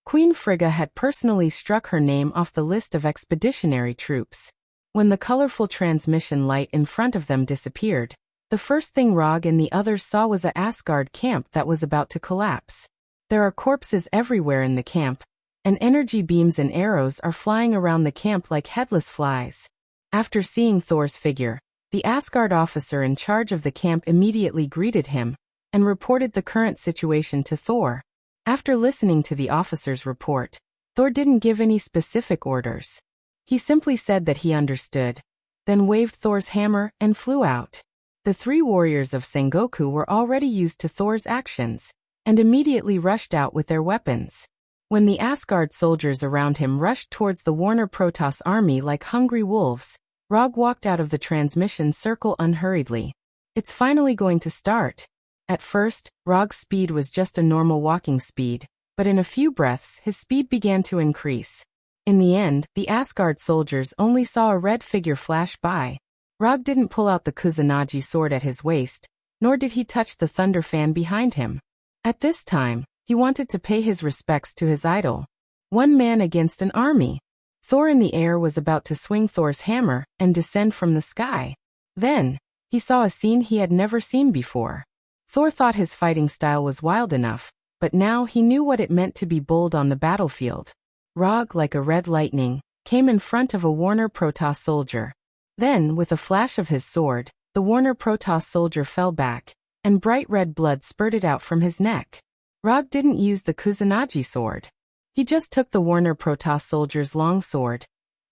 Queen Frigga had personally struck her name off the list of expeditionary troops. When the colorful transmission light in front of them disappeared, the first thing Rog and the others saw was a Asgard camp that was about to collapse. There are corpses everywhere in the camp, and energy beams and arrows are flying around the camp like headless flies. After seeing Thor's figure, the Asgard officer in charge of the camp immediately greeted him and reported the current situation to Thor. After listening to the officer's report, Thor didn't give any specific orders. He simply said that he understood, then waved Thor's hammer and flew out. The 3 warriors of Sengoku were already used to Thor's actions, and immediately rushed out with their weapons. When the Asgard soldiers around him rushed towards the Warner Protoss army like hungry wolves, Rog walked out of the transmission circle unhurriedly. It's finally going to start. At first, Rog's speed was just a normal walking speed, but in a few breaths his speed began to increase. In the end, the Asgard soldiers only saw a red figure flash by. Rog didn't pull out the Kusanagi sword at his waist, nor did he touch the Thunder Fan behind him. At this time, he wanted to pay his respects to his idol. One man against an army. Thor in the air was about to swing Thor's hammer and descend from the sky. Then, he saw a scene he had never seen before. Thor thought his fighting style was wild enough, but now he knew what it meant to be bold on the battlefield. Rog, like a red lightning, came in front of a Warner Protoss soldier. Then, with a flash of his sword, the Warner Protoss soldier fell back, and bright red blood spurted out from his neck. Rog didn't use the Kusanagi sword. He just took the Warner Protoss soldier's long sword,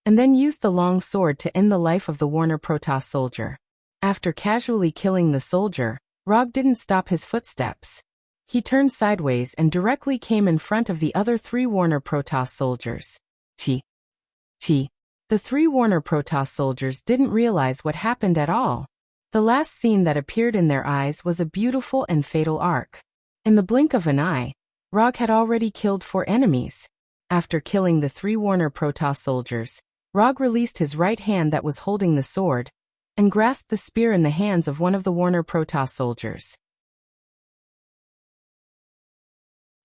and then used the long sword to end the life of the Warner Protoss soldier. After casually killing the soldier, Rog didn't stop his footsteps. He turned sideways and directly came in front of the other 3 Warner Protoss soldiers. Chi. The 3 Warner Protoss soldiers didn't realize what happened at all. The last scene that appeared in their eyes was a beautiful and fatal arc. In the blink of an eye, Rog had already killed 4 enemies. After killing the 3 Warner Protoss soldiers, Rog released his right hand that was holding the sword, and grasped the spear in the hands of one of the Warner Protoss soldiers.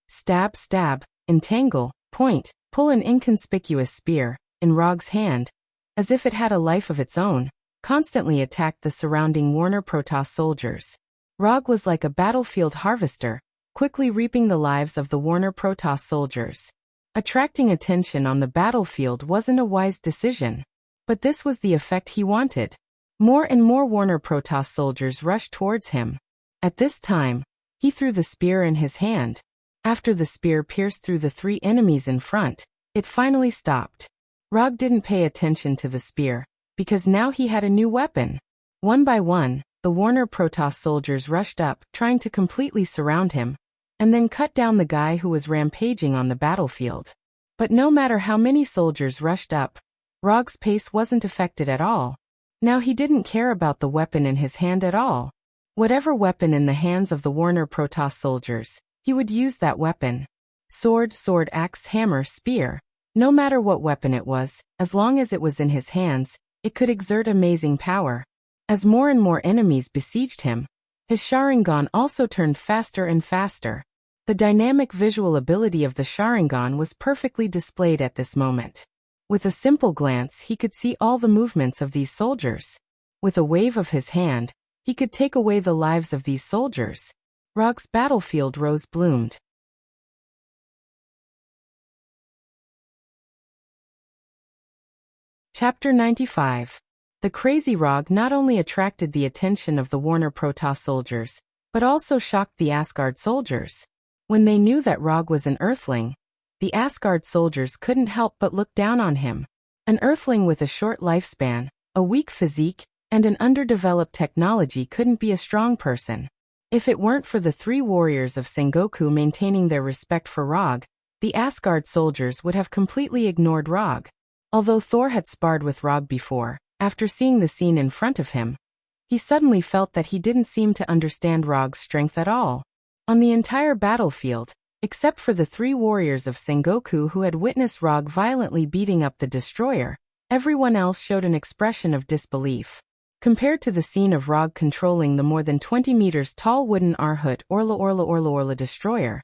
Stab, stab, entangle, point, pull an inconspicuous spear, in Rog's hand, as if it had a life of its own, constantly attacked the surrounding Warner Protoss soldiers. Rog was like a battlefield harvester, quickly reaping the lives of the Warner Protoss soldiers. Attracting attention on the battlefield wasn't a wise decision. But this was the effect he wanted. More and more Warner Protoss soldiers rushed towards him. At this time, he threw the spear in his hand. After the spear pierced through the 3 enemies in front, it finally stopped. Rog didn't pay attention to the spear, because now he had a new weapon. One by one, the Warner Protoss soldiers rushed up, trying to completely surround him, and then cut down the guy who was rampaging on the battlefield. But no matter how many soldiers rushed up, Rog's pace wasn't affected at all. Now he didn't care about the weapon in his hand at all. Whatever weapon in the hands of the Warner Protoss soldiers, he would use that weapon. Sword, axe, hammer, spear. No matter what weapon it was, as long as it was in his hands, it could exert amazing power. As more and more enemies besieged him, his Sharingan also turned faster and faster. The dynamic visual ability of the Sharingan was perfectly displayed at this moment. With a simple glance, he could see all the movements of these soldiers. With a wave of his hand, he could take away the lives of these soldiers. Rog's battlefield rose bloomed. Chapter 95. The crazy Rog not only attracted the attention of the Warner Protoss soldiers, but also shocked the Asgard soldiers. When they knew that Rog was an Earthling, the Asgard soldiers couldn't help but look down on him. An Earthling with a short lifespan, a weak physique, and an underdeveloped technology couldn't be a strong person. If it weren't for the 3 warriors of Sengoku maintaining their respect for Rog, the Asgard soldiers would have completely ignored Rog. Although Thor had sparred with Rog before, after seeing the scene in front of him, he suddenly felt that he didn't seem to understand Rog's strength at all. On the entire battlefield, except for the 3 warriors of Sengoku who had witnessed Rog violently beating up the destroyer, everyone else showed an expression of disbelief. Compared to the scene of Rog controlling the more than 20 meters tall wooden Arhut Orla destroyer,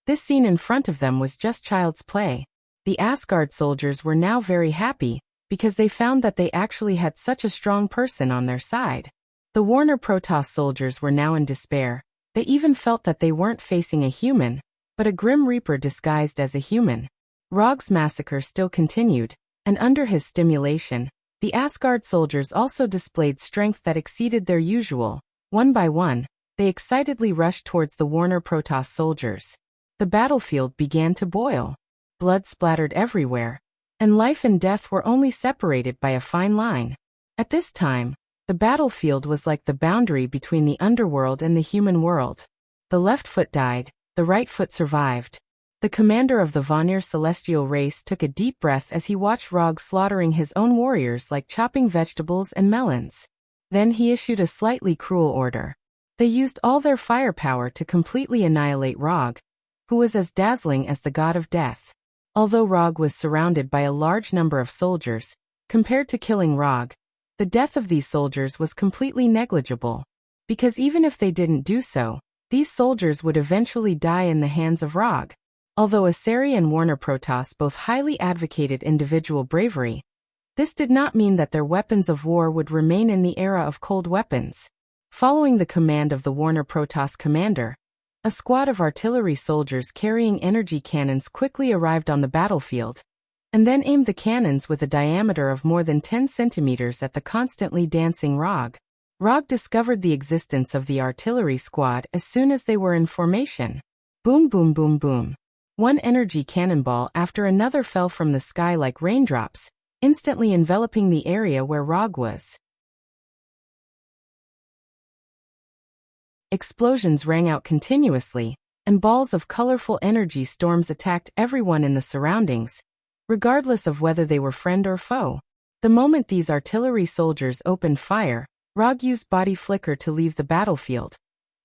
this scene in front of them was just child's play. The Asgard soldiers were now very happy, because they found that they actually had such a strong person on their side. The Warner Protoss soldiers were now in despair. They even felt that they weren't facing a human, but a Grim Reaper disguised as a human. Rog's massacre still continued, and under his stimulation, the Asgard soldiers also displayed strength that exceeded their usual. One by one, they excitedly rushed towards the Warner Protoss soldiers. The battlefield began to boil. Blood splattered everywhere, and life and death were only separated by a fine line. At this time, the battlefield was like the boundary between the underworld and the human world. The left foot died, the right foot survived. The commander of the Vanir celestial race took a deep breath as he watched Rog slaughtering his own warriors like chopping vegetables and melons. Then he issued a slightly cruel order. They used all their firepower to completely annihilate Rog, who was as dazzling as the god of death. Although Rog was surrounded by a large number of soldiers, compared to killing Rog, the death of these soldiers was completely negligible. Because even if they didn't do so, these soldiers would eventually die in the hands of Rog. Although Asari and Warner Protoss both highly advocated individual bravery, this did not mean that their weapons of war would remain in the era of cold weapons. Following the command of the Warner Protoss commander, a squad of artillery soldiers carrying energy cannons quickly arrived on the battlefield, and then aimed the cannons with a diameter of more than 10 centimeters at the constantly dancing Rog. Rog discovered the existence of the artillery squad as soon as they were in formation. Boom, boom, boom, boom. One energy cannonball after another fell from the sky like raindrops, instantly enveloping the area where Rog was. Explosions rang out continuously, and balls of colorful energy storms attacked everyone in the surroundings, regardless of whether they were friend or foe. The moment these artillery soldiers opened fire, Rog used body flicker to leave the battlefield,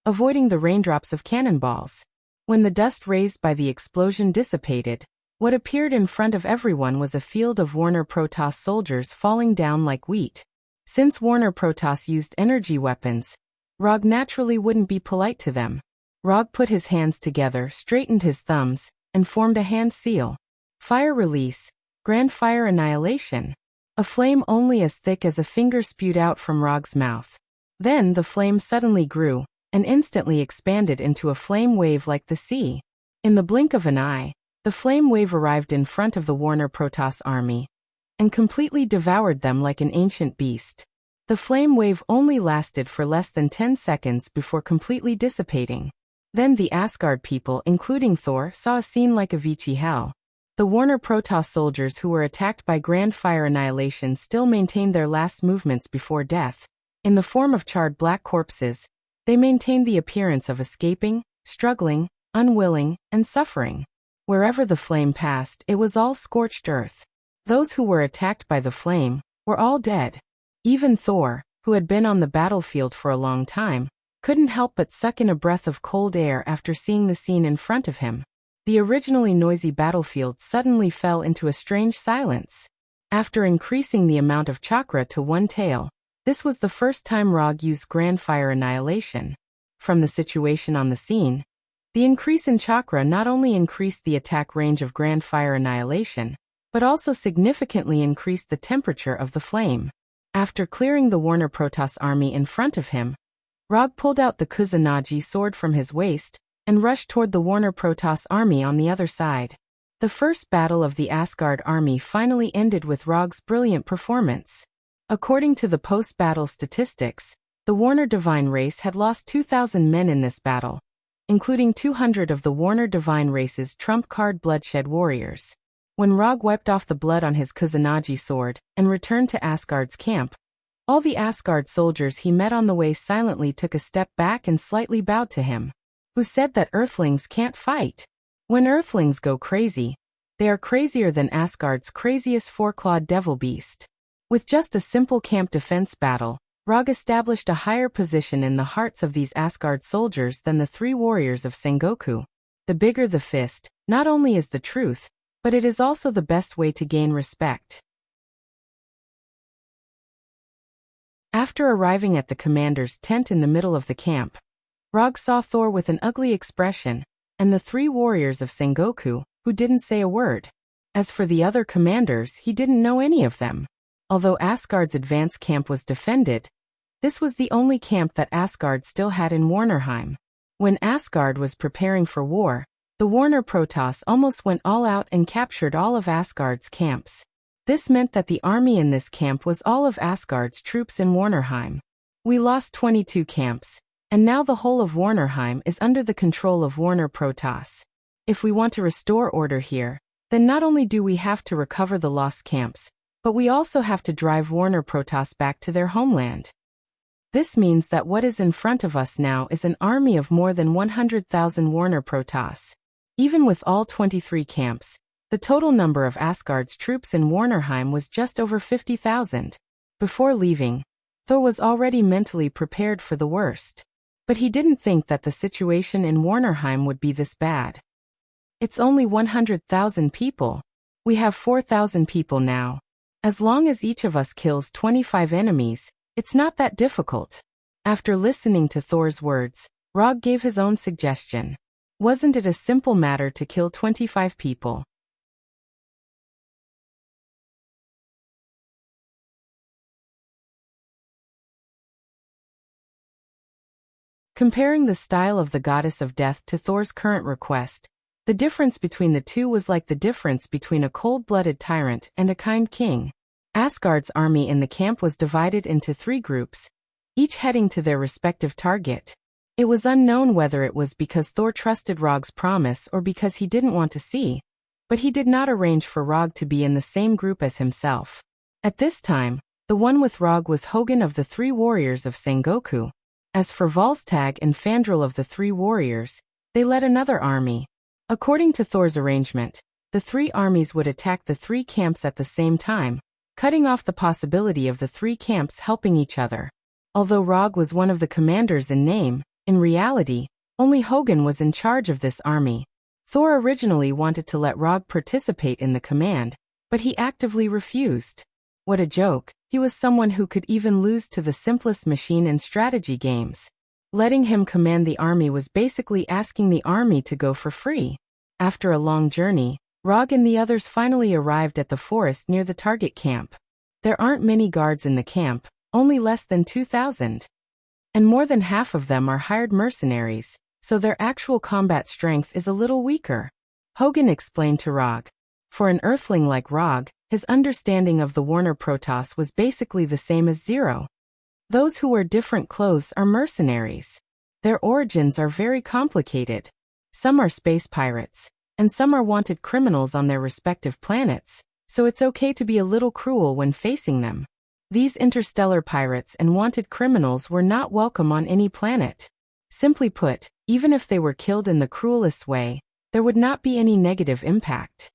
avoiding the raindrops of cannonballs. When the dust raised by the explosion dissipated, what appeared in front of everyone was a field of Warner Protoss soldiers falling down like wheat. Since Warner Protoss used energy weapons, Rog naturally wouldn't be polite to them. Rog put his hands together, straightened his thumbs, and formed a hand seal. Fire release, grand fire annihilation. A flame only as thick as a finger spewed out from Rog's mouth. Then the flame suddenly grew, and instantly expanded into a flame wave like the sea. In the blink of an eye, the flame wave arrived in front of the Warner Protoss army. and completely devoured them like an ancient beast. The flame wave only lasted for less than 10 seconds before completely dissipating. Then the Asgard people, including Thor, saw a scene like a Vici hell. The Warner Protoss soldiers who were attacked by Grand Fire Annihilation still maintained their last movements before death. In the form of charred black corpses, they maintained the appearance of escaping, struggling, unwilling, and suffering. Wherever the flame passed, it was all scorched earth. Those who were attacked by the flame were all dead. Even Thor, who had been on the battlefield for a long time, couldn't help but suck in a breath of cold air after seeing the scene in front of him. The originally noisy battlefield suddenly fell into a strange silence. After increasing the amount of chakra to 1 tael, this was the first time Rog used Grand Fire Annihilation. From the situation on the scene, the increase in chakra not only increased the attack range of Grand Fire Annihilation, but also significantly increased the temperature of the flame. After clearing the Warner Protoss army in front of him, Rog pulled out the Kusanagi sword from his waist and rushed toward the Warner Protoss army on the other side. The first battle of the Asgard army finally ended with Rog's brilliant performance. According to the post-battle statistics, the Warner Divine race had lost 2,000 men in this battle, including 200 of the Warner Divine race's trump card bloodshed warriors. When Rog wiped off the blood on his Kusanagi sword and returned to Asgard's camp, all the Asgard soldiers he met on the way silently took a step back and slightly bowed to him, who said that Earthlings can't fight. When Earthlings go crazy, they are crazier than Asgard's craziest four-clawed devil beast. With just a simple camp defense battle, Rog established a higher position in the hearts of these Asgard soldiers than the 3 warriors of Sengoku. The bigger the fist, not only is the truth, but it is also the best way to gain respect. After arriving at the commander's tent in the middle of the camp, Rog saw Thor with an ugly expression, and the 3 warriors of Sengoku, who didn't say a word. As for the other commanders, he didn't know any of them. Although Asgard's advance camp was defended, this was the only camp that Asgard still had in Warnerheim. When Asgard was preparing for war, the Warner Protoss almost went all out and captured all of Asgard's camps. This meant that the army in this camp was all of Asgard's troops in Warnerheim. We lost 22 camps, and now the whole of Warnerheim is under the control of Warner Protoss. If we want to restore order here, then not only do we have to recover the lost camps, but we also have to drive Warner Protoss back to their homeland. This means that what is in front of us now is an army of more than 100,000 Warner Protoss. Even with all 23 camps, the total number of Asgard's troops in Warnerheim was just over 50,000. Before leaving, Thor was already mentally prepared for the worst. But he didn't think that the situation in Warnerheim would be this bad. It's only 100,000 people. We have 4,000 people now. As long as each of us kills 25 enemies, it's not that difficult. After listening to Thor's words, Rog gave his own suggestion. Wasn't it a simple matter to kill 25 people? Comparing the style of the goddess of death to Thor's current request, the difference between the two was like the difference between a cold-blooded tyrant and a kind king. Asgard's army in the camp was divided into 3 groups, each heading to their respective target. It was unknown whether it was because Thor trusted Rog's promise or because he didn't want to see, but he did not arrange for Rog to be in the same group as himself. At this time, the one with Rog was Hogun of the 3 warriors of Sengoku. As for Volstagg and Fandral of the 3 warriors, they led another army. According to Thor's arrangement, the 3 armies would attack the 3 camps at the same time, cutting off the possibility of the 3 camps helping each other. Although Rog was one of the commanders in name, in reality, only Hogun was in charge of this army. Thor originally wanted to let Rog participate in the command, but he actively refused. What a joke, he was someone who could even lose to the simplest machine and strategy games. Letting him command the army was basically asking the army to go for free. After a long journey, Rog and the others finally arrived at the forest near the target camp. There aren't many guards in the camp, only less than 2,000. And more than half of them are hired mercenaries, so their actual combat strength is a little weaker. Hogun explained to Rog. For an earthling like Rog, His understanding of the Warner Protoss was basically the same as zero. Those who wear different clothes are mercenaries. Their origins are very complicated. Some are space pirates, and some are wanted criminals on their respective planets, so it's okay to be a little cruel when facing them. These interstellar pirates and wanted criminals were not welcome on any planet. Simply put, even if they were killed in the cruelest way, there would not be any negative impact.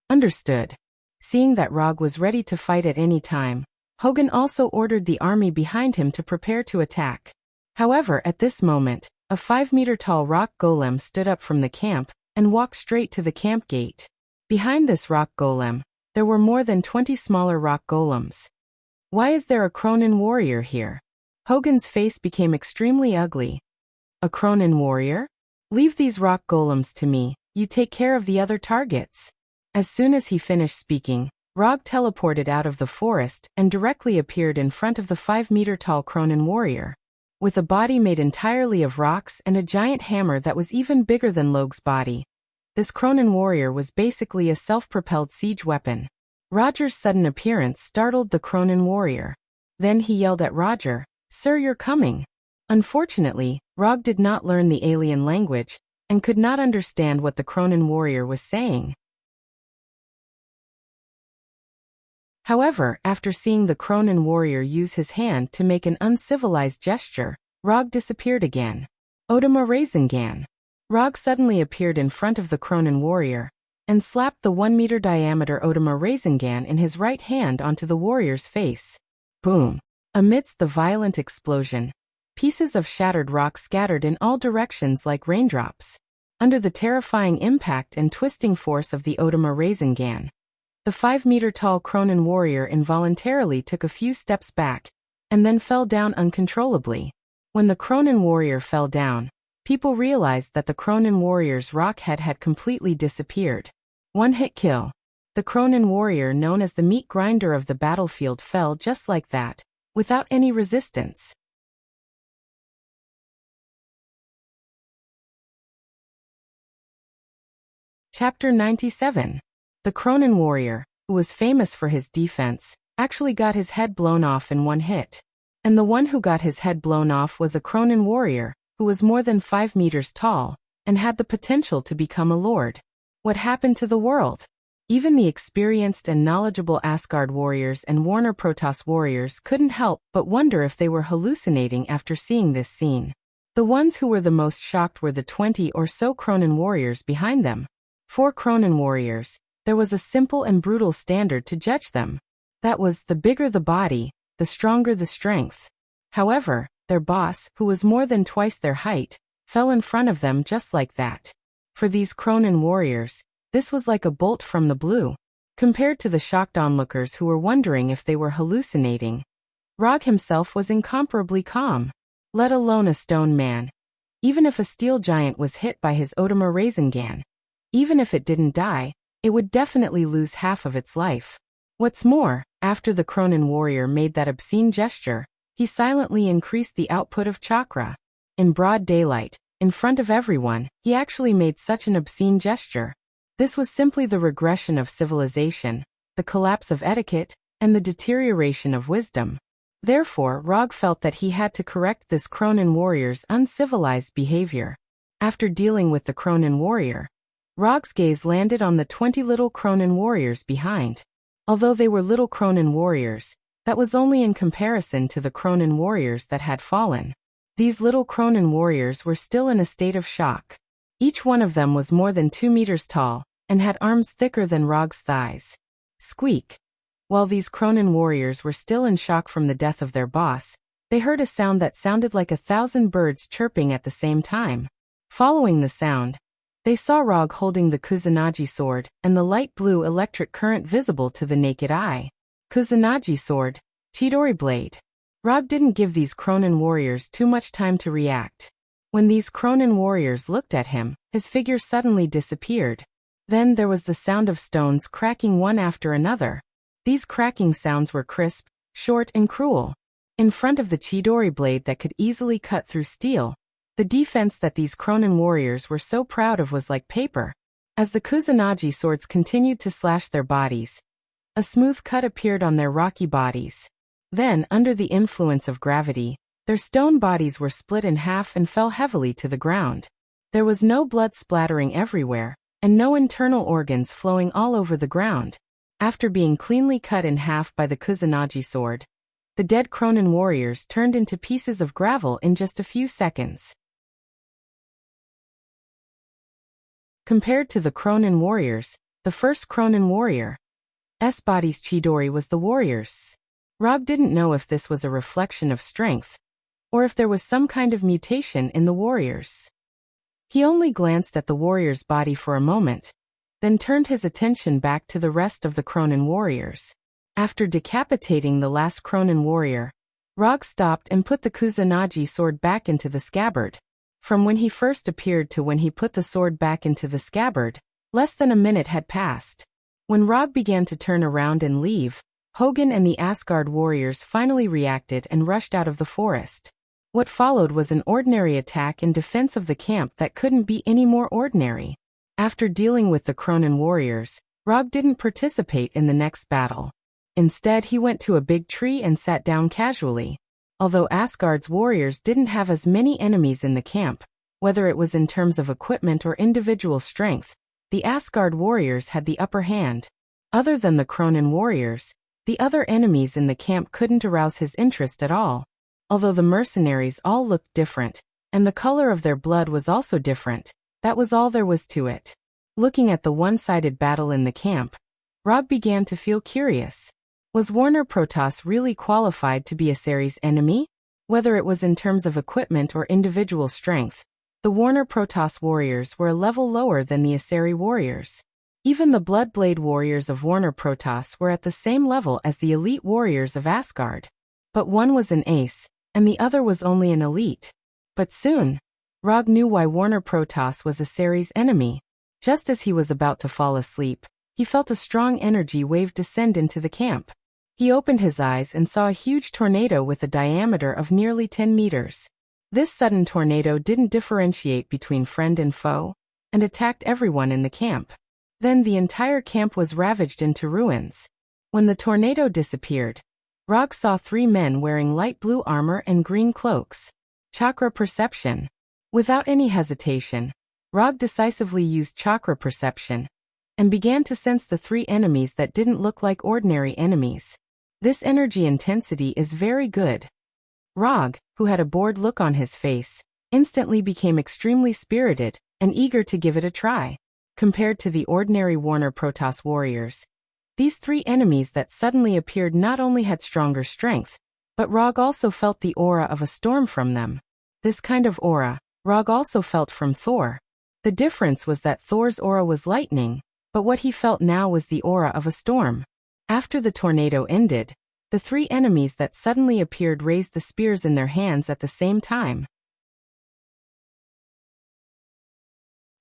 Understood. Seeing that Rog was ready to fight at any time, Hogan also ordered the army behind him to prepare to attack. However, at this moment, a 5-meter-tall rock golem stood up from the camp and walked straight to the camp gate. Behind this rock golem, there were more than 20 smaller rock golems. Why is there a Cronin warrior here? Hogan's face became extremely ugly. A Cronin warrior? Leave these rock golems to me, you take care of the other targets. As soon as he finished speaking, Rog teleported out of the forest and directly appeared in front of the 5-meter-tall Cronin warrior. With a body made entirely of rocks and a giant hammer that was even bigger than Logue's body, this Cronin warrior was basically a self-propelled siege weapon. Roger's sudden appearance startled the Cronin warrior. Then he yelled at Roger, "Sir, you're coming." Unfortunately, Rog did not learn the alien language and could not understand what the Cronin warrior was saying. However, after seeing the Cronin warrior use his hand to make an uncivilized gesture, Rog disappeared again. Odama Rasengan. Rog suddenly appeared in front of the Cronin warrior and slapped the 1-meter diameter Odama Rasengan in his right hand onto the warrior's face. Boom! Amidst the violent explosion, pieces of shattered rock scattered in all directions like raindrops. Under the terrifying impact and twisting force of the Odama Rasengan, the 5-meter-tall Cronin warrior involuntarily took a few steps back and then fell down uncontrollably. When the Cronin warrior fell down, people realized that the Cronin warrior's rock head had completely disappeared. One-hit kill. The Cronin warrior, known as the meat grinder of the battlefield, fell just like that, without any resistance. Chapter 97. The Cronin warrior, who was famous for his defense, actually got his head blown off in one hit. And the one who got his head blown off was a Cronin warrior, who was more than 5 meters tall, and had the potential to become a lord. What happened to the world? Even the experienced and knowledgeable Asgard warriors and Warner Protoss warriors couldn't help but wonder if they were hallucinating after seeing this scene. The ones who were the most shocked were the 20 or so Cronin warriors behind them. For Cronin warriors, there was a simple and brutal standard to judge them. That was, the bigger the body, the stronger the strength. However, their boss, who was more than twice their height, fell in front of them just like that. For these Cronin warriors, this was like a bolt from the blue. Compared to the shocked onlookers who were wondering if they were hallucinating, Rog himself was incomparably calm. Let alone a stone man. Even if a steel giant was hit by his Odama Rasengan, even if it didn't die, it would definitely lose half of its life. What's more, after the Cronin warrior made that obscene gesture, he silently increased the output of chakra. In broad daylight, in front of everyone, he actually made such an obscene gesture. This was simply the regression of civilization, the collapse of etiquette, and the deterioration of wisdom. Therefore, Rog felt that he had to correct this Cronin warrior's uncivilized behavior. After dealing with the Cronin warrior, Rog's gaze landed on the 20 little Cronin warriors behind. Although they were little Cronin warriors, that was only in comparison to the Cronin warriors that had fallen. These little Cronin warriors were still in a state of shock. Each one of them was more than 2 meters tall, and had arms thicker than Rog's thighs. Squeak. While these Cronin warriors were still in shock from the death of their boss, they heard a sound that sounded like 1,000 birds chirping at the same time. Following the sound, they saw Rog holding the Kusanagi sword and the light blue electric current visible to the naked eye. Kusanagi sword, Chidori blade. Rog didn't give these Cronin warriors too much time to react. When these Cronin warriors looked at him, his figure suddenly disappeared. Then there was the sound of stones cracking one after another. These cracking sounds were crisp, short, and cruel. In front of the Chidori blade that could easily cut through steel, the defense that these Cronin warriors were so proud of was like paper. As the Kusanagi swords continued to slash their bodies, A smooth cut appeared on their rocky bodies. Then, under the influence of gravity, their stone bodies were split in half and fell heavily to the ground. There was no blood splattering everywhere, and no internal organs flowing all over the ground. After being cleanly cut in half by the Kusanagi sword, the dead Cronin warriors turned into pieces of gravel in just a few seconds. Compared to the Cronin warriors, the first Cronin warrior's body's Chidori was the warrior's. Rog didn't know if this was a reflection of strength, or if there was some kind of mutation in the warriors. He only glanced at the warrior's body for a moment, then turned his attention back to the rest of the Cronin warriors. After decapitating the last Cronin warrior, Rog stopped and put the Kusanagi sword back into the scabbard. From when he first appeared to when he put the sword back into the scabbard, less than a minute had passed. When Rog began to turn around and leave, Hogan and the Asgard warriors finally reacted and rushed out of the forest. What followed was an ordinary attack in defense of the camp that couldn't be any more ordinary. After dealing with the Cronin warriors, Rog didn't participate in the next battle. Instead, he went to a big tree and sat down casually. Although Asgard's warriors didn't have as many enemies in the camp, whether it was in terms of equipment or individual strength, the Asgard warriors had the upper hand. Other than the Cronin warriors, the other enemies in the camp couldn't arouse his interest at all. Although the mercenaries all looked different, and the color of their blood was also different, that was all there was to it. Looking at the one-sided battle in the camp, Rog began to feel curious. Was Warner Protoss really qualified to be Asari's enemy? Whether it was in terms of equipment or individual strength, the Warner Protoss warriors were a level lower than the Asari warriors. Even the Bloodblade warriors of Warner Protoss were at the same level as the elite warriors of Asgard. But one was an ace, and the other was only an elite. But soon, Rog knew why Warner Protoss was Asari's enemy. Just as he was about to fall asleep, he felt a strong energy wave descend into the camp. He opened his eyes and saw a huge tornado with a diameter of nearly 10 meters. This sudden tornado didn't differentiate between friend and foe, and attacked everyone in the camp. Then the entire camp was ravaged into ruins. When the tornado disappeared, Rog saw 3 men wearing light blue armor and green cloaks. Chakra perception. Without any hesitation, Rog decisively used chakra perception, and began to sense the 3 enemies that didn't look like ordinary enemies. This energy intensity is very good. Rog, who had a bored look on his face, instantly became extremely spirited and eager to give it a try. Compared to the ordinary Warner Protoss warriors, these 3 enemies that suddenly appeared not only had stronger strength, but Rog also felt the aura of a storm from them. This kind of aura, Rog also felt from Thor. The difference was that Thor's aura was lightning, but what he felt now was the aura of a storm. After the tornado ended, the 3 enemies that suddenly appeared raised the spears in their hands at the same time.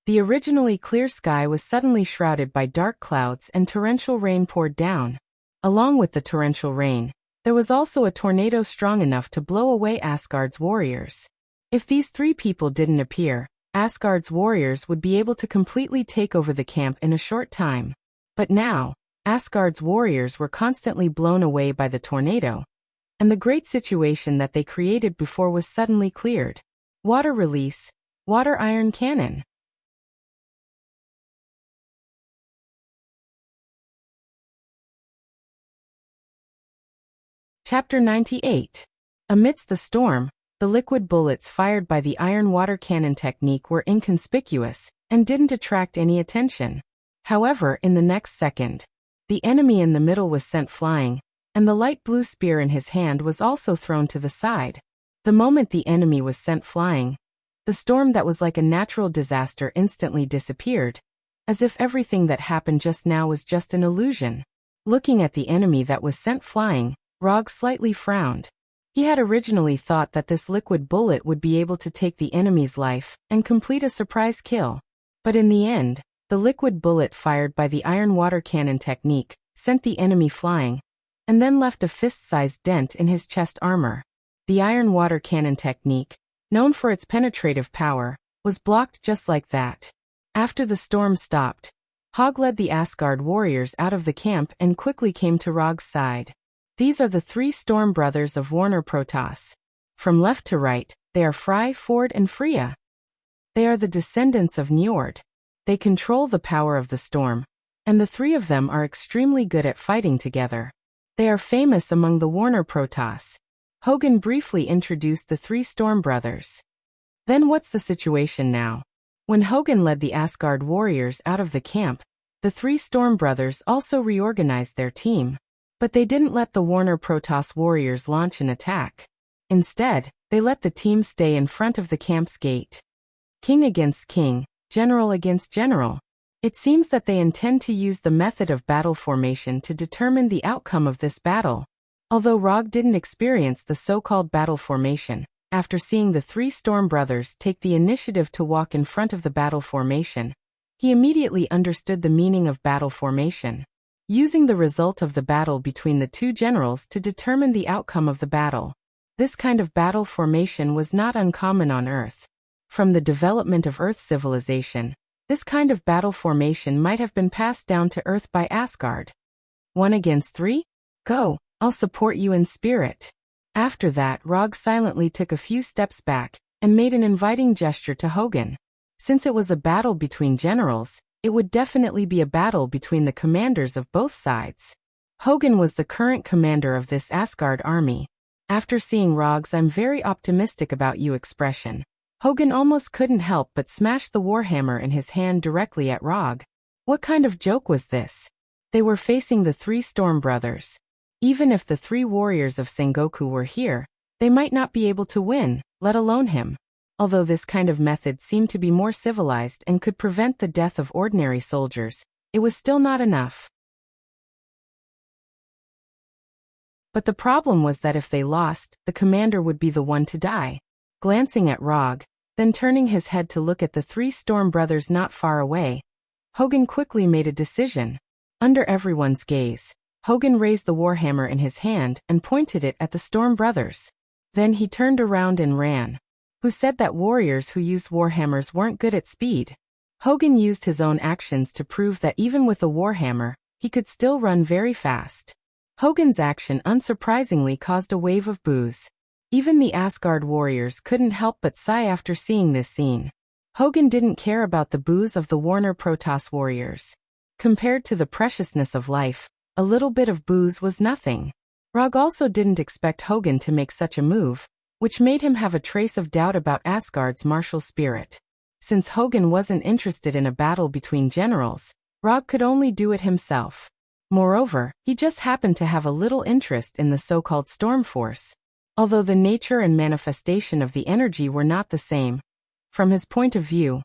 The originally clear sky was suddenly shrouded by dark clouds and torrential rain poured down. Along with the torrential rain, there was also a tornado strong enough to blow away Asgard's warriors. If these 3 people didn't appear, Asgard's warriors would be able to completely take over the camp in a short time. But now, Asgard's warriors were constantly blown away by the tornado, and the great situation that they created before was suddenly cleared. Water release, water iron cannon. Chapter 98. Amidst the storm, the liquid bullets fired by the iron water cannon technique were inconspicuous and didn't attract any attention. However, in the next second, the enemy in the middle was sent flying, and the light blue spear in his hand was also thrown to the side. The moment the enemy was sent flying, the storm that was like a natural disaster instantly disappeared, as if everything that happened just now was just an illusion. Looking at the enemy that was sent flying, Rog slightly frowned. He had originally thought that this liquid bullet would be able to take the enemy's life and complete a surprise kill. But in the end, the liquid bullet fired by the iron water cannon technique sent the enemy flying, and then left a fist-sized dent in his chest armor. The iron water cannon technique, known for its penetrative power, was blocked just like that. After the storm stopped, Hogg led the Asgard warriors out of the camp and quickly came to Rog's side. These are the three storm brothers of Warner Protoss. From left to right, they are Frey, Ford, and Freya. They are the descendants of Njord. They control the power of the storm, and the three of them are extremely good at fighting together. They are famous among the Warner Protoss. Hogun briefly introduced the three storm brothers. Then what's the situation now? When Hogun led the Asgard warriors out of the camp, the three storm brothers also reorganized their team. But they didn't let the Warner Protoss warriors launch an attack. Instead, they let the team stay in front of the camp's gate. King against king, general against general. It seems that they intend to use the method of battle formation to determine the outcome of this battle. Although Rog didn't experience the so-called battle formation, after seeing the three storm brothers take the initiative to walk in front of the battle formation, he immediately understood the meaning of battle formation. Using the result of the battle between the two generals to determine the outcome of the battle. This kind of battle formation was not uncommon on Earth. From the development of Earth civilization, this kind of battle formation might have been passed down to Earth by Asgard. 1 against 3? Go, I'll support you in spirit. After that, Rog silently took a few steps back and made an inviting gesture to Hogun. Since it was a battle between generals, it would definitely be a battle between the commanders of both sides. Hogun was the current commander of this Asgard army. After seeing Rog's "I'm very optimistic about you" expression, Hogun almost couldn't help but smash the warhammer in his hand directly at Rog. What kind of joke was this? They were facing the three storm brothers. Even if the three warriors of Sengoku were here, they might not be able to win, let alone him. Although this kind of method seemed to be more civilized and could prevent the death of ordinary soldiers, it was still not enough. But the problem was that if they lost, the commander would be the one to die. Glancing at Rog, then turning his head to look at the three storm brothers not far away, Hogun quickly made a decision. Under everyone's gaze, Hogun raised the warhammer in his hand and pointed it at the storm brothers. Then he turned around and ran. Who said that warriors who used warhammers weren't good at speed? Hogun used his own actions to prove that even with a warhammer, he could still run very fast. Hogun's action unsurprisingly caused a wave of boos. Even the Asgard warriors couldn't help but sigh after seeing this scene. Hogun didn't care about the boos of the Warner Protoss warriors. Compared to the preciousness of life, a little bit of boos was nothing. Rog also didn't expect Hogun to make such a move, which made him have a trace of doubt about Asgard's martial spirit. Since Hogun wasn't interested in a battle between generals, Rog could only do it himself. Moreover, he just happened to have a little interest in the so-called storm force. Although the nature and manifestation of the energy were not the same, from his point of view,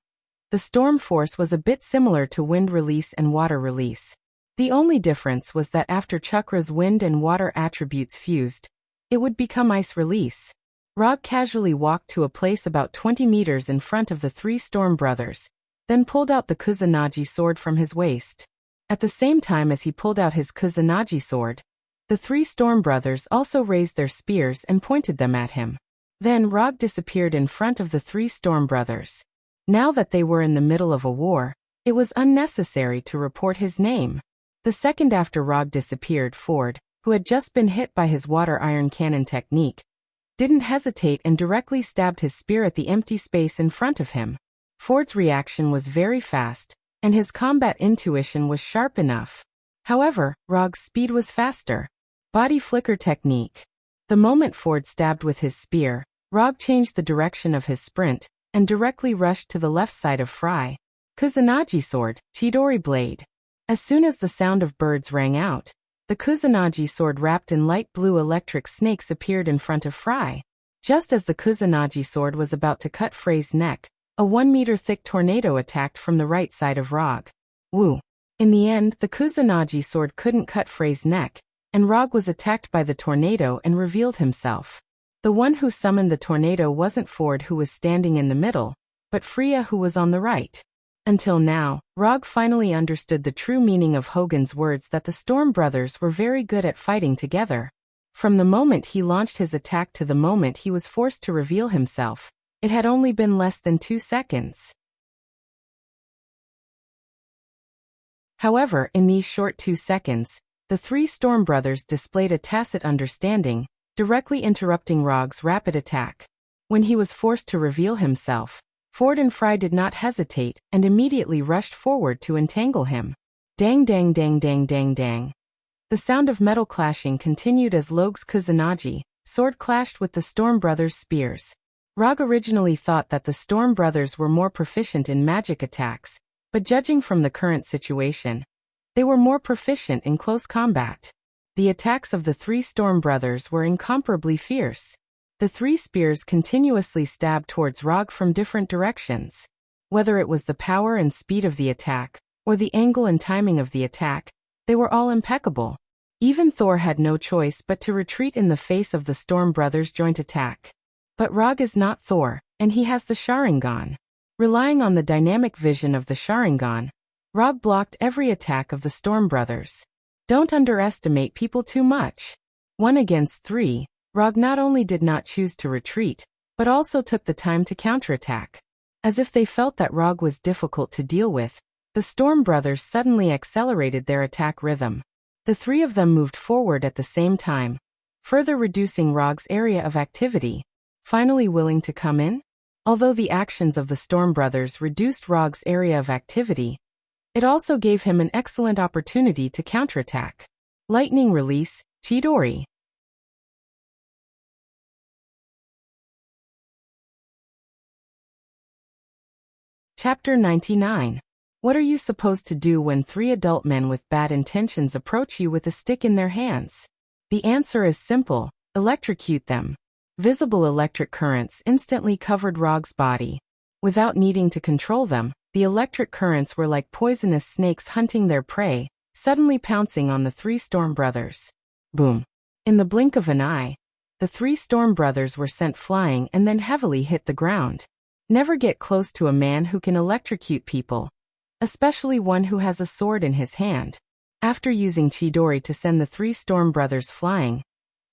the storm force was a bit similar to wind release and water release. The only difference was that after Chakra's wind and water attributes fused, it would become ice release. Rog casually walked to a place about 20 meters in front of the three storm brothers, then pulled out the Kusanagi sword from his waist. At the same time as he pulled out his Kusanagi sword, the three storm brothers also raised their spears and pointed them at him. Then Rog disappeared in front of the three storm brothers. Now that they were in the middle of a war, it was unnecessary to report his name. The second after Rog disappeared, Ford, who had just been hit by his water iron cannon technique, didn't hesitate and directly stabbed his spear at the empty space in front of him. Ford's reaction was very fast, and his combat intuition was sharp enough. However, Rog's speed was faster. Body flicker technique. The moment Ford stabbed with his spear, Rog changed the direction of his sprint, and directly rushed to the left side of Frey. Kusanagi sword, Chidori blade. As soon as the sound of birds rang out, the Kusanagi sword wrapped in light blue electric snakes appeared in front of Frey. Just as the Kusanagi sword was about to cut Frey's neck, a 1-meter-thick tornado attacked from the right side of Rog. Woo! In the end, the Kusanagi sword couldn't cut Frey's neck, and Rog was attacked by the tornado and revealed himself. The one who summoned the tornado wasn't Ford, who was standing in the middle, but Freya, who was on the right. Until now, Rog finally understood the true meaning of Hogun's words that the Storm Brothers were very good at fighting together. From the moment he launched his attack to the moment he was forced to reveal himself, it had only been less than 2 seconds. However, in these short 2 seconds, the 3 Storm brothers displayed a tacit understanding, directly interrupting Rog's rapid attack. When he was forced to reveal himself, Ford and Fry did not hesitate and immediately rushed forward to entangle him. Dang dang dang dang dang dang. The sound of metal clashing continued as Logue's Kusanagi sword clashed with the Storm brothers' spears. Rog originally thought that the Storm brothers were more proficient in magic attacks, but judging from the current situation, they were more proficient in close combat. The attacks of the 3 Storm brothers were incomparably fierce. The 3 spears continuously stabbed towards Rog from different directions. Whether it was the power and speed of the attack, or the angle and timing of the attack, they were all impeccable. Even Thor had no choice but to retreat in the face of the Storm brothers' joint attack. But Rog is not Thor, and he has the Sharingan. Relying on the dynamic vision of the Sharingan, Rog blocked every attack of the Storm brothers. Don't underestimate people too much. 1 against 3, Rog not only did not choose to retreat, but also took the time to counterattack. As if they felt that Rog was difficult to deal with, the Storm brothers suddenly accelerated their attack rhythm. The 3 of them moved forward at the same time, further reducing Rog's area of activity. Finally willing to come in? Although the actions of the Storm brothers reduced Rog's area of activity, it also gave him an excellent opportunity to counterattack. Lightning release, Chidori. Chapter 99. What are you supposed to do when 3 adult men with bad intentions approach you with a stick in their hands? The answer is simple: electrocute them. Visible electric currents instantly covered Rog's body. Without needing to control them, the electric currents were like poisonous snakes hunting their prey, suddenly pouncing on the 3 Storm brothers. Boom. In the blink of an eye, the 3 Storm brothers were sent flying and then heavily hit the ground. Never get close to a man who can electrocute people, especially one who has a sword in his hand. After using Chidori to send the 3 Storm brothers flying,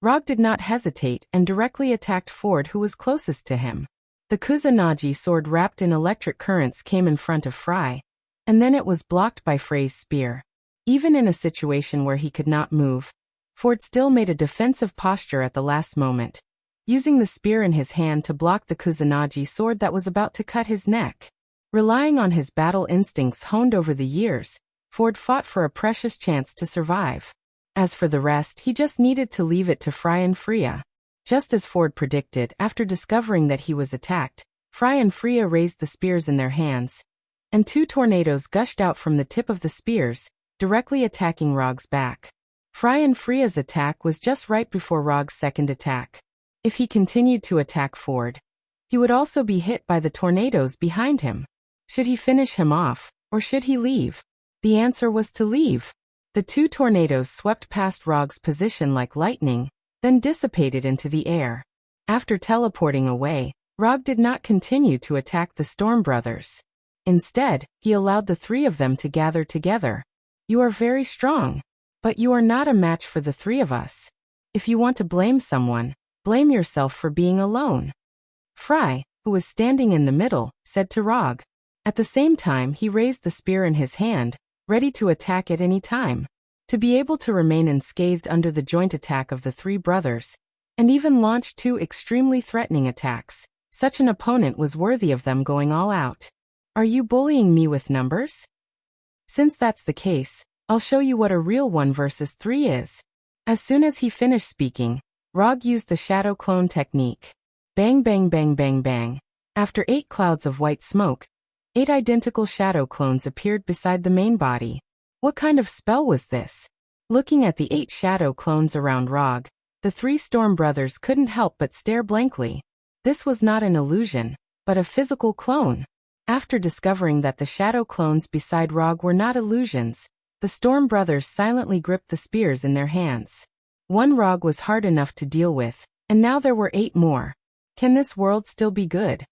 Rog did not hesitate and directly attacked Ford, who was closest to him. The Kusanagi sword wrapped in electric currents came in front of Fry, and then it was blocked by Frey's spear. Even in a situation where he could not move, Ford still made a defensive posture at the last moment, using the spear in his hand to block the Kusanagi sword that was about to cut his neck. Relying on his battle instincts honed over the years, Ford fought for a precious chance to survive. As for the rest, he just needed to leave it to Fry and Freya. Just as Ford predicted, after discovering that he was attacked, Fry and Freya raised the spears in their hands, and 2 tornadoes gushed out from the tip of the spears, directly attacking Rog's back. Fry and Freya's attack was just right before Rog's second attack. If he continued to attack Ford, he would also be hit by the tornadoes behind him. Should he finish him off, or should he leave? The answer was to leave. The 2 tornadoes swept past Rog's position like lightning, then dissipated into the air. After teleporting away, Rog did not continue to attack the Storm brothers. Instead, he allowed the 3 of them to gather together. You are very strong, but you are not a match for the 3 of us. If you want to blame someone, blame yourself for being alone. Fry, who was standing in the middle, said to Rog. At the same time, he raised the spear in his hand, ready to attack at any time. To be able to remain unscathed under the joint attack of the 3 brothers, and even launch 2 extremely threatening attacks, such an opponent was worthy of them going all out. Are you bullying me with numbers? Since that's the case, I'll show you what a real 1 versus 3 is. As soon as he finished speaking, Rog used the shadow clone technique. Bang bang bang bang bang. After 8 clouds of white smoke, 8 identical shadow clones appeared beside the main body. What kind of spell was this? Looking at the 8 shadow clones around Rog, the 3 Storm brothers couldn't help but stare blankly. This was not an illusion, but a physical clone. After discovering that the shadow clones beside Rog were not illusions, the Storm brothers silently gripped the spears in their hands. 1 Rog was hard enough to deal with, and now there were 8 more. Can this world still be good?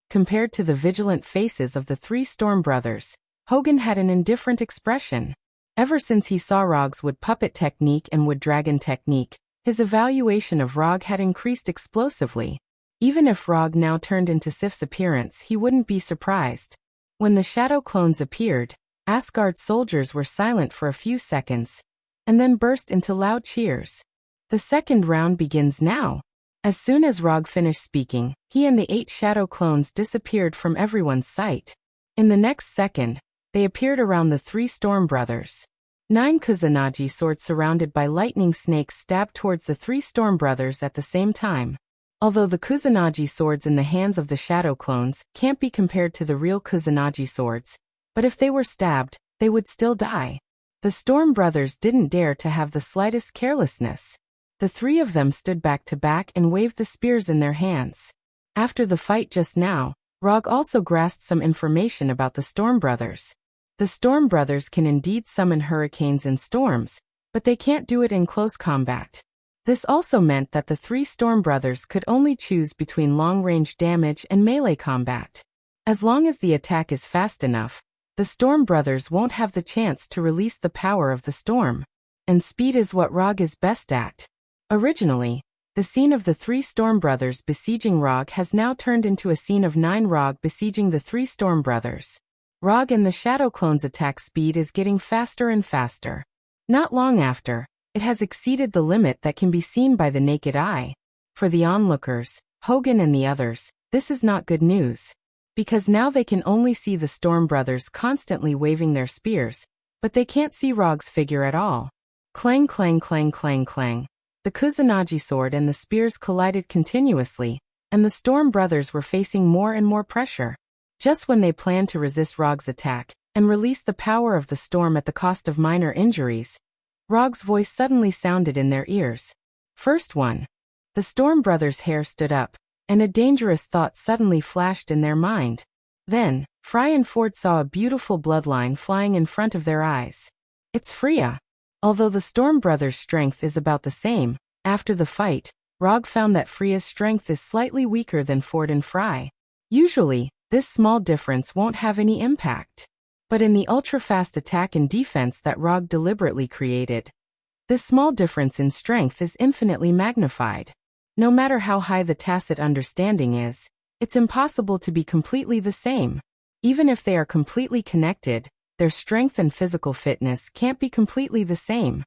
Compared to the vigilant faces of the 3 Storm brothers, Hogan had an indifferent expression. Ever since he saw Rog's wood puppet technique and wood dragon technique, his evaluation of Rog had increased explosively. Even if Rog now turned into Sif's appearance, he wouldn't be surprised. When the shadow clones appeared, Asgard's soldiers were silent for a few seconds, and then burst into loud cheers. The second round begins now. As soon as Rog finished speaking, he and the 8 shadow clones disappeared from everyone's sight. In the next second, they appeared around the 3 Storm Brothers. 9 Kusanagi swords surrounded by lightning snakes stabbed towards the 3 Storm Brothers at the same time. Although the Kusanagi swords in the hands of the shadow clones can't be compared to the real Kusanagi swords, but if they were stabbed, they would still die. The Storm Brothers didn't dare to have the slightest carelessness. The 3 of them stood back to back and waved the spears in their hands. After the fight just now, Rog also grasped some information about the Storm Brothers. The Storm Brothers can indeed summon hurricanes and storms, but they can't do it in close combat. This also meant that the 3 Storm Brothers could only choose between long-range damage and melee combat. As long as the attack is fast enough, the Storm Brothers won't have the chance to release the power of the storm. And speed is what Rog is best at. Originally, the scene of the 3 Storm Brothers besieging Rog has now turned into a scene of 9 Rog besieging the 3 Storm Brothers. Rog and the Shadow Clones' attack speed is getting faster and faster. Not long after, it has exceeded the limit that can be seen by the naked eye. For the onlookers, Hogan and the others, this is not good news. Because now they can only see the Storm Brothers constantly waving their spears, but they can't see Rog's figure at all. Clang clang clang clang clang. The Kusanagi sword and the spears collided continuously, and the Storm Brothers were facing more and more pressure. Just when they planned to resist Rog's attack and release the power of the storm at the cost of minor injuries, Rog's voice suddenly sounded in their ears. First one. The Storm Brothers' hair stood up, and a dangerous thought suddenly flashed in their mind. Then, Fry and Ford saw a beautiful bloodline flying in front of their eyes. It's Freya. Although the Storm Brothers' strength is about the same, after the fight, Rog found that Freya's strength is slightly weaker than Ford and Fry. Usually, this small difference won't have any impact. But in the ultra-fast attack and defense that Rog deliberately created, this small difference in strength is infinitely magnified. No matter how high the tacit understanding is, it's impossible to be completely the same. Even if they are completely connected, their strength and physical fitness can't be completely the same.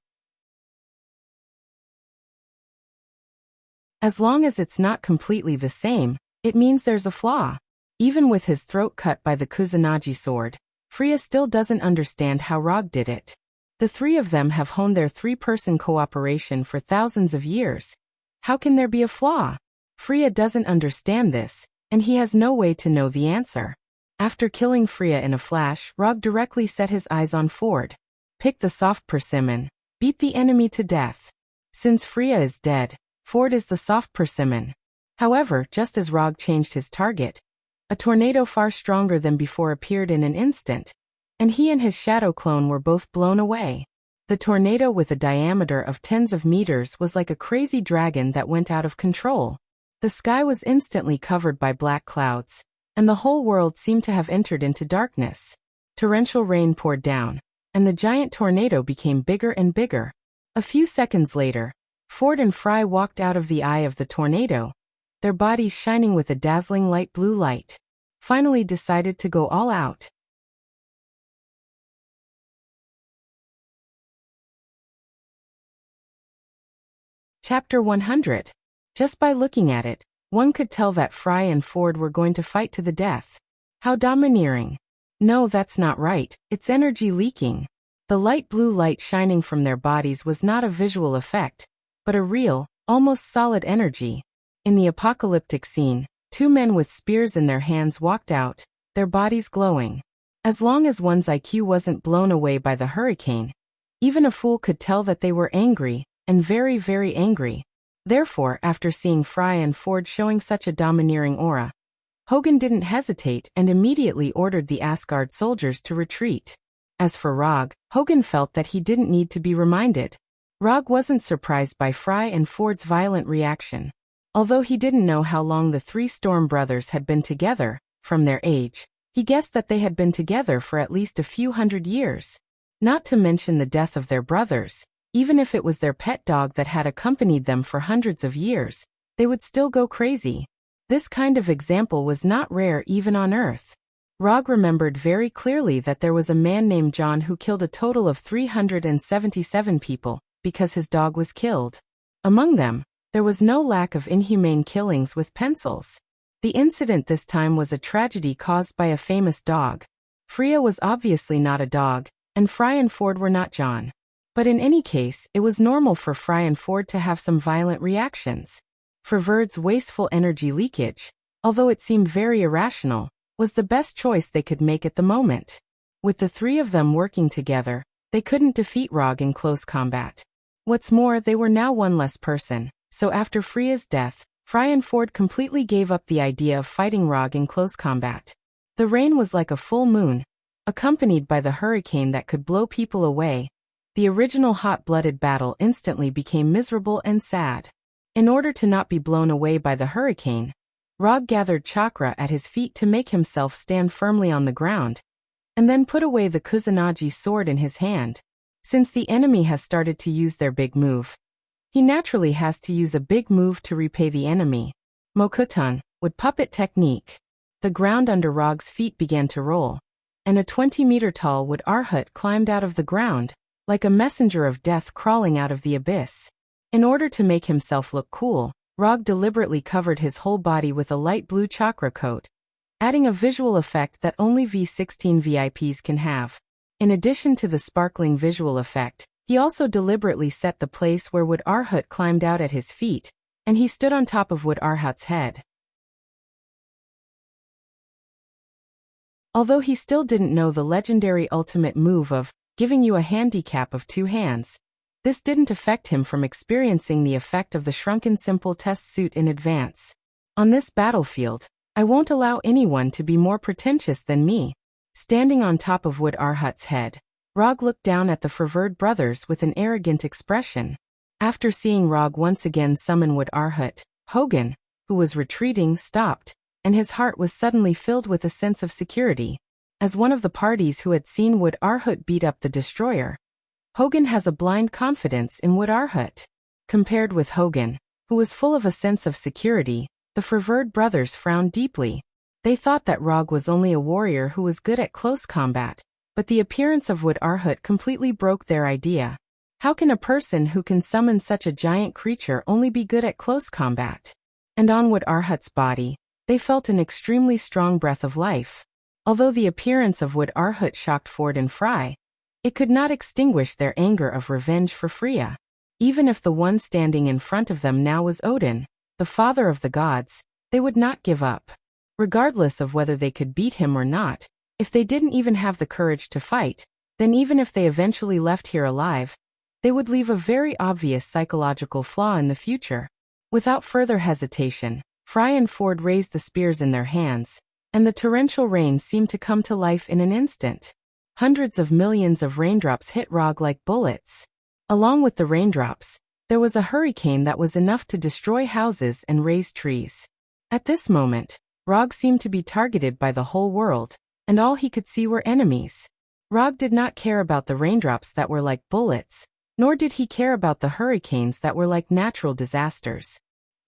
As long as it's not completely the same, it means there's a flaw. Even with his throat cut by the Kusanagi sword, Freya still doesn't understand how Rog did it. The 3 of them have honed their 3-person cooperation for thousands of years. How can there be a flaw? Freya doesn't understand this, and he has no way to know the answer. After killing Freya in a flash, Rog directly set his eyes on Ford. Pick the soft persimmon. Beat the enemy to death. Since Freya is dead, Ford is the soft persimmon. However, just as Rog changed his target, a tornado far stronger than before appeared in an instant, and he and his shadow clone were both blown away. The tornado, with a diameter of tens of meters, was like a crazy dragon that went out of control. The sky was instantly covered by black clouds, and the whole world seemed to have entered into darkness. Torrential rain poured down, and the giant tornado became bigger and bigger. A few seconds later, Ford and Fry walked out of the eye of the tornado, their bodies shining with a dazzling light blue light. Finally decided to go all out. Chapter 100. Just by looking at it, one could tell that Fry and Ford were going to fight to the death. How domineering. No, that's not right, it's energy leaking. The light blue light shining from their bodies was not a visual effect, but a real, almost solid energy. In the apocalyptic scene, 2 men with spears in their hands walked out, their bodies glowing. As long as one's IQ wasn't blown away by the hurricane, even a fool could tell that they were angry, and very, very angry. Therefore, after seeing Fry and Ford showing such a domineering aura, Hogan didn't hesitate and immediately ordered the Asgard soldiers to retreat. As for Rog, Hogan felt that he didn't need to be reminded. Rog wasn't surprised by Fry and Ford's violent reaction. Although he didn't know how long the 3 Storm Brothers had been together, from their age, he guessed that they had been together for at least a few hundred years. Not to mention the death of their brothers. Even if it was their pet dog that had accompanied them for hundreds of years, they would still go crazy. This kind of example was not rare even on Earth. Rog remembered very clearly that there was a man named John who killed a total of 377 people because his dog was killed. Among them, there was no lack of inhumane killings with pencils. The incident this time was a tragedy caused by a famous dog. Freya was obviously not a dog, and Fry and Ford were not John. But in any case, it was normal for Fry and Ford to have some violent reactions. Ford's wasteful energy leakage, although it seemed very irrational, was the best choice they could make at the moment. With the three of them working together, they couldn't defeat Rog in close combat. What's more, they were now one less person, so after Freya's death, Fry and Ford completely gave up the idea of fighting Rog in close combat. The rain was like a full moon, accompanied by the hurricane that could blow people away. The original hot-blooded battle instantly became miserable and sad. In order to not be blown away by the hurricane, Rog gathered chakra at his feet to make himself stand firmly on the ground, and then put away the Kusanagi sword in his hand. Since the enemy has started to use their big move, he naturally has to use a big move to repay the enemy. Mokutan, wood puppet technique. The ground under Rog's feet began to roll, and a 20-meter-tall wood arhat climbed out of the ground, like a messenger of death crawling out of the abyss. In order to make himself look cool, Rog deliberately covered his whole body with a light blue chakra coat, adding a visual effect that only V16 VIPs can have. In addition to the sparkling visual effect, he also deliberately set the place where Wood Arhat climbed out at his feet, and he stood on top of Wood Arhat's head. Although he still didn't know the legendary ultimate move of giving you a handicap of 2 hands, this didn't affect him from experiencing the effect of the shrunken simple test suit in advance. On this battlefield, I won't allow anyone to be more pretentious than me. Standing on top of Wood Arhat's head, Rog looked down at the Ferverd brothers with an arrogant expression. After seeing Rog once again summon Wood Arhat, Hogan, who was retreating, stopped, and his heart was suddenly filled with a sense of security. As one of the parties who had seen Wood Arhat beat up the destroyer, Hogan has a blind confidence in Wood Arhat. Compared with Hogan, who was full of a sense of security, the Ferverd brothers frowned deeply. They thought that Rog was only a warrior who was good at close combat, but the appearance of Wood Arhat completely broke their idea. How can a person who can summon such a giant creature only be good at close combat? And on Wood Arhat's body, they felt an extremely strong breath of life. Although the appearance of Wood Arhat shocked Ford and Fry, it could not extinguish their anger of revenge for Freya. Even if the one standing in front of them now was Odin, the father of the gods, they would not give up. Regardless of whether they could beat him or not, if they didn't even have the courage to fight, then even if they eventually left here alive, they would leave a very obvious psychological flaw in the future. Without further hesitation, Fry and Ford raised the spears in their hands, and the torrential rain seemed to come to life in an instant. Hundreds of millions of raindrops hit Rog like bullets. Along with the raindrops, there was a hurricane that was enough to destroy houses and raise trees. At this moment, Rog seemed to be targeted by the whole world, and all he could see were enemies. Rog did not care about the raindrops that were like bullets, nor did he care about the hurricanes that were like natural disasters.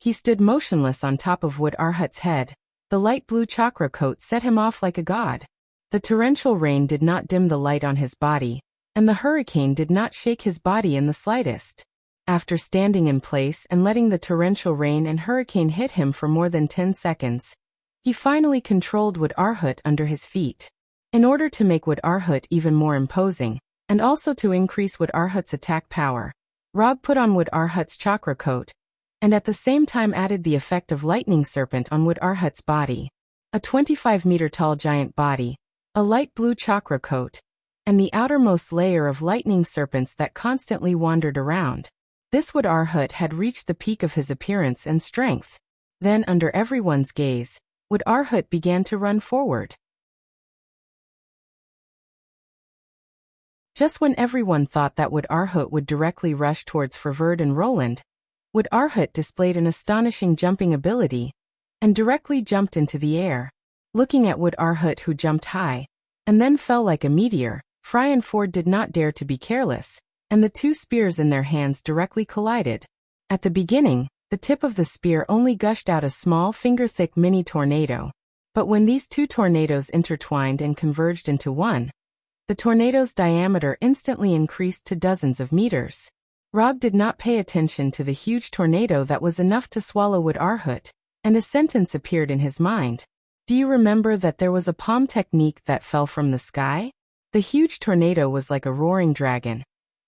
He stood motionless on top of Wood Arhat's head. The light blue chakra coat set him off like a god. The torrential rain did not dim the light on his body, and the hurricane did not shake his body in the slightest. After standing in place and letting the torrential rain and hurricane hit him for more than 10 seconds, he finally controlled Wood Arhat under his feet. In order to make Wood Arhat even more imposing, and also to increase Wood Arhat's attack power, Rog put on Wood Arhat's chakra coat, and at the same time added the effect of lightning serpent on Wood Arhat's body. A 25-meter-tall giant body, a light blue chakra coat, and the outermost layer of lightning serpents that constantly wandered around. This Wood Arhat had reached the peak of his appearance and strength. Then, under everyone's gaze, Wood Arhat began to run forward. Just when everyone thought that Wood Arhat would directly rush towards Ferverd and Roland, Wood Arhat displayed an astonishing jumping ability, and directly jumped into the air. Looking at Wood Arhat, who jumped high, and then fell like a meteor, Fry and Ford did not dare to be careless, and the 2 spears in their hands directly collided. At the beginning, the tip of the spear only gushed out a small finger-thick mini tornado. But when these two tornadoes intertwined and converged into one, the tornado's diameter instantly increased to dozens of meters. Rog did not pay attention to the huge tornado that was enough to swallow Wood Arhut, and a sentence appeared in his mind. Do you remember that there was a palm technique that fell from the sky? The huge tornado was like a roaring dragon,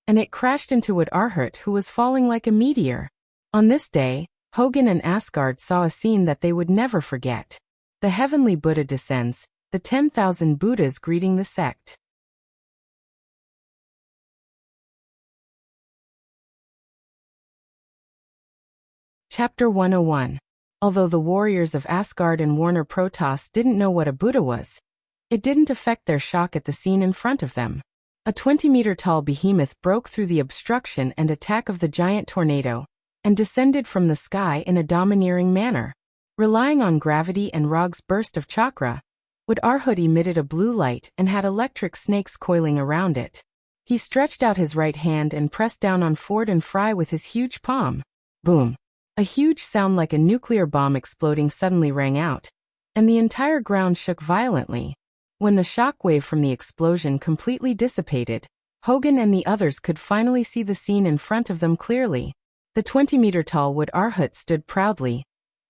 and it crashed into Wood Arhut, who was falling like a meteor. On this day, Hogun and Asgard saw a scene that they would never forget. The heavenly Buddha descends, the 10,000 Buddhas greeting the sect. Chapter 101. Although the warriors of Asgard and Warner Protoss didn't know what a Buddha was, it didn't affect their shock at the scene in front of them. A 20-meter-tall behemoth broke through the obstruction and attack of the giant tornado, and descended from the sky in a domineering manner. Relying on gravity and Rog's burst of chakra, Wood Arhut emitted a blue light and had electric snakes coiling around it. He stretched out his right hand and pressed down on Ford and Fry with his huge palm. Boom! A huge sound like a nuclear bomb exploding suddenly rang out, and the entire ground shook violently. When the shock wave from the explosion completely dissipated, Hogun and the others could finally see the scene in front of them clearly. The 20-meter-tall Wood Arhut stood proudly,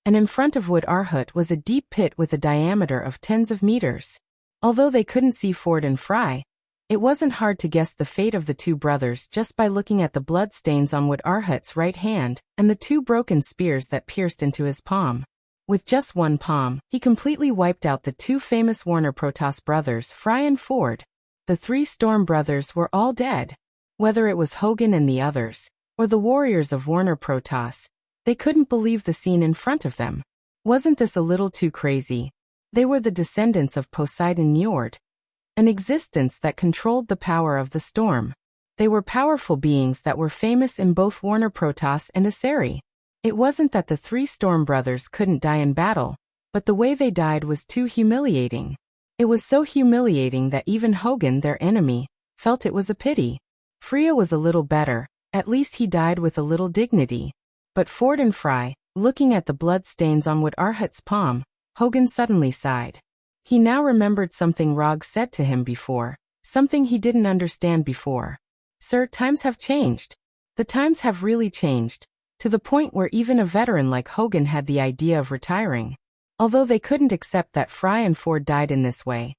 and in front of Wood Arhut was a deep pit with a diameter of tens of meters. Although they couldn't see Ford and Fry, it wasn't hard to guess the fate of the two brothers just by looking at the blood stains on Wood Arhut's right hand and the two broken spears that pierced into his palm. With just one palm, he completely wiped out the two famous Warner Protoss brothers, Fry and Ford. The three Storm brothers were all dead. Whether it was Hogun and the others, or the warriors of Warner Protoss, they couldn't believe the scene in front of them. Wasn't this a little too crazy? They were the descendants of Poseidon Njord, an existence that controlled the power of the storm. They were powerful beings that were famous in both Warner Protoss and Asari. It wasn't that the three Storm brothers couldn't die in battle, but the way they died was too humiliating. It was so humiliating that even Hogun, their enemy, felt it was a pity. Freya was a little better, at least he died with a little dignity. But Ford and Fry, looking at the blood stains on Wood Arhut's palm, Hogun suddenly sighed. He now remembered something Rog said to him before, something he didn't understand before. Sir, times have changed. The times have really changed, to the point where even a veteran like Hogun had the idea of retiring. Although they couldn't accept that Fry and Ford died in this way,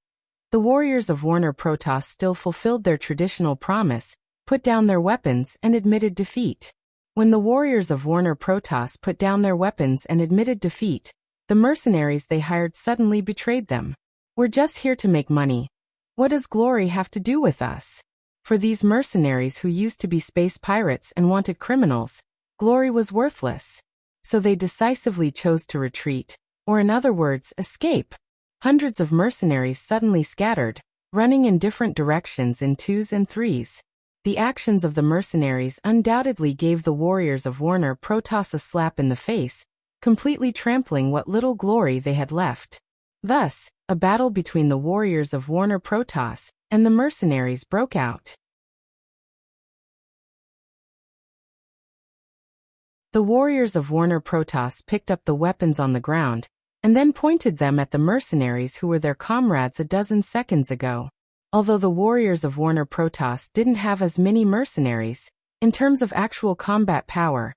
the warriors of Warner Protoss still fulfilled their traditional promise, put down their weapons and admitted defeat. When the warriors of Warner Protoss put down their weapons and admitted defeat, the mercenaries they hired suddenly betrayed them. We're just here to make money. What does glory have to do with us? For these mercenaries who used to be space pirates and wanted criminals, glory was worthless. So they decisively chose to retreat, or in other words, escape. Hundreds of mercenaries suddenly scattered, running in different directions in twos and threes. The actions of the mercenaries undoubtedly gave the warriors of Warner Protoss a slap in the face, completely trampling what little glory they had left. Thus, a battle between the warriors of Warner Protoss and the mercenaries broke out. The warriors of Warner Protoss picked up the weapons on the ground, and then pointed them at the mercenaries who were their comrades a dozen seconds ago. Although the warriors of Warner Protoss didn't have as many mercenaries, in terms of actual combat power,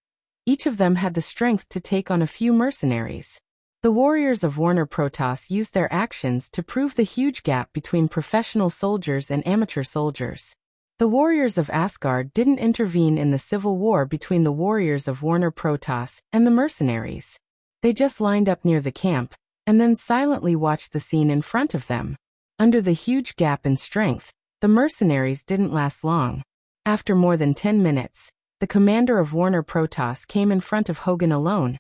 each of them had the strength to take on a few mercenaries. The warriors of Warner Protoss used their actions to prove the huge gap between professional soldiers and amateur soldiers. The warriors of Asgard didn't intervene in the civil war between the warriors of Warner Protoss and the mercenaries. They just lined up near the camp, and then silently watched the scene in front of them. Under the huge gap in strength, the mercenaries didn't last long. After more than 10 minutes, the commander of Warner Protoss came in front of Hogun alone,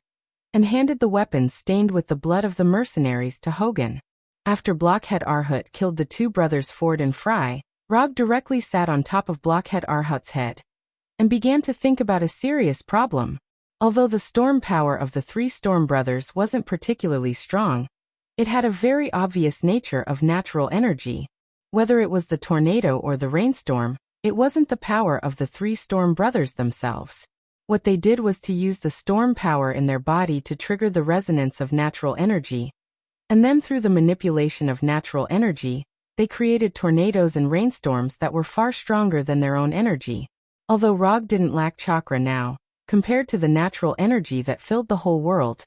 and handed the weapons stained with the blood of the mercenaries to Hogun. After Blockhead Arhut killed the two brothers Ford and Fry, Rog directly sat on top of Blockhead Arhut's head, and began to think about a serious problem. Although the storm power of the three Storm brothers wasn't particularly strong, it had a very obvious nature of natural energy. Whether it was the tornado or the rainstorm, it wasn't the power of the three Storm brothers themselves. What they did was to use the storm power in their body to trigger the resonance of natural energy, And then through the manipulation of natural energy, they created tornadoes and rainstorms that were far stronger than their own energy. Although Rog didn't lack chakra now, compared to the natural energy that filled the whole world,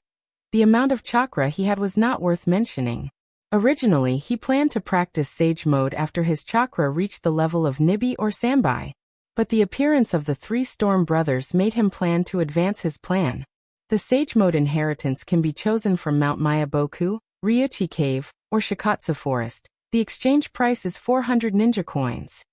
the amount of chakra he had was not worth mentioning. Originally, he planned to practice Sage Mode after his chakra reached the level of Nibi or Sambai. But the appearance of the three Storm brothers made him plan to advance his plan. The Sage Mode inheritance can be chosen from Mount Mayaboku, Ryuchi Cave, or Shikatsu Forest. The exchange price is 400 ninja coins.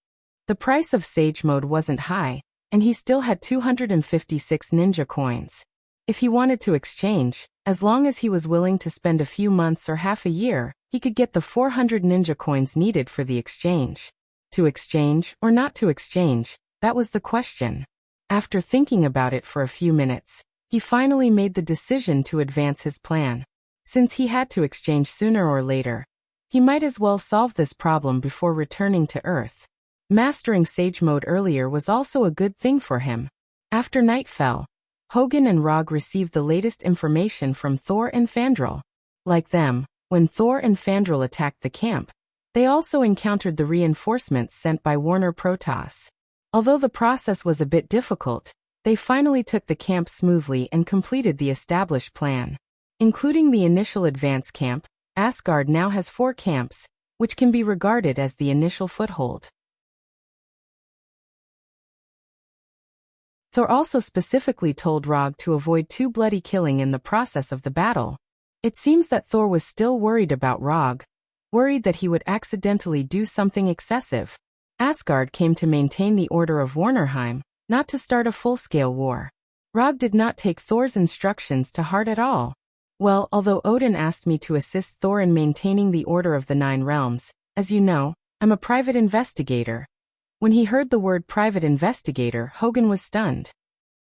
The price of Sage Mode wasn't high, and he still had 256 ninja coins. If he wanted to exchange, as long as he was willing to spend a few months or half a year, he could get the 400 ninja coins needed for the exchange. To exchange or not to exchange, that was the question. After thinking about it for a few minutes, he finally made the decision to advance his plan. Since he had to exchange sooner or later, he might as well solve this problem before returning to Earth. Mastering Sage Mode earlier was also a good thing for him. After night fell, Hogan and Rog received the latest information from Thor and Fandral. Like them, when Thor and Fandral attacked the camp, they also encountered the reinforcements sent by Warner Protoss. Although the process was a bit difficult, they finally took the camp smoothly and completed the established plan. Including the initial advance camp, Asgard now has 4 camps, which can be regarded as the initial foothold. Thor also specifically told Rog to avoid too bloody killing in the process of the battle. It seems that Thor was still worried about Rog, worried that he would accidentally do something excessive. Asgard came to maintain the order of Warnerheim, not to start a full-scale war. Rog did not take Thor's instructions to heart at all. Well, although Odin asked me to assist Thor in maintaining the order of the 9 realms, as you know, I'm a private investigator. When he heard the word private investigator, Hogan was stunned.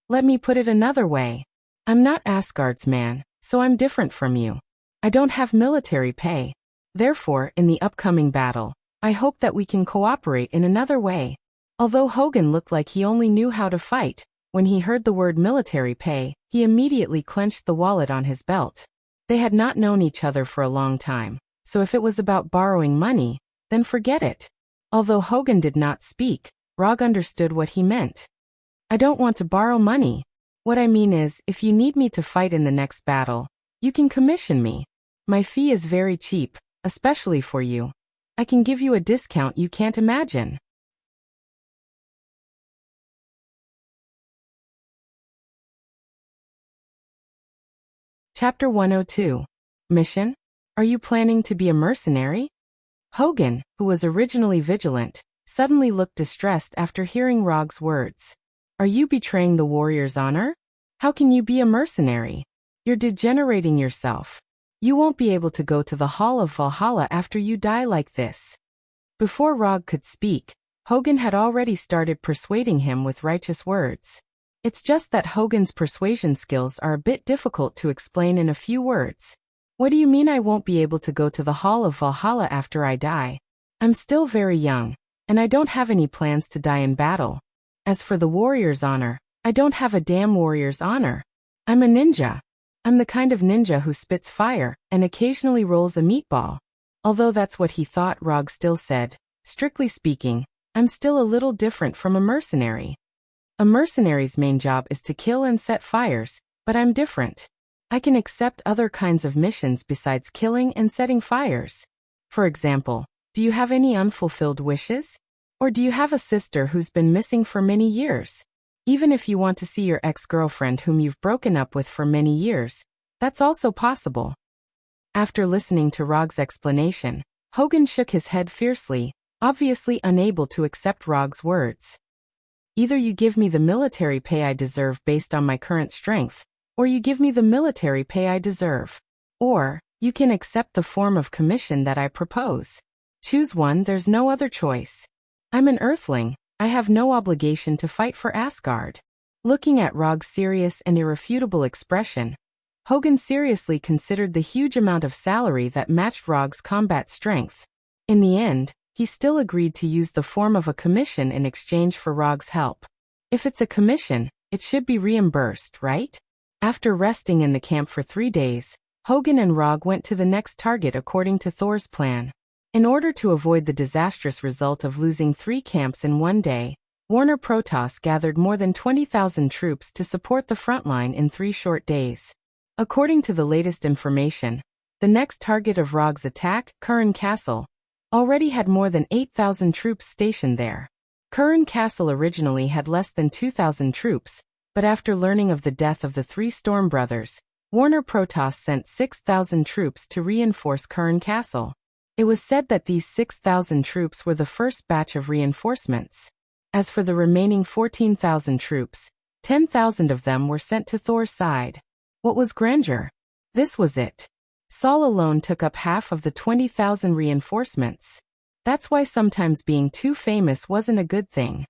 Let me put it another way. I'm not Asgard's man, so I'm different from you. I don't have military pay. Therefore, in the upcoming battle, I hope that we can cooperate in another way. Although Hogan looked like he only knew how to fight, when he heard the word military pay, he immediately clenched the wallet on his belt. They had not known each other for a long time, so if it was about borrowing money, then forget it. Although Hogan did not speak, Rog understood what he meant. I don't want to borrow money. What I mean is, if you need me to fight in the next battle, you can commission me. My fee is very cheap, especially for you. I can give you a discount you can't imagine. Chapter 102. Mission? Are you planning to be a mercenary? Hogan, who was originally vigilant, suddenly looked distressed after hearing Rog's words. Are you betraying the warrior's honor? How can you be a mercenary? You're degenerating yourself. You won't be able to go to the Hall of Valhalla after you die like this. Before Rog could speak, Hogan had already started persuading him with righteous words. It's just that Hogan's persuasion skills are a bit difficult to explain in a few words. What do you mean I won't be able to go to the Hall of Valhalla after I die? I'm still very young, and I don't have any plans to die in battle. As for the warrior's honor, I don't have a damn warrior's honor. I'm a ninja. I'm the kind of ninja who spits fire and occasionally rolls a meatball. Although that's what he thought, Rog still said, strictly speaking, I'm still a little different from a mercenary. A mercenary's main job is to kill and set fires, but I'm different. I can accept other kinds of missions besides killing and setting fires. For example, do you have any unfulfilled wishes? Or do you have a sister who's been missing for many years? Even if you want to see your ex-girlfriend whom you've broken up with for many years, that's also possible. After listening to Rog's explanation, Hogan shook his head fiercely, obviously unable to accept Rog's words. Either you give me the military pay I deserve based on my current strength, or you give me the military pay I deserve. Or, you can accept the form of commission that I propose. Choose one, there's no other choice. I'm an Earthling, I have no obligation to fight for Asgard. Looking at Rog's serious and irrefutable expression, Hogan seriously considered the huge amount of salary that matched Rog's combat strength. In the end, he still agreed to use the form of a commission in exchange for Rog's help. If it's a commission, it should be reimbursed, right? After resting in the camp for 3 days, Hogan and Rog went to the next target according to Thor's plan. In order to avoid the disastrous result of losing 3 camps in one day, Warner Protoss gathered more than 20,000 troops to support the front line in 3 short days. According to the latest information, the next target of Rog's attack, Curran Castle, already had more than 8,000 troops stationed there. Curran Castle originally had less than 2,000 troops, but after learning of the death of the 3 Storm brothers, Warner Protoss sent 6,000 troops to reinforce Curran Castle. It was said that these 6,000 troops were the first batch of reinforcements. As for the remaining 14,000 troops, 10,000 of them were sent to Thor's side. What was grandeur? This was it. Saul alone took up half of the 20,000 reinforcements. That's why sometimes being too famous wasn't a good thing.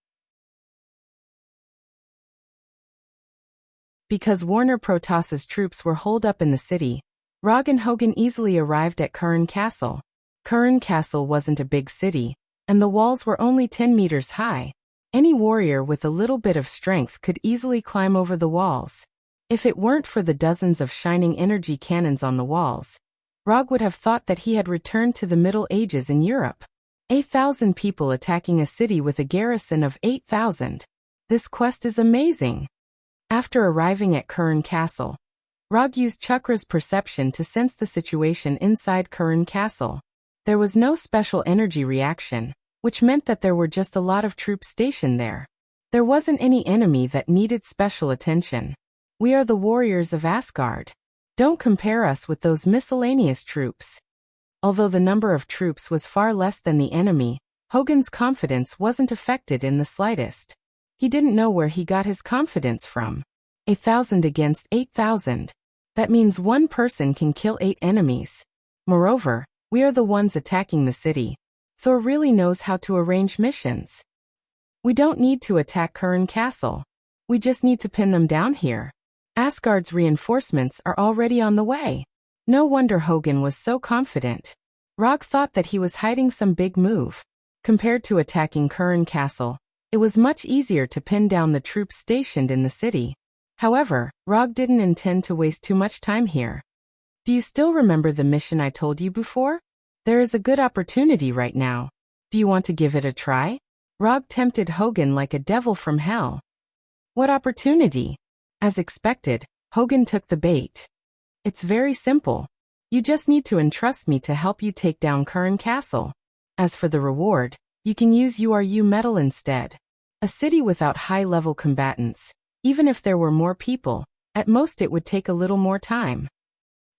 Because Warner Protoss's troops were holed up in the city, Rog and Hogan easily arrived at Curran Castle. Curran Castle wasn't a big city, and the walls were only 10 meters high. Any warrior with a little bit of strength could easily climb over the walls. If it weren't for the dozens of shining energy cannons on the walls, Rog would have thought that he had returned to the Middle Ages in Europe. 8,000 people attacking a city with a garrison of 8,000. This quest is amazing. After arriving at Curran Castle, Rog used Chakra's perception to sense the situation inside Curran Castle. There was no special energy reaction, which meant that there were just a lot of troops stationed there. There wasn't any enemy that needed special attention. We are the warriors of Asgard. Don't compare us with those miscellaneous troops. Although the number of troops was far less than the enemy, Hogan's confidence wasn't affected in the slightest. He didn't know where he got his confidence from. 1,000 against 8,000. That means one person can kill 8 enemies. Moreover, we are the ones attacking the city. Thor really knows how to arrange missions. We don't need to attack Curran Castle. We just need to pin them down here. Asgard's reinforcements are already on the way. No wonder Hogan was so confident. Rog thought that he was hiding some big move. Compared to attacking Curran Castle, it was much easier to pin down the troops stationed in the city. However, Rog didn't intend to waste too much time here. Do you still remember the mission I told you before? There is a good opportunity right now. Do you want to give it a try? Rog tempted Hogan like a devil from hell. What opportunity? As expected, Hogan took the bait. It's very simple. You just need to entrust me to help you take down Curran Castle. As for the reward, you can use URU metal instead. A city without high-level combatants, even if there were more people, at most it would take a little more time.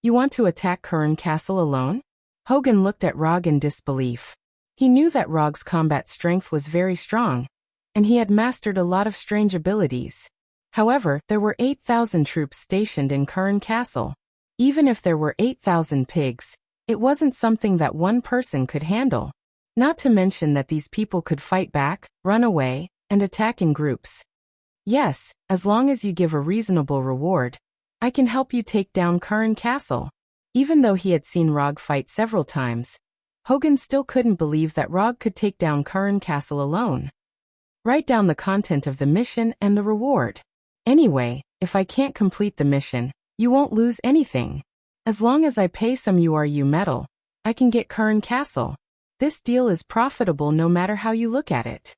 You want to attack Curran Castle alone? Hogan looked at Rog in disbelief. He knew that Rog's combat strength was very strong, and he had mastered a lot of strange abilities. However, there were 8,000 troops stationed in Curran Castle. Even if there were 8,000 pigs, it wasn't something that one person could handle. Not to mention that these people could fight back, run away, and attack in groups. Yes, as long as you give a reasonable reward, I can help you take down Curran Castle. Even though he had seen Rog fight several times, Hogan still couldn't believe that Rog could take down Curran Castle alone. Write down the content of the mission and the reward. Anyway, if I can't complete the mission, you won't lose anything. As long as I pay some URU metal, I can get Curran Castle. This deal is profitable no matter how you look at it.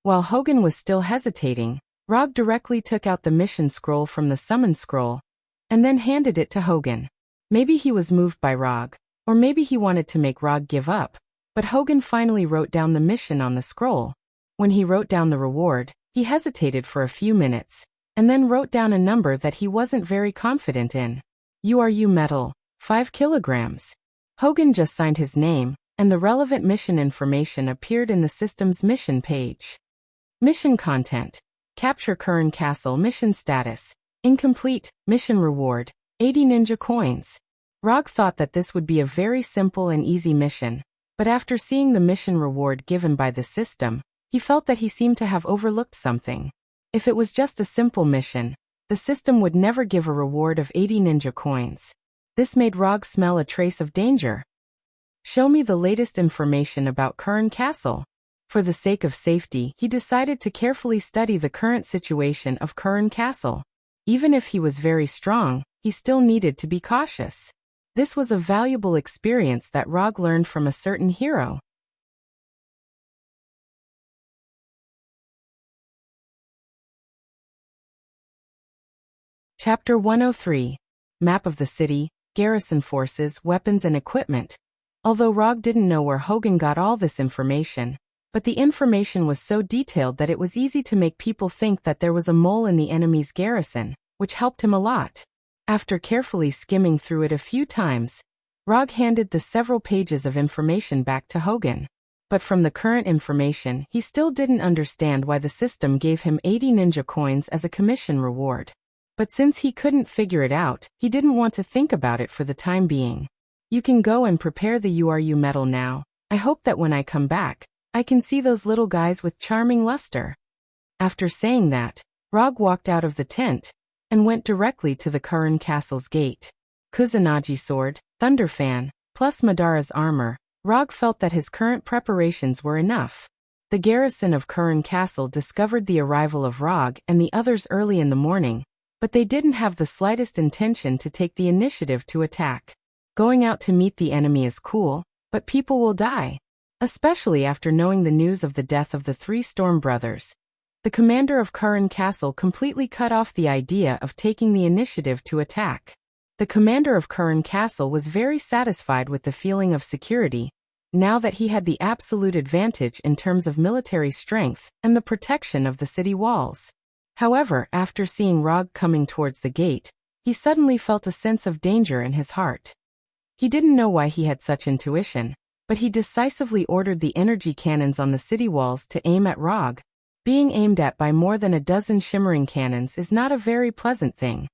While Hogan was still hesitating, Rog directly took out the mission scroll from the summon scroll, and then handed it to Hogan. Maybe he was moved by Rog, or maybe he wanted to make Rog give up, but Hogan finally wrote down the mission on the scroll. When he wrote down the reward, he hesitated for a few minutes, and then wrote down a number that he wasn't very confident in. URU metal, 5 kilograms. Hogan just signed his name, and the relevant mission information appeared in the system's mission page. Mission content. Capture Curran Castle. Mission status. Incomplete. Mission reward. 80 ninja coins. Rog thought that this would be a very simple and easy mission, but after seeing the mission reward given by the system, he felt that he seemed to have overlooked something. If it was just a simple mission, the system would never give a reward of 80 ninja coins. This made Rog smell a trace of danger. Show me the latest information about Curran Castle. For the sake of safety, he decided to carefully study the current situation of Curran Castle. Even if he was very strong, he still needed to be cautious. This was a valuable experience that Rog learned from a certain hero. Chapter 103. Map of the City, Garrison Forces, Weapons and Equipment. Although Rog didn't know where Hogan got all this information, but the information was so detailed that it was easy to make people think that there was a mole in the enemy's garrison, which helped him a lot. After carefully skimming through it a few times, Rog handed the several pages of information back to Hogan. But from the current information, he still didn't understand why the system gave him 80 ninja coins as a commission reward. But since he couldn't figure it out, he didn't want to think about it for the time being. You can go and prepare the URU medal now. I hope that when I come back, I can see those little guys with charming luster. After saying that, Rog walked out of the tent and went directly to the Curran Castle's gate. Kusanagi sword, Thunder Fan, plus Madara's armor, Rog felt that his current preparations were enough. The garrison of Curran Castle discovered the arrival of Rog and the others early in the morning, but they didn't have the slightest intention to take the initiative to attack. Going out to meet the enemy is cool, but people will die. Especially after knowing the news of the death of the 3 Storm brothers. The commander of Curran Castle completely cut off the idea of taking the initiative to attack. The commander of Curran Castle was very satisfied with the feeling of security, now that he had the absolute advantage in terms of military strength and the protection of the city walls. However, after seeing Rog coming towards the gate, he suddenly felt a sense of danger in his heart. He didn't know why he had such intuition, but he decisively ordered the energy cannons on the city walls to aim at Rog. Being aimed at by more than a dozen shimmering cannons is not a very pleasant thing,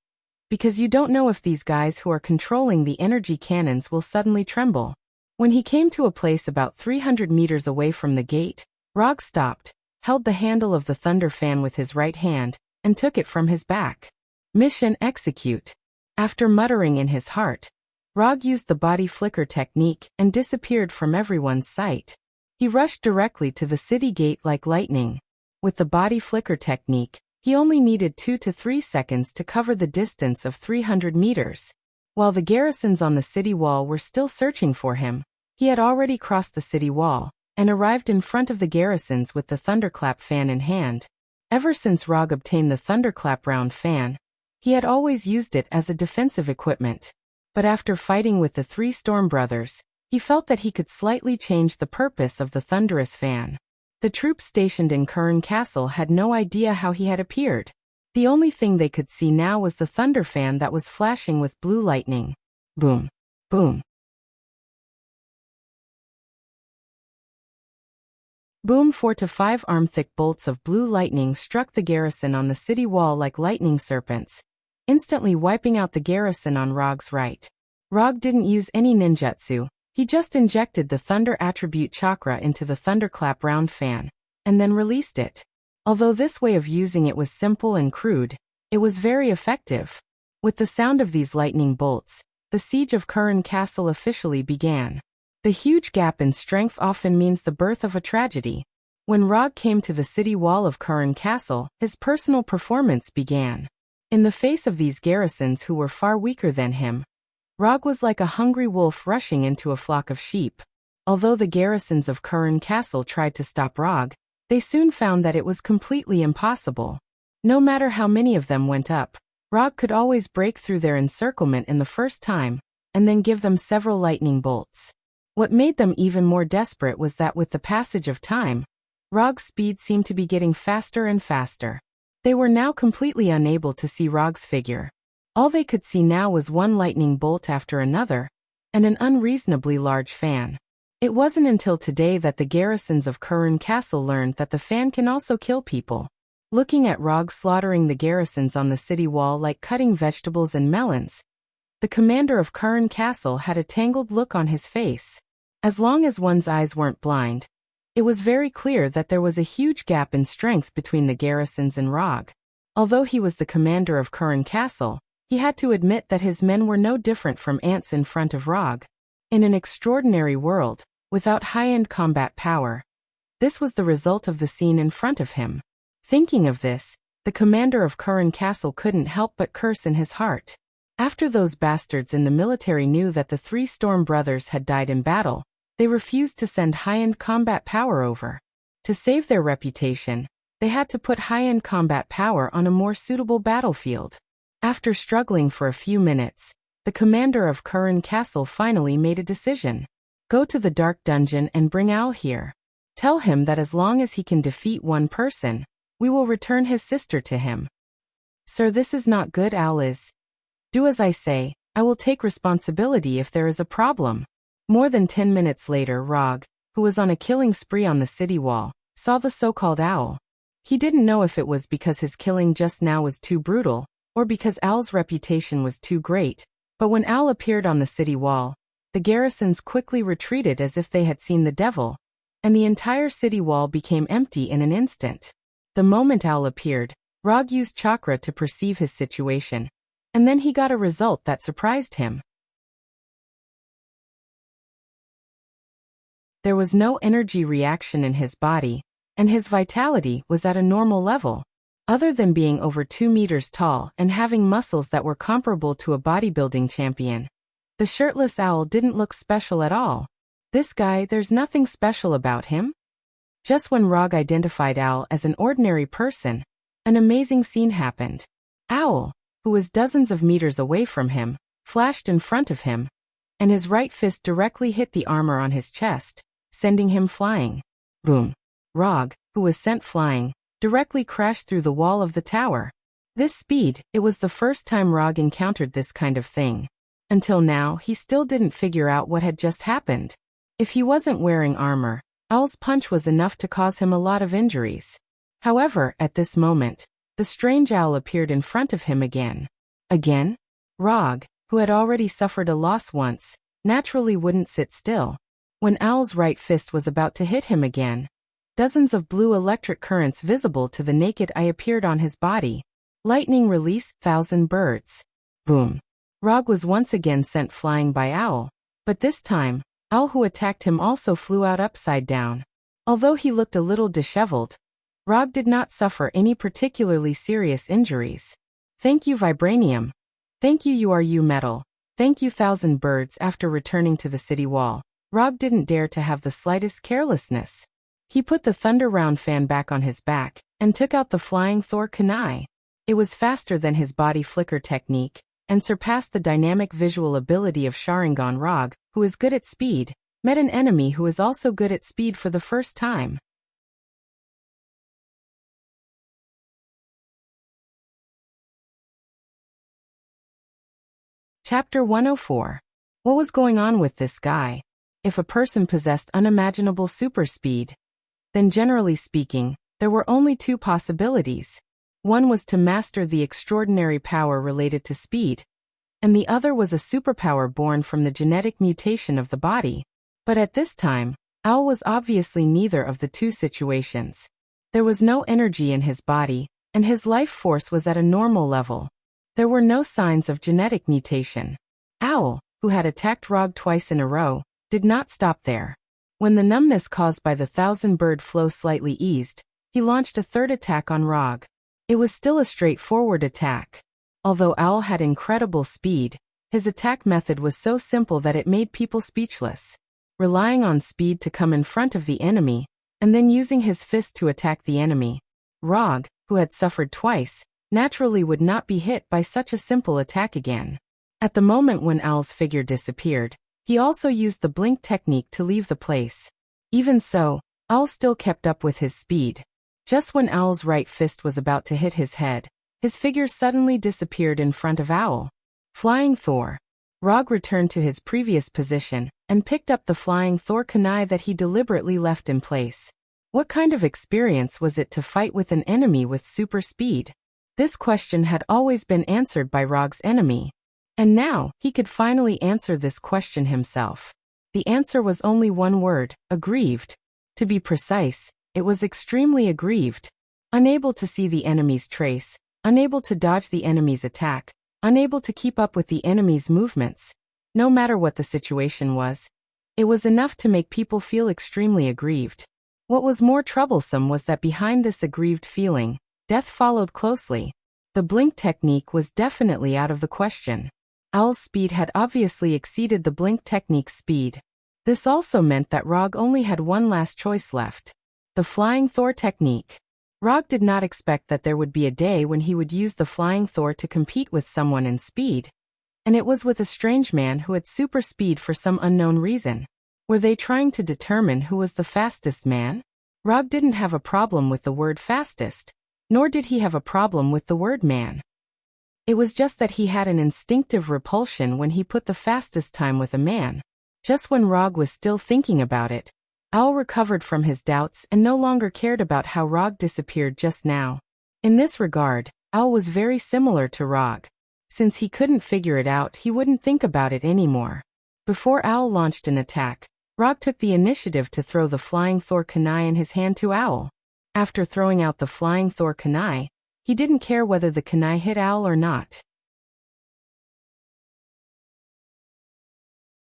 because you don't know if these guys who are controlling the energy cannons will suddenly tremble. When he came to a place about 300 meters away from the gate, Rog stopped, held the handle of the Thunder Fan with his right hand, and took it from his back. Mission execute. After muttering in his heart, Rog used the body flicker technique and disappeared from everyone's sight. He rushed directly to the city gate like lightning. With the body flicker technique, he only needed 2 to 3 seconds to cover the distance of 300 meters. While the garrisons on the city wall were still searching for him, he had already crossed the city wall and arrived in front of the garrisons with the Thunderclap fan in hand. Ever since Rog obtained the Thunderclap round fan, he had always used it as a defensive equipment. But after fighting with the 3 Storm brothers, he felt that he could slightly change the purpose of the thunderous fan. The troops stationed in Curran Castle had no idea how he had appeared. The only thing they could see now was the thunder fan that was flashing with blue lightning. Boom. Boom. Boom. 4 to 5 arm-thick bolts of blue lightning struck the garrison on the city wall like lightning serpents, instantly wiping out the garrison on Rog's right. Rog didn't use any ninjutsu. He just injected the Thunder Attribute Chakra into the Thunderclap round fan, and then released it. Although this way of using it was simple and crude, it was very effective. With the sound of these lightning bolts, the siege of Curran Castle officially began. The huge gap in strength often means the birth of a tragedy. When Rog came to the city wall of Curran Castle, his personal performance began. In the face of these garrisons who were far weaker than him, Rog was like a hungry wolf rushing into a flock of sheep. Although the garrisons of Curran Castle tried to stop Rog, they soon found that it was completely impossible. No matter how many of them went up, Rog could always break through their encirclement in the first time, and then give them several lightning bolts. What made them even more desperate was that with the passage of time, Rog's speed seemed to be getting faster and faster. They were now completely unable to see Rog's figure. All they could see now was one lightning bolt after another, and an unreasonably large fan. It wasn't until today that the garrisons of Curran Castle learned that the fan can also kill people. Looking at Rog slaughtering the garrisons on the city wall like cutting vegetables and melons, the commander of Curran Castle had a tangled look on his face. As long as one's eyes weren't blind, it was very clear that there was a huge gap in strength between the garrisons and Rog. Although he was the commander of Curran Castle, he had to admit that his men were no different from ants in front of Rog. In an extraordinary world, without high-end combat power, this was the result of the scene in front of him. Thinking of this, The commander of Curran Castle couldn't help but curse in his heart. After those bastards in the military knew that the 3 Storm brothers had died in battle, they refused to send high-end combat power over. To save their reputation, they had to put high-end combat power on a more suitable battlefield. After struggling for a few minutes, the commander of Curran Castle finally made a decision. Go to the dark dungeon and bring Al here. Tell him that as long as he can defeat one person, we will return his sister to him. Sir, this is not good, Al is. Do as I say, I will take responsibility if there is a problem. More than 10 minutes later, Rog, who was on a killing spree on the city wall, saw the so-called owl. He didn't know if it was because his killing just now was too brutal, or because Al's reputation was too great, but when Al appeared on the city wall, the garrisons quickly retreated as if they had seen the devil, and the entire city wall became empty in an instant. The moment Al appeared, Rog used chakra to perceive his situation, and then he got a result that surprised him. There was no energy reaction in his body, and his vitality was at a normal level. Other than being over 2 meters tall and having muscles that were comparable to a bodybuilding champion, the shirtless owl didn't look special at all. This guy, there's nothing special about him. Just when Rog identified Owl as an ordinary person, an amazing scene happened. Owl, who was dozens of meters away from him, flashed in front of him, and his right fist directly hit the armor on his chest, sending him flying. Boom. Rog, who was sent flying, directly crashed through the wall of the tower. This speed, it was the first time Rog encountered this kind of thing. Until now, he still didn't figure out what had just happened. If he wasn't wearing armor, Owl's punch was enough to cause him a lot of injuries. However, at this moment, the strange owl appeared in front of him again. Again? Rog, who had already suffered a loss once, naturally wouldn't sit still. When Owl's right fist was about to hit him again, dozens of blue electric currents visible to the naked eye appeared on his body. Lightning release, 1,000 birds. Boom. Rog was once again sent flying by Owl, but this time, Owl who attacked him also flew out upside down. Although he looked a little disheveled, Rog did not suffer any particularly serious injuries. Thank you, Vibranium. Thank you, you metal. Thank you, 1,000 birds. After returning to the city wall, Rog didn't dare to have the slightest carelessness. He put the Thunder Round fan back on his back and took out the flying Thor kunai. It was faster than his body flicker technique and surpassed the dynamic visual ability of Sharingan. Rog, who is good at speed, met an enemy who is also good at speed for the first time. Chapter 104. What was going on with this guy? If a person possessed unimaginable super speed, then generally speaking, there were only 2 possibilities. One was to master the extraordinary power related to speed, and the other was a superpower born from the genetic mutation of the body. But at this time, Owl was obviously neither of the 2 situations. There was no energy in his body, and his life force was at a normal level. There were no signs of genetic mutation. Owl, who had attacked Rog twice in a row, did not stop there. When the numbness caused by the 1,000-bird flow slightly eased, he launched a third attack on Rog. It was still a straightforward attack. Although Owl had incredible speed, his attack method was so simple that it made people speechless. Relying on speed to come in front of the enemy, and then using his fist to attack the enemy, Rog, who had suffered twice, naturally would not be hit by such a simple attack again. At the moment when Owl's figure disappeared, he also used the blink technique to leave the place. Even so, Owl still kept up with his speed. Just when Owl's right fist was about to hit his head, his figure suddenly disappeared in front of Owl. Flying Thor. Rog returned to his previous position and picked up the flying Thor kunai that he deliberately left in place. What kind of experience was it to fight with an enemy with super speed? This question had always been answered by Rog's enemy. And now, he could finally answer this question himself. The answer was only one word: aggrieved. To be precise, it was extremely aggrieved. Unable to see the enemy's trace, unable to dodge the enemy's attack, unable to keep up with the enemy's movements. No matter what the situation was, it was enough to make people feel extremely aggrieved. What was more troublesome was that behind this aggrieved feeling, Death followed closely. The blink technique was definitely out of the question. Owl's speed had obviously exceeded the blink technique's speed. This also meant that Rog only had one last choice left. The Flying Thor technique. Rog did not expect that there would be a day when he would use the Flying Thor to compete with someone in speed. And it was with a strange man who had super speed for some unknown reason. Were they trying to determine who was the fastest man? Rog didn't have a problem with the word fastest, nor did he have a problem with the word man. It was just that he had an instinctive repulsion when he put the fastest time with a man. Just when Rog was still thinking about it, Owl recovered from his doubts and no longer cared about how Rog disappeared just now. In this regard, Owl was very similar to Rog. Since he couldn't figure it out, he wouldn't think about it anymore. Before Owl launched an attack, Rog took the initiative to throw the Flying Thor kunai in his hand to Owl. After throwing out the Flying Thor kunai, he didn't care whether the kunai hit Owl or not.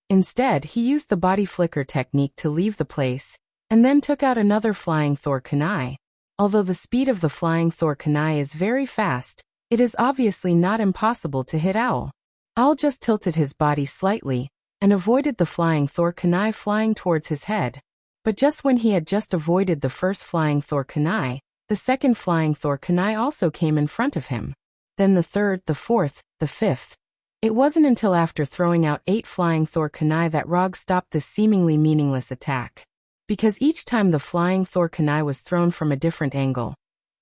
Instead, he used the body flicker technique to leave the place, and then took out another Flying Thor kunai. Although the speed of the Flying Thor kunai is very fast, it is obviously not impossible to hit Owl. Owl just tilted his body slightly, and avoided the Flying Thor kunai flying towards his head. But just when he had just avoided the first Flying Thor kunai, the second Flying Thor kunai also came in front of him. Then the third, the fourth, the fifth. It wasn't until after throwing out 8 Flying Thor kunai that Rog stopped this seemingly meaningless attack. Because each time the Flying Thor kunai was thrown from a different angle,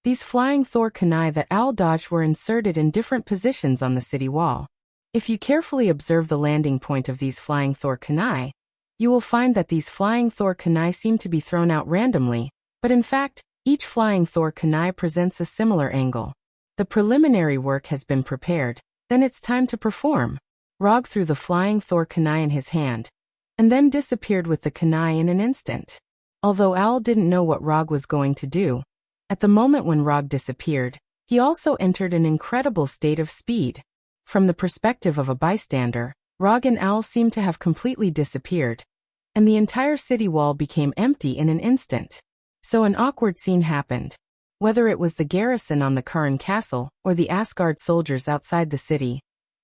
these Flying Thor kunai that Owl dodged were inserted in different positions on the city wall. If you carefully observe the landing point of these Flying Thor kunai, you will find that these Flying Thor kunai seem to be thrown out randomly, but in fact, each Flying Thor kunai presents a similar angle. The preliminary work has been prepared, then it's time to perform. Rog threw the Flying Thor kunai in his hand, and then disappeared with the kunai in an instant. Although Owl didn't know what Rog was going to do, at the moment when Rog disappeared, he also entered an incredible state of speed. From the perspective of a bystander, Rog and Owl seemed to have completely disappeared, and the entire city wall became empty in an instant. So an awkward scene happened. Whether it was the garrison on the Karin castle or the Asgard soldiers outside the city,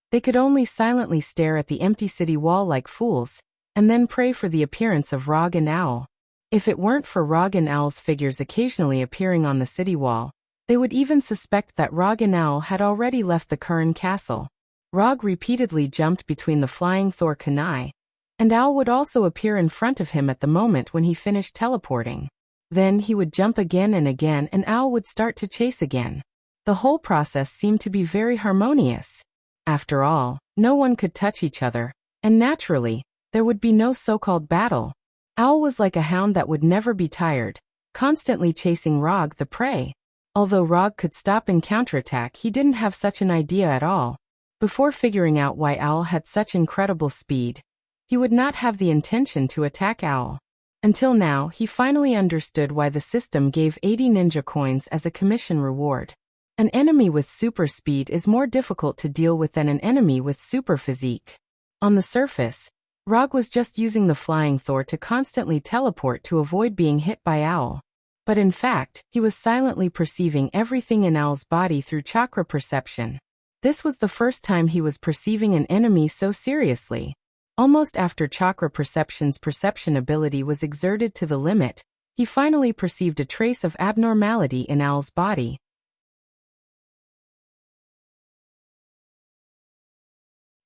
they could only silently stare at the empty city wall like fools, and then pray for the appearance of Rog and Owl. If it weren't for Rog and Owl's figures occasionally appearing on the city wall, they would even suspect that Rog and Owl had already left the Karin castle. Rog repeatedly jumped between the Flying Thor kunai, and Owl would also appear in front of him at the moment when he finished teleporting. Then he would jump again and Owl would start to chase again. The whole process seemed to be very harmonious. After all, no one could touch each other, and naturally, there would be no so-called battle. Owl was like a hound that would never be tired, constantly chasing Rog the prey. Although Rog could stop and counterattack, he didn't have such an idea at all. Before figuring out why Owl had such incredible speed, he would not have the intention to attack Owl. Until now, he finally understood why the system gave 80 ninja coins as a commission reward. An enemy with super speed is more difficult to deal with than an enemy with super physique. On the surface, Rog was just using the Flying Thor to constantly teleport to avoid being hit by Owl. But in fact, he was silently perceiving everything in Owl's body through chakra perception. This was the first time he was perceiving an enemy so seriously. Almost after chakra perception's perception ability was exerted to the limit, he finally perceived a trace of abnormality in Owl's body.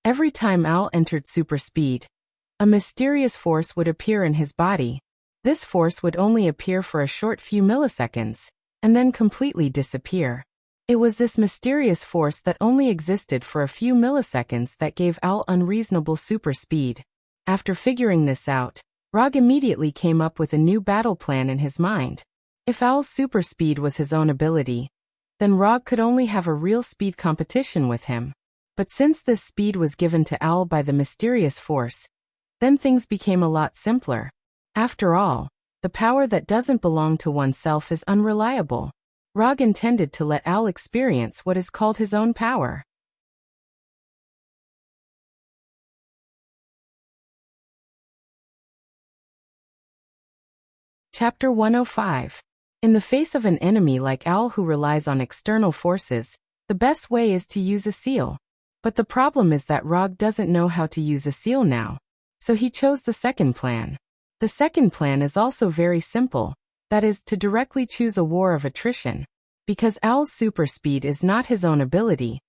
Every time Owl entered super speed, a mysterious force would appear in his body. This force would only appear for a short few milliseconds, and then completely disappear. It was this mysterious force that only existed for a few milliseconds that gave Owl unreasonable super speed. After figuring this out, Rog immediately came up with a new battle plan in his mind. If Owl's super speed was his own ability, then Rog could only have a real speed competition with him. But since this speed was given to Owl by the mysterious force, then things became a lot simpler. After all, the power that doesn't belong to oneself is unreliable. Rog intended to let Owl experience what is called his own power. Chapter 105. In the face of an enemy like Owl who relies on external forces, the best way is to use a seal. But the problem is that Rog doesn't know how to use a seal now. So he chose the second plan. The second plan is also very simple, that is, to directly choose a war of attrition. Because Owl's super speed is not his own ability,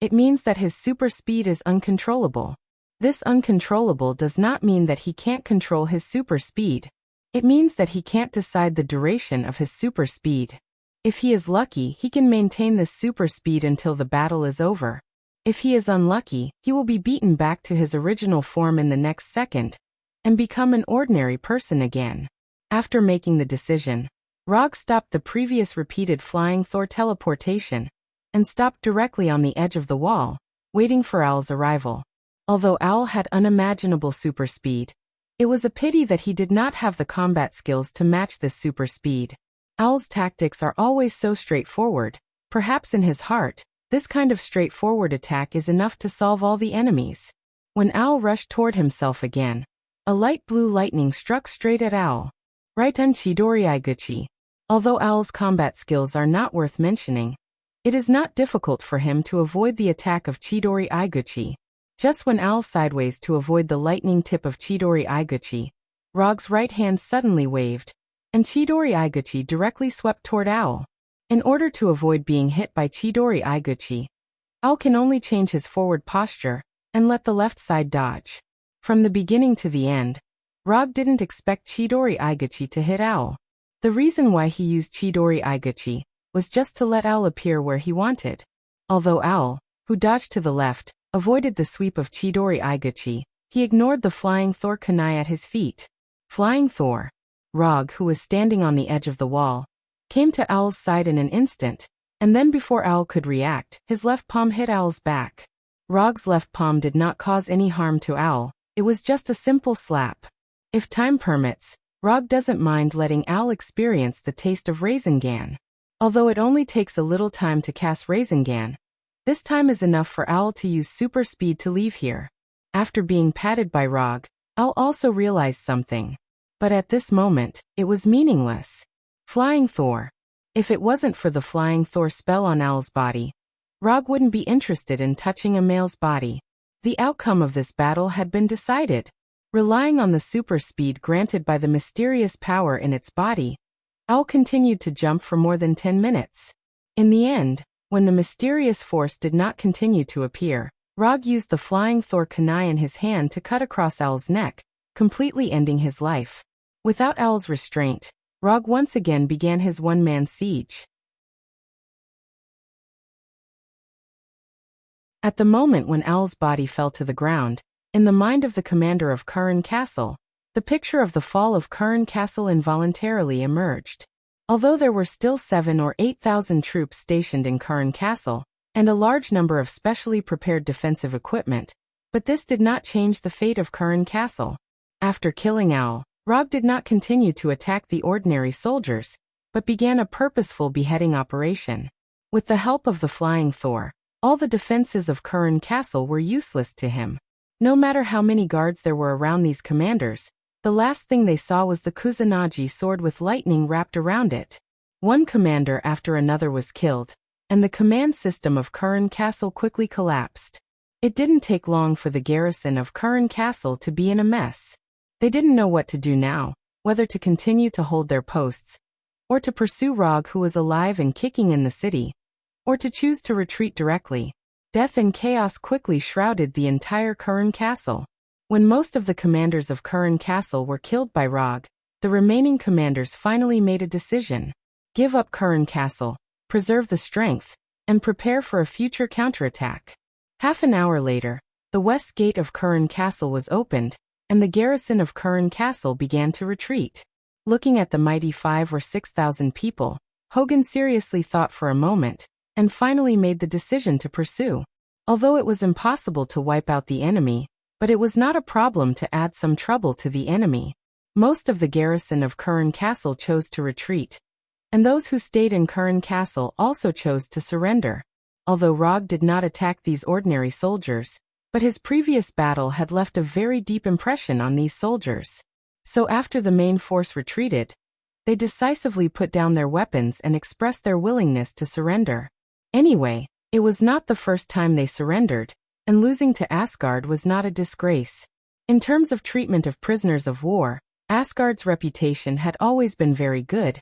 it means that his super speed is uncontrollable. This uncontrollable does not mean that he can't control his super speed. It means that he can't decide the duration of his super speed. If he is lucky, he can maintain this super speed until the battle is over. If he is unlucky, he will be beaten back to his original form in the next second, and become an ordinary person again. After making the decision, Rog stopped the previous repeated flying Thor teleportation, and stopped directly on the edge of the wall, waiting for Owl's arrival. Although Owl had unimaginable super speed, it was a pity that he did not have the combat skills to match this super speed. Owl's tactics are always so straightforward. Perhaps in his heart, this kind of straightforward attack is enough to solve all the enemies. When Owl rushed toward himself again, a light blue lightning struck straight at Owl. Right on Chidori Iguchi. Although Owl's combat skills are not worth mentioning, it is not difficult for him to avoid the attack of Chidori Iguchi. Just when Owl sideways to avoid the lightning tip of Chidori Iguchi, Rog's right hand suddenly waved, and Chidori Iguchi directly swept toward Owl. In order to avoid being hit by Chidori Iguchi, Owl can only change his forward posture and let the left side dodge. From the beginning to the end, Rog didn't expect Chidori Iguchi to hit Owl. The reason why he used Chidori Iguchi was just to let Owl appear where he wanted. Although Owl, who dodged to the left, avoided the sweep of Chidori Iguchi, he ignored the flying Thor kunai at his feet. Flying Thor. Rog, who was standing on the edge of the wall, came to Owl's side in an instant, and then before Owl could react, his left palm hit Owl's back. Rog's left palm did not cause any harm to Owl, it was just a simple slap. If time permits, Rog doesn't mind letting Owl experience the taste of Rasengan. Although it only takes a little time to cast Rasengan, this time is enough for Owl to use super speed to leave here. After being patted by Rog, Owl also realized something. But at this moment, it was meaningless. Flying Thor. If it wasn't for the Flying Thor spell on Owl's body, Rog wouldn't be interested in touching a male's body. The outcome of this battle had been decided. Relying on the super speed granted by the mysterious power in its body, Owl continued to jump for more than 10 minutes. In the end, when the mysterious force did not continue to appear, Rog used the flying Thor kunai in his hand to cut across Owl's neck, completely ending his life. Without Owl's restraint, Rog once again began his one-man siege. At the moment when Owl's body fell to the ground, in the mind of the commander of Curran Castle, the picture of the fall of Curran Castle involuntarily emerged. Although there were still 7,000 or 8,000 troops stationed in Curran Castle, and a large number of specially prepared defensive equipment, but this did not change the fate of Curran Castle. After killing Owl, Rog did not continue to attack the ordinary soldiers, but began a purposeful beheading operation. With the help of the Flying Thor, all the defenses of Curran Castle were useless to him. No matter how many guards there were around these commanders, the last thing they saw was the Kusanagi sword with lightning wrapped around it. One commander after another was killed, and the command system of Curran Castle quickly collapsed. It didn't take long for the garrison of Curran Castle to be in a mess. They didn't know what to do now, whether to continue to hold their posts, or to pursue Rog who was alive and kicking in the city, or to choose to retreat directly. Death and chaos quickly shrouded the entire Curran Castle. When most of the commanders of Curran Castle were killed by Rog, the remaining commanders finally made a decision. Give up Curran Castle, preserve the strength, and prepare for a future counterattack. Half an hour later, the west gate of Curran Castle was opened, and the garrison of Curran Castle began to retreat. Looking at the mighty 5,000 or 6,000 people, Hogan seriously thought for a moment, and finally made the decision to pursue. Although it was impossible to wipe out the enemy, but it was not a problem to add some trouble to the enemy. Most of the garrison of Curran Castle chose to retreat, and those who stayed in Curran Castle also chose to surrender. Although Rog did not attack these ordinary soldiers, but his previous battle had left a very deep impression on these soldiers. So after the main force retreated, They decisively put down their weapons and expressed their willingness to surrender. Anyway, it was not the first time they surrendered, and losing to Asgard was not a disgrace. In terms of treatment of prisoners of war, Asgard's reputation had always been very good,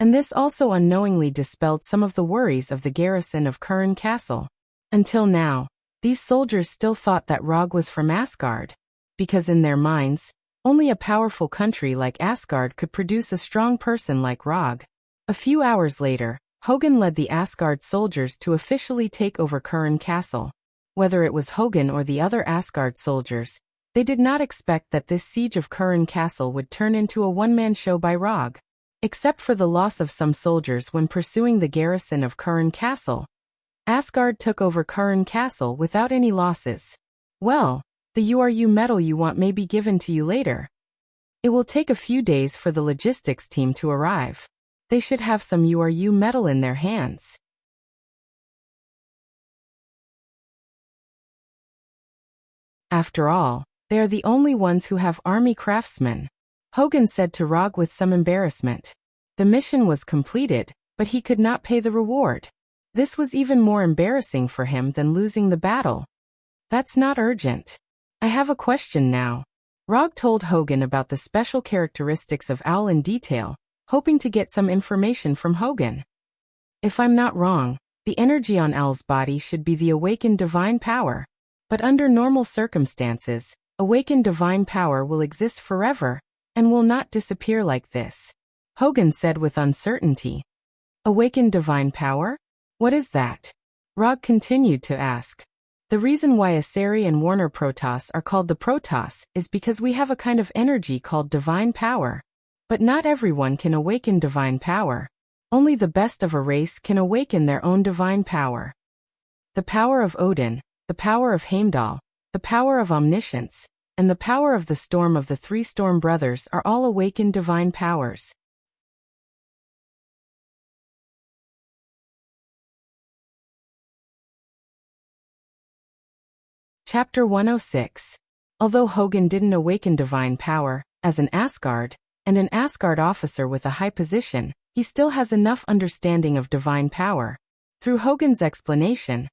and this also unknowingly dispelled some of the worries of the garrison of Curran Castle. Until now, these soldiers still thought that Rog was from Asgard, because in their minds, only a powerful country like Asgard could produce a strong person like Rog. A few hours later, Hogun led the Asgard soldiers to officially take over Curran Castle. Whether it was Hogun or the other Asgard soldiers, they did not expect that this siege of Curran Castle would turn into a one-man show by Rog. Except for the loss of some soldiers when pursuing the garrison of Curran Castle, Asgard took over Curran Castle without any losses. Well, the URU medal you want may be given to you later. It will take a few days for the logistics team to arrive. They should have some URU medal in their hands. After all, they are the only ones who have army craftsmen, Hogun said to Rog with some embarrassment. The mission was completed, but he could not pay the reward. This was even more embarrassing for him than losing the battle. That's not urgent. I have a question now. Rog told Hogun about the special characteristics of Owl in detail, hoping to get some information from Hogun. If I'm not wrong, the energy on Owl's body should be the awakened divine power. But under normal circumstances, awakened divine power will exist forever, and will not disappear like this, Hogun said with uncertainty. Awakened divine power? What is that? Rog continued to ask. The reason why Asari and Warner Protoss are called the Protoss is because we have a kind of energy called divine power. But not everyone can awaken divine power. Only the best of a race can awaken their own divine power. The power of Odin, the power of Heimdall, the power of omniscience, and the power of the storm of the three storm brothers are all awakened divine powers. Chapter 106. Although Hogun didn't awaken divine power, as an Asgard, and an Asgard officer with a high position, he still has enough understanding of divine power. Through Hogun's explanation,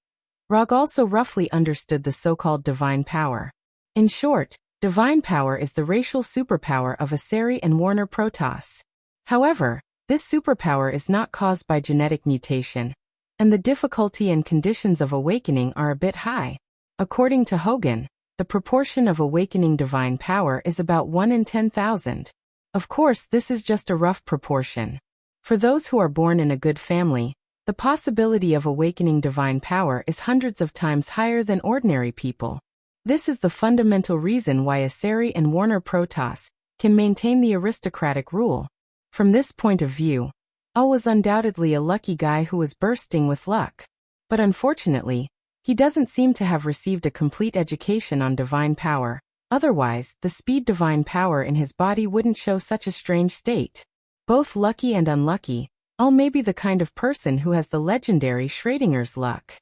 Rog also roughly understood the so-called divine power. In short, divine power is the racial superpower of Asari and Warner Protoss. However, this superpower is not caused by genetic mutation, and the difficulty and conditions of awakening are a bit high. According to Hogun, the proportion of awakening divine power is about 1 in 10,000. Of course, this is just a rough proportion. For those who are born in a good family, the possibility of awakening divine power is hundreds of times higher than ordinary people. This is the fundamental reason why Asari and Warner Protoss can maintain the aristocratic rule. From this point of view, Al was undoubtedly a lucky guy who was bursting with luck. But unfortunately, he doesn't seem to have received a complete education on divine power. Otherwise, the speed divine power in his body wouldn't show such a strange state. Both lucky and unlucky, Al may be the kind of person who has the legendary Schrodinger's luck.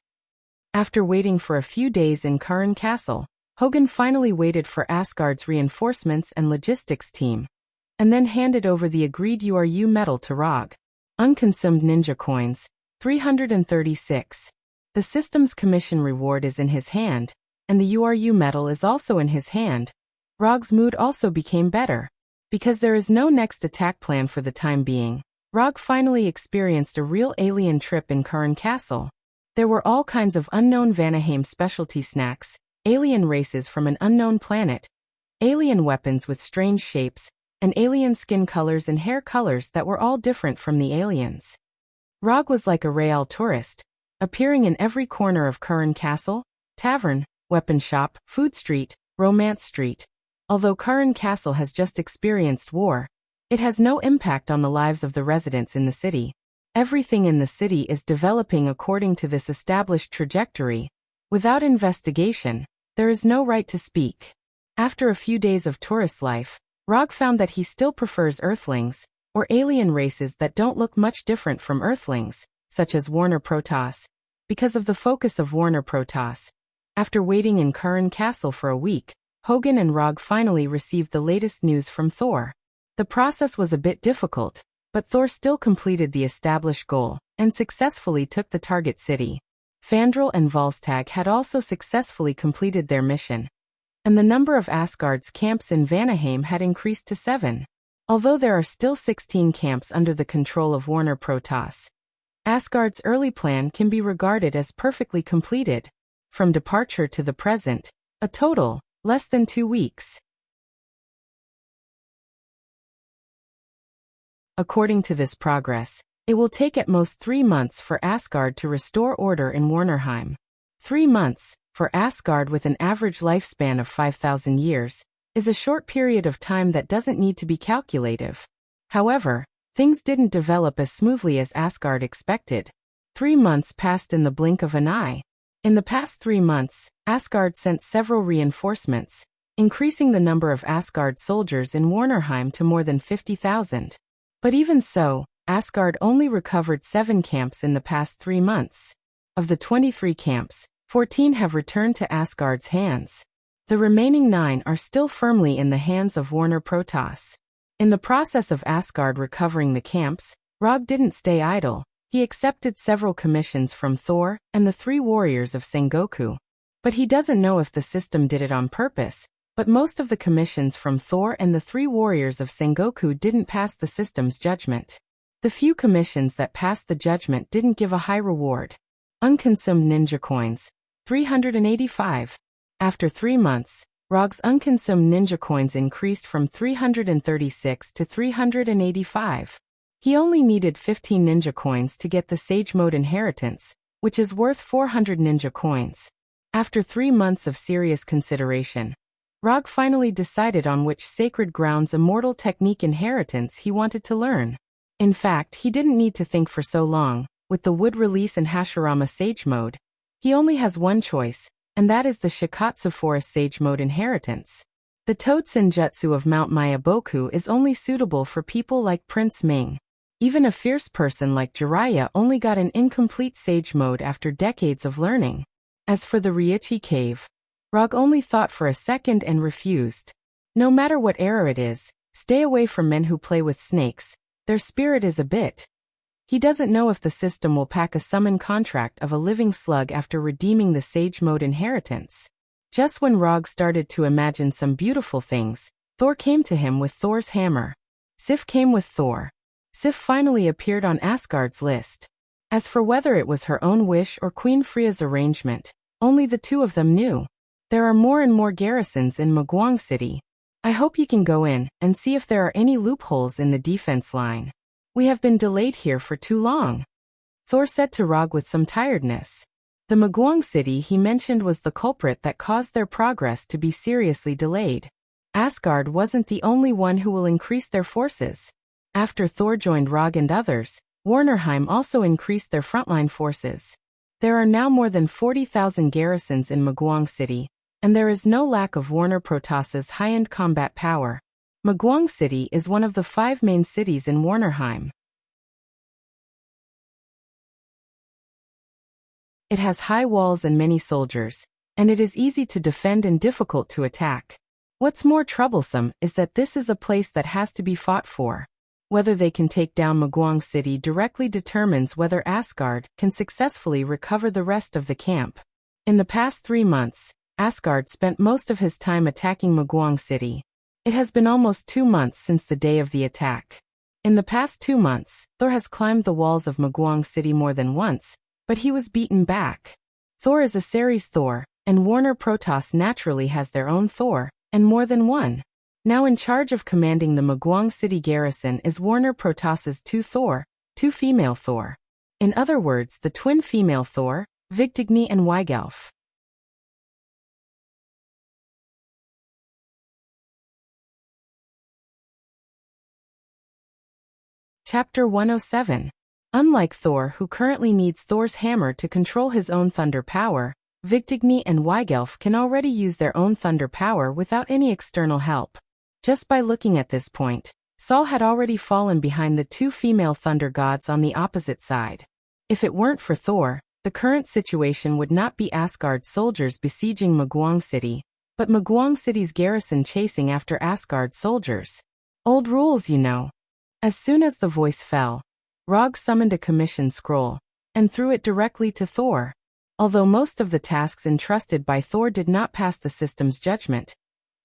After waiting for a few days in Curran Castle, Hogun finally waited for Asgard's reinforcements and logistics team, and then handed over the agreed URU medal to Rog. Unconsumed ninja coins, 336. The system's commission reward is in his hand, and the URU medal is also in his hand. Rog's mood also became better. Because there is no next attack plan for the time being, Rog finally experienced a real alien trip in Curran Castle. There were all kinds of unknown Vanaheim specialty snacks, alien races from an unknown planet, alien weapons with strange shapes, and alien skin colors and hair colors that were all different from the aliens. Rog was like a real tourist, appearing in every corner of Curran Castle, tavern, weapon shop, food street, romance street. Although Curran Castle has just experienced war, it has no impact on the lives of the residents in the city. Everything in the city is developing according to this established trajectory. Without investigation, there is no right to speak. After a few days of tourist life, Rog found that he still prefers Earthlings, or alien races that don't look much different from Earthlings, such as Warner Protoss, because of the focus of Warner Protoss. After waiting in Curran Castle for a week, Hogun and Rog finally received the latest news from Thor. The process was a bit difficult, but Thor still completed the established goal and successfully took the target city. Fandral and Volstagg had also successfully completed their mission, and the number of Asgard's camps in Vanaheim had increased to 7. Although there are still 16 camps under the control of Warner Protoss, Asgard's early plan can be regarded as perfectly completed. From departure to the present, a total, less than 2 weeks. According to this progress, it will take at most 3 months for Asgard to restore order in Warnerheim. 3 months, for Asgard with an average lifespan of 5,000 years, is a short period of time that doesn't need to be calculative. However, things didn't develop as smoothly as Asgard expected. 3 months passed in the blink of an eye. In the past 3 months, Asgard sent several reinforcements, increasing the number of Asgard soldiers in Warnerheim to more than 50,000. But even so, Asgard only recovered 7 camps in the past 3 months. Of the 23 camps, 14 have returned to Asgard's hands. The remaining 9 are still firmly in the hands of Warner Protoss. In the process of Asgard recovering the camps, Rog didn't stay idle. He accepted several commissions from Thor and the 3 warriors of Sengoku. But he doesn't know if the system did it on purpose. But most of the commissions from Thor and the 3 warriors of Sengoku didn't pass the system's judgment. The few commissions that passed the judgment didn't give a high reward. Unconsumed ninja coins, 385. After 3 months, Rog's unconsumed ninja coins increased from 336 to 385. He only needed 15 ninja coins to get the Sage Mode inheritance, which is worth 400 ninja coins. After 3 months of serious consideration, Rog finally decided on which Sacred Grounds Immortal Technique inheritance he wanted to learn. In fact, he didn't need to think for so long. With the Wood Release and Hashirama Sage Mode, he only has one choice, and that is the Shikatsu Forest Sage Mode inheritance. The Toad Senjutsu of Mount Mayaboku is only suitable for people like Prince Ming. Even a fierce person like Jiraiya only got an incomplete Sage Mode after decades of learning. As for the Ryuchi Cave, Rog only thought for a second and refused. No matter what era it is, stay away from men who play with snakes. Their spirit is a bit. He doesn't know if the system will pack a summon contract of a living slug after redeeming the Sage Mode inheritance. Just when Rog started to imagine some beautiful things, Thor came to him with Thor's hammer. Sif came with Thor. Sif finally appeared on Asgard's list. As for whether it was her own wish or Queen Freya's arrangement, only the 2 of them knew. There are more and more garrisons in Maguang City. I hope you can go in and see if there are any loopholes in the defense line. We have been delayed here for too long, Thor said to Rog with some tiredness. The Maguang City he mentioned was the culprit that caused their progress to be seriously delayed. Asgard wasn't the only one who will increase their forces. After Thor joined Rog and others, Warnerheim also increased their frontline forces. There are now more than 40,000 garrisons in Maguang City, and there is no lack of Warner Protoss's high-end combat power. Maguang City is one of the 5 main cities in Warnerheim. It has high walls and many soldiers, and it is easy to defend and difficult to attack. What's more troublesome is that this is a place that has to be fought for. Whether they can take down Maguang City directly determines whether Asgard can successfully recover the rest of the camp. In the past 3 months, Asgard spent most of his time attacking Maguang City. It has been almost 2 months since the day of the attack. In the past 2 months, Thor has climbed the walls of Maguang City more than once, but he was beaten back. Thor is a Ceres Thor, and Warner Protoss naturally has their own Thor, and more than one. Now in charge of commanding the Maguang City garrison is Warner Protoss's 2 Thor, 2 female Thor. In other words, the twin female Thor, Vigtigny and Weigelf. Chapter 107. Unlike Thor, who currently needs Thor's hammer to control his own thunder power, Vigtigny and Weigelf can already use their own thunder power without any external help. Just by looking at this point, Saul had already fallen behind the 2 female thunder gods on the opposite side. If it weren't for Thor, the current situation would not be Asgard's soldiers besieging Maguang City, but Maguang City's garrison chasing after Asgard's soldiers. Old rules, you know. As soon as the voice fell, Rog summoned a commission scroll and threw it directly to Thor. Although most of the tasks entrusted by Thor did not pass the system's judgment,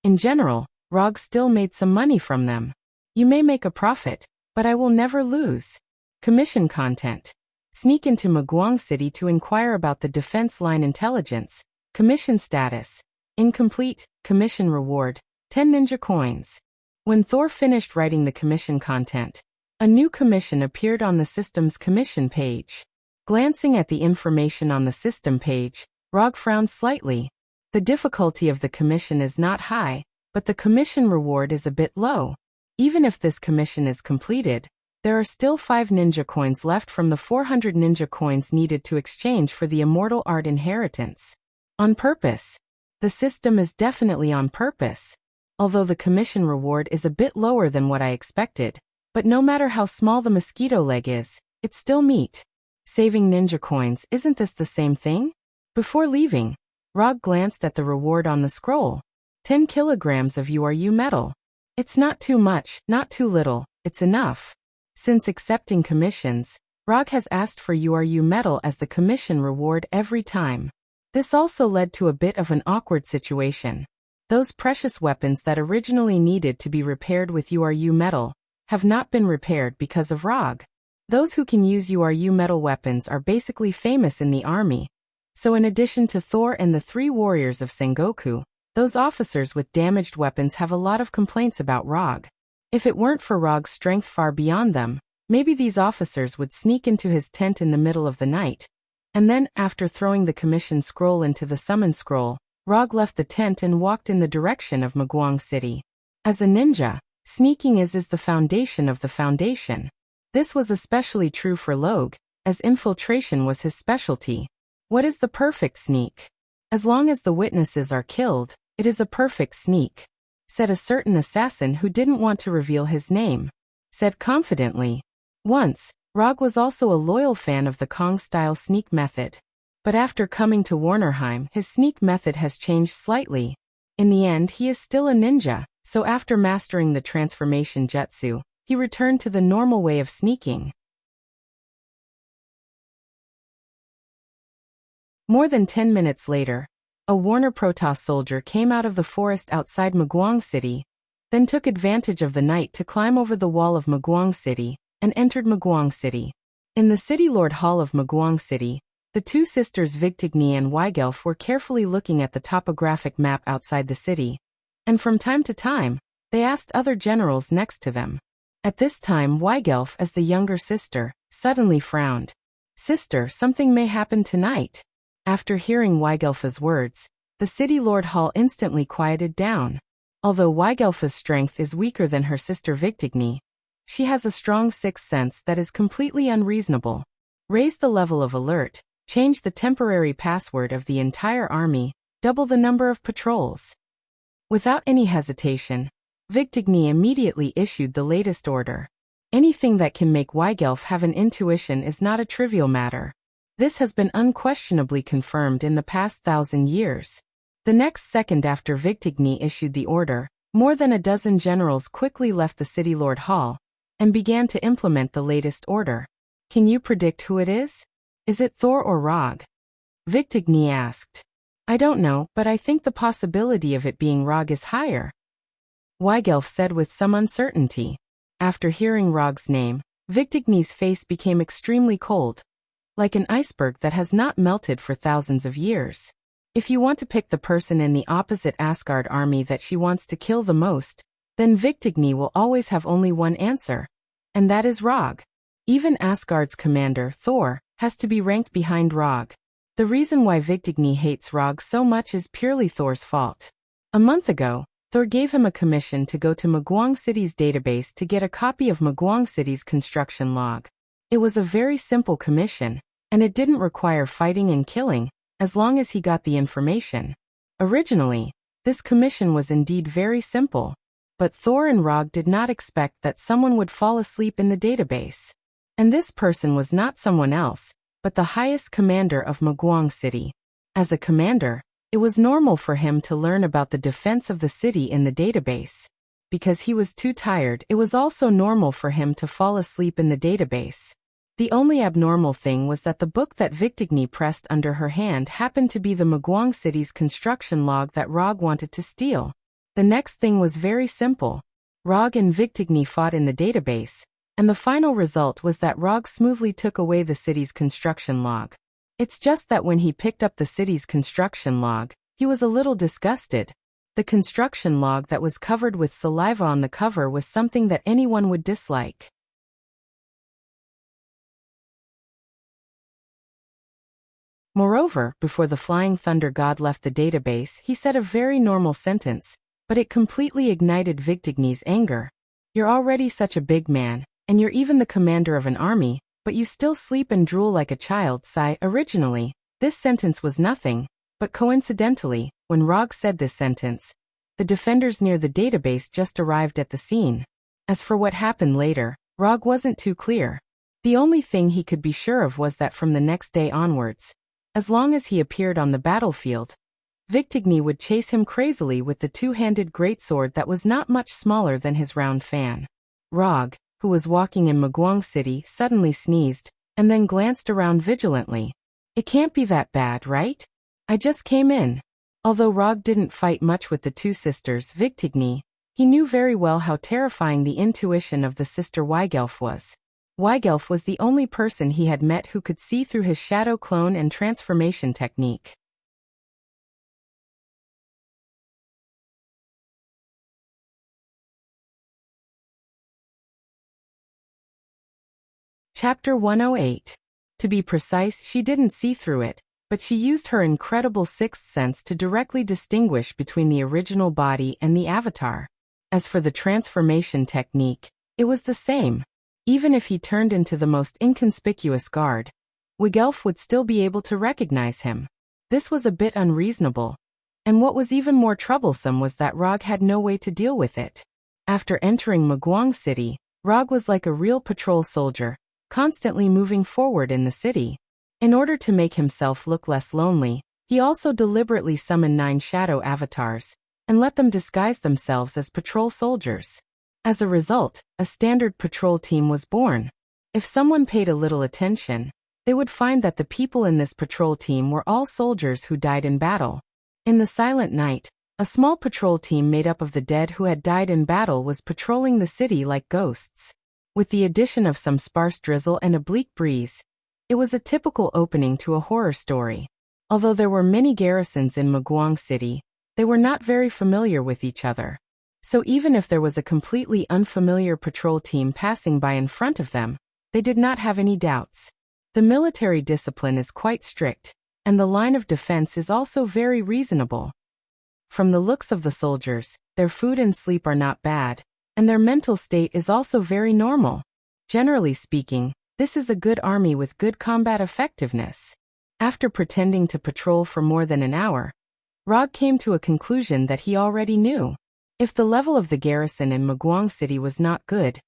in general, Rog still made some money from them. You may make a profit, but I will never lose. Commission content. Sneak into Maguang City to inquire about the defense line intelligence. Commission status. Incomplete. Commission reward. 10 ninja coins. When Thor finished writing the commission content, a new commission appeared on the system's commission page. Glancing at the information on the system page, Rog frowned slightly. The difficulty of the commission is not high, but the commission reward is a bit low. Even if this commission is completed, there are still 5 ninja coins left from the 400 ninja coins needed to exchange for the immortal art inheritance. On purpose. The system is definitely on purpose. Although the commission reward is a bit lower than what I expected, but no matter how small the mosquito leg is, it's still meat. Saving ninja coins, isn't this the same thing? Before leaving, Rog glanced at the reward on the scroll. 10 kilograms of URU metal. It's not too much, not too little, it's enough. Since accepting commissions, Rog has asked for URU metal as the commission reward every time. This also led to a bit of an awkward situation. Those precious weapons that originally needed to be repaired with URU metal have not been repaired because of Rog. Those who can use URU metal weapons are basically famous in the army. So in addition to Thor and the 3 warriors of Sengoku, those officers with damaged weapons have a lot of complaints about Rog. If it weren't for Rog's strength far beyond them, maybe these officers would sneak into his tent in the middle of the night. And then, after throwing the commission scroll into the summon scroll, Rog left the tent and walked in the direction of Maguang City. As a ninja, sneaking is the foundation of the foundation. This was especially true for Logue, as infiltration was his specialty. What is the perfect sneak? As long as the witnesses are killed, it is a perfect sneak, said a certain assassin who didn't want to reveal his name. Said confidently. Once, Rog was also a loyal fan of the Kong-style sneak method. But after coming to Warnerheim, his sneak method has changed slightly. In the end, he is still a ninja, so after mastering the transformation jutsu, he returned to the normal way of sneaking. More than 10 minutes later, a Warner Protoss soldier came out of the forest outside Maguang City, then took advantage of the night to climb over the wall of Maguang City, and entered Maguang City. In the City Lord Hall of Maguang City, the 2 sisters Vigtigny and Weigelf were carefully looking at the topographic map outside the city, and from time to time, they asked other generals next to them. At this time, Weigelf, as the younger sister, suddenly frowned. Sister, something may happen tonight. After hearing Weigelf's words, the City Lord Hall instantly quieted down. Although Weigelf's strength is weaker than her sister Vigtigny, she has a strong sixth sense that is completely unreasonable. Raise the level of alert, change the temporary password of the entire army, double the number of patrols. Without any hesitation, Vigtigny immediately issued the latest order. Anything that can make Weigelf have an intuition is not a trivial matter. This has been unquestionably confirmed in the past 1,000 years. The next second after Vigtigny issued the order, more than a dozen generals quickly left the City Lord Hall and began to implement the latest order. Can you predict who it is? Is it Thor or Rog? Vigtigny asked. I don't know, but I think the possibility of it being Rog is higher, Weigelf said with some uncertainty. After hearing Rog's name, Vigtigny's face became extremely cold, like an iceberg that has not melted for thousands of years. If you want to pick the person in the opposite Asgard army that she wants to kill the most, then Vigtigny will always have only one answer, and that is Rog. Even Asgard's commander, Thor, has to be ranked behind Rog. The reason why Vigtigny hates Rog so much is purely Thor's fault. A month ago, Thor gave him a commission to go to Maguang City's database to get a copy of Maguang City's construction log. It was a very simple commission, and it didn't require fighting and killing, as long as he got the information. Originally, this commission was indeed very simple, but Thor and Rog did not expect that someone would fall asleep in the database. And this person was not someone else, but the highest commander of Maguang City. As a commander, it was normal for him to learn about the defense of the city in the database. Because he was too tired, it was also normal for him to fall asleep in the database. The only abnormal thing was that the book that Victigny pressed under her hand happened to be the Maguang City's construction log that Rog wanted to steal. The next thing was very simple. Rog and Victigny fought in the database, and the final result was that Rog smoothly took away the city's construction log. It's just that when he picked up the city's construction log, he was a little disgusted. The construction log that was covered with saliva on the cover was something that anyone would dislike. Moreover, before the Flying Thunder God left the database, he said a very normal sentence, but it completely ignited Victigny's anger. You're already such a big man, and you're even the commander of an army, but you still sleep and drool like a child. Originally, this sentence was nothing, but coincidentally, when Rog said this sentence, the defenders near the database just arrived at the scene. As for what happened later, Rog wasn't too clear. The only thing he could be sure of was that from the next day onwards, as long as he appeared on the battlefield, Victigny would chase him crazily with the two-handed greatsword that was not much smaller than his round fan. Rog, who was walking in Maguang City, suddenly sneezed, and then glanced around vigilantly. It can't be that bad, right? I just came in. Although Rog didn't fight much with the two sisters, Victigny, he knew very well how terrifying the intuition of the sister Weigelf was. Weigelf was the only person he had met who could see through his shadow clone and transformation technique. Chapter 108. To be precise, she didn't see through it, but she used her incredible sixth sense to directly distinguish between the original body and the avatar. As for the transformation technique, it was the same. Even if he turned into the most inconspicuous guard, Weigelf would still be able to recognize him. This was a bit unreasonable, and what was even more troublesome was that Rog had no way to deal with it. After entering Maguang City, Rog was like a real patrol soldier, constantly moving forward in the city. In order to make himself look less lonely, he also deliberately summoned 9 shadow avatars, and let them disguise themselves as patrol soldiers. As a result, a standard patrol team was born. If someone paid a little attention, they would find that the people in this patrol team were all soldiers who died in battle. In the silent night, a small patrol team made up of the dead who had died in battle was patrolling the city like ghosts. With the addition of some sparse drizzle and a bleak breeze, it was a typical opening to a horror story. Although there were many garrisons in Maguang City, they were not very familiar with each other. So even if there was a completely unfamiliar patrol team passing by in front of them, they did not have any doubts. The military discipline is quite strict, and the line of defense is also very reasonable. From the looks of the soldiers, their food and sleep are not bad, and their mental state is also very normal. Generally speaking, this is a good army with good combat effectiveness. After pretending to patrol for more than an hour, Rog came to a conclusion that he already knew. If the level of the garrison in Maguang City was not good,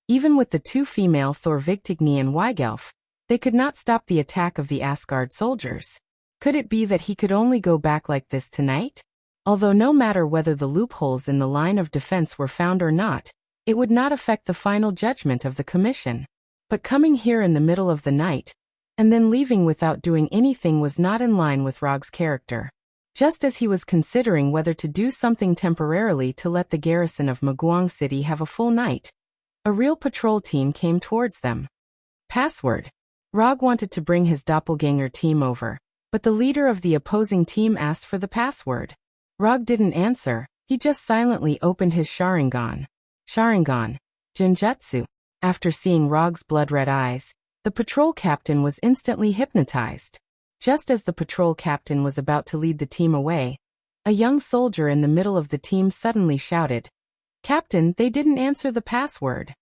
even with the 2 female Thor Victigny and Weigelf, they could not stop the attack of the Asgard soldiers. Could it be that he could only go back like this tonight? Although no matter whether the loopholes in the line of defense were found or not, it would not affect the final judgment of the commission. But coming here in the middle of the night, and then leaving without doing anything was not in line with Rog's character. Just as he was considering whether to do something temporarily to let the garrison of Maguang City have a full night, a real patrol team came towards them. Password. Rog wanted to bring his doppelganger team over, but the leader of the opposing team asked for the password. Rog didn't answer, he just silently opened his Sharingan. Sharingan. Ninjutsu. After seeing Rog's blood-red eyes, the patrol captain was instantly hypnotized. Just as the patrol captain was about to lead the team away, a young soldier in the middle of the team suddenly shouted, "Captain, they didn't answer the password."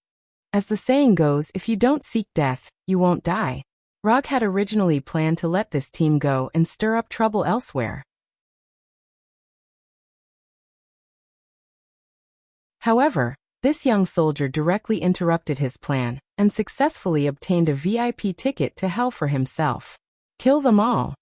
As the saying goes, if you don't seek death, you won't die. Rog had originally planned to let this team go and stir up trouble elsewhere. However, this young soldier directly interrupted his plan and successfully obtained a VIP ticket to hell for himself. Kill them all.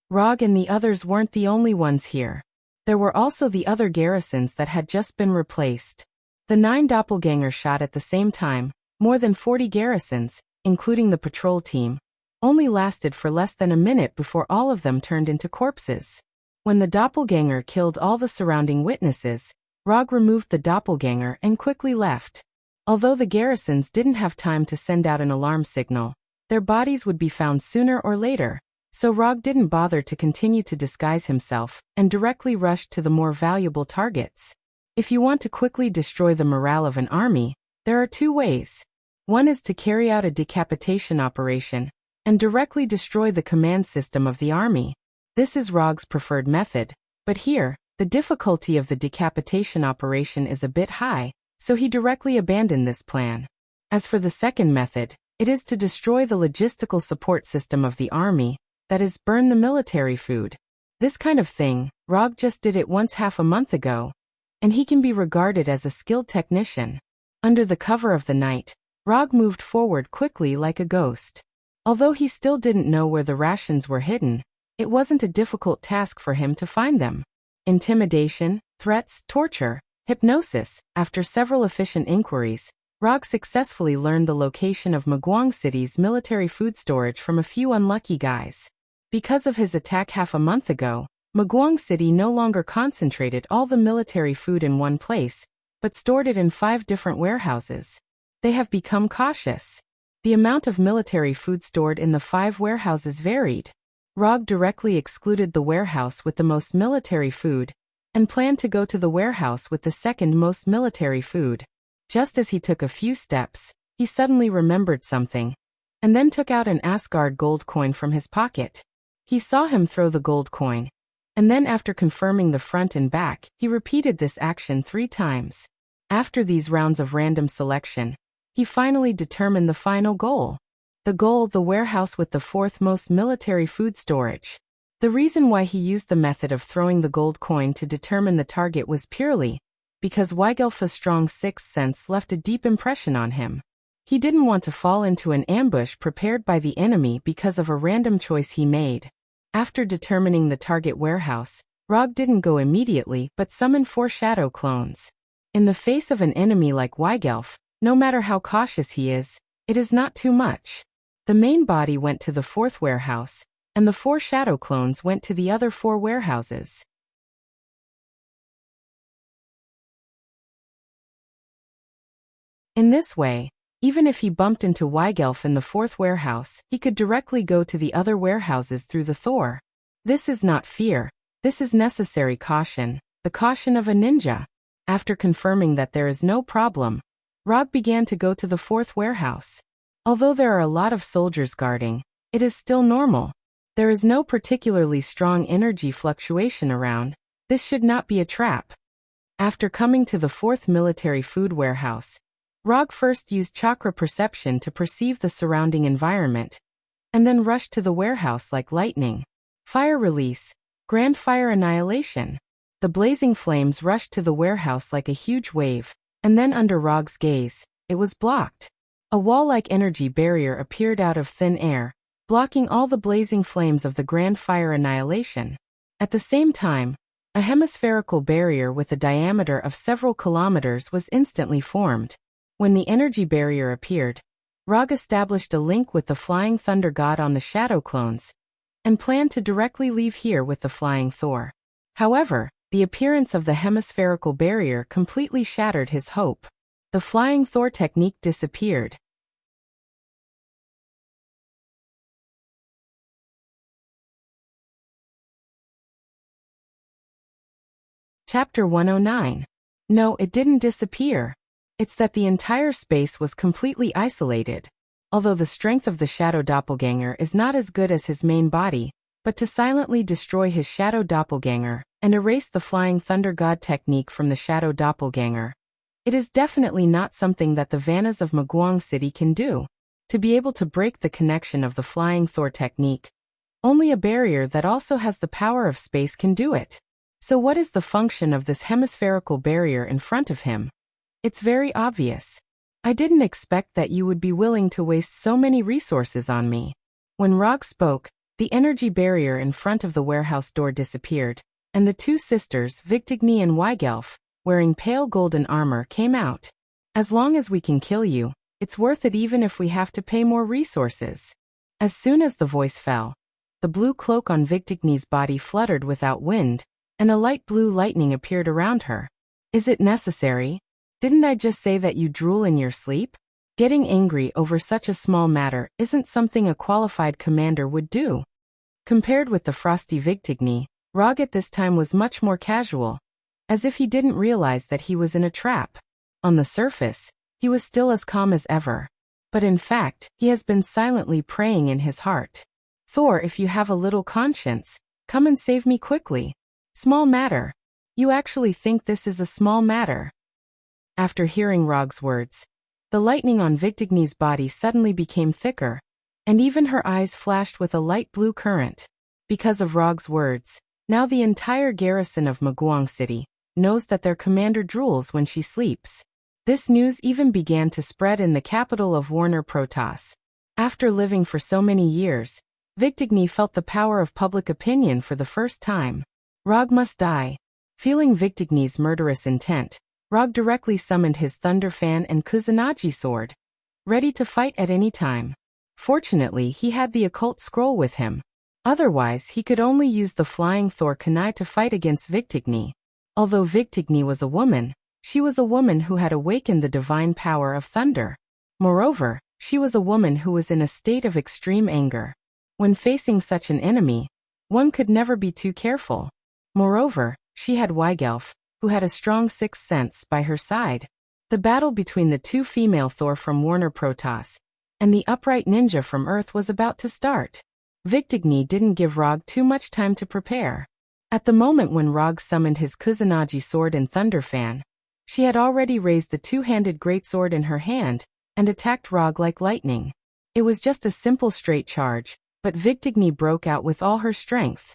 Rog and the others weren't the only ones here. There were also the other garrisons that had just been replaced. The 9 doppelgangers shot at the same time, more than 40 garrisons, including the patrol team, only lasted for less than a minute before all of them turned into corpses. When the doppelganger killed all the surrounding witnesses, Rog removed the doppelganger and quickly left. Although the garrisons didn't have time to send out an alarm signal, their bodies would be found sooner or later, so Rog didn't bother to continue to disguise himself and directly rushed to the more valuable targets. If you want to quickly destroy the morale of an army, there are 2 ways. One is to carry out a decapitation operation and directly destroy the command system of the army. This is Rog's preferred method, but here, the difficulty of the decapitation operation is a bit high, so he directly abandoned this plan. As for the second method, it is to destroy the logistical support system of the army, that is, burn the military food. This kind of thing, Rog just did it once half a month ago, and he can be regarded as a skilled technician. Under the cover of the night, Rog moved forward quickly like a ghost. Although he still didn't know where the rations were hidden, it wasn't a difficult task for him to find them. Intimidation, threats, torture, hypnosis. After several efficient inquiries, Rog successfully learned the location of Maguang City's military food storage from a few unlucky guys. Because of his attack half a month ago, Maguang City no longer concentrated all the military food in one place, but stored it in 5 different warehouses. They have become cautious. The amount of military food stored in the 5 warehouses varied. Rog directly excluded the warehouse with the most military food, and planned to go to the warehouse with the second most military food. Just as he took a few steps, he suddenly remembered something, and then took out an Asgard gold coin from his pocket. He saw him throw the gold coin, and then after confirming the front and back, he repeated this action 3 times. After these rounds of random selection, he finally determined the final goal. The warehouse with the 4th most military food storage. The reason why he used the method of throwing the gold coin to determine the target was purely because Weigelfa's strong 6th sense left a deep impression on him. He didn't want to fall into an ambush prepared by the enemy because of a random choice he made. After determining the target warehouse, Rog didn't go immediately but summoned 4 shadow clones. In the face of an enemy like Weigelf, no matter how cautious he is, it is not too much. The main body went to the 4th warehouse, and the 4 shadow clones went to the other 4 warehouses. In this way, even if he bumped into Weigelf in the 4th warehouse, he could directly go to the other warehouses through the Thor. This is not fear, this is necessary caution, the caution of a ninja. After confirming that there is no problem, Rog began to go to the 4th warehouse. Although there are a lot of soldiers guarding, it is still normal. There is no particularly strong energy fluctuation around. This should not be a trap. After coming to the 4th military food warehouse, Rog first used chakra perception to perceive the surrounding environment, and then rushed to the warehouse like lightning. Fire release, grand fire annihilation. The blazing flames rushed to the warehouse like a huge wave, and then under Rog's gaze, it was blocked. A wall-like energy barrier appeared out of thin air, blocking all the blazing flames of the grand fire annihilation. At the same time, a hemispherical barrier with a diameter of several kilometers was instantly formed. When the energy barrier appeared, Rog established a link with the Flying Thunder God on the Shadow Clones, and planned to directly leave here with the Flying Thor. However, the appearance of the hemispherical barrier completely shattered his hope. The Flying Thor technique disappeared. Chapter 109. No, it didn't disappear. It's that the entire space was completely isolated. Although the strength of the shadow doppelganger is not as good as his main body, but to silently destroy his shadow doppelganger and erase the Flying Thunder God technique from the shadow doppelganger, it is definitely not something that the Vannas of Maguang City can do. To be able to break the connection of the Flying Thor technique, only a barrier that also has the power of space can do it. So what is the function of this hemispherical barrier in front of him? It's very obvious. I didn't expect that you would be willing to waste so many resources on me. When Rog spoke, the energy barrier in front of the warehouse door disappeared, and the 2 sisters, Victigny and Weigelf, wearing pale golden armor, came out. As long as we can kill you, it's worth it even if we have to pay more resources. As soon as the voice fell, the blue cloak on Victigny's body fluttered without wind, and a light blue lightning appeared around her. Is it necessary? Didn't I just say that you drool in your sleep? Getting angry over such a small matter isn't something a qualified commander would do. Compared with the frosty Victigny, Rog at this time was much more casual, as if he didn't realize that he was in a trap. On the surface, he was still as calm as ever. But in fact, he has been silently praying in his heart. Thor, if you have a little conscience, come and save me quickly. Small matter. You actually think this is a small matter? After hearing Rog's words, the lightning on Victigny's body suddenly became thicker, and even her eyes flashed with a light blue current. Because of Rog's words, now the entire garrison of Maguang City knows that their commander drools when she sleeps. This news even began to spread in the capital of Warner Protoss. After living for so many years, Victigny felt the power of public opinion for the first time. Rog must die. Feeling Victigny's murderous intent, Rog directly summoned his Thunder Fan and Kusanagi sword, ready to fight at any time. Fortunately, he had the occult scroll with him. Otherwise, he could only use the Flying Thor kunai to fight against Victigny. Although Victigny was a woman, she was a woman who had awakened the divine power of thunder. Moreover, she was a woman who was in a state of extreme anger. When facing such an enemy, one could never be too careful. Moreover, she had Weigelf, who had a strong sixth sense, by her side. The battle between the two female Thor from Warner Protoss and the upright ninja from Earth was about to start. Victigny didn't give Rog too much time to prepare. At the moment when Rog summoned his Kusanagi sword and Thunder Fan, she had already raised the two-handed greatsword in her hand and attacked Rog like lightning. It was just a simple straight charge, but Victigny broke out with all her strength.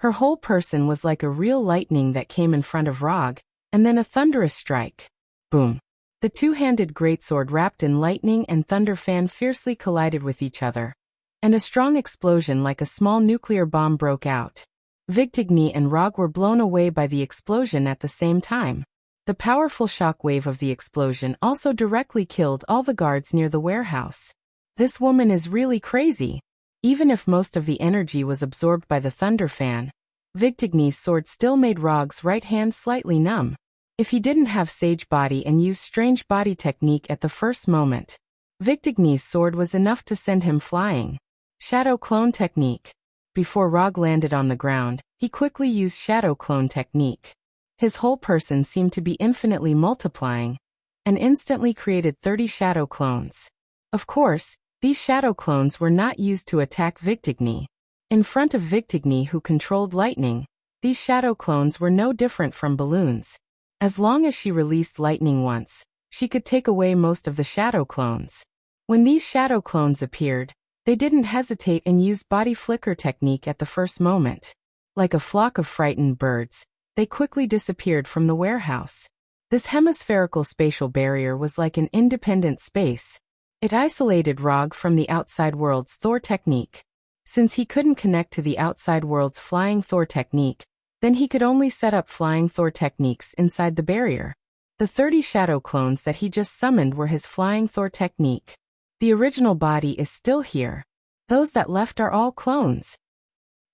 Her whole person was like a real lightning that came in front of Rog, and then a thunderous strike. Boom. The two-handed greatsword wrapped in lightning and Thunder Fan fiercely collided with each other, and a strong explosion like a small nuclear bomb broke out. Victigny and Rog were blown away by the explosion at the same time. The powerful shock wave of the explosion also directly killed all the guards near the warehouse. This woman is really crazy. Even if most of the energy was absorbed by the Thunder Fan, Victigny's sword still made Rog's right hand slightly numb. If he didn't have Sage Body and used Strange Body technique at the first moment, Victigny's sword was enough to send him flying. Shadow Clone technique. Before Rog landed on the ground, he quickly used Shadow Clone technique. His whole person seemed to be infinitely multiplying, and instantly created 30 shadow clones. Of course, these shadow clones were not used to attack Victigny. In front of Victigny, who controlled lightning, these shadow clones were no different from balloons. As long as she released lightning once, she could take away most of the shadow clones. When these shadow clones appeared, they didn't hesitate and used body flicker technique at the first moment. Like a flock of frightened birds, they quickly disappeared from the warehouse. This hemispherical spatial barrier was like an independent space. It isolated Rog from the outside world's Thor technique. Since he couldn't connect to the outside world's Flying Thor technique, then he could only set up Flying Thor techniques inside the barrier. The 30 shadow clones that he just summoned were his Flying Thor technique. The original body is still here. Those that left are all clones.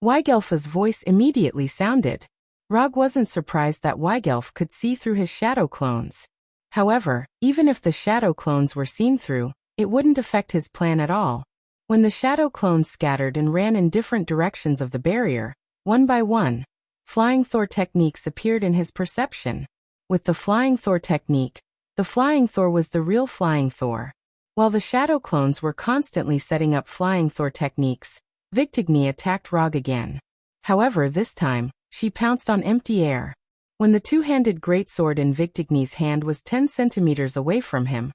Weigelf's voice immediately sounded. Rog wasn't surprised that Weigelf could see through his shadow clones. However, even if the shadow clones were seen through, it wouldn't affect his plan at all. When the shadow clones scattered and ran in different directions of the barrier, one by one, Flying Thor techniques appeared in his perception. With the Flying Thor technique, the Flying Thor was the real Flying Thor. While the shadow clones were constantly setting up Flying Thor techniques, Victigny attacked Rog again. However, this time, she pounced on empty air. When the two-handed greatsword in Victigny's hand was 10 centimeters away from him,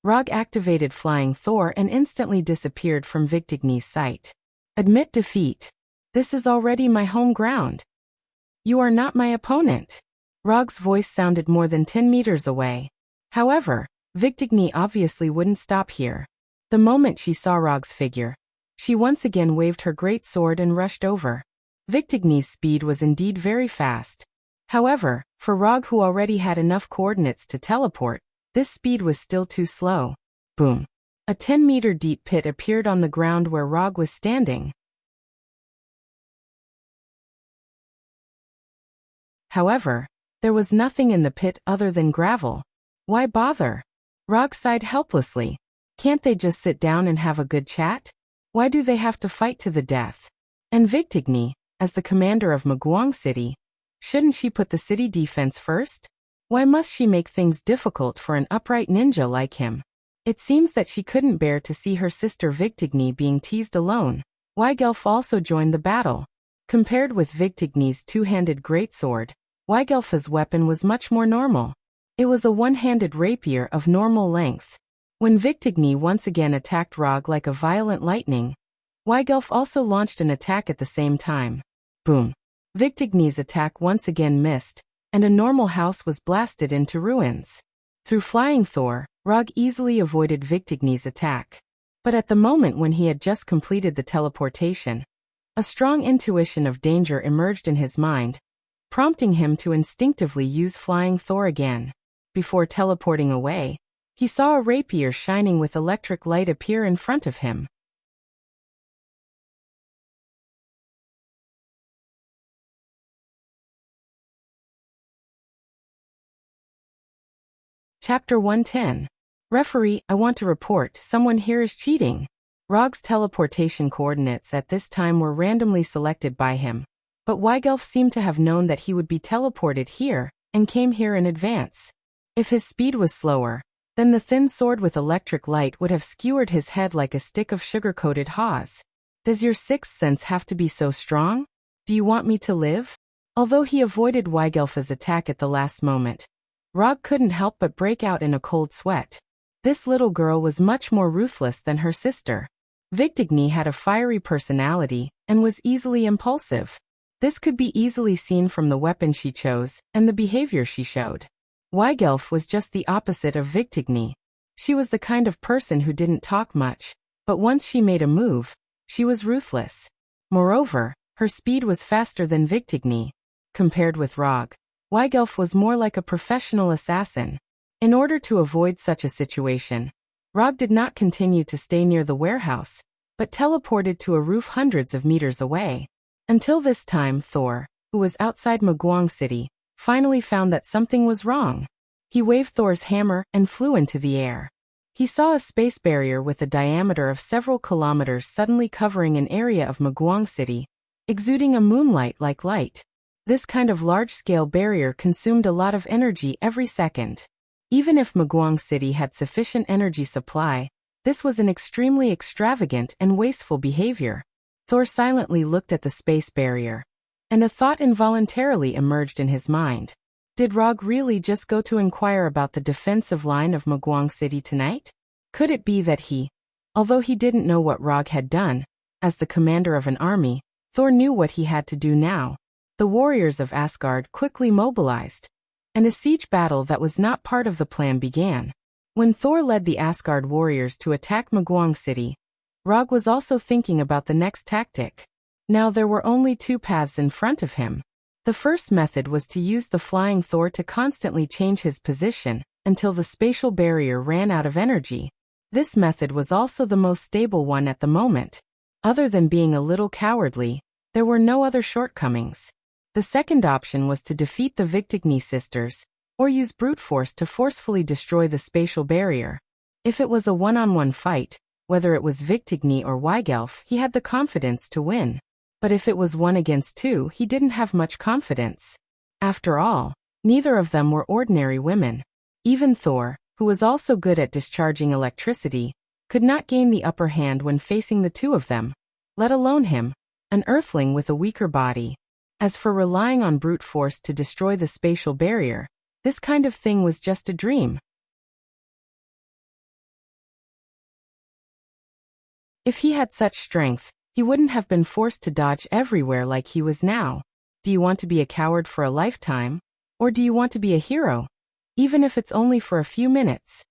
Rog activated Flying Thor and instantly disappeared from Victigny's sight. Admit defeat. This is already my home ground. You are not my opponent. Rog's voice sounded more than 10 meters away. However, Victigny obviously wouldn't stop here. The moment she saw Rog's figure, she once again waved her great sword and rushed over. Victigny's speed was indeed very fast. However, for Rog, who already had enough coordinates to teleport, this speed was still too slow. Boom. A 10-meter deep pit appeared on the ground where Rog was standing. However, there was nothing in the pit other than gravel. Why bother? Rog sighed helplessly. Can't they just sit down and have a good chat? Why do they have to fight to the death? And Victigny, as the commander of Maguang City, shouldn't she put the city defense first? Why must she make things difficult for an upright ninja like him? It seems that she couldn't bear to see her sister Victigny being teased alone. Weigelf also joined the battle. Compared with Victigny's two-handed greatsword, Weigelf's weapon was much more normal. It was a one-handed rapier of normal length. When Victigny once again attacked Rog like a violent lightning, Weigelf also launched an attack at the same time. Boom. Victigny's attack once again missed, and a normal house was blasted into ruins. Through flying Thor, Rog easily avoided Victigny's attack. But at the moment when he had just completed the teleportation, a strong intuition of danger emerged in his mind, prompting him to instinctively use flying Thor again. Before teleporting away, he saw a rapier shining with electric light appear in front of him. Chapter 110. Referee, I want to report, someone here is cheating. Rog's teleportation coordinates at this time were randomly selected by him, but Weigelf seemed to have known that he would be teleported here, and came here in advance. If his speed was slower, then the thin sword with electric light would have skewered his head like a stick of sugar-coated haws. Does your sixth sense have to be so strong? Do you want me to live? Although he avoided Weigelf's attack at the last moment, Rog couldn't help but break out in a cold sweat. This little girl was much more ruthless than her sister. Victigny had a fiery personality, and was easily impulsive. This could be easily seen from the weapon she chose, and the behavior she showed. Weigelf was just the opposite of Victigny. She was the kind of person who didn't talk much, but once she made a move, she was ruthless. Moreover, her speed was faster than Victigny. Compared with Rog, Weigelf was more like a professional assassin. In order to avoid such a situation, Rog did not continue to stay near the warehouse, but teleported to a roof hundreds of meters away. Until this time, Thor, who was outside Maguang City, finally found that something was wrong. He waved Thor's hammer and flew into the air. He saw a space barrier with a diameter of several kilometers suddenly covering an area of Maguang City, exuding a moonlight-like light. This kind of large-scale barrier consumed a lot of energy every second. Even if Maguang City had sufficient energy supply, this was an extremely extravagant and wasteful behavior. Thor silently looked at the space barrier, and a thought involuntarily emerged in his mind. Did Rog really just go to inquire about the defensive line of Maguang City tonight? Could it be that he, although he didn't know what Rog had done, as the commander of an army, Thor knew what he had to do now. The warriors of Asgard quickly mobilized, and a siege battle that was not part of the plan began. When Thor led the Asgard warriors to attack Maguang City, Rog was also thinking about the next tactic. Now there were only two paths in front of him. The first method was to use the flying Thor to constantly change his position until the spatial barrier ran out of energy. This method was also the most stable one at the moment. Other than being a little cowardly, there were no other shortcomings. The second option was to defeat the Victigny sisters, or use brute force to forcefully destroy the spatial barrier. If it was a one-on-one fight, whether it was Victigny or Weigelf, he had the confidence to win. But if it was 1 against 2, he didn't have much confidence. After all, neither of them were ordinary women. Even Thor, who was also good at discharging electricity, could not gain the upper hand when facing the two of them, let alone him, an earthling with a weaker body. As for relying on brute force to destroy the spatial barrier, this kind of thing was just a dream. If he had such strength, he wouldn't have been forced to dodge everywhere like he was now. Do you want to be a coward for a lifetime? Or do you want to be a hero? Even if it's only for a few minutes.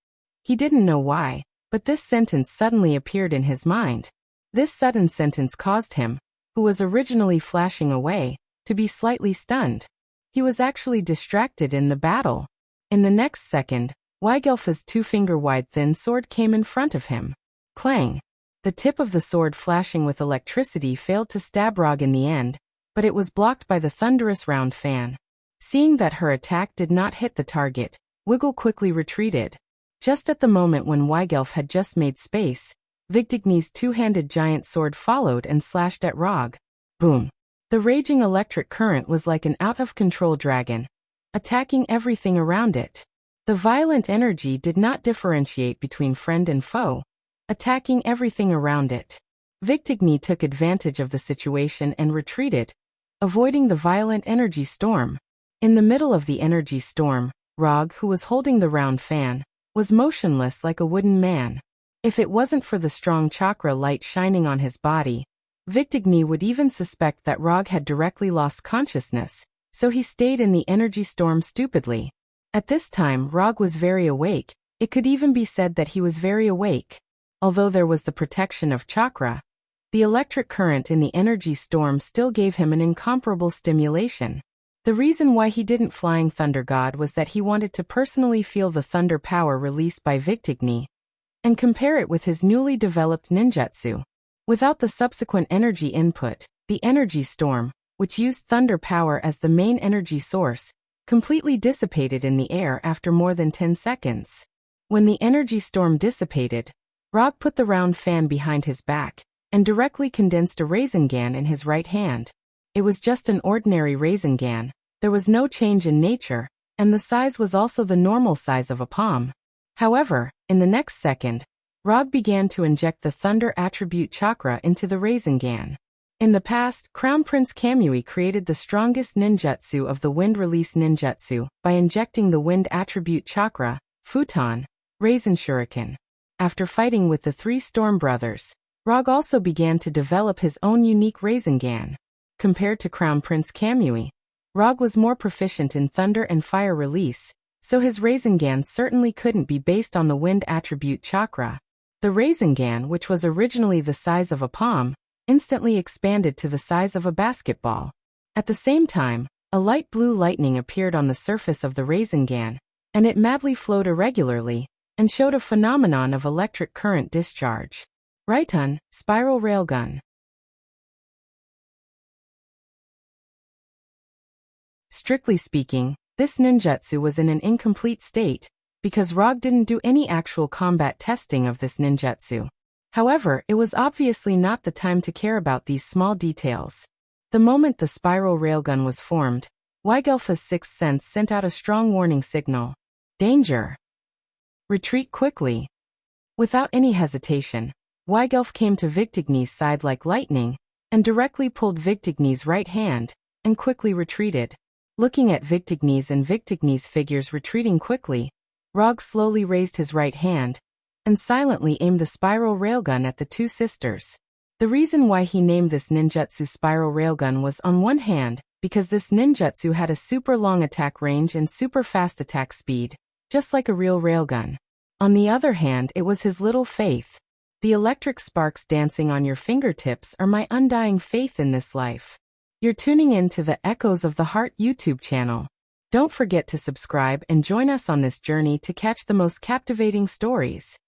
He didn't know why, but this sentence suddenly appeared in his mind. This sudden sentence caused him, who was originally flashing away, to be slightly stunned. He was actually distracted in the battle. In the next second, Weigelf's 2-finger-wide thin sword came in front of him. Clang! The tip of the sword flashing with electricity failed to stab Rog in the end, but it was blocked by the thunderous round fan. Seeing that her attack did not hit the target, Wiggle quickly retreated. Just at the moment when Weigelf had just made space, Vigtigny's 2-handed giant sword followed and slashed at Rog. Boom! The raging electric current was like an out-of-control dragon, attacking everything around it. The violent energy did not differentiate between friend and foe, attacking everything around it. Vigtigny took advantage of the situation and retreated, avoiding the violent energy storm. In the middle of the energy storm, Rog, who was holding the round fan, was motionless like a wooden man. If it wasn't for the strong chakra light shining on his body, Vigtigny would even suspect that Rog had directly lost consciousness, so he stayed in the energy storm stupidly. At this time, Rog was very awake. It could even be said that he was very awake. Although there was the protection of chakra, the electric current in the energy storm still gave him an incomparable stimulation. The reason why he didn't Flying Thunder God was that he wanted to personally feel the thunder power released by Vigtigny and compare it with his newly developed ninjutsu. Without the subsequent energy input, the energy storm, which used thunder power as the main energy source, completely dissipated in the air after more than 10 seconds. When the energy storm dissipated, Rog put the round fan behind his back and directly condensed a Rasengan in his right hand. It was just an ordinary Rasengan. There was no change in nature, and the size was also the normal size of a palm. However, in the next second, Rog began to inject the thunder attribute chakra into the Rasengan. In the past, Crown Prince Kamui created the strongest ninjutsu of the wind release ninjutsu by injecting the wind attribute chakra, Futon, Rasen Shuriken. After fighting with the 3 Storm Brothers, Rog also began to develop his own unique Rasengan. Compared to Crown Prince Kamui, Rog was more proficient in thunder and fire release, so his Rasengan certainly couldn't be based on the wind attribute chakra. The Rasengan, which was originally the size of a palm, instantly expanded to the size of a basketball. At the same time, a light blue lightning appeared on the surface of the Rasengan, and it madly flowed irregularly and showed a phenomenon of electric current discharge. Raiton, Spiral Railgun. Strictly speaking, this ninjutsu was in an incomplete state, because Rog didn't do any actual combat testing of this ninjutsu. However, it was obviously not the time to care about these small details. The moment the spiral railgun was formed, Weigelf's sixth sense sent out a strong warning signal. Danger! Retreat quickly! Without any hesitation, Weigelf came to Vigtigny's side like lightning, and directly pulled Vigtigny's right hand, and quickly retreated. Looking at Vigtigny's figures retreating quickly, Rog slowly raised his right hand, and silently aimed the spiral railgun at the 2 sisters. The reason why he named this ninjutsu spiral railgun was on one hand, because this ninjutsu had a super long attack range and super fast attack speed, just like a real railgun. On the other hand, it was his little faith. The electric sparks dancing on your fingertips are my undying faith in this life. You're tuning in to the Echoes of the Heart YouTube channel. Don't forget to subscribe and join us on this journey to catch the most captivating stories.